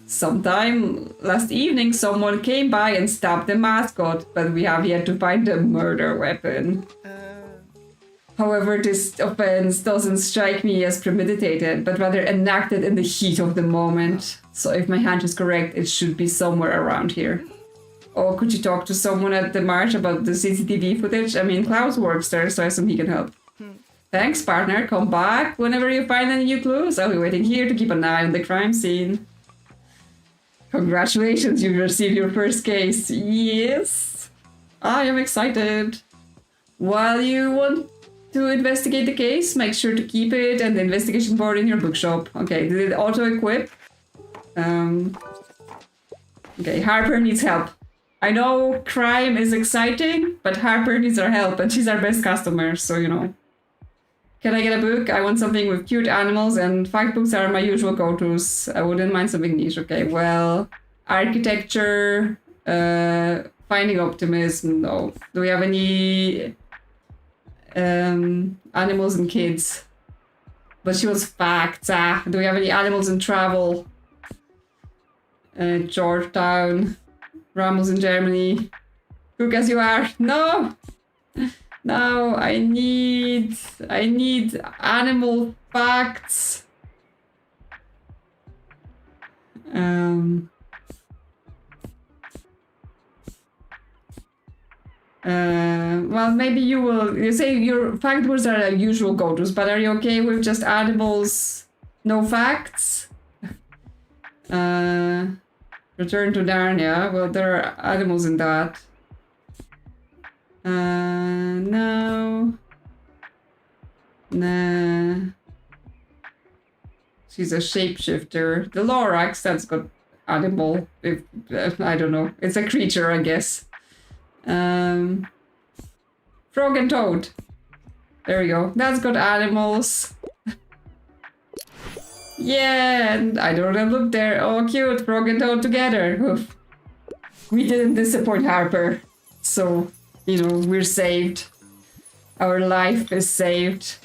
Sometime last evening, someone came by and stabbed the mascot, but we have yet to find the murder weapon. However, this offense doesn't strike me as premeditated, but rather enacted in the heat of the moment. So if my hunch is correct, it should be somewhere around here. Or could you talk to someone at the march about the CCTV footage? I mean, Klaus works there, so I assume he can help. Thanks, partner. Come back whenever you find any new clues. I'll be waiting here to keep an eye on the crime scene. Congratulations, you received your first case. Yes. I am excited. While you want to investigate the case, make sure to keep it and the investigation board in your bookshop. Okay, did it auto-equip? Okay, Harper needs help. I know crime is exciting, but Harper needs our help and she's our best customer, so you know. Can I get a book? I want something with cute animals and fact books are my usual go-tos. I wouldn't mind something niche. Okay, well, architecture, finding optimism, no. Do we have any animals and kids? But she was facts. Do we have any animals in travel? Georgetown, Ramos in Germany. Cook as you are. No! No, I need animal facts. Well, maybe you will. You say your fact words are usual go-tos, but are you okay with just animals, no facts? Return to Narnia. Well, there are animals in that. No. Nah. She's a shapeshifter. The Lorax, that's got animal. If, I don't know. It's a creature, I guess. Frog and Toad. There we go. That's got animals. Yeah, and I don't have look there. Oh, cute. Frog and Toad together. Oof. We didn't disappoint Harper. So, you know, we're saved. Our life is saved.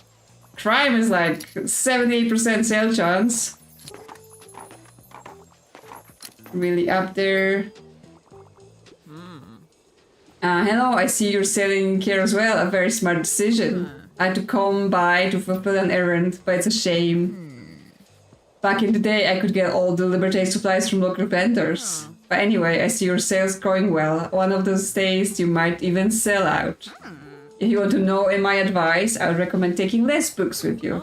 Crime is like 78% sale chance. Really up there. Hello, I see you're selling care as well. A very smart decision. I had to come by to fulfill an errand, but it's a shame. Back in the day, I could get all the Liberté supplies from local vendors. But anyway, I see your sales growing well. One of those days, you might even sell out. If you want to know in my advice, I would recommend taking less books with you.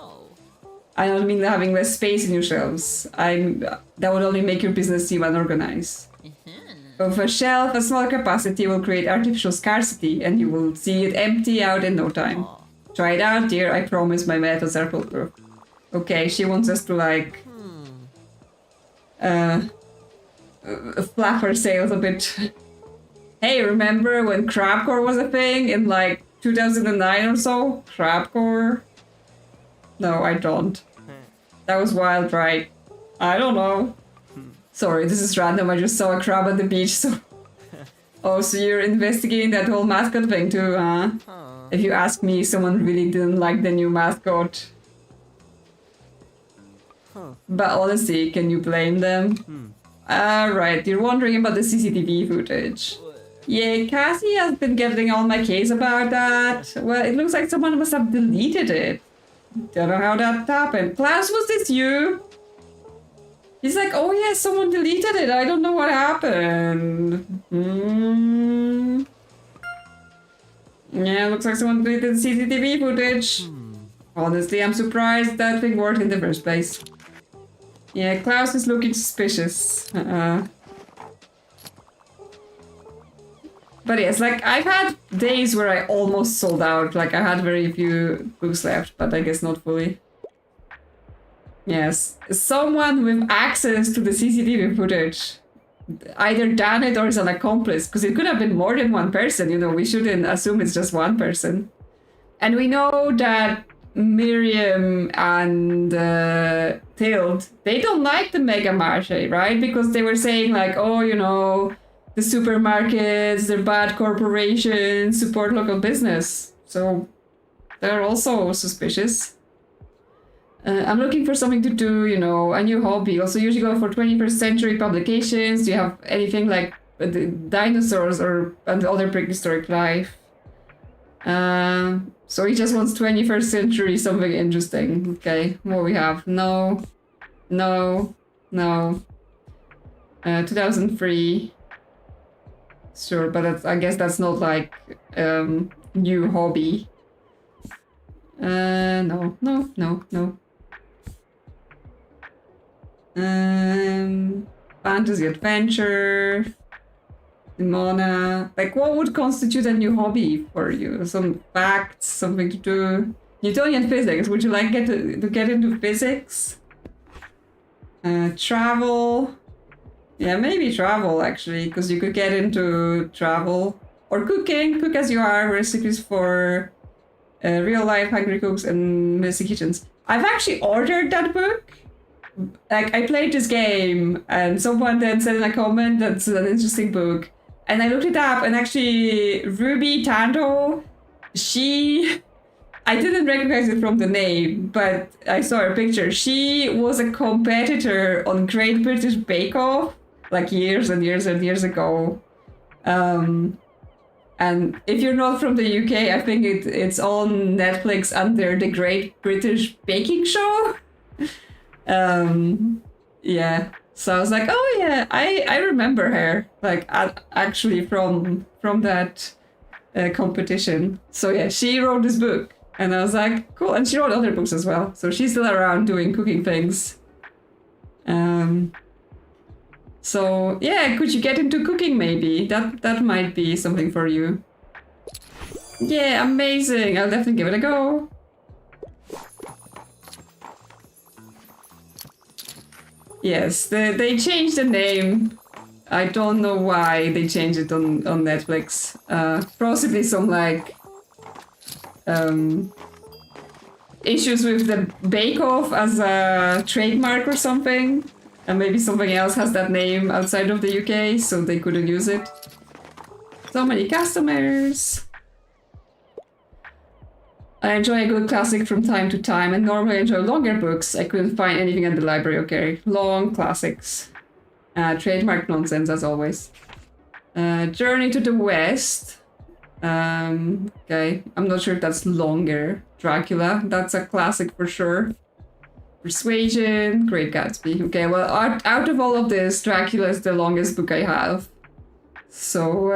I don't mean having less space in your shelves. That would only make your business seem unorganized. With a shelf, a smaller capacity will create artificial scarcity, and you will see it empty out in no time. Try it out, dear. I promise my methods are foolproof. Okay, she wants us to like flap her sales a bit. Hey, remember when crabcore was a thing in like 2009 or so? Crabcore? No, I don't. That was wild, right? I don't know. Sorry, this is random. I just saw a crab at the beach, so... Oh, so you're investigating that whole mascot thing too, huh? If you ask me, someone really didn't like the new mascot. But honestly, can you blame them? Right, you're wondering about the CCTV footage. Yeah, Cassie has been getting on my case about that. Well, it looks like someone must have deleted it. Don't know how that happened. Klaus, was this you? He's like, oh yeah, someone deleted it. I don't know what happened. Yeah, looks like someone deleted the CCTV footage. Honestly, I'm surprised that thing worked in the first place. Yeah, Klaus is looking suspicious. But yes, like, I've had days where I almost sold out. Like, I had very few books left, but I guess not fully. Yes, someone with access to the CCTV footage either done it or is an accomplice, because it could have been more than one person, you know, we shouldn't assume it's just one person. And we know that Miriam and Tild, they don't like the Mega Marché, right? Because they were saying like, oh, you know, the supermarkets, they're bad corporations, support local business. So they're also suspicious. I'm looking for something to do, you know, a new hobby. Also usually go for 21st century publications. Do you have anything like the dinosaurs or other prehistoric life? So he just wants 21st century, something interesting. Okay, what we have? No. 2003. Sure, but I guess that's not like new hobby. No. Fantasy adventure. Mona. Like, what would constitute a new hobby for you? Some facts, something to do. Newtonian physics. Would you like to get into physics? Travel. Yeah, maybe travel actually, because you could get into travel or cooking. Cook as you are. Recipes for real life hungry cooks and messy kitchens. I've actually ordered that book. Like, I played this game and someone then said in a comment that's an interesting book. And I looked it up, and actually Ruby Tanto, I didn't recognize it from the name, but I saw her picture. She was a competitor on Great British Bake Off, like years and years and years ago. And if you're not from the UK, I think it's on Netflix under the Great British Baking Show. Yeah. So I was like, oh yeah, I remember her, like actually from that competition. So yeah, she wrote this book, and I was like, cool. And she wrote other books as well. So she's still around doing cooking things. So yeah, could you get into cooking maybe? That might be something for you. Yeah, amazing. I'll definitely give it a go. Yes, they changed the name. I don't know why they changed it on Netflix. Possibly some like issues with the Bake Off as a trademark or something. And maybe something else has that name outside of the UK, so they couldn't use it. So many customers. I enjoy a good classic from time to time, and normally enjoy longer books. I couldn't find anything at the library. Okay, long classics. Trademark nonsense as always. Journey to the West. Okay, I'm not sure if that's longer. Dracula, that's a classic for sure. Persuasion, Great Gatsby. Okay, well, out of all of this, Dracula is the longest book I have. So,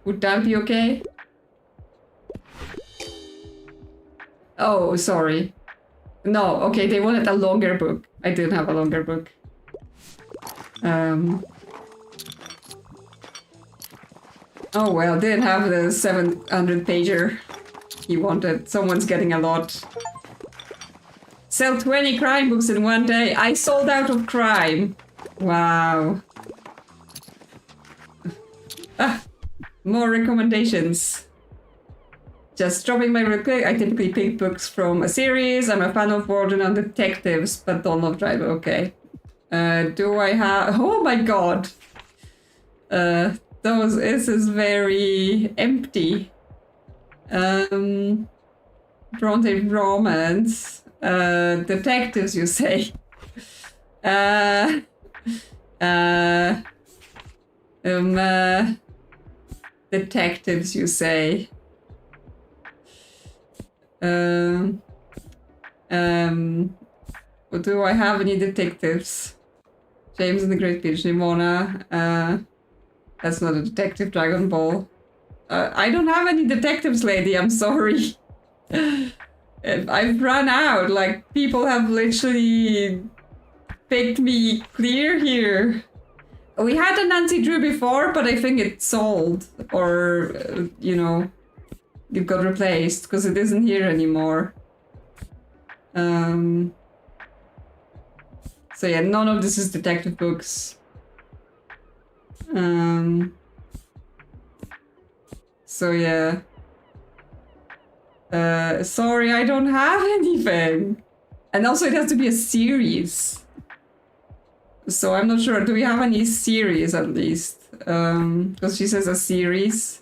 would that be okay? Oh, sorry. No, okay, they wanted a longer book. I didn't have a longer book. Oh well, didn't have the 700 pager he wanted. Someone's getting a lot. Sell 20 crime books in one day. I sold out of crime. Wow. More recommendations. Just dropping my real quick. I typically pick books from a series. I'm a fan of Warden and Detectives, but don't love Driver. Okay. Do I have... Oh my god. This is very empty. Bronte Romance. Detectives, you say. Detectives, you say. Do I have any detectives? James and the Great Peach, Nimona. That's not a detective. Dragon Ball. I don't have any detectives, lady. I'm sorry. I've run out. Like, people have literally picked me clear here. We had a Nancy Drew before, but I think it sold. Or, you know, it got replaced because it isn't here anymore. So yeah, none of this is detective books. So yeah. Sorry, I don't have anything. And also it has to be a series. So I'm not sure, do we have any series at least? Because she says a series.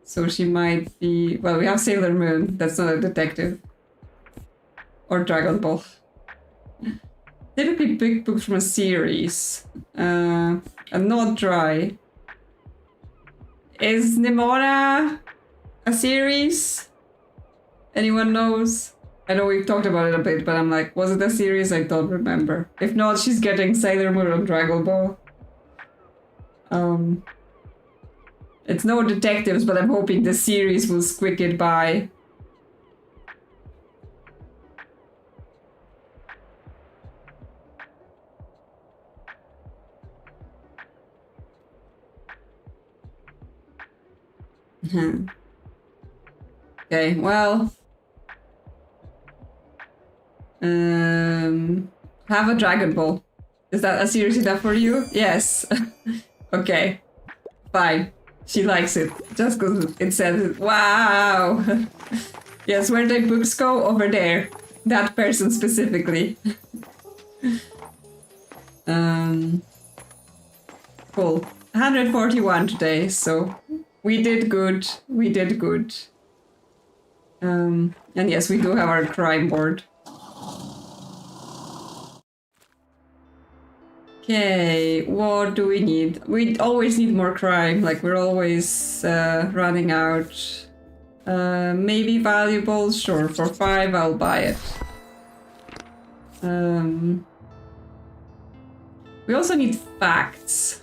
So she might be... Well, we have Sailor Moon, that's not a detective. Or Dragon Ball. Typically big books from a series. And not dry. Is Nimona a series? Anyone knows? I know we've talked about it a bit, but I'm like, was it a series? I don't remember. If not, she's getting Sailor Moon and Dragon Ball. It's no detectives, but I'm hoping the series will squeak it by. Okay, well. Have a Dragon Ball. Is that a series enough for you? Yes. Okay. Fine. She likes it. Just because it says it. Wow! Yes, where the books go? Over there. That person specifically. Cool. 141 today, so we did good. We did good. And yes, we do have our crime board. Okay, what do we need? We always need more crime, like we're always running out. Maybe valuables, sure, for 5 I'll buy it. We also need facts.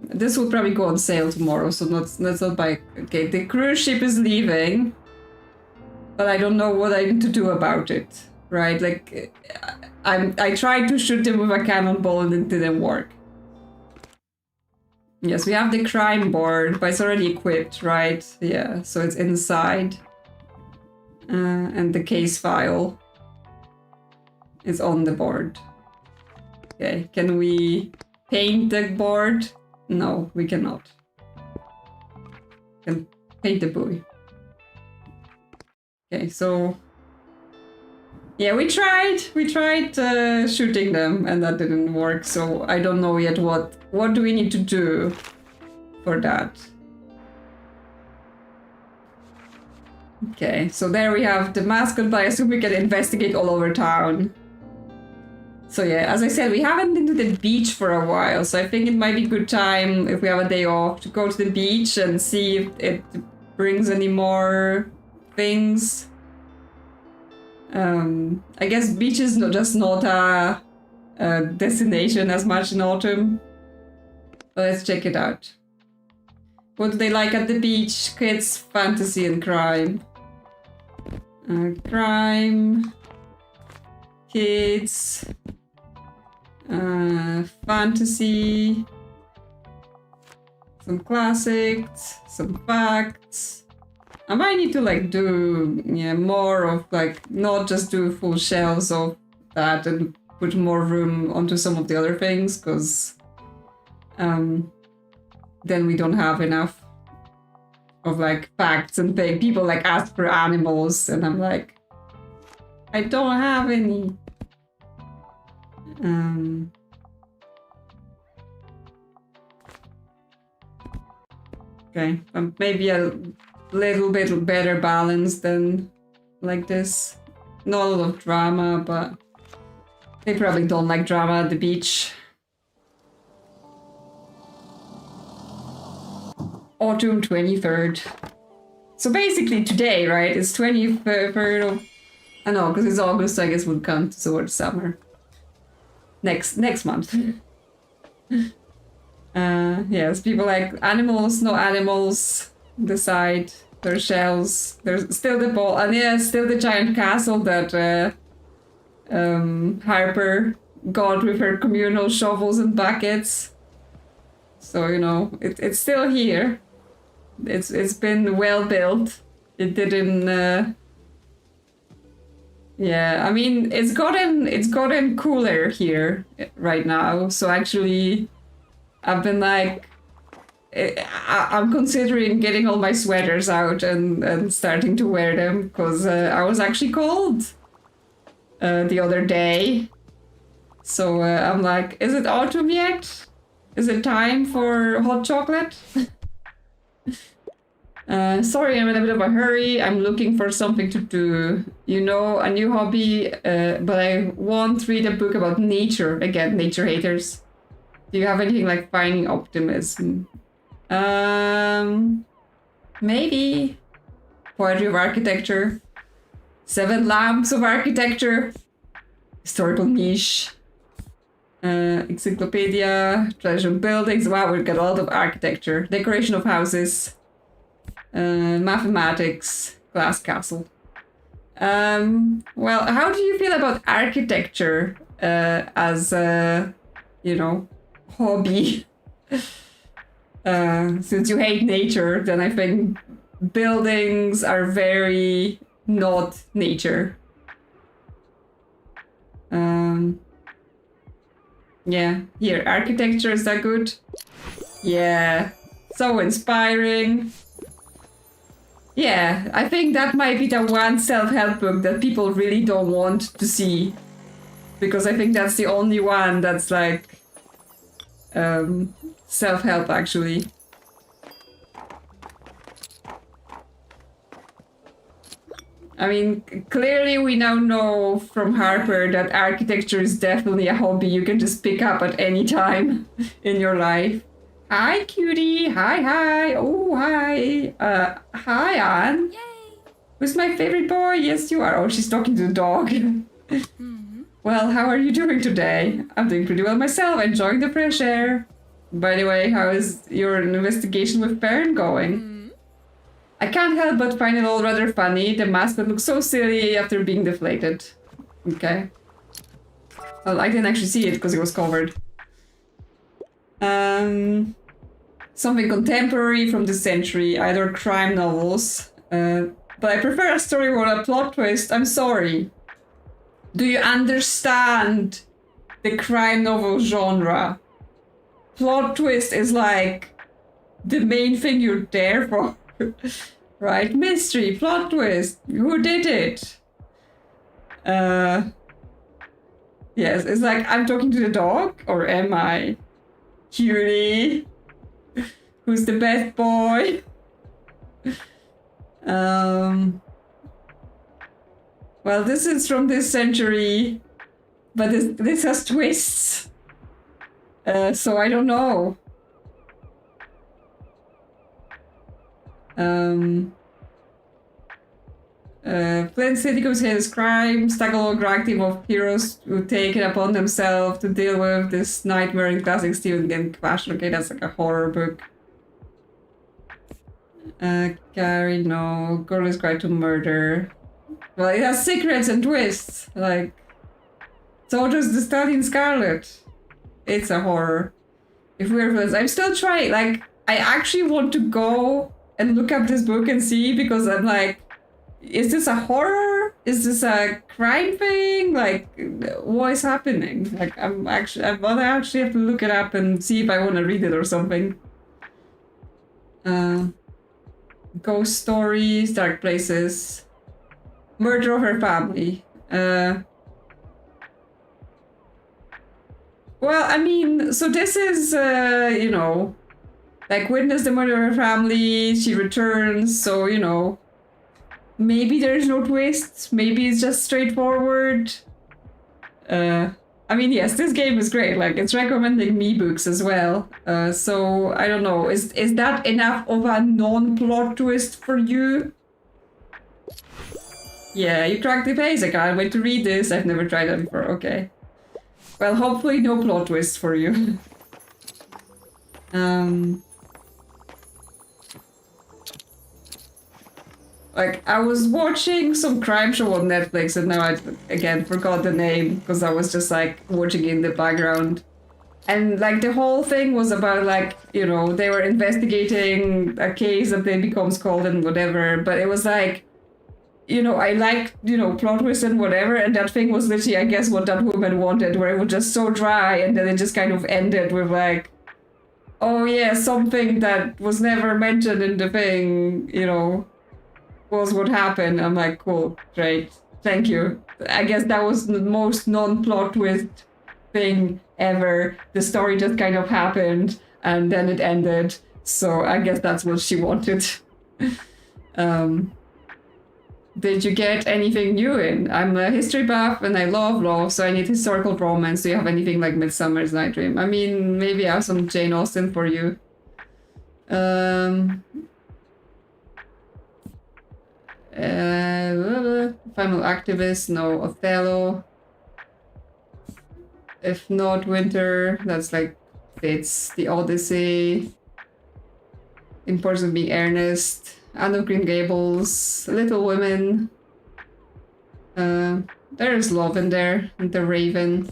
This will probably go on sale tomorrow, so let's not buy. Okay, the cruise ship is leaving, but I don't know what I need to do about it, right? Like, I tried to shoot him with a cannonball and it didn't work. Yes, we have the crime board, but it's already equipped, right? Yeah, so it's inside. And the case file is on the board. Okay, can we paint the board? No, we cannot. Can paint the buoy. Okay, so yeah, we tried shooting them and that didn't work. So I don't know yet what do we need to do for that. Okay, so there we have the mascot, but I assume we can investigate all over town. So yeah, as I said, we haven't been to the beach for a while, so I think it might be a good time, if we have a day off, to go to the beach and see if it brings any more things. I guess beach is just not a destination as much in autumn. But let's check it out. What do they like at the beach? Kids, fantasy, and crime. Crime... Kids, fantasy, some classics, some facts. I might need to like do more of like not just do full shelves of that and put more room onto some of the other things, because then we don't have enough of like facts and things. People like ask for animals and I'm like, I don't have any. Okay, maybe a little bit better balance than like this. Not a lot of drama, but they probably don't like drama at the beach. Autumn 23rd. So basically today, right? It's 23rd of... I know, because it's August, I guess would come towards summer. Next month. Yes, people like animals, no animals, decide their shells. There's still the ball, and yeah, still the giant castle that Harper got with her communal shovels and buckets. So, you know, it's still here. It's been well built. It didn't... Yeah, I mean, it's gotten cooler here right now. So actually, I've been like, I'm considering getting all my sweaters out and starting to wear them, because I was actually cold the other day. So I'm like, is it autumn yet? Is it time for hot chocolate? Sorry, I'm in a bit of a hurry. I'm looking for something to do. You know, a new hobby, but I won't read a book about nature. Again, nature haters. Do you have anything like finding optimism? Maybe. Poetry of architecture. 7 lamps of architecture. Historical niche. Encyclopedia, traditional buildings. Wow, we've got a lot of architecture, decoration of houses, mathematics, glass castle. Well, how do you feel about architecture as a, hobby? Since you hate nature, then I think buildings are very not nature. Yeah, here, architecture, is that good? Yeah, so inspiring. Yeah, I think that might be the one self-help book that people really don't want to see. Because I think that's the only one that's like self-help actually. I mean, clearly we now know from Harper that architecture is definitely a hobby you can just pick up at any time in your life. Hi, cutie. Hi. Oh, hi. Hi, Anne. Yay! Who's my favorite boy? Yes, you are. Oh, she's talking to the dog. Well, how are you doing today? I'm doing pretty well myself, enjoying the fresh air. By the way, how is your investigation with Perrin going? I can't help but find it all rather funny. The mascot looks so silly after being deflated. Okay. Well, I didn't actually see it because it was covered. Something contemporary from this century, either crime novels. But I prefer a story with a plot twist. I'm sorry. Do you understand the crime novel genre? Plot twist is like the main thing you're there for. Right? Mystery, plot twist. Who did it? Yes, it's like I'm talking to the dog, or am I? Cutie. Who's the best boy? Well, this is from this century, but this has twists. So I don't know. Flint City commits crimes, tackle a great team of heroes who take it upon themselves to deal with this nightmare in classic Stephen King fashion. Okay, that's like a horror book. Carrie, no. Girl is cried to murder. Well, it has secrets and twists. Like, so does the Stallion Scarlet. It's a horror. If we're friends, I'm still trying. Like, I actually want to go and look up this book and see, because I'm like, is this a horror? Is this a crime thing? Like, what is happening? Like, I actually have to look it up and see if I want to read it or something. Ghost stories, dark places, murder of her family. Well, I mean, so this is, like, witness the murder of her family, she returns, so, maybe there's no twists, maybe it's just straightforward. I mean, yes, this game is great, like, it's recommending me books as well, so, I don't know, is that enough of a non-plot twist for you? Yeah, you cracked the pace, I can't wait to read this, I've never tried that before, okay. Well, hopefully no plot twist for you. Like, I was watching some crime show on Netflix, and now I, again, forgot the name, because I was just, like, watching in the background. And, like, the whole thing was about, like, they were investigating a case that then becomes cold and whatever, but it was, like, I like, plot twist and whatever, and that thing was literally, I guess, what that woman wanted, where it was just so dry, and then it just kind of ended with, like, oh yeah, something that was never mentioned in the thing, was what happened. I'm like, cool, great, thank you. I guess that was the most non-plot twist thing ever. The story just kind of happened, and then it ended, so I guess that's what she wanted. Did you get anything new in? I'm a history buff and I love law, so I need historical romance. Do you have anything like Midsummer's Night Dream? I mean, maybe I have some Jane Austen for you. Final Activist, no. Othello. If not winter, that's like fits the Odyssey. Importance of Being Earnest, Anne of Green Gables, Little Women. There's love in there, and the Raven.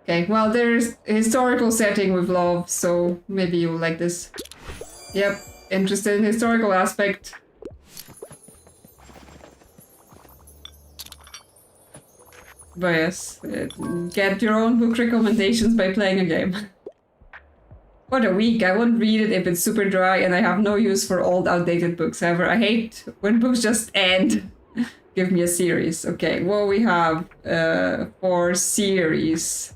Okay, well, there's a historical setting with love, so maybe you'll like this. Yep, interested in historical aspect. But yes, get your own book recommendations by playing a game. What a week, I won't read it if it's super dry, and I have no use for old, outdated books ever. I hate when books just end. Give me a series. Okay, well, we have for series.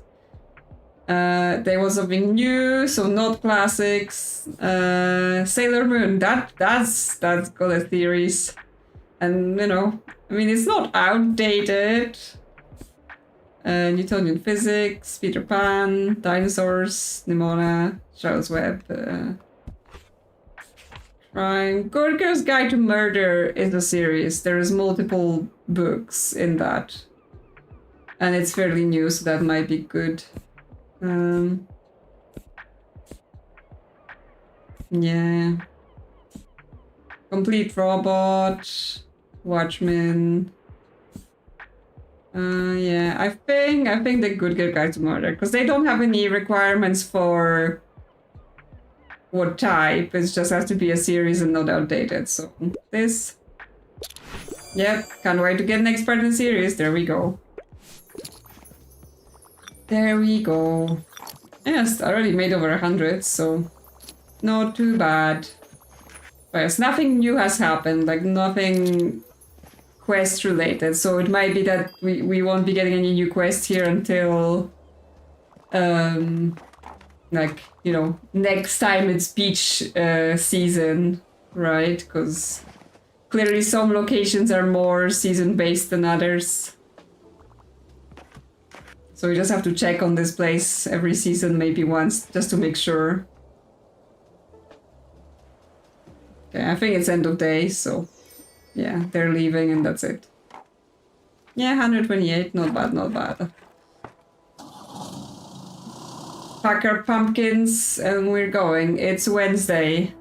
There was something new, so not classics. Sailor Moon, that's got a series. And, you know, I mean, it's not outdated. Newtonian Physics, Peter Pan, Dinosaurs, Nimona, Charles Webb, Crime. Gorgo's Guide to Murder is a series. There is multiple books in that. And it's fairly new, so that might be good. Yeah. Complete Robot, Watchmen. Yeah, I think they could get Guide to Murder, because they don't have any requirements for what type. It just has to be a series and not outdated. So this. Yep, can't wait to get an expert in the series. There we go. There we go. Yes, I already made over 100, so not too bad. But yes, nothing new has happened, like nothing quest related, so it might be that we won't be getting any new quests here until like, you know, next time it's beach season, right? Because clearly some locations are more season based than others. So we just have to check on this place every season, maybe once, just to make sure. Okay, I think it's end of day, so yeah, they're leaving and that's it. Yeah, 128, not bad, not bad. Pack our pumpkins and we're going. It's Wednesday.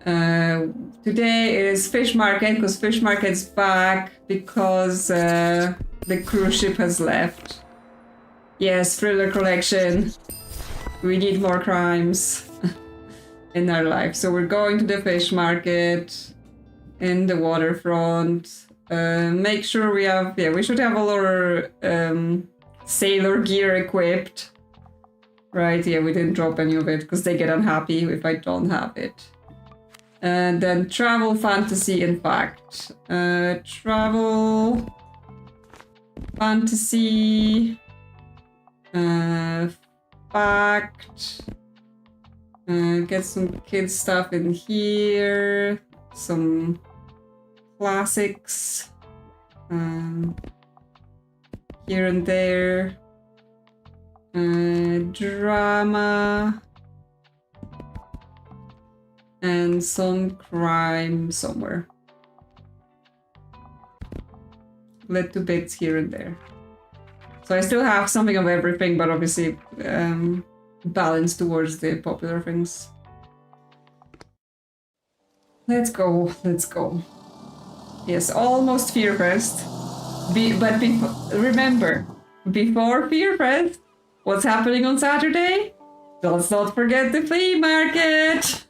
Today is fish market, because fish market's back because the cruise ship has left. Yes, thriller collection. We need more crimes in our life. So we're going to the fish market in the waterfront. Make sure we have, yeah, we should have all our sailor gear equipped. Right, yeah, we didn't drop any of it because they get unhappy if I don't have it. And then travel, fantasy, and fact. Travel, fantasy, fact. Get some kids stuff in here. Some classics. Here and there. Drama. And some crime somewhere. Little bits here and there. So I still have something of everything, but obviously balanced towards the popular things. Let's go, let's go. Yes, almost Fearfest. Remember, before Fearfest, what's happening on Saturday? Let's not forget the flea market!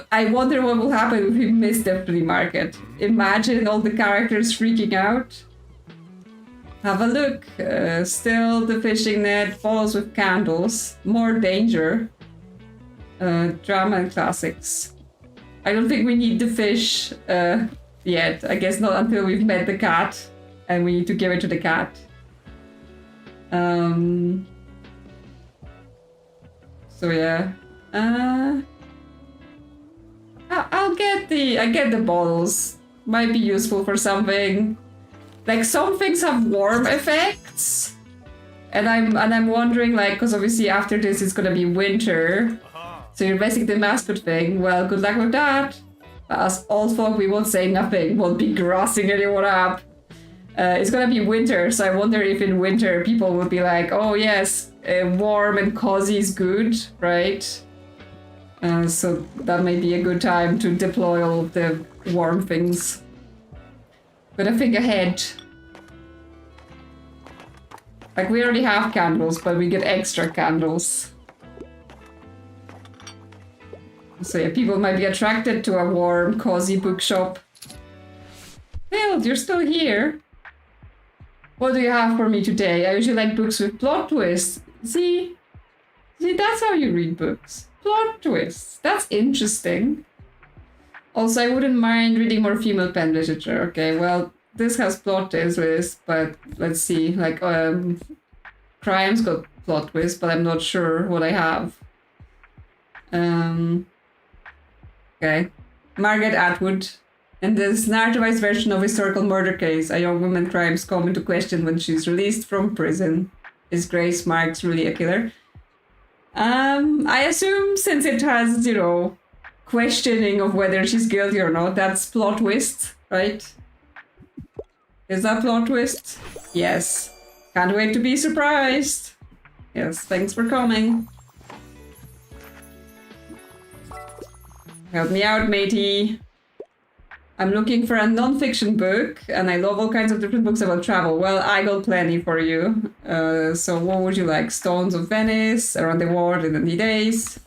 I wonder what will happen if we miss the flea market. Imagine all the characters freaking out. Have a look. Still the fishing net follows with candles. More danger. Drama and classics. I don't think we need the fish yet. I guess not until we've met the cat. And we need to give it to the cat. So yeah. I get the bottles. Might be useful for something. Like some things have warm effects. And I'm wondering, like, because obviously after this it's gonna be winter. So you're basically the mascot thing. Well, good luck with that. As old folk, we won't say nothing. Won't be grassing anyone up. It's gonna be winter, so I wonder if in winter people will be like, oh yes, warm and cozy is good, right? So that may be a good time to deploy all of the warm things. Gotta think ahead. Like, we already have candles, but we get extra candles. So yeah, people might be attracted to a warm, cozy bookshop. Phil, you're still here. What do you have for me today? I usually like books with plot twists. See, that's how you read books. Plot twists. That's interesting. Also, I wouldn't mind reading more female pen literature. Okay, well, this has plot twists, but let's see. Like, Crime's got plot twists, but I'm not sure what I have. Okay. Margaret Atwood. In this narrativized version of historical murder case, a young woman crimes come into question when she's released from prison. Is Grace Marks really a killer? I assume since it has, you know, questioning of whether she's guilty or not, that's plot twist, right? Is that plot twist? Yes. Can't wait to be surprised. Yes, thanks for coming. Help me out, matey. I'm looking for a non-fiction book, and I love all kinds of different books about travel. Well, I got plenty for you. So what would you like? Stones of Venice, Around the World in 20 Days,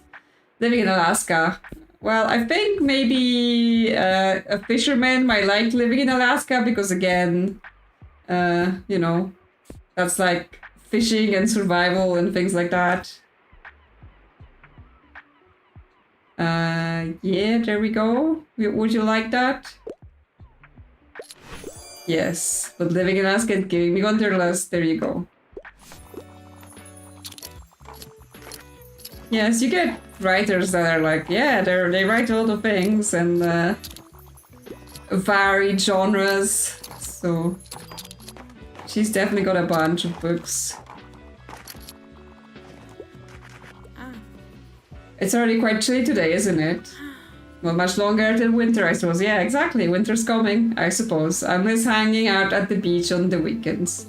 Living in Alaska. Well, I think maybe a fisherman might like Living in Alaska because, again, you know, that's like fishing and survival and things like that. Yeah, there we go. Would you like that? Yes, but Living in Alaska and Giving Me Wanderlust, there you go. Yes, you get writers that are like, yeah, they write a lot of things and varied genres, so she's definitely got a bunch of books. It's already quite chilly today, isn't it? Well, much longer than winter, I suppose. Yeah, exactly. Winter's coming, I suppose. I miss hanging out at the beach on the weekends.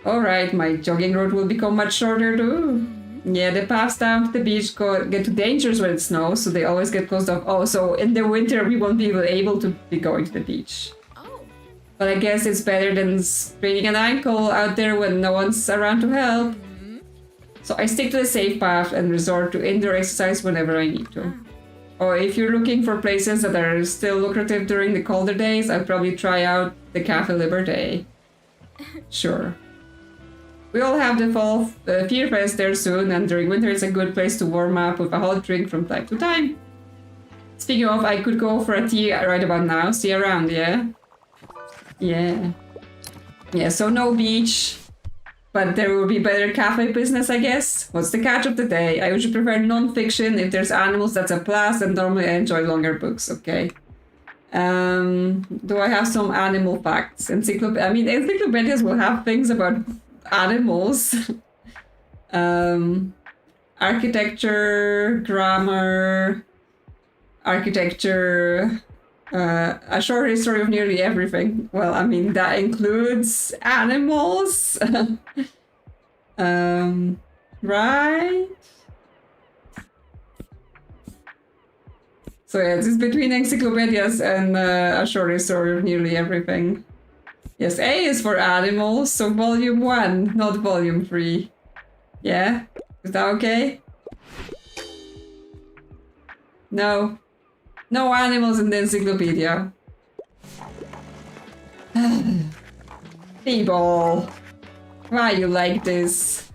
Alright, my jogging route will become much shorter too. Yeah, the paths down to the beach get too dangerous when it snows, so they always get closed off. Oh, so in the winter we won't be able to be going to the beach. But I guess it's better than spraining an ankle out there when no one's around to help. So I stick to the safe path and resort to indoor exercise whenever I need to. Or if you're looking for places that are still lucrative during the colder days, I'd probably try out the Cafe Liberté. Sure. We all have the fall Fear Fest there soon, and during winter it's a good place to warm up with a hot drink from time to time. Speaking of, I could go for a tea right about now. See you around, yeah? Yeah. Yeah, so no beach. But there will be better cafe business, I guess. What's the catch of the day? I usually prefer non-fiction. If there's animals, that's a plus, and normally I enjoy longer books, okay? Do I have some animal facts? Encyclopedias will have things about animals. Architecture, grammar, architecture, a short history of nearly everything. Well, I mean, that includes animals. Right? So yeah, this is between encyclopedias and a short history of nearly everything. Yes, A is for animals, so volume 1, not volume 3. Yeah? Is that okay? No. No animals in the encyclopedia. People. Why you like this?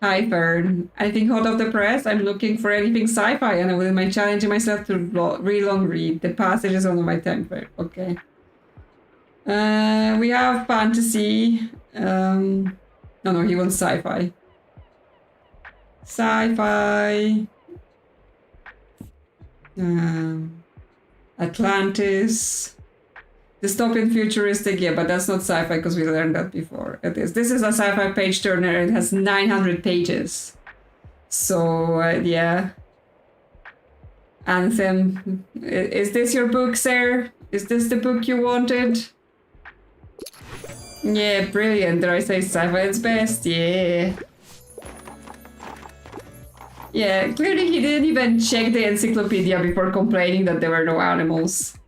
Hi Fern. Anything hot off the press? I'm looking for anything sci-fi and I wouldn't mind challenging myself to long read. The passage is on my template. Okay. We have fantasy. No, he wants sci-fi. Sci-fi. Atlantis. Dystopian futuristic, yeah, but that's not sci-fi because we learned that before. This is a sci-fi page turner. It has 900 pages. So, yeah. Anthem. Is this your book, sir? Is this the book you wanted? Yeah, brilliant. Did I say sci-fi is best? Yeah. Yeah, clearly he didn't even check the encyclopedia before complaining that there were no animals.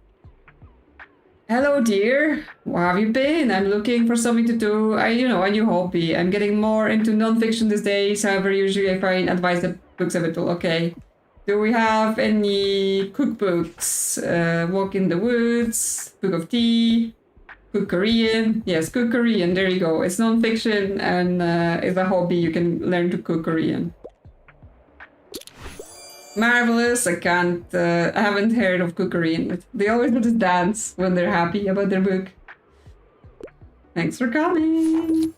Hello, dear. Where have you been? I'm looking for something to do. A new hobby. I'm getting more into non-fiction these days. However, usually I find advice that books a little. Okay. Do we have any cookbooks? Walk in the Woods, Book of Tea, Cook Korean. Yes, Cook Korean. There you go. It's non-fiction and it's a hobby. You can learn to cook Korean. Marvelous. I haven't heard of Cook Korean. They always do this dance when they're happy about their book. Thanks for coming.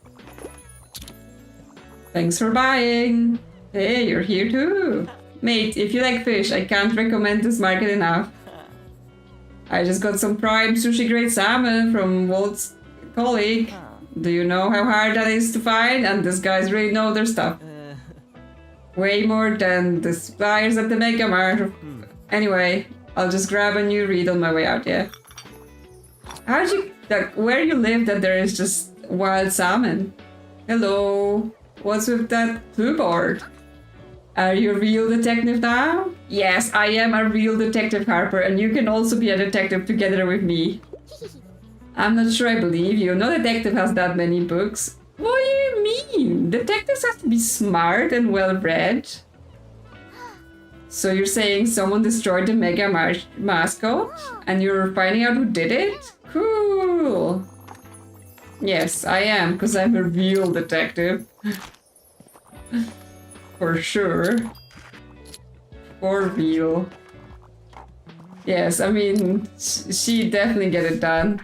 Thanks for buying. Hey, you're here too. Mate, if you like fish, I can't recommend this market enough. I just got some prime sushi grade salmon from Walt's colleague. Do you know how hard that is to find? And these guys really know their stuff. Way more than the suppliers at the Mega Mart. Anyway, I'll just grab a new read on my way out, yeah? How'd you... where you live that there is just wild salmon? Hello? What's with that clue board? Are you a real detective now? Yes, I am a real detective, Harper, and you can also be a detective together with me. I'm not sure I believe you. No detective has that many books. What do you mean? Detectives have to be smart and well-read. So you're saying someone destroyed the Mega mascot? And you're finding out who did it? Cool! Yes, I am, because I'm a real detective. For sure. For real. Yes, I mean, she definitely get it done.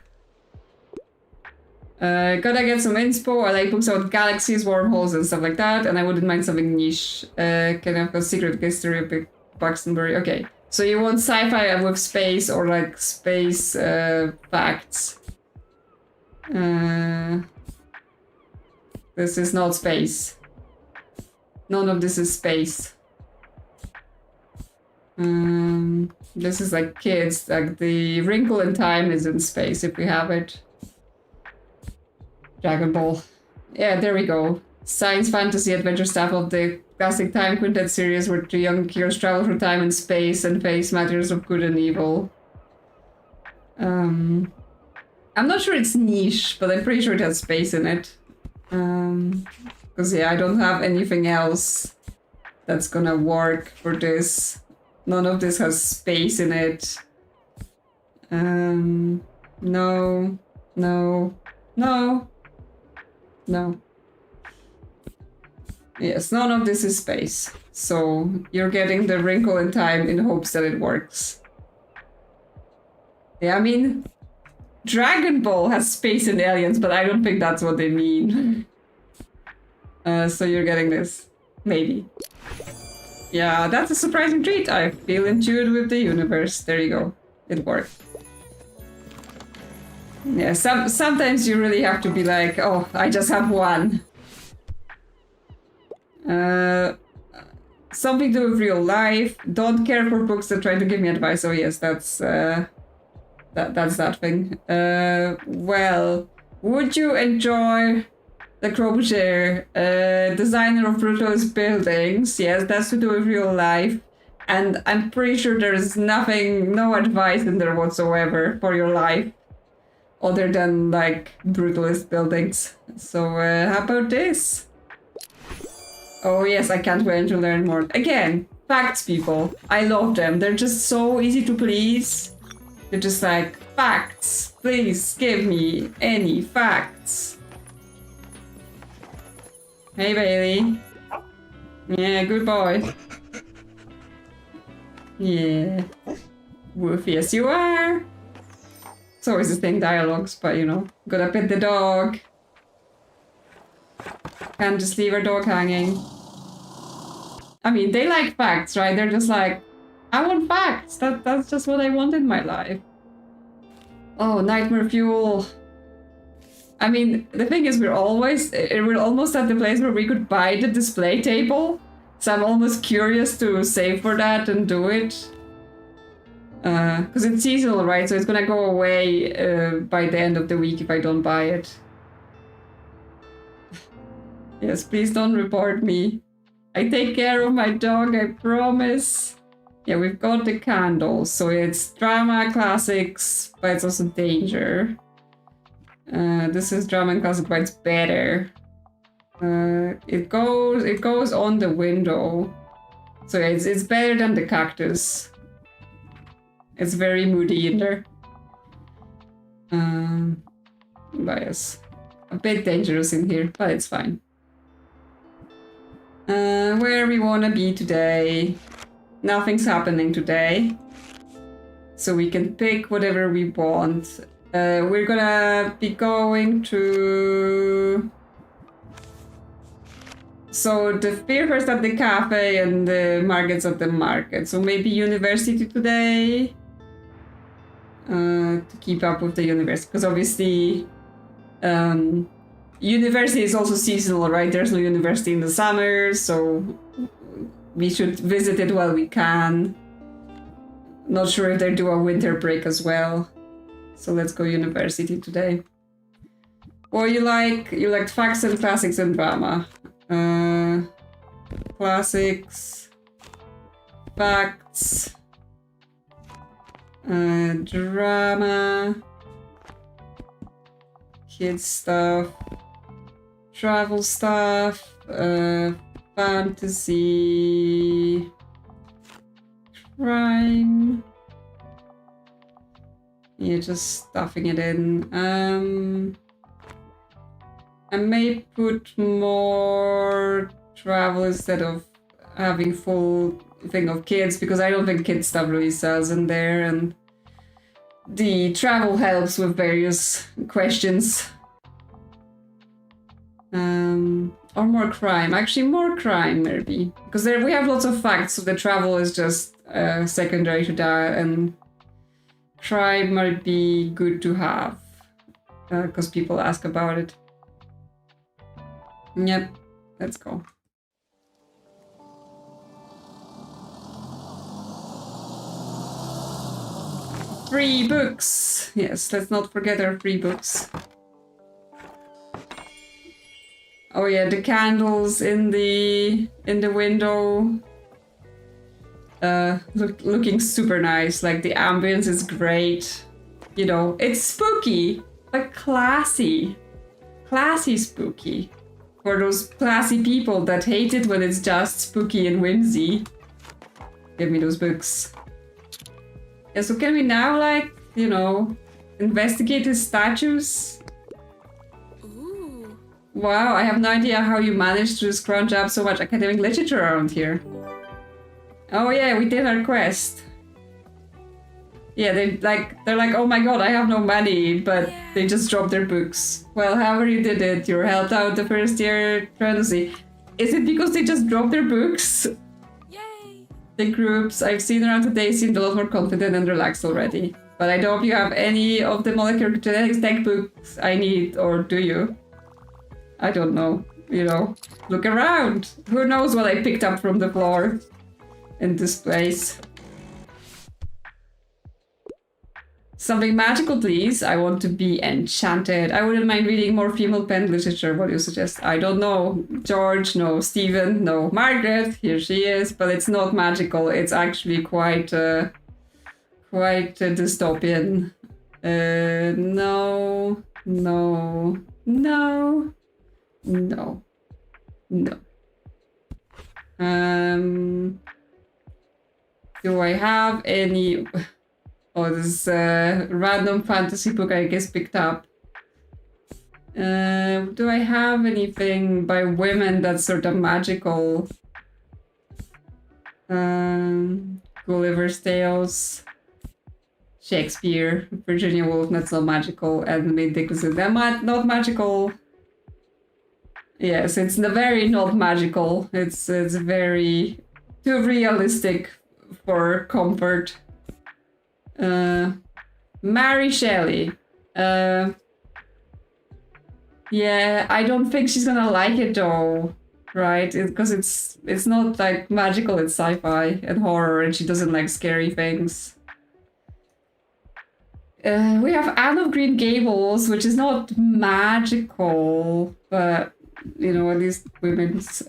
Gotta get some inspo. I like books about galaxies, wormholes, and stuff like that, and I wouldn't mind something niche. Can I have a secret history of Buxtonbury? Okay. So you want sci-fi with space or like space facts. This is not space. None of this is space. This is like kids, like the Wrinkle in Time is in space if we have it. Dragon Ball. Yeah, there we go. Science fantasy adventure stuff of the classic Time Quintet series where two young heroes travel through time and space and face matters of good and evil. I'm not sure it's niche, but I'm pretty sure it has space in it. Because yeah, I don't have anything else that's gonna work for this. None of this has space in it. No, no, no, no. Yes, none of this is space. So you're getting the Wrinkle in Time in hopes that it works. Yeah, I mean, Dragon Ball has space and aliens, but I don't think that's what they mean. So you're getting this. Maybe. Yeah, that's a surprising treat. I feel in tune with the universe. There you go. It worked. Yeah, sometimes you really have to be like, oh, I just have one. Something to do with real life. Don't care for books that try to give me advice. Oh yes, that's that thing. Well, would you enjoy the Crowbusher, designer of brutalist buildings? Yes, that's to do with real life. And I'm pretty sure there's no advice in there whatsoever for your life. Other than, like, brutalist buildings. So, how about this? Oh yes, I can't wait to learn more. Again, facts, people. I love them. They're just so easy to please. They're just like, facts. Please give me any facts. Hey, Bailey. Yeah, good boy. Yeah. Woof, yes you are. It's always the same dialogues, but you know. Gotta pet the dog. Can't just leave our dog hanging. I mean, they like facts, right? They're just like, I want facts. That's just what I want in my life. Oh, nightmare fuel. I mean, the thing is, we're almost at the place where we could buy the display table. So I'm almost curious to save for that and do it. Because it's seasonal, right? So it's gonna go away by the end of the week if I don't buy it. Yes, please don't report me. I take care of my dog, I promise. Yeah, we've got the candles, so it's drama, classics, but it's also danger. This is drama and classic, but it's better. It goes on the window. So yeah, it's better than the cactus. It's very moody in there. But yes, a bit dangerous in here, but it's fine. Where we wanna be today? Nothing's happening today, so we can pick whatever we want. We're gonna be going to... So the Fearfest at the cafe and the markets at the market. So maybe university today? To keep up with the university, because obviously university is also seasonal, right? There's no university in the summer, so we should visit it while we can. Not sure if they do a winter break as well. So let's go university today. What you like? You liked facts and classics and drama. Classics, facts, drama, kids stuff, travel stuff, fantasy, crime. Yeah, just stuffing it in. I may put more travel instead of having full thing of kids, because I don't think kids stuff really sells in there, and the travel helps with various questions. Or more crime. Actually, more crime maybe, because there we have lots of facts, so the travel is just secondary to that, and crime might be good to have because people ask about it. Yep, let's go. Free books! Yes, let's not forget our free books. Oh yeah, the candles in the window. Looking super nice. Like, the ambience is great. You know, it's spooky, but classy. Classy spooky. For those classy people that hate it when it's just spooky and whimsy. Give me those books. Yeah, so can we now, like, you know, investigate his statues? Ooh. Wow, I have no idea how you managed to scrounge up so much academic literature around here. Oh yeah, we did our quest. Yeah, they're like, oh my god, I have no money, but they just dropped their books. Well, however you did it, you helped out the first year trying to see. Is it because they just dropped their books? Yay! The groups I've seen around today seemed a lot more confident and relaxed already. But I don't hope you have any of the molecular genetics textbooks I need, or do you? I don't know, you know. Look around! Who knows what I picked up from the floor in this place. Something magical, please. I want to be enchanted. I wouldn't mind reading more female penned literature. What do you suggest? I don't know. George, no. Stephen, no. Margaret, here she is. But it's not magical. It's actually quite dystopian. No. No. No. No. No. Do I have any... Oh, this random fantasy book I guess picked up. Do I have anything by women that's sort of magical? Gulliver's Tales, Shakespeare, Virginia Woolf, that's not magical, and Dickinson, they're not magical. Yes, it's very not magical. It's very too realistic for comfort. Mary Shelley. Yeah, I don't think she's gonna like it though, right? Because it's not like magical, it's sci-fi and horror, and she doesn't like scary things. We have Anne of Green Gables, which is not magical, but you know, these women's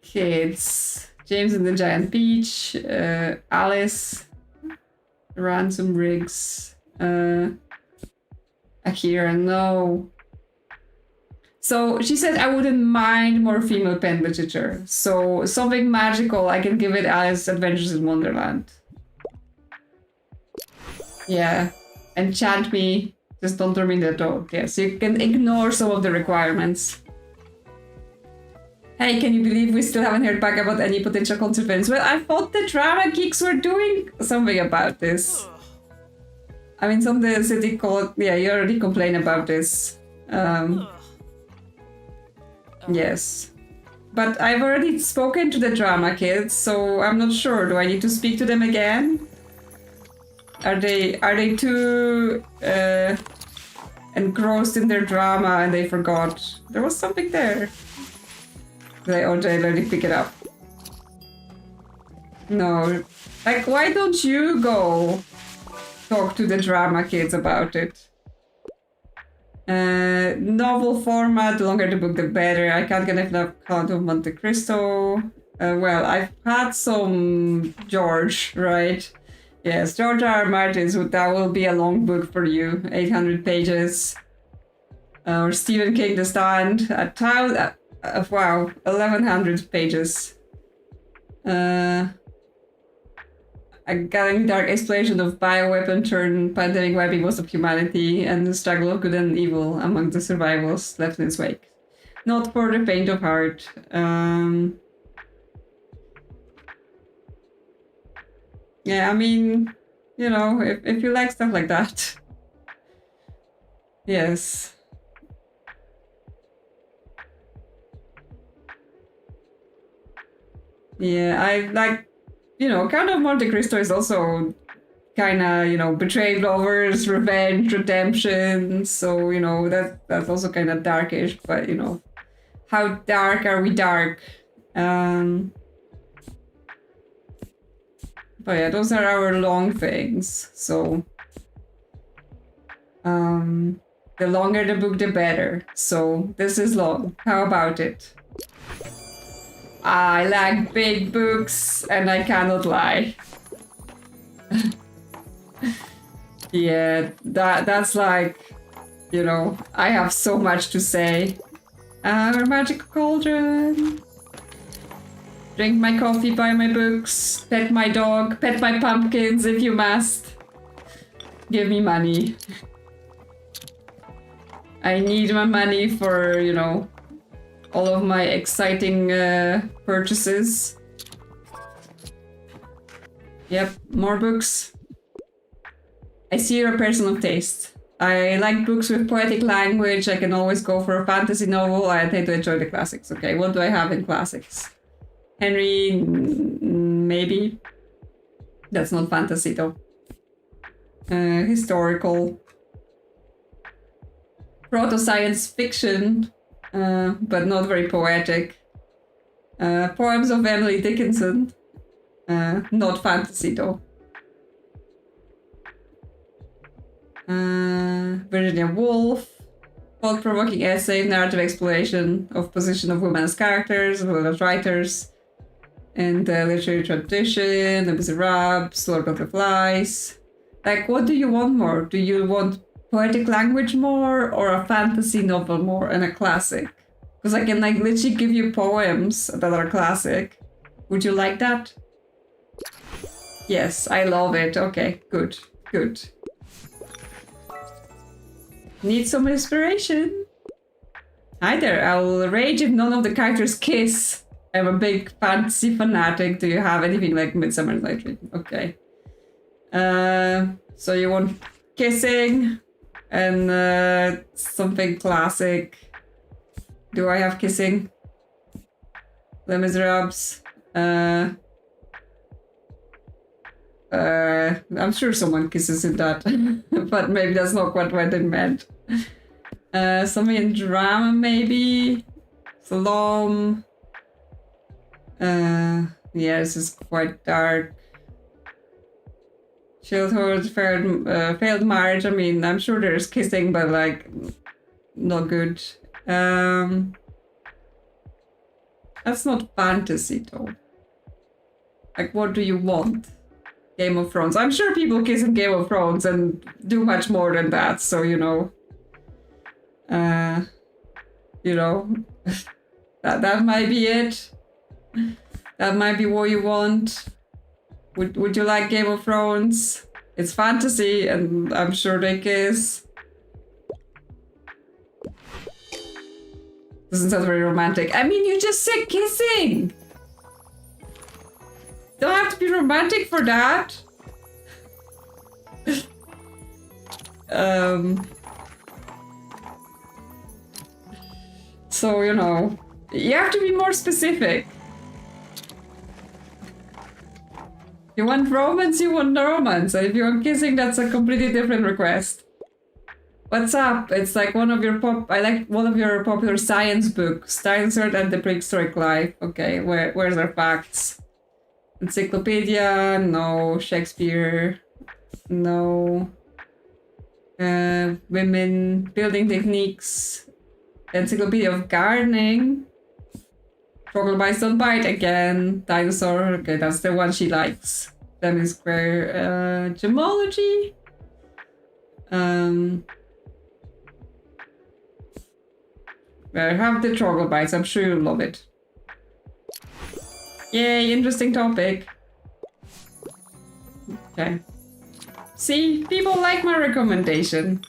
kids. James and the Giant Peach, Alice, Ransom Riggs, Akira, no. So she said I wouldn't mind more female pen literature. So something magical, I can give it Alice Adventures in Wonderland. Yeah. Enchant me, just don't turn me into a dog. Yes, you can ignore some of the requirements. Hey, can you believe we still haven't heard back about any potential consequence? Well, I thought the drama geeks were doing something about this. I mean, some of the city called... Yeah, you already complained about this. Yes. But I've already spoken to the drama kids, so I'm not sure. Do I need to speak to them again? Are they too engrossed in their drama and they forgot? There was something there. Did I already pick it up? No. Like, why don't you go talk to the drama kids about it? Novel format, the longer the book, the better. I can't get enough Count of Monte Cristo. Well, I've had some George, right? Yes, George R. R. Martin's, that will be a long book for you. 800 pages. Or Stephen King, The Stand. Wow, 1100 pages. A galling dark exploration of bioweapon turned pandemic wiping most of humanity and the struggle of good and evil among the survivors left in its wake. Not for the faint of heart. Yeah, I mean, you know, if you like stuff like that. Yes. Yeah, I like, you know, Count of Monte Cristo is also kind of, you know, betrayed lovers, revenge, redemption. So, you know, that's also kind of darkish, but, you know, how dark are we dark? But yeah, those are our long things. So, the longer the book, the better. So this is long. How about it? I like big books and I cannot lie. Yeah, that's like, you know, I have so much to say. Our magic cauldron. Drink my coffee, buy my books, pet my dog, pet my pumpkins if you must. Give me money. I need my money for, you know, all of my exciting purchases. Yep, more books. I see you're a person of taste. I like books with poetic language. I can always go for a fantasy novel. I tend to enjoy the classics. Okay, what do I have in classics? Henry, maybe. That's not fantasy though. Historical. Proto-science fiction, but not very poetic. Poems of Emily Dickinson. Not fantasy though. Virginia Woolf. Thought-provoking essay, narrative exploration of position of women as characters, as well as writers. In the literary tradition, The Miserables, Lord of the Flies. Like, what do you want more? Do you want poetic language more, or a fantasy novel more, and a classic? Because I can like literally give you poems that are classic. Would you like that? Yes, I love it. Okay, good, good. Need some inspiration? Hi there, I will rage if none of the characters kiss. I'm a big fantasy fanatic. Do you have anything like Midsummer Night's Dream? Okay. So you want kissing and something classic. Do I have kissing? Les Miserables. I'm sure someone kisses in that, but maybe that's not what they meant. Something in drama, maybe. Salome. Yeah, this is quite dark. Childhood, failed marriage. I mean, I'm sure there's kissing, but like, not good. That's not fantasy though. Like, what do you want? Game of Thrones. I'm sure people kiss in Game of Thrones and do much more than that, so you know. That might be it. That might be what you want. Would you like Game of Thrones? It's fantasy, and I'm sure they kiss. Doesn't sound very romantic. I mean, you just said kissing! Don't have to be romantic for that. So, you know, you have to be more specific. You want romance, you want romance. And if you want kissing, that's a completely different request. What's up? It's like one of your popular science books. Dinosaur and the Prehistoric Life. Okay, where's our facts? Encyclopedia, no. Shakespeare, no. Women, building techniques. Encyclopedia of Gardening. Troglodytes don't bite again. Dinosaur, okay, that's the one she likes. Fleming Square, Gemology. Well, have the troglodytes, I'm sure you'll love it. Yay, interesting topic. Okay. See, people like my recommendation.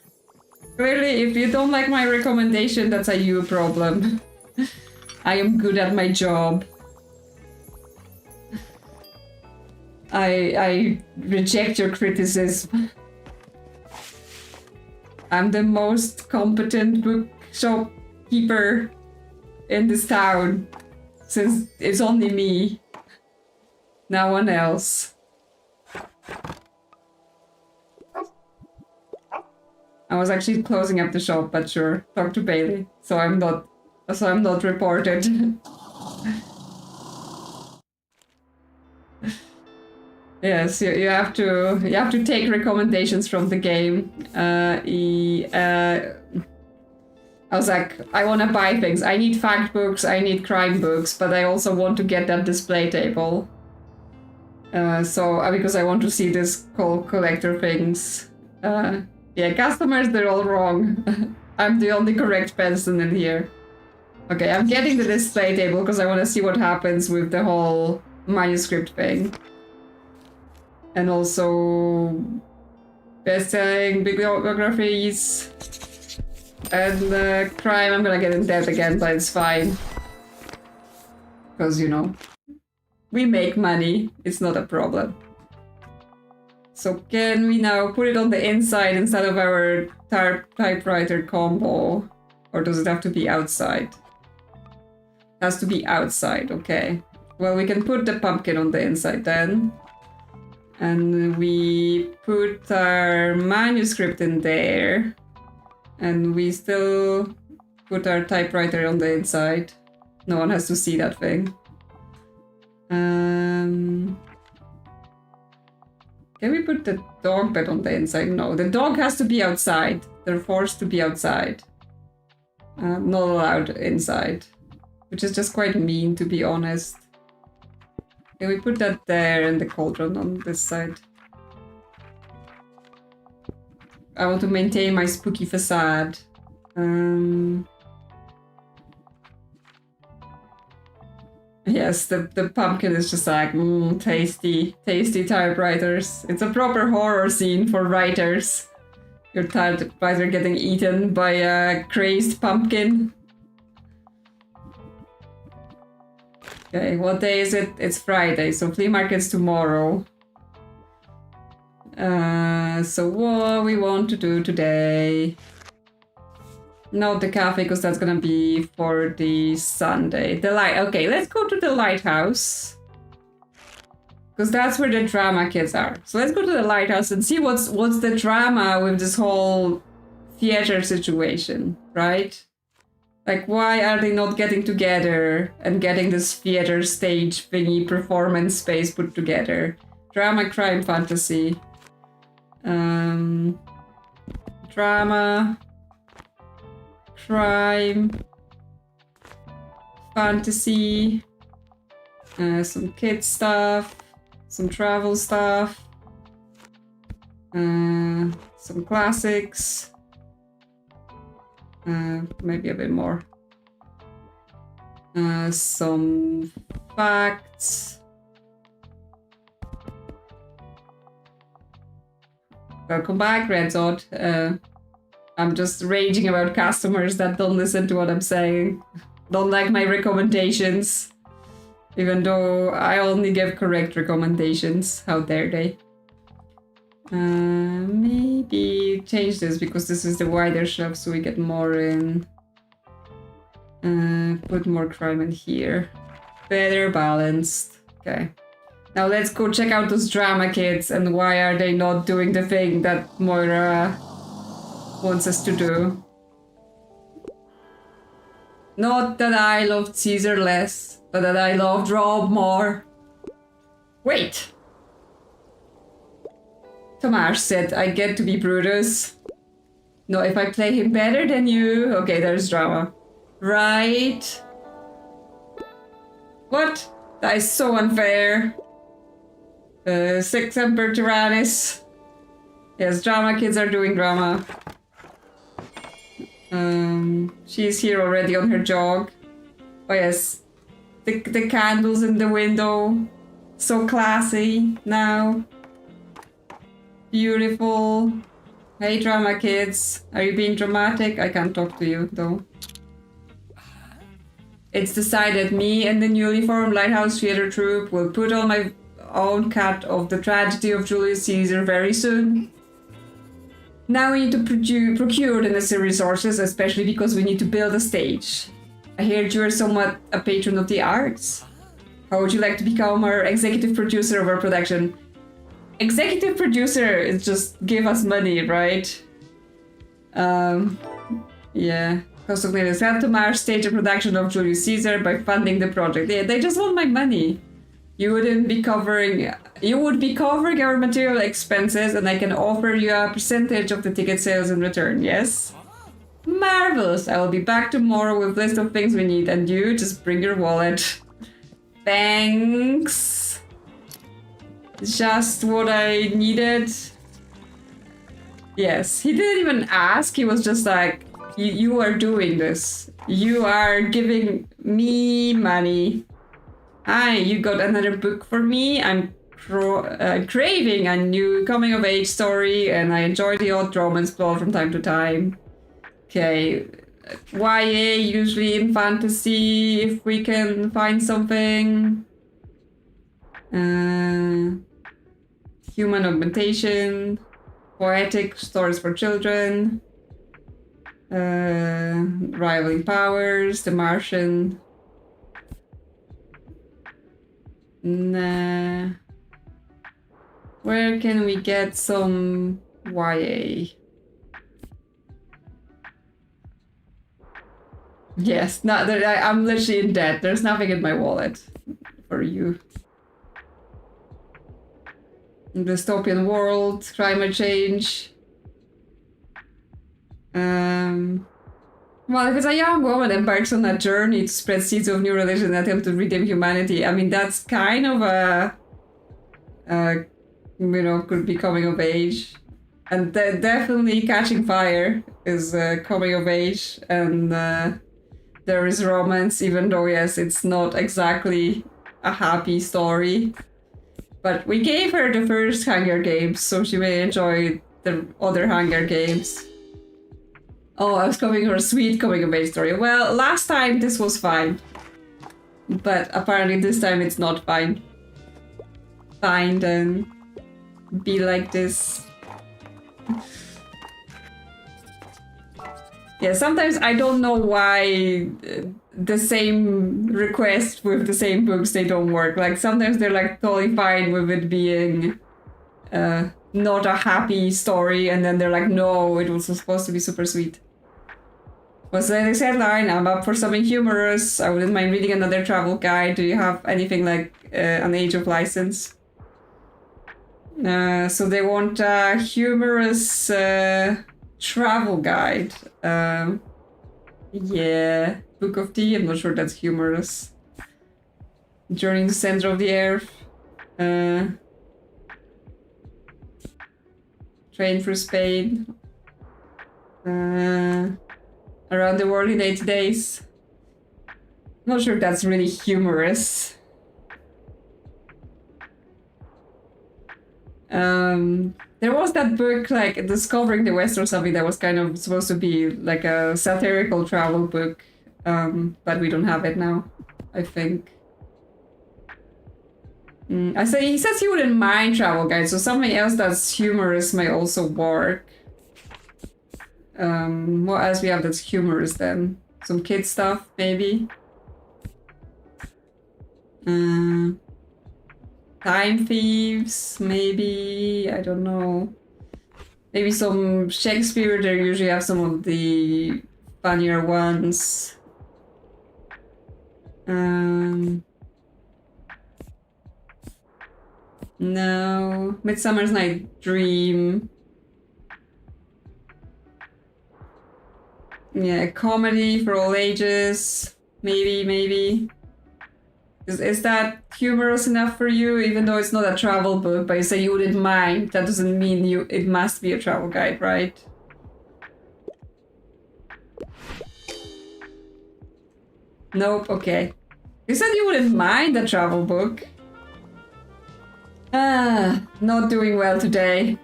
Clearly, if you don't like my recommendation, that's a you problem. I am good at my job. I reject your criticism. I'm the most competent bookshop keeper in this town, since it's only me. No one else. I was actually closing up the shop, but sure, talk to Bailey. So I'm not reported. Yes, you have to take recommendations from the game. I was like, I want to buy things. I need fact books, I need crime books, but I also want to get that display table. Because I want to see this collector things. Yeah, customers, they're all wrong. I'm the only correct person in here. Okay, I'm getting the display table because I want to see what happens with the whole manuscript thing. And also best-selling bibliographies. And crime, I'm gonna get in debt again, but it's fine. Because, you know, we make money. It's not a problem. So can we now put it on the inside instead of our typewriter combo? Or does it have to be outside? It has to be outside, okay. Well, we can put the pumpkin on the inside then. And we put our manuscript in there. And we still put our typewriter on the inside. No one has to see that thing. Can we put the dog bed on the inside? No, the dog has to be outside. They're forced to be outside. Not allowed inside. Which is just quite mean, to be honest. Can we put that there and the cauldron on this side? I want to maintain my spooky facade. Yes, the pumpkin is just like, tasty typewriters. It's a proper horror scene for writers. Your typewriter getting eaten by a crazed pumpkin. Okay, what day is it? It's Friday, so flea market's tomorrow. So what we want to do today? Not the cafe, because that's gonna be for the Sunday. Okay, let's go to the lighthouse. Because that's where the drama kids are. So let's go to the lighthouse and see what's the drama with this whole theater situation, right? Like, why are they not getting together and getting this theater stage thingy performance space put together? Drama, crime, fantasy. Drama, crime, fantasy. Some kid stuff, some travel stuff, some classics, maybe a bit more. Some facts. Welcome back, Red Zod. I'm just raging about customers that don't listen to what I'm saying. Don't like my recommendations. Even though I only give correct recommendations. How dare they? Maybe change this because this is the wider shelf so we get more in. Put more crime in here. Better balanced. Okay. Now let's go check out those drama kids and why are they not doing the thing that Moira wants us to do. Not that I loved Caesar less, but that I loved Rob more. Wait! Tomas said I get to be Brutus. No, if I play him better than you... Okay, there's drama. Right? What? That is so unfair. Six Emperor Tyrannus. Yes, drama kids are doing drama. She's here already on her jog. Oh yes. The candles in the window. So classy now. Beautiful. Hey drama kids. Are you being dramatic? I can't talk to you though. It's decided me and the newly formed Lighthouse Theatre Troupe will put on my own cut of the tragedy of Julius Caesar very soon. Now we need to procure the necessary resources, especially because we need to build a stage. I heard you are somewhat a patron of the arts. How would you like to become our executive producer of our production? Executive producer is just give us money, right? Yeah. Cosmos help to Mars stage a production of Julius Caesar by funding the project. Yeah, they just want my money. You would be covering our material expenses and I can offer you a percentage of the ticket sales in return, yes? Marvelous! I will be back tomorrow with a list of things we need and you just bring your wallet. Thanks! Just what I needed. Yes, he didn't even ask, he was just like, you are doing this. You are giving me money. Hi, you got another book for me? I'm craving a new coming-of-age story and I enjoy the odd romance plot from time to time. Okay, YA, usually in fantasy, if we can find something. Human augmentation, poetic stories for children, rivaling powers, The Martian. Nah. Where can we get some YA? Yes, I'm literally in debt. There's nothing in my wallet for you. Dystopian world, climate change. Well, if it's a young woman embarks on a journey to spread seeds of new religion and attempt to redeem humanity, I mean, that's kind of could be coming of age. And definitely Catching Fire is coming of age, and there is romance, even though, yes, it's not exactly a happy story. But we gave her the first Hunger Games, so she may enjoy the other Hunger Games. Oh, I was coming for a sweet coming-of-age story. Well, last time this was fine. But apparently this time it's not fine. Fine, then. Be like this. Yeah, sometimes I don't know why the same request with the same books, they don't work. Like, sometimes they're like totally fine with it being not a happy story, and then they're like, no, it was supposed to be super sweet. Was the next headline? I'm up for something humorous. I wouldn't mind reading another travel guide. Do you have anything like an Age of License? So they want a humorous travel guide. Yeah, Book of Tea. I'm not sure that's humorous. Journey in the center of the earth. Train through Spain. Around the world in 80 days. Not sure if that's really humorous. There was that book, like, Discovering the West or something, that was kind of supposed to be like a satirical travel book. But we don't have it now, I think. He says he wouldn't mind travel guides, so something else that's humorous might also work. What else we have that's humorous then? Some kid stuff, maybe? Time Thieves, maybe? I don't know. Maybe some Shakespeare, they usually have some of the funnier ones. No. Midsummer's Night Dream. Yeah, comedy for all ages. Maybe. Is that humorous enough for you? Even though it's not a travel book, but you say you wouldn't mind, that doesn't mean it must be a travel guide, right? Nope, okay. You said you wouldn't mind a travel book. Not doing well today.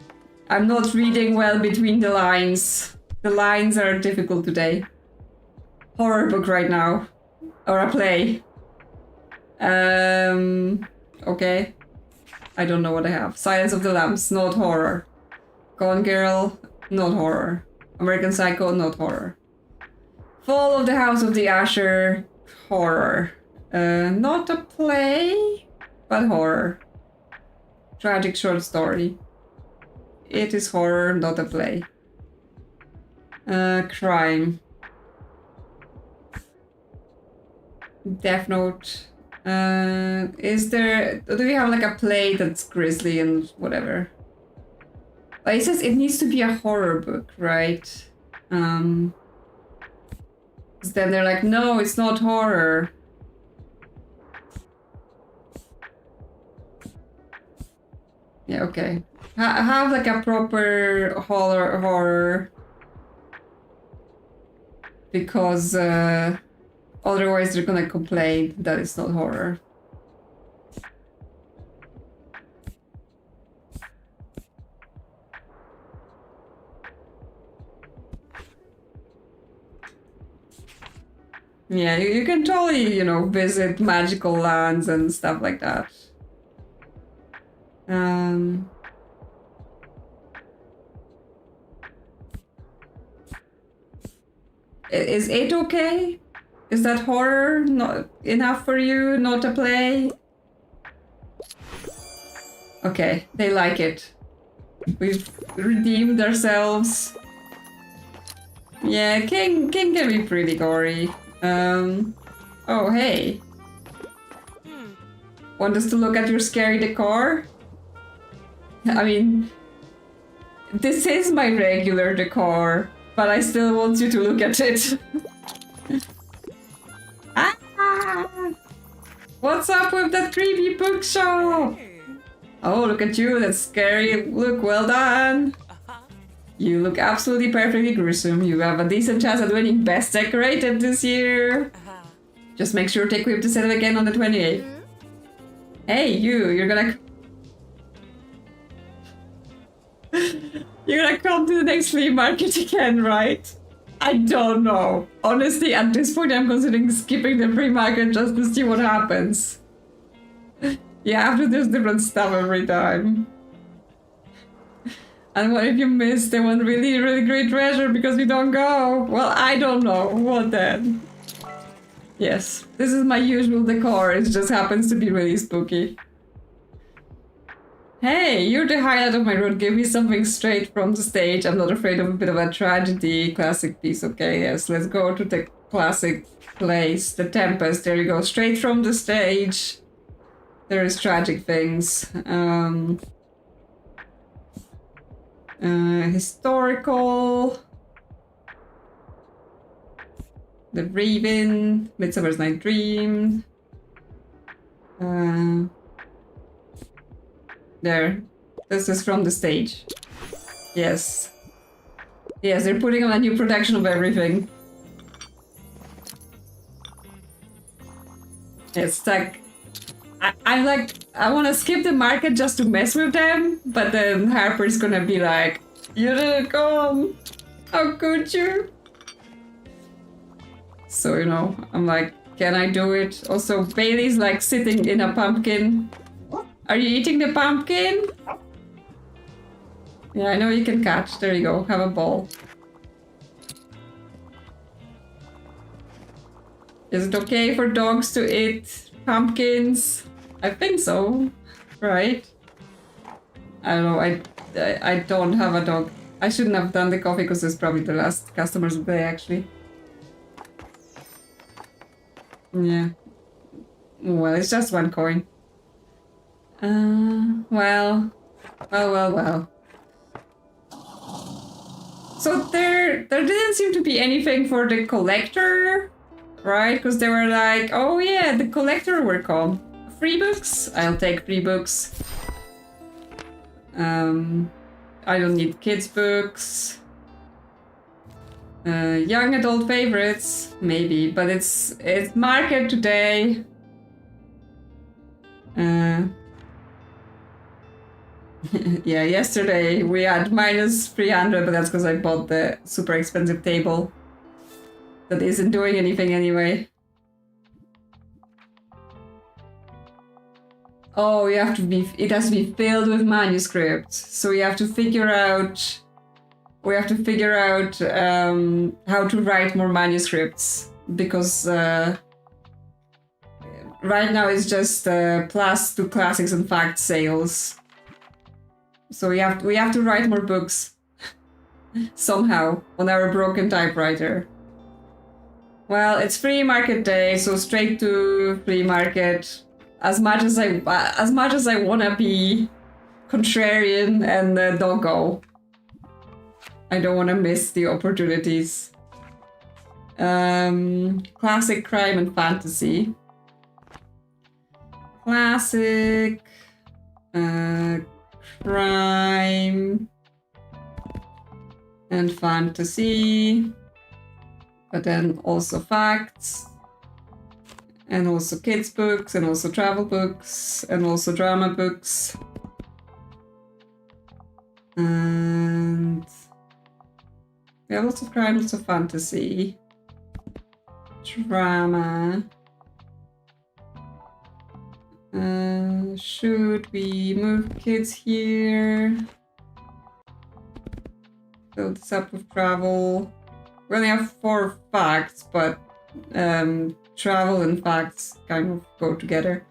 I'm not reading well between the lines. The lines are difficult today. Horror book right now. Or a play. Okay. I don't know what I have. Silence of the Lambs, not horror. Gone Girl, not horror. American Psycho, not horror. Fall of the House of the Usher, horror. Not a play, but horror. Tragic short story. It is horror, not a play. Crime. Death Note. Do we have like a play that's grisly and whatever? But it says it needs to be a horror book, right? Then they're like, no, it's not horror. Yeah, okay. Have like a proper horror. Because otherwise they're gonna complain that it's not horror. Yeah, you can totally, visit magical lands and stuff like that. Is it okay? Is that horror not enough for you? Not a play? Okay, they like it. We've redeemed ourselves. Yeah, King can be pretty gory. Oh hey. Want us to look at your scary decor? I mean, this is my regular decor, but I still want you to look at it. What's up with that creepy bookshop? Oh, look at you, that's scary. Look, well done. You look absolutely perfectly gruesome. You have a decent chance at winning Best Decorated this year. Just make sure to equip the set again on the 28th. Hey, you're gonna... You're gonna come to the next flea market again, right? I don't know. Honestly, at this point, I'm considering skipping the flea market just to see what happens. Yeah, after there's different stuff every time. And what if you miss the one really, really great treasure because we don't go? Well, I don't know. What then? Yes, this is my usual decor. It just happens to be really spooky. Hey, you're the highlight of my road. Give me something straight from the stage. I'm not afraid of a bit of a tragedy. Classic piece. Okay, yes, let's go to the classic place. The Tempest. There you go. Straight from the stage. There is tragic things. Historical. The Raven. Midsummer's Night Dream. There. This is from the stage. Yes. Yes, they're putting on a new production of everything. It's like... I'm like, I want to skip the market just to mess with them, but then Harper's gonna be like, you didn't come! How could you? So, you know, I'm like, can I do it? Also, Bailey's like sitting in a pumpkin. Are you eating the pumpkin? Yeah, I know you can catch. There you go. Have a ball. Is it okay for dogs to eat pumpkins? I think so. Right? I don't know. I don't have a dog. I shouldn't have done the coffee because it's probably the last customers of the day, actually. Yeah. Well, it's just 1 coin. Well. So there didn't seem to be anything for the collector, right? Because they were like, oh yeah, the collector will come. Free books? I'll take free books. I don't need kids' books. Young adult favorites, maybe, but it's market today. Yeah, yesterday we had minus 300, but that's because I bought the super expensive table that isn't doing anything anyway. Oh, you have to be, it has to be filled with manuscripts. So you have to figure out, we have to figure out how to write more manuscripts, because right now it's just plus 2 classics and fact sales. So we have to write more books somehow on our broken typewriter. Well, it's free market day, so straight to free market. As much as I wanna be contrarian and doggo, I don't wanna miss the opportunities. Classic crime and fantasy. Classic. Crime and fantasy, but then also facts, and also kids books, and also travel books, and also drama books, and we have lots of crime, lots of fantasy, drama. Should we move kids here? Fill this up with travel. We only have 4 facts, but travel and facts kind of go together.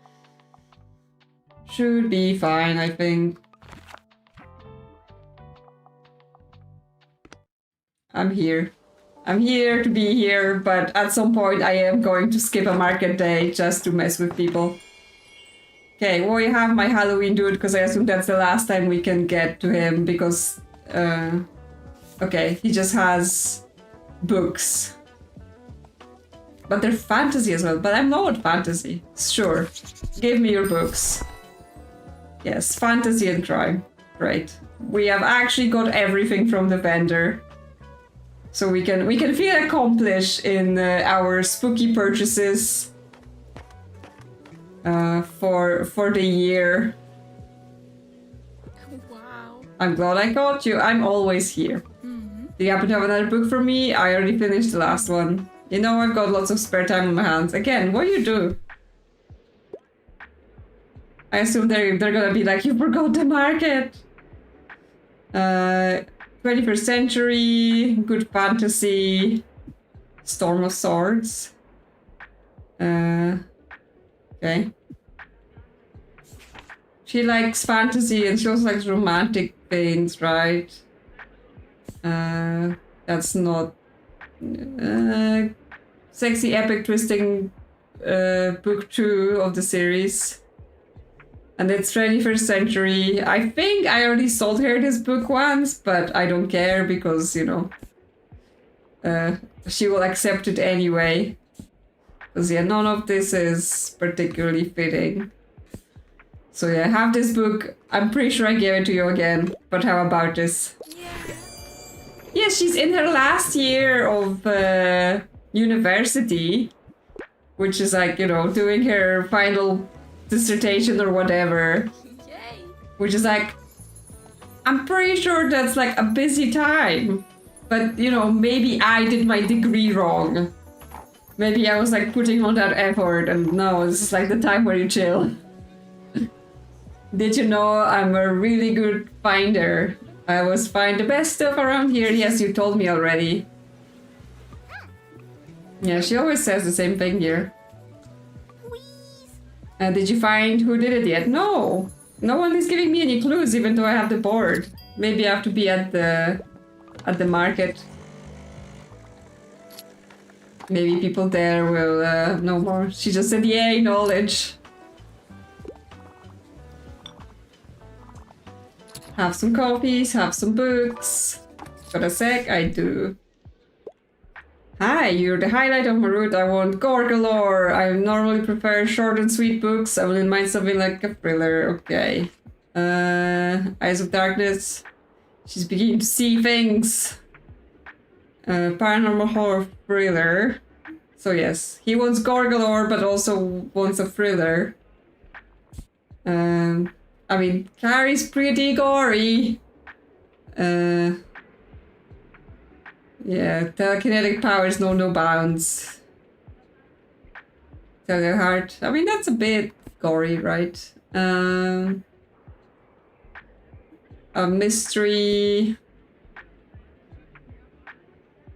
Should be fine, I think. I'm here. I'm here to be here, but at some point I am going to skip a market day just to mess with people. Okay, well, you have my Halloween dude, because I assume that's the last time we can get to him, because... okay, he just has books. But they're fantasy as well, but I'm low on fantasy. Sure, give me your books. Yes, fantasy and crime. Great. We have actually got everything from the vendor. So we can feel accomplished in our spooky purchases. For the year. Wow. I'm glad I got you. I'm always here. Mm-hmm. Do you happen to have another book for me? I already finished the last one. You know, I've got lots of spare time on my hands. Again, what do you do? I assume they're gonna be like, you forgot the market. 21st century, good fantasy, Storm of Swords. Okay. She likes fantasy and she also likes romantic things, right? That's not... sexy epic twisting book 2 of the series. And it's 21st century. I think I already sold her this book once, but I don't care because, you know, she will accept it anyway. Because yeah, none of this is particularly fitting. So yeah, I have this book. I'm pretty sure I gave it to you again. But how about this? Yeah. Yeah, she's in her last year of university, which is like, you know, doing her final dissertation or whatever. Yay. Which is like, I'm pretty sure that's like a busy time. But, you know, maybe I did my degree wrong. Maybe I was like putting all that effort and no, this is like the time where you chill. Did you know I'm a really good finder? I always find the best stuff around here. Yes, you told me already. Yeah, she always says the same thing here. Did you find who did it yet? No! No one is giving me any clues even though I have the board. Maybe I have to be at the market. Maybe people there will know more. She just said, yay, knowledge. Have some copies, have some books. Got a sec? I do. Hi, you're the highlight of my route. I want gore galore. I normally prefer short and sweet books. I wouldn't mind something like a thriller. Okay. Eyes of Darkness. She's beginning to see things. Paranormal horror thriller. So yes, he wants gore galore, but also wants a thriller. I mean, Carrie's pretty gory. Yeah, telekinetic powers know no bounds. Tell your heart. I mean, that's a bit gory, right? A mystery.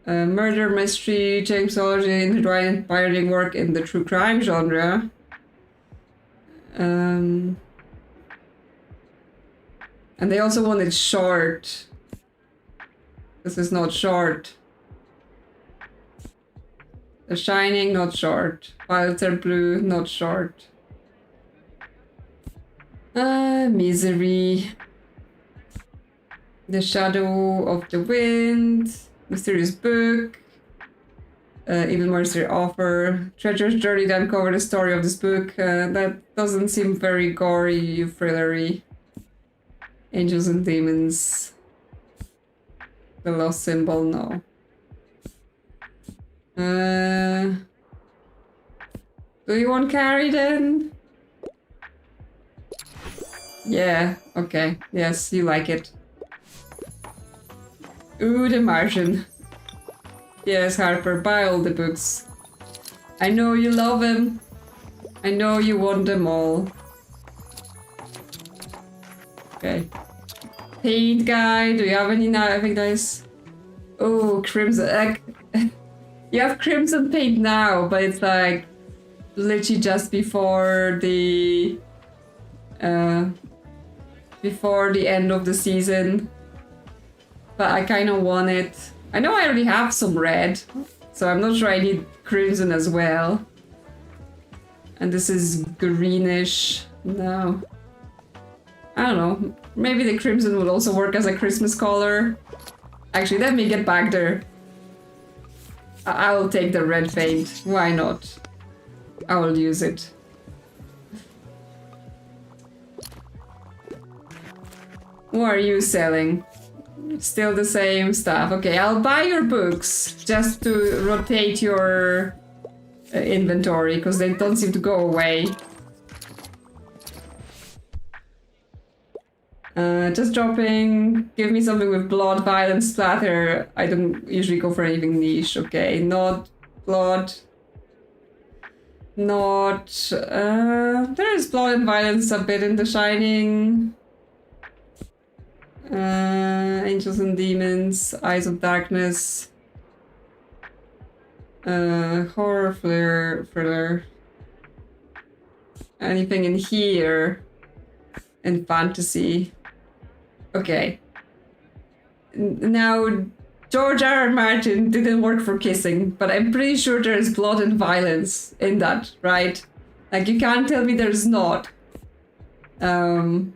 Murder mystery, Jamesology, and pioneering work in the true crime genre. And they also wanted short. This is not short. The Shining, not short. Violets are blue, not short. Misery. The Shadow of the Wind. Mysterious Book. Even more mysterious offer. Treacherous journey to uncover the story of this book. That doesn't seem very gory, thrillery. Angels and Demons. The Lost Symbol, no. Do you want Carrie then? Yeah, okay. Yes, you like it. Ooh, The Martian. Yes, Harper, buy all the books. I know you love them. I know you want them all. Okay. Paint guy, do you have any now? I think nice. Oh, crimson. You have crimson paint now, but it's like literally just before the end of the season. But I kind of want it. I know I already have some red, so I'm not sure I need crimson as well. And this is greenish. No. I don't know. Maybe the crimson would also work as a Christmas color. Actually, let me get back there. I will take the red paint. Why not? I will use it. What are you selling? Still the same stuff. Okay, I'll buy your books just to rotate your inventory because they don't seem to go away. Just dropping. Give me something with blood, violence, splatter. I don't usually go for anything niche. Okay, not blood. Not. There is blood and violence a bit in The Shining. Angels and Demons, Eyes of Darkness. Horror thriller. Anything in here? In fantasy. Okay. Now, George R. R. Martin didn't work for kissing, but I'm pretty sure there is blood and violence in that, right? Like, you can't tell me there's not. And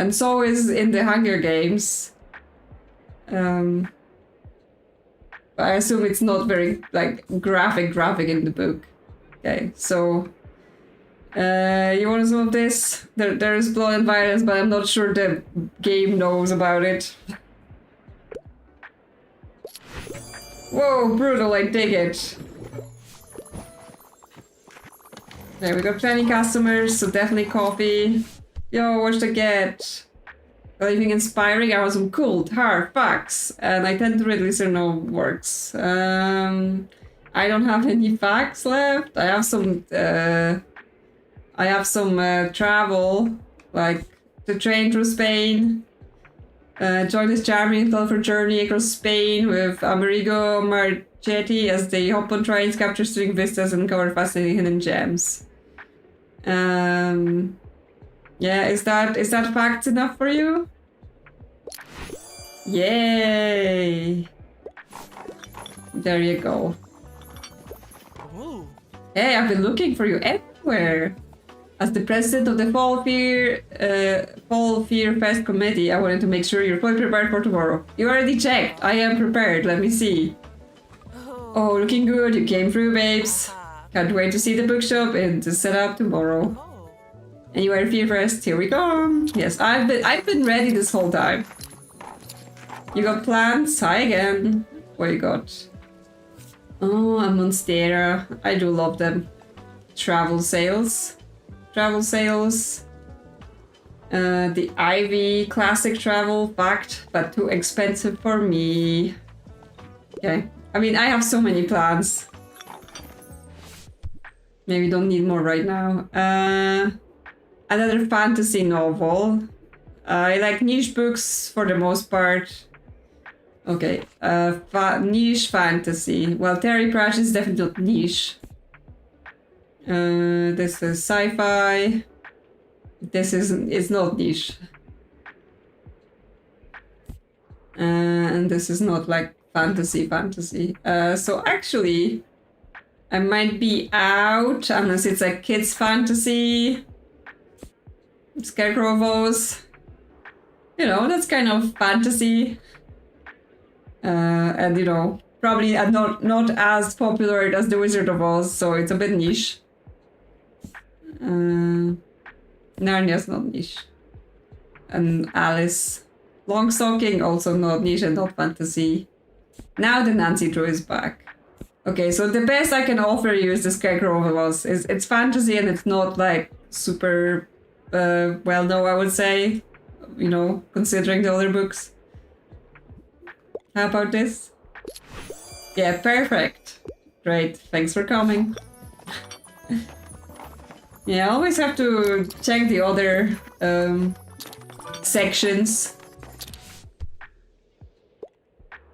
so is in the Hunger Games. But I assume it's not very, like, graphic in the book. Okay, so... You want some of this? There is blood and violence, but I'm not sure the game knows about it. Whoa, brutal, I dig it. Okay, we got plenty customers, so definitely coffee. Yo, what should I get? Anything inspiring? I want some cool, hard facts. And I tend to read listener no works. I don't have any facts left. I have some travel, like the train through Spain. Join this charming colorful journey across Spain with Amerigo Marchetti as they hop on trains, capture stunning vistas, and cover fascinating hidden gems. Yeah, is that facts enough for you? Yay! There you go. Ooh. Hey, I've been looking for you everywhere. As the president of the Fall Fear Fest committee, I wanted to make sure you're fully prepared for tomorrow. You already checked. I am prepared. Let me see. Oh, looking good. You came through, babes. Can't wait to see the bookshop and to set up tomorrow. Oh. And you are Fear Fest. Here we go. Yes, I've been ready this whole time. You got plans? Hi again. What you got? Oh, a Monstera. I do love them. Travel sales. The Ivy Classic Travel Fact, but too expensive for me. Okay. I mean, I have so many plans. Maybe don't need more right now. Another fantasy novel. I like niche books for the most part. Okay, niche fantasy. Well, Terry Pratchett is definitely not niche. This is sci-fi. It's not niche. And this is not like fantasy. So actually, I might be out unless it's like kids fantasy. Scarecrow Vows. You know, that's kind of fantasy. And you know, probably not as popular as The Wizard of Oz, so it's a bit niche. Narnia's not niche. And Alice. Longstocking, also not niche and not fantasy. Now the Nancy Drew is back. Okay, so the best I can offer you is the Scarecrow of Oz. It's fantasy and it's not like super well known, I would say. You know, considering the other books. How about this? Yeah, perfect. Great, thanks for coming. Yeah, I always have to check the other sections.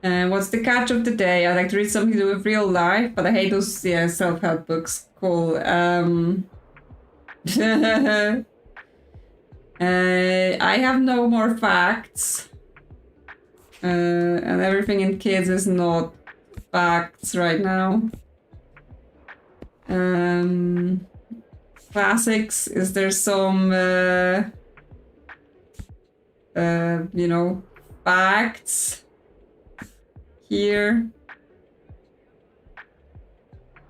What's the catch of the day? I like to read something to do with real life, but I hate those self-help books. Cool. I have no more facts. And everything in kids is not facts right now. Classics, is there some you know, facts here?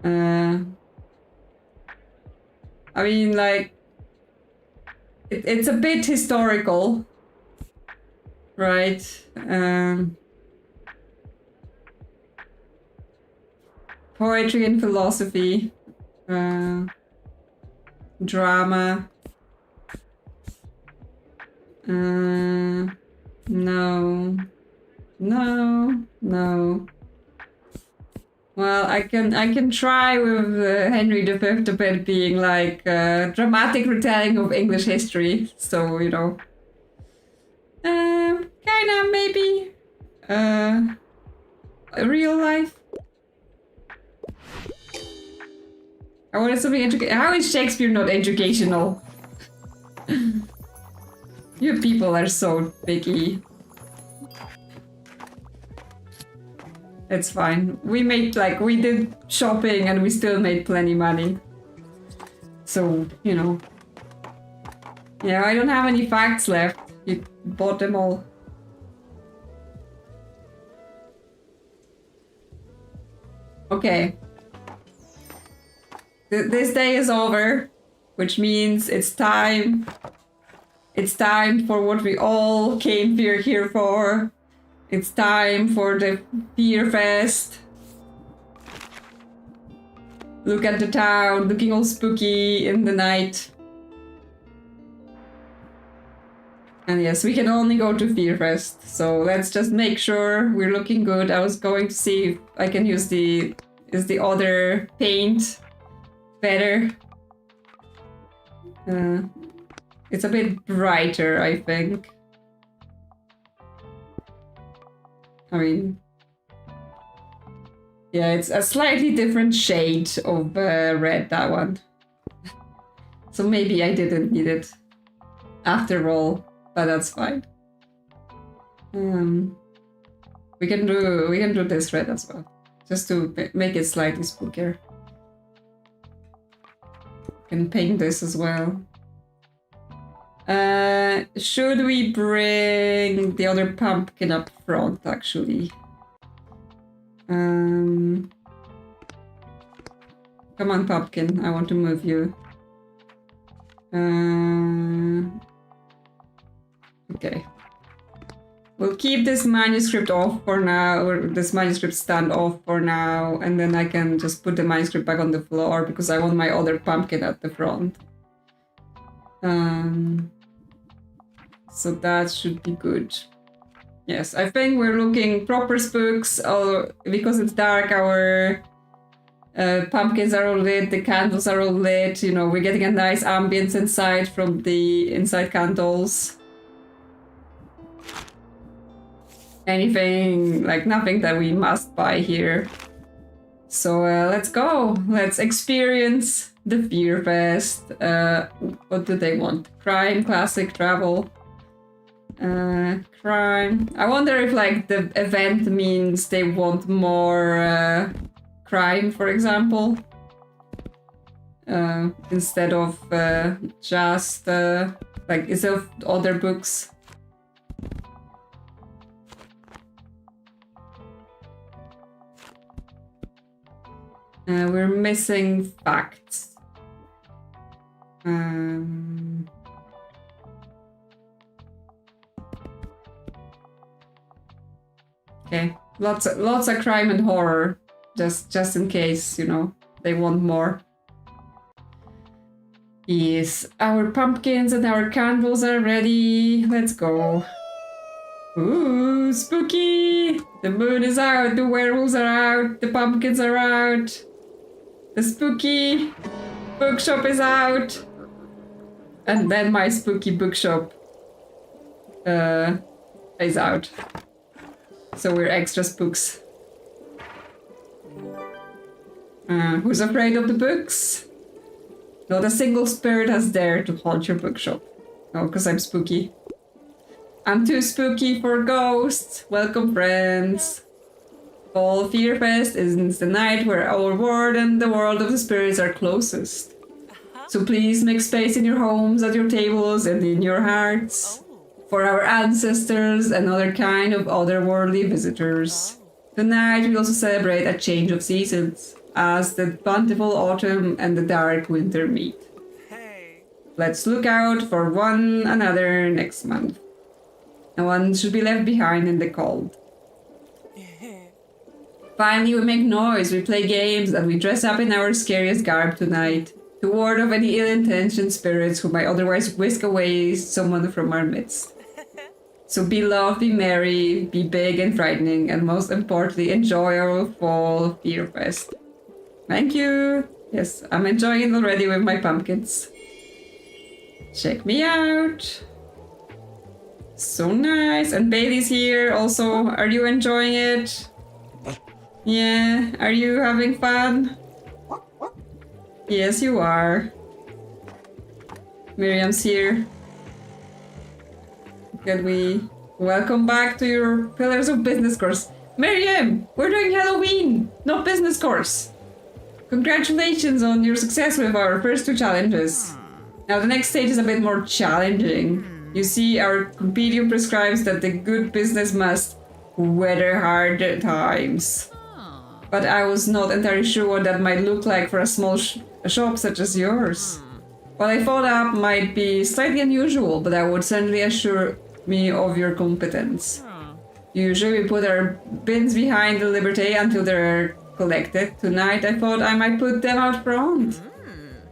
I mean, like, it's a bit historical, right? Poetry and philosophy, drama. No. Well, I can try with Henry V a bit being like dramatic retelling of English history. So, you know, kind of maybe real life. I wanted something educational. How is Shakespeare not educational? You people are so picky. It's fine. We did shopping and we still made plenty money. So, you know. Yeah, I don't have any facts left. You bought them all. Okay. This day is over. which means it's time. It's time for what we all came here for. It's time for the Fear Fest. Look at the town, looking all spooky in the night. And yes, we can only go to Fear Fest, so let's just make sure we're looking good. I was going to see if I can use the other paint better. It's a bit brighter, I think. I mean, yeah, it's a slightly different shade of red, that one. So maybe I didn't need it after all, but that's fine. We can do this red as well, just to make it slightly spookier. Can paint this as well. Should we bring the other pumpkin up front, actually? Come on, pumpkin, I want to move you. Okay. We'll keep this manuscript off for now, or this manuscript stand off for now, and then I can just put the manuscript back on the floor because I want my other pumpkin at the front. So that should be good. Yes, I think we're looking proper spooks. Because it's dark, our pumpkins are all lit, the candles are all lit. You know, we're getting a nice ambience inside from the inside candles. Anything, like nothing that we must buy here. So let's go. Let's experience the Fear Fest. What do they want? Crime, classic, travel. Crime. I wonder if like the event means they want more crime, for example. Instead of just like instead of other books. We're missing facts. Okay, lots of crime and horror, just in case, you know, they want more. Yes, our pumpkins and our candles are ready. Let's go. Ooh, spooky! The moon is out, the werewolves are out, the pumpkins are out. The spooky bookshop is out. And then my spooky bookshop is out. So we're extra spooks. Who's afraid of the books? Not a single spirit has dared to haunt your bookshop. No, because I'm spooky. I'm too spooky for ghosts. Welcome, friends. Fall Fear Fest is the night where our world and the world of the spirits are closest. So please make space in your homes, at your tables, and in your hearts for our ancestors and other kind of otherworldly visitors. Tonight we also celebrate a change of seasons as the bountiful autumn and the dark winter meet. Let's look out for one another next month. No one should be left behind in the cold. Finally, we make noise, we play games, and we dress up in our scariest garb tonight to ward off any ill-intentioned spirits who might otherwise whisk away someone from our midst. So be loved, be merry, be big and frightening, and most importantly, enjoy our fall Fear Fest. Thank you! Yes, I'm enjoying it already with my pumpkins. Check me out! So nice! And Bailey's here also. Are you enjoying it? Yeah, are you having fun? Yes, you are. Miriam's here. Can we welcome back to your Pillars of Business course? Miriam, we're doing Halloween, not business course. Congratulations on your success with our first 2 challenges. Now the next stage is a bit more challenging. You see, our compendium prescribes that the good business must weather hard times. But I was not entirely sure what that might look like for a small shop such as yours. What I thought up might be slightly unusual, but that would certainly assure me of your competence. Usually we put our bins behind the Liberté until they're collected. Tonight I thought I might put them out front.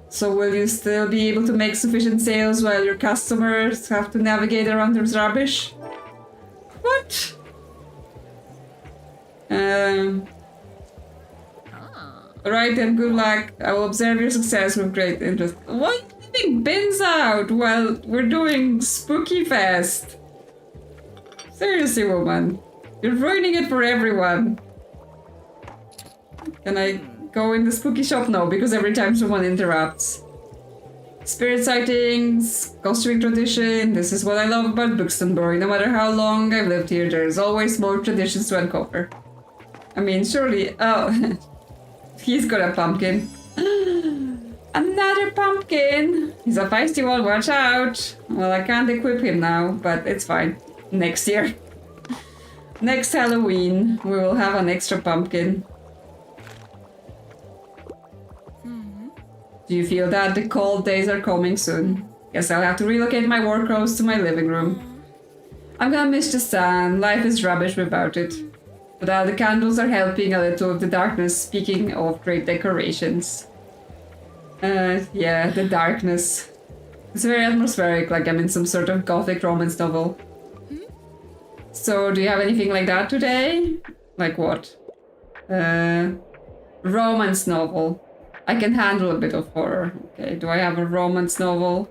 So will you still be able to make sufficient sales while your customers have to navigate around this rubbish? What? Alright then, good luck. I will observe your success with great interest. Why are you leaving bins out while we're doing Spooky Fest? Seriously, woman. You're ruining it for everyone. Can I go in the spooky shop? No, because every time someone interrupts. Spirit sightings, costuming tradition. This is what I love about Buxtonbury. No matter how long I've lived here, there's always more traditions to uncover. I mean, surely... Oh, he's got a pumpkin. Another pumpkin! He's a feisty one, watch out! Well, I can't equip him now, but it's fine. Next year. Next Halloween, we will have an extra pumpkin. Do you feel that the cold days are coming soon? Guess I'll have to relocate my work clothes to my living room. I'm gonna miss the sun, life is rubbish without it. But all the candles are helping a little with the darkness, speaking of great decorations. Yeah, the darkness. It's very atmospheric, like I'm in some sort of gothic romance novel. So, do you have anything like that today? Like what? Romance novel. I can handle a bit of horror. Okay, do I have a romance novel?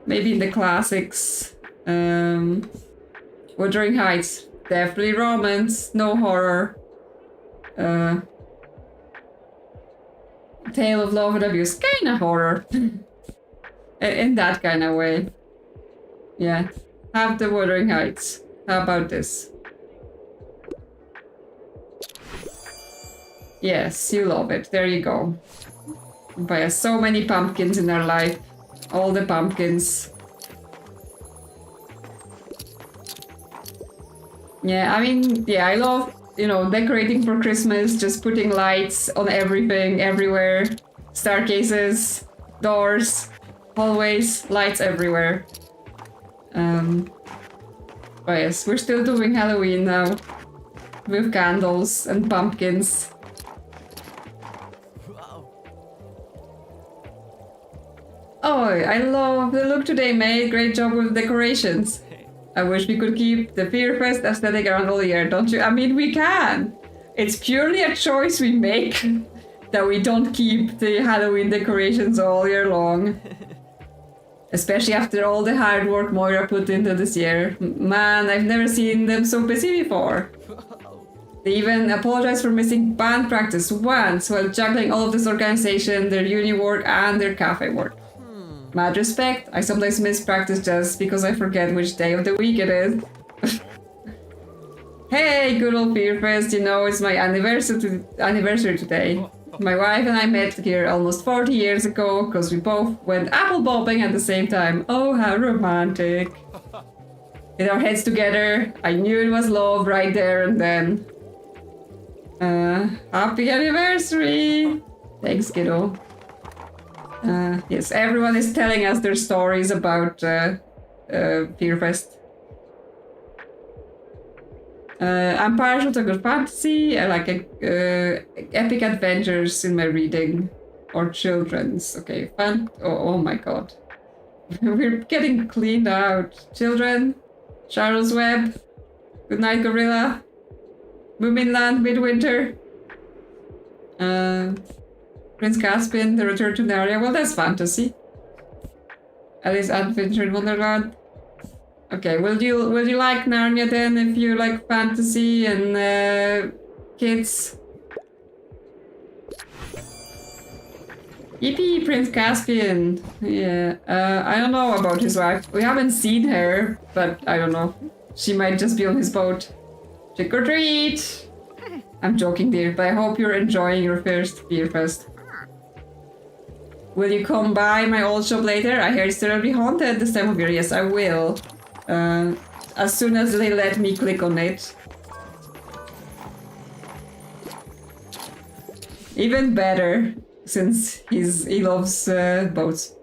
Maybe in the classics. Wuthering Heights. Definitely romance, no horror. Tale of Love and Abuse. Kinda horror. In that kind of way. Yeah. Have the Wuthering Heights. How about this? Yes, you love it. There you go. Buy us so many pumpkins in our life. All the pumpkins. Yeah, I mean, yeah, I love, you know, decorating for Christmas, just putting lights on everything, everywhere. Staircases, doors, hallways, lights everywhere. But yes, we're still doing Halloween now. With candles and pumpkins. Oh, I love the look today, mate. Great job with decorations. I wish we could keep the Fear Fest aesthetic around all year, don't you? I mean, we can. It's purely a choice we make that we don't keep the Halloween decorations all year long. Especially after all the hard work Moira put into this year. Man, I've never seen them so busy before. They even apologized for missing band practice once while juggling all of this organization, their uni work, and their cafe work. Mad respect, I sometimes miss practice just because I forget which day of the week it is. Hey, good old Fear Fest, you know, it's my anniversary today. My wife and I met here almost 40 years ago because we both went apple bobbing at the same time. Oh, how romantic. With our heads together, I knew it was love right there and then. Happy anniversary! Thanks, kiddo. Yes, everyone is telling us their stories about Fear Fest. I'm partial to good fantasy. I like epic adventures in my reading. Or children's. Okay, fun. Oh my god. We're getting cleaned out. Children. Charles Webb. Good night, Gorilla. Moominland, Midwinter. Prince Caspian, The Return to Narnia. Well, that's fantasy. Alice Adventure in Wonderland. Okay, will you like Narnia then if you like fantasy and kids? Yippee, Prince Caspian. Yeah, I don't know about his wife. We haven't seen her, but I don't know. She might just be on his boat. Trick or treat! I'm joking, dear, but I hope you're enjoying your first Fear Fest. Will you come by my old shop later? I hear it's terribly haunted this time of year. Yes, I will. As soon as they let me click on it. Even better, since he loves boats.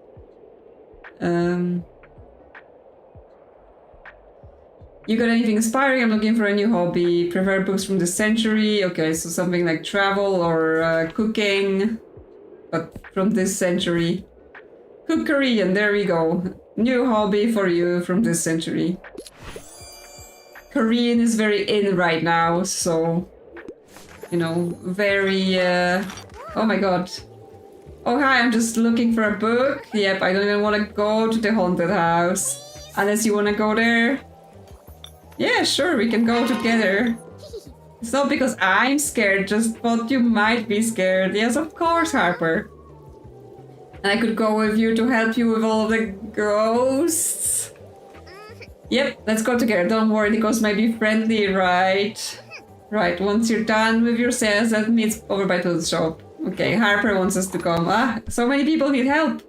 You got anything inspiring? I'm looking for a new hobby. Prefer books from this century. Okay, so something like travel or cooking, but from this century. Cookery, and there we go. New hobby for you from this century. Korean is very in right now, so... You know, very... Oh my god. Oh hi, I'm just looking for a book. Yep, I don't even want to go to the haunted house. Unless you want to go there. Yeah, sure, we can go together. It's not because I'm scared, just but you might be scared. Yes, of course, Harper. And I could go with you to help you with all of the ghosts. Yep, let's go together. Don't worry, the ghosts might be friendly, right? Right, once you're done with your sales, let me over by to the shop. Okay, Harper wants us to come. Ah, so many people need help.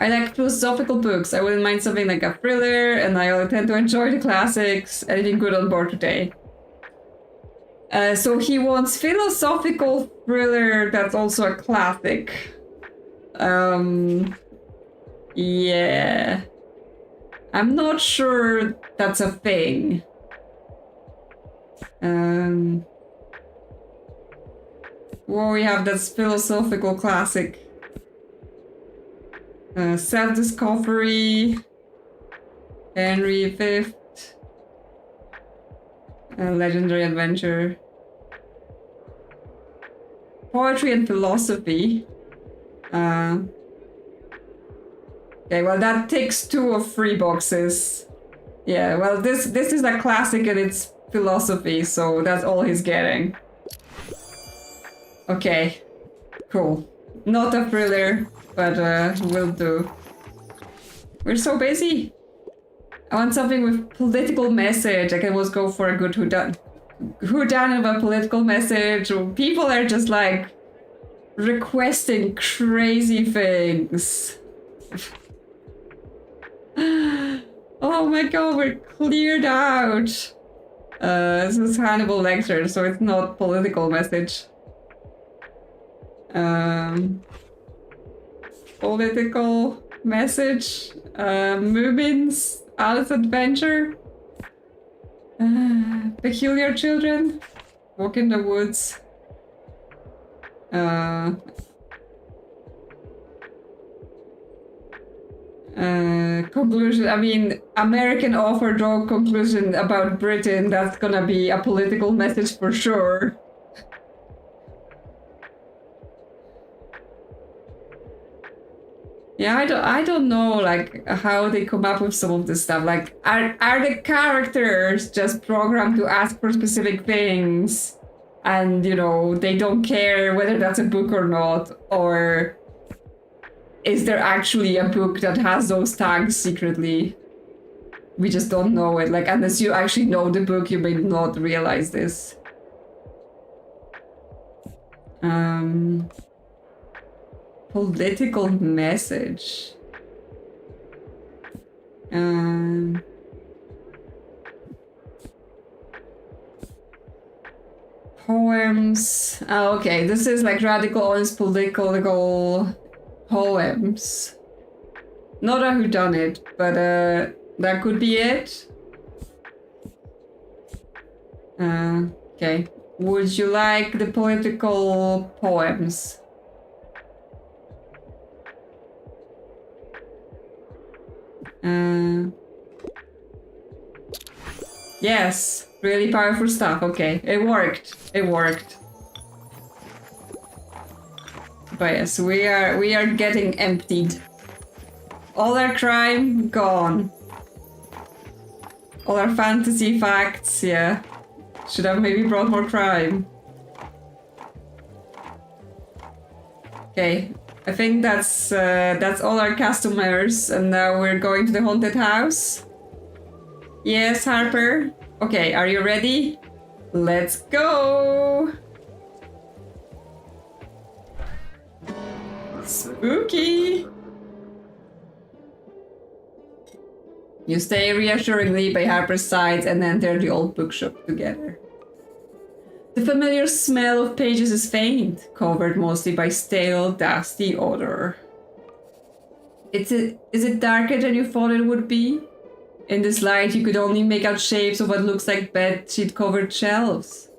I like philosophical books. I wouldn't mind something like a thriller, and I tend to enjoy the classics. Anything good on board today? So he wants philosophical thriller that's also a classic. Yeah. I'm not sure that's a thing. Well, we have this philosophical classic. Self-discovery, Henry V, legendary adventure, poetry and philosophy. Okay, well that takes 2 of 3 boxes. Yeah, well this is a classic and it's philosophy, so that's all he's getting. Okay, cool. Not a thriller. But will do. We're so busy. I want something with political message. I can always go for a good whodunit of a political message. People are just like requesting crazy things. Oh my god, we're cleared out. This is Hannibal Lecter, so it's not political message. Political message, Moobin's Alice Adventure, Peculiar Children, Walk in the Woods, conclusion, I mean, American author draw conclusion about Britain, that's gonna be a political message for sure. Yeah, I don't know like how they come up with some of this stuff. Like, are the characters just programmed to ask for specific things, and you know they don't care whether that's a book or not, or is there actually a book that has those tags secretly? We just don't know it. Like, unless you actually know the book, you may not realize this. Political message. Poems. Oh, okay, this is like radical, honest, political poems. Not a whodunit, but that could be it. Okay. Would you like the political poems? Yes, really powerful stuff. Okay, it worked. It worked. But yes, we are getting emptied. All our crime gone. All our fantasy facts, yeah. Should have maybe brought more crime. Okay, I think that's all our customers, and now we're going to the haunted house. Yes, Harper. Okay, are you ready? Let's go! Spooky! You stay reassuringly by Harper's side and enter the old bookshop together. The familiar smell of pages is faint, covered mostly by stale, dusty odor. Is it darker than you thought it would be? In this light, you could only make out shapes of what looks like bedsheet-covered shelves.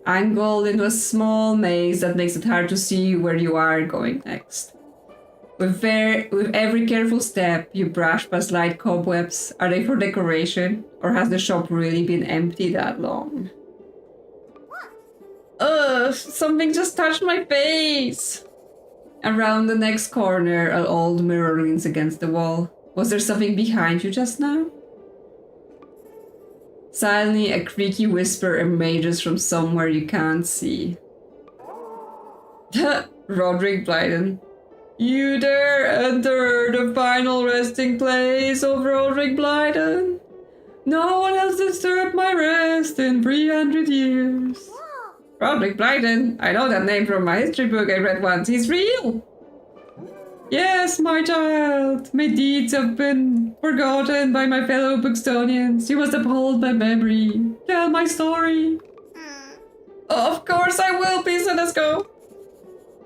Angled into a small maze that makes it hard to see where you are going next. With every careful step, you brush past light cobwebs. Are they for decoration? Or has the shop really been empty that long? Ugh, something just touched my face! Around the next corner, an old mirror leans against the wall. Was there something behind you just now? Suddenly, a creaky whisper emerges from somewhere you can't see. Roderick Blyden. You dare enter the final resting place of Roderick Blyden? No one has disturbed my rest in 300 years. Roderick Blyden? I know that name from my history book I read once. He's real! Yes, my child. My deeds have been forgotten by my fellow Bookstonians. You must uphold my memory. Tell my story. Of course I will, Pisa. Let's go.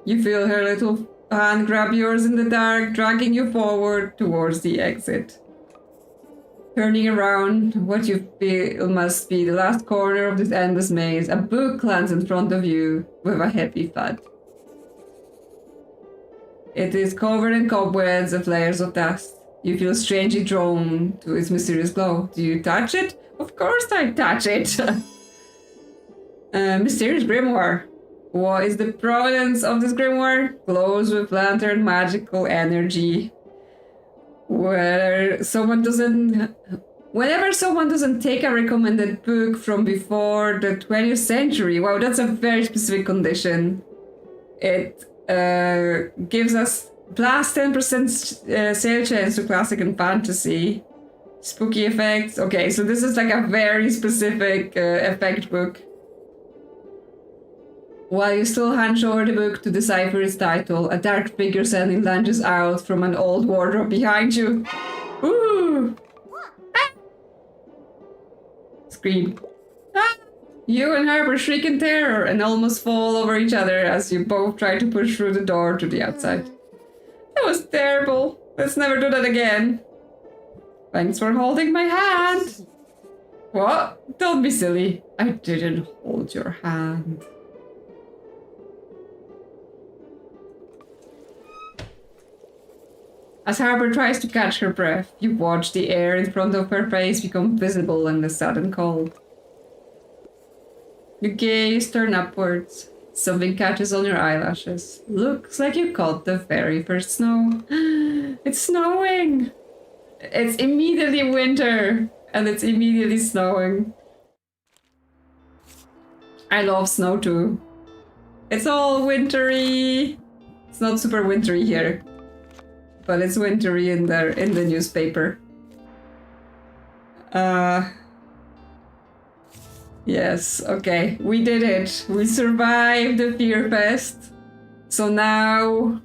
You feel her little hand grab yours in the dark, dragging you forward towards the exit. Turning around, what you feel must be the last corner of this endless maze, a book lands in front of you with a heavy thud. It is covered in cobwebs and layers of dust. You feel strangely drawn to its mysterious glow. Do you touch it? Of course I touch it! Mysterious grimoire. What is the provenance of this grimoire? Glows with lantern magical energy. Whenever someone doesn't take a recommended book from before the 20th century, wow, that's a very specific condition. It gives us plus 10% sale chance to classic and fantasy. Spooky effects. Okay, so this is like a very specific effect book. While you still hunch over the book to decipher its title, a dark figure suddenly lunges out from an old wardrobe behind you. Ooh! Ah! Scream. Ah! You and Harper shriek in terror and almost fall over each other as you both try to push through the door to the outside. That was terrible. Let's never do that again. Thanks for holding my hand. What? Don't be silly. I didn't hold your hand. As Harper tries to catch her breath, you watch the air in front of her face become visible in the sudden cold. Your gaze turns upwards. Something catches on your eyelashes. Looks like you caught the very first snow. It's snowing! It's immediately winter, and it's immediately snowing. I love snow too. It's all wintry. It's not super wintry here, but it's wintry in the newspaper. Yes, okay, we did it. We survived the Fear Fest. So now,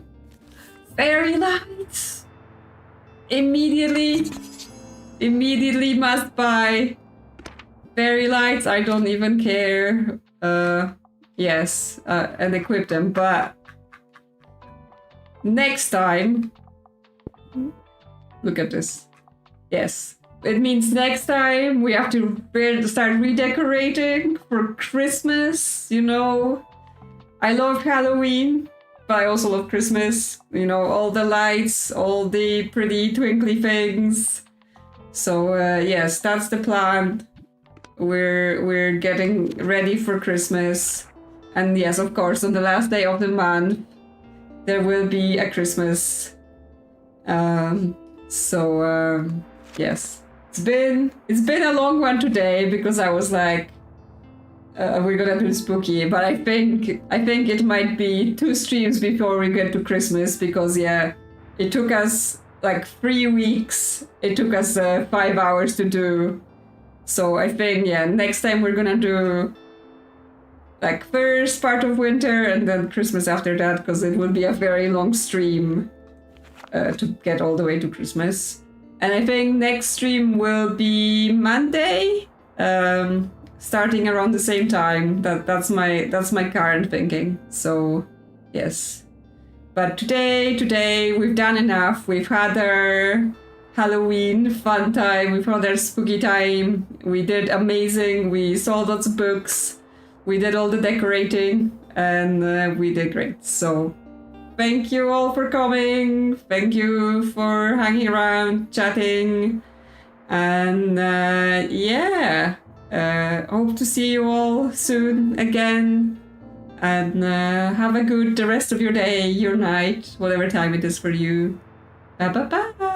fairy lights. Immediately must buy fairy lights. I don't even care. Yes, and equip them, but next time, look at this. Yes. It means next time we have to start redecorating for Christmas, you know. I love Halloween, but I also love Christmas. You know, all the lights, all the pretty twinkly things. So yes, that's the plan. We're getting ready for Christmas. And yes, of course, on the last day of the month, there will be a Christmas. Yes. It's been a long one today because I was like, we're gonna do spooky, but I think it might be 2 streams before we get to Christmas because yeah, it took us like 3 weeks. It took us 5 hours to do. So I think yeah, next time we're gonna do like first part of winter and then Christmas after that because it will be a very long stream to get all the way to Christmas. And I think next stream will be Monday, starting around the same time. That's my current thinking. So, yes. But today we've done enough. We've had our Halloween fun time. We've had our spooky time. We did amazing. We saw lots of books. We did all the decorating, and we did great. So thank you all for coming. Thank you for hanging around, chatting. And hope to see you all soon again. And have a good the rest of your day, your night, whatever time it is for you. Bye bye bye.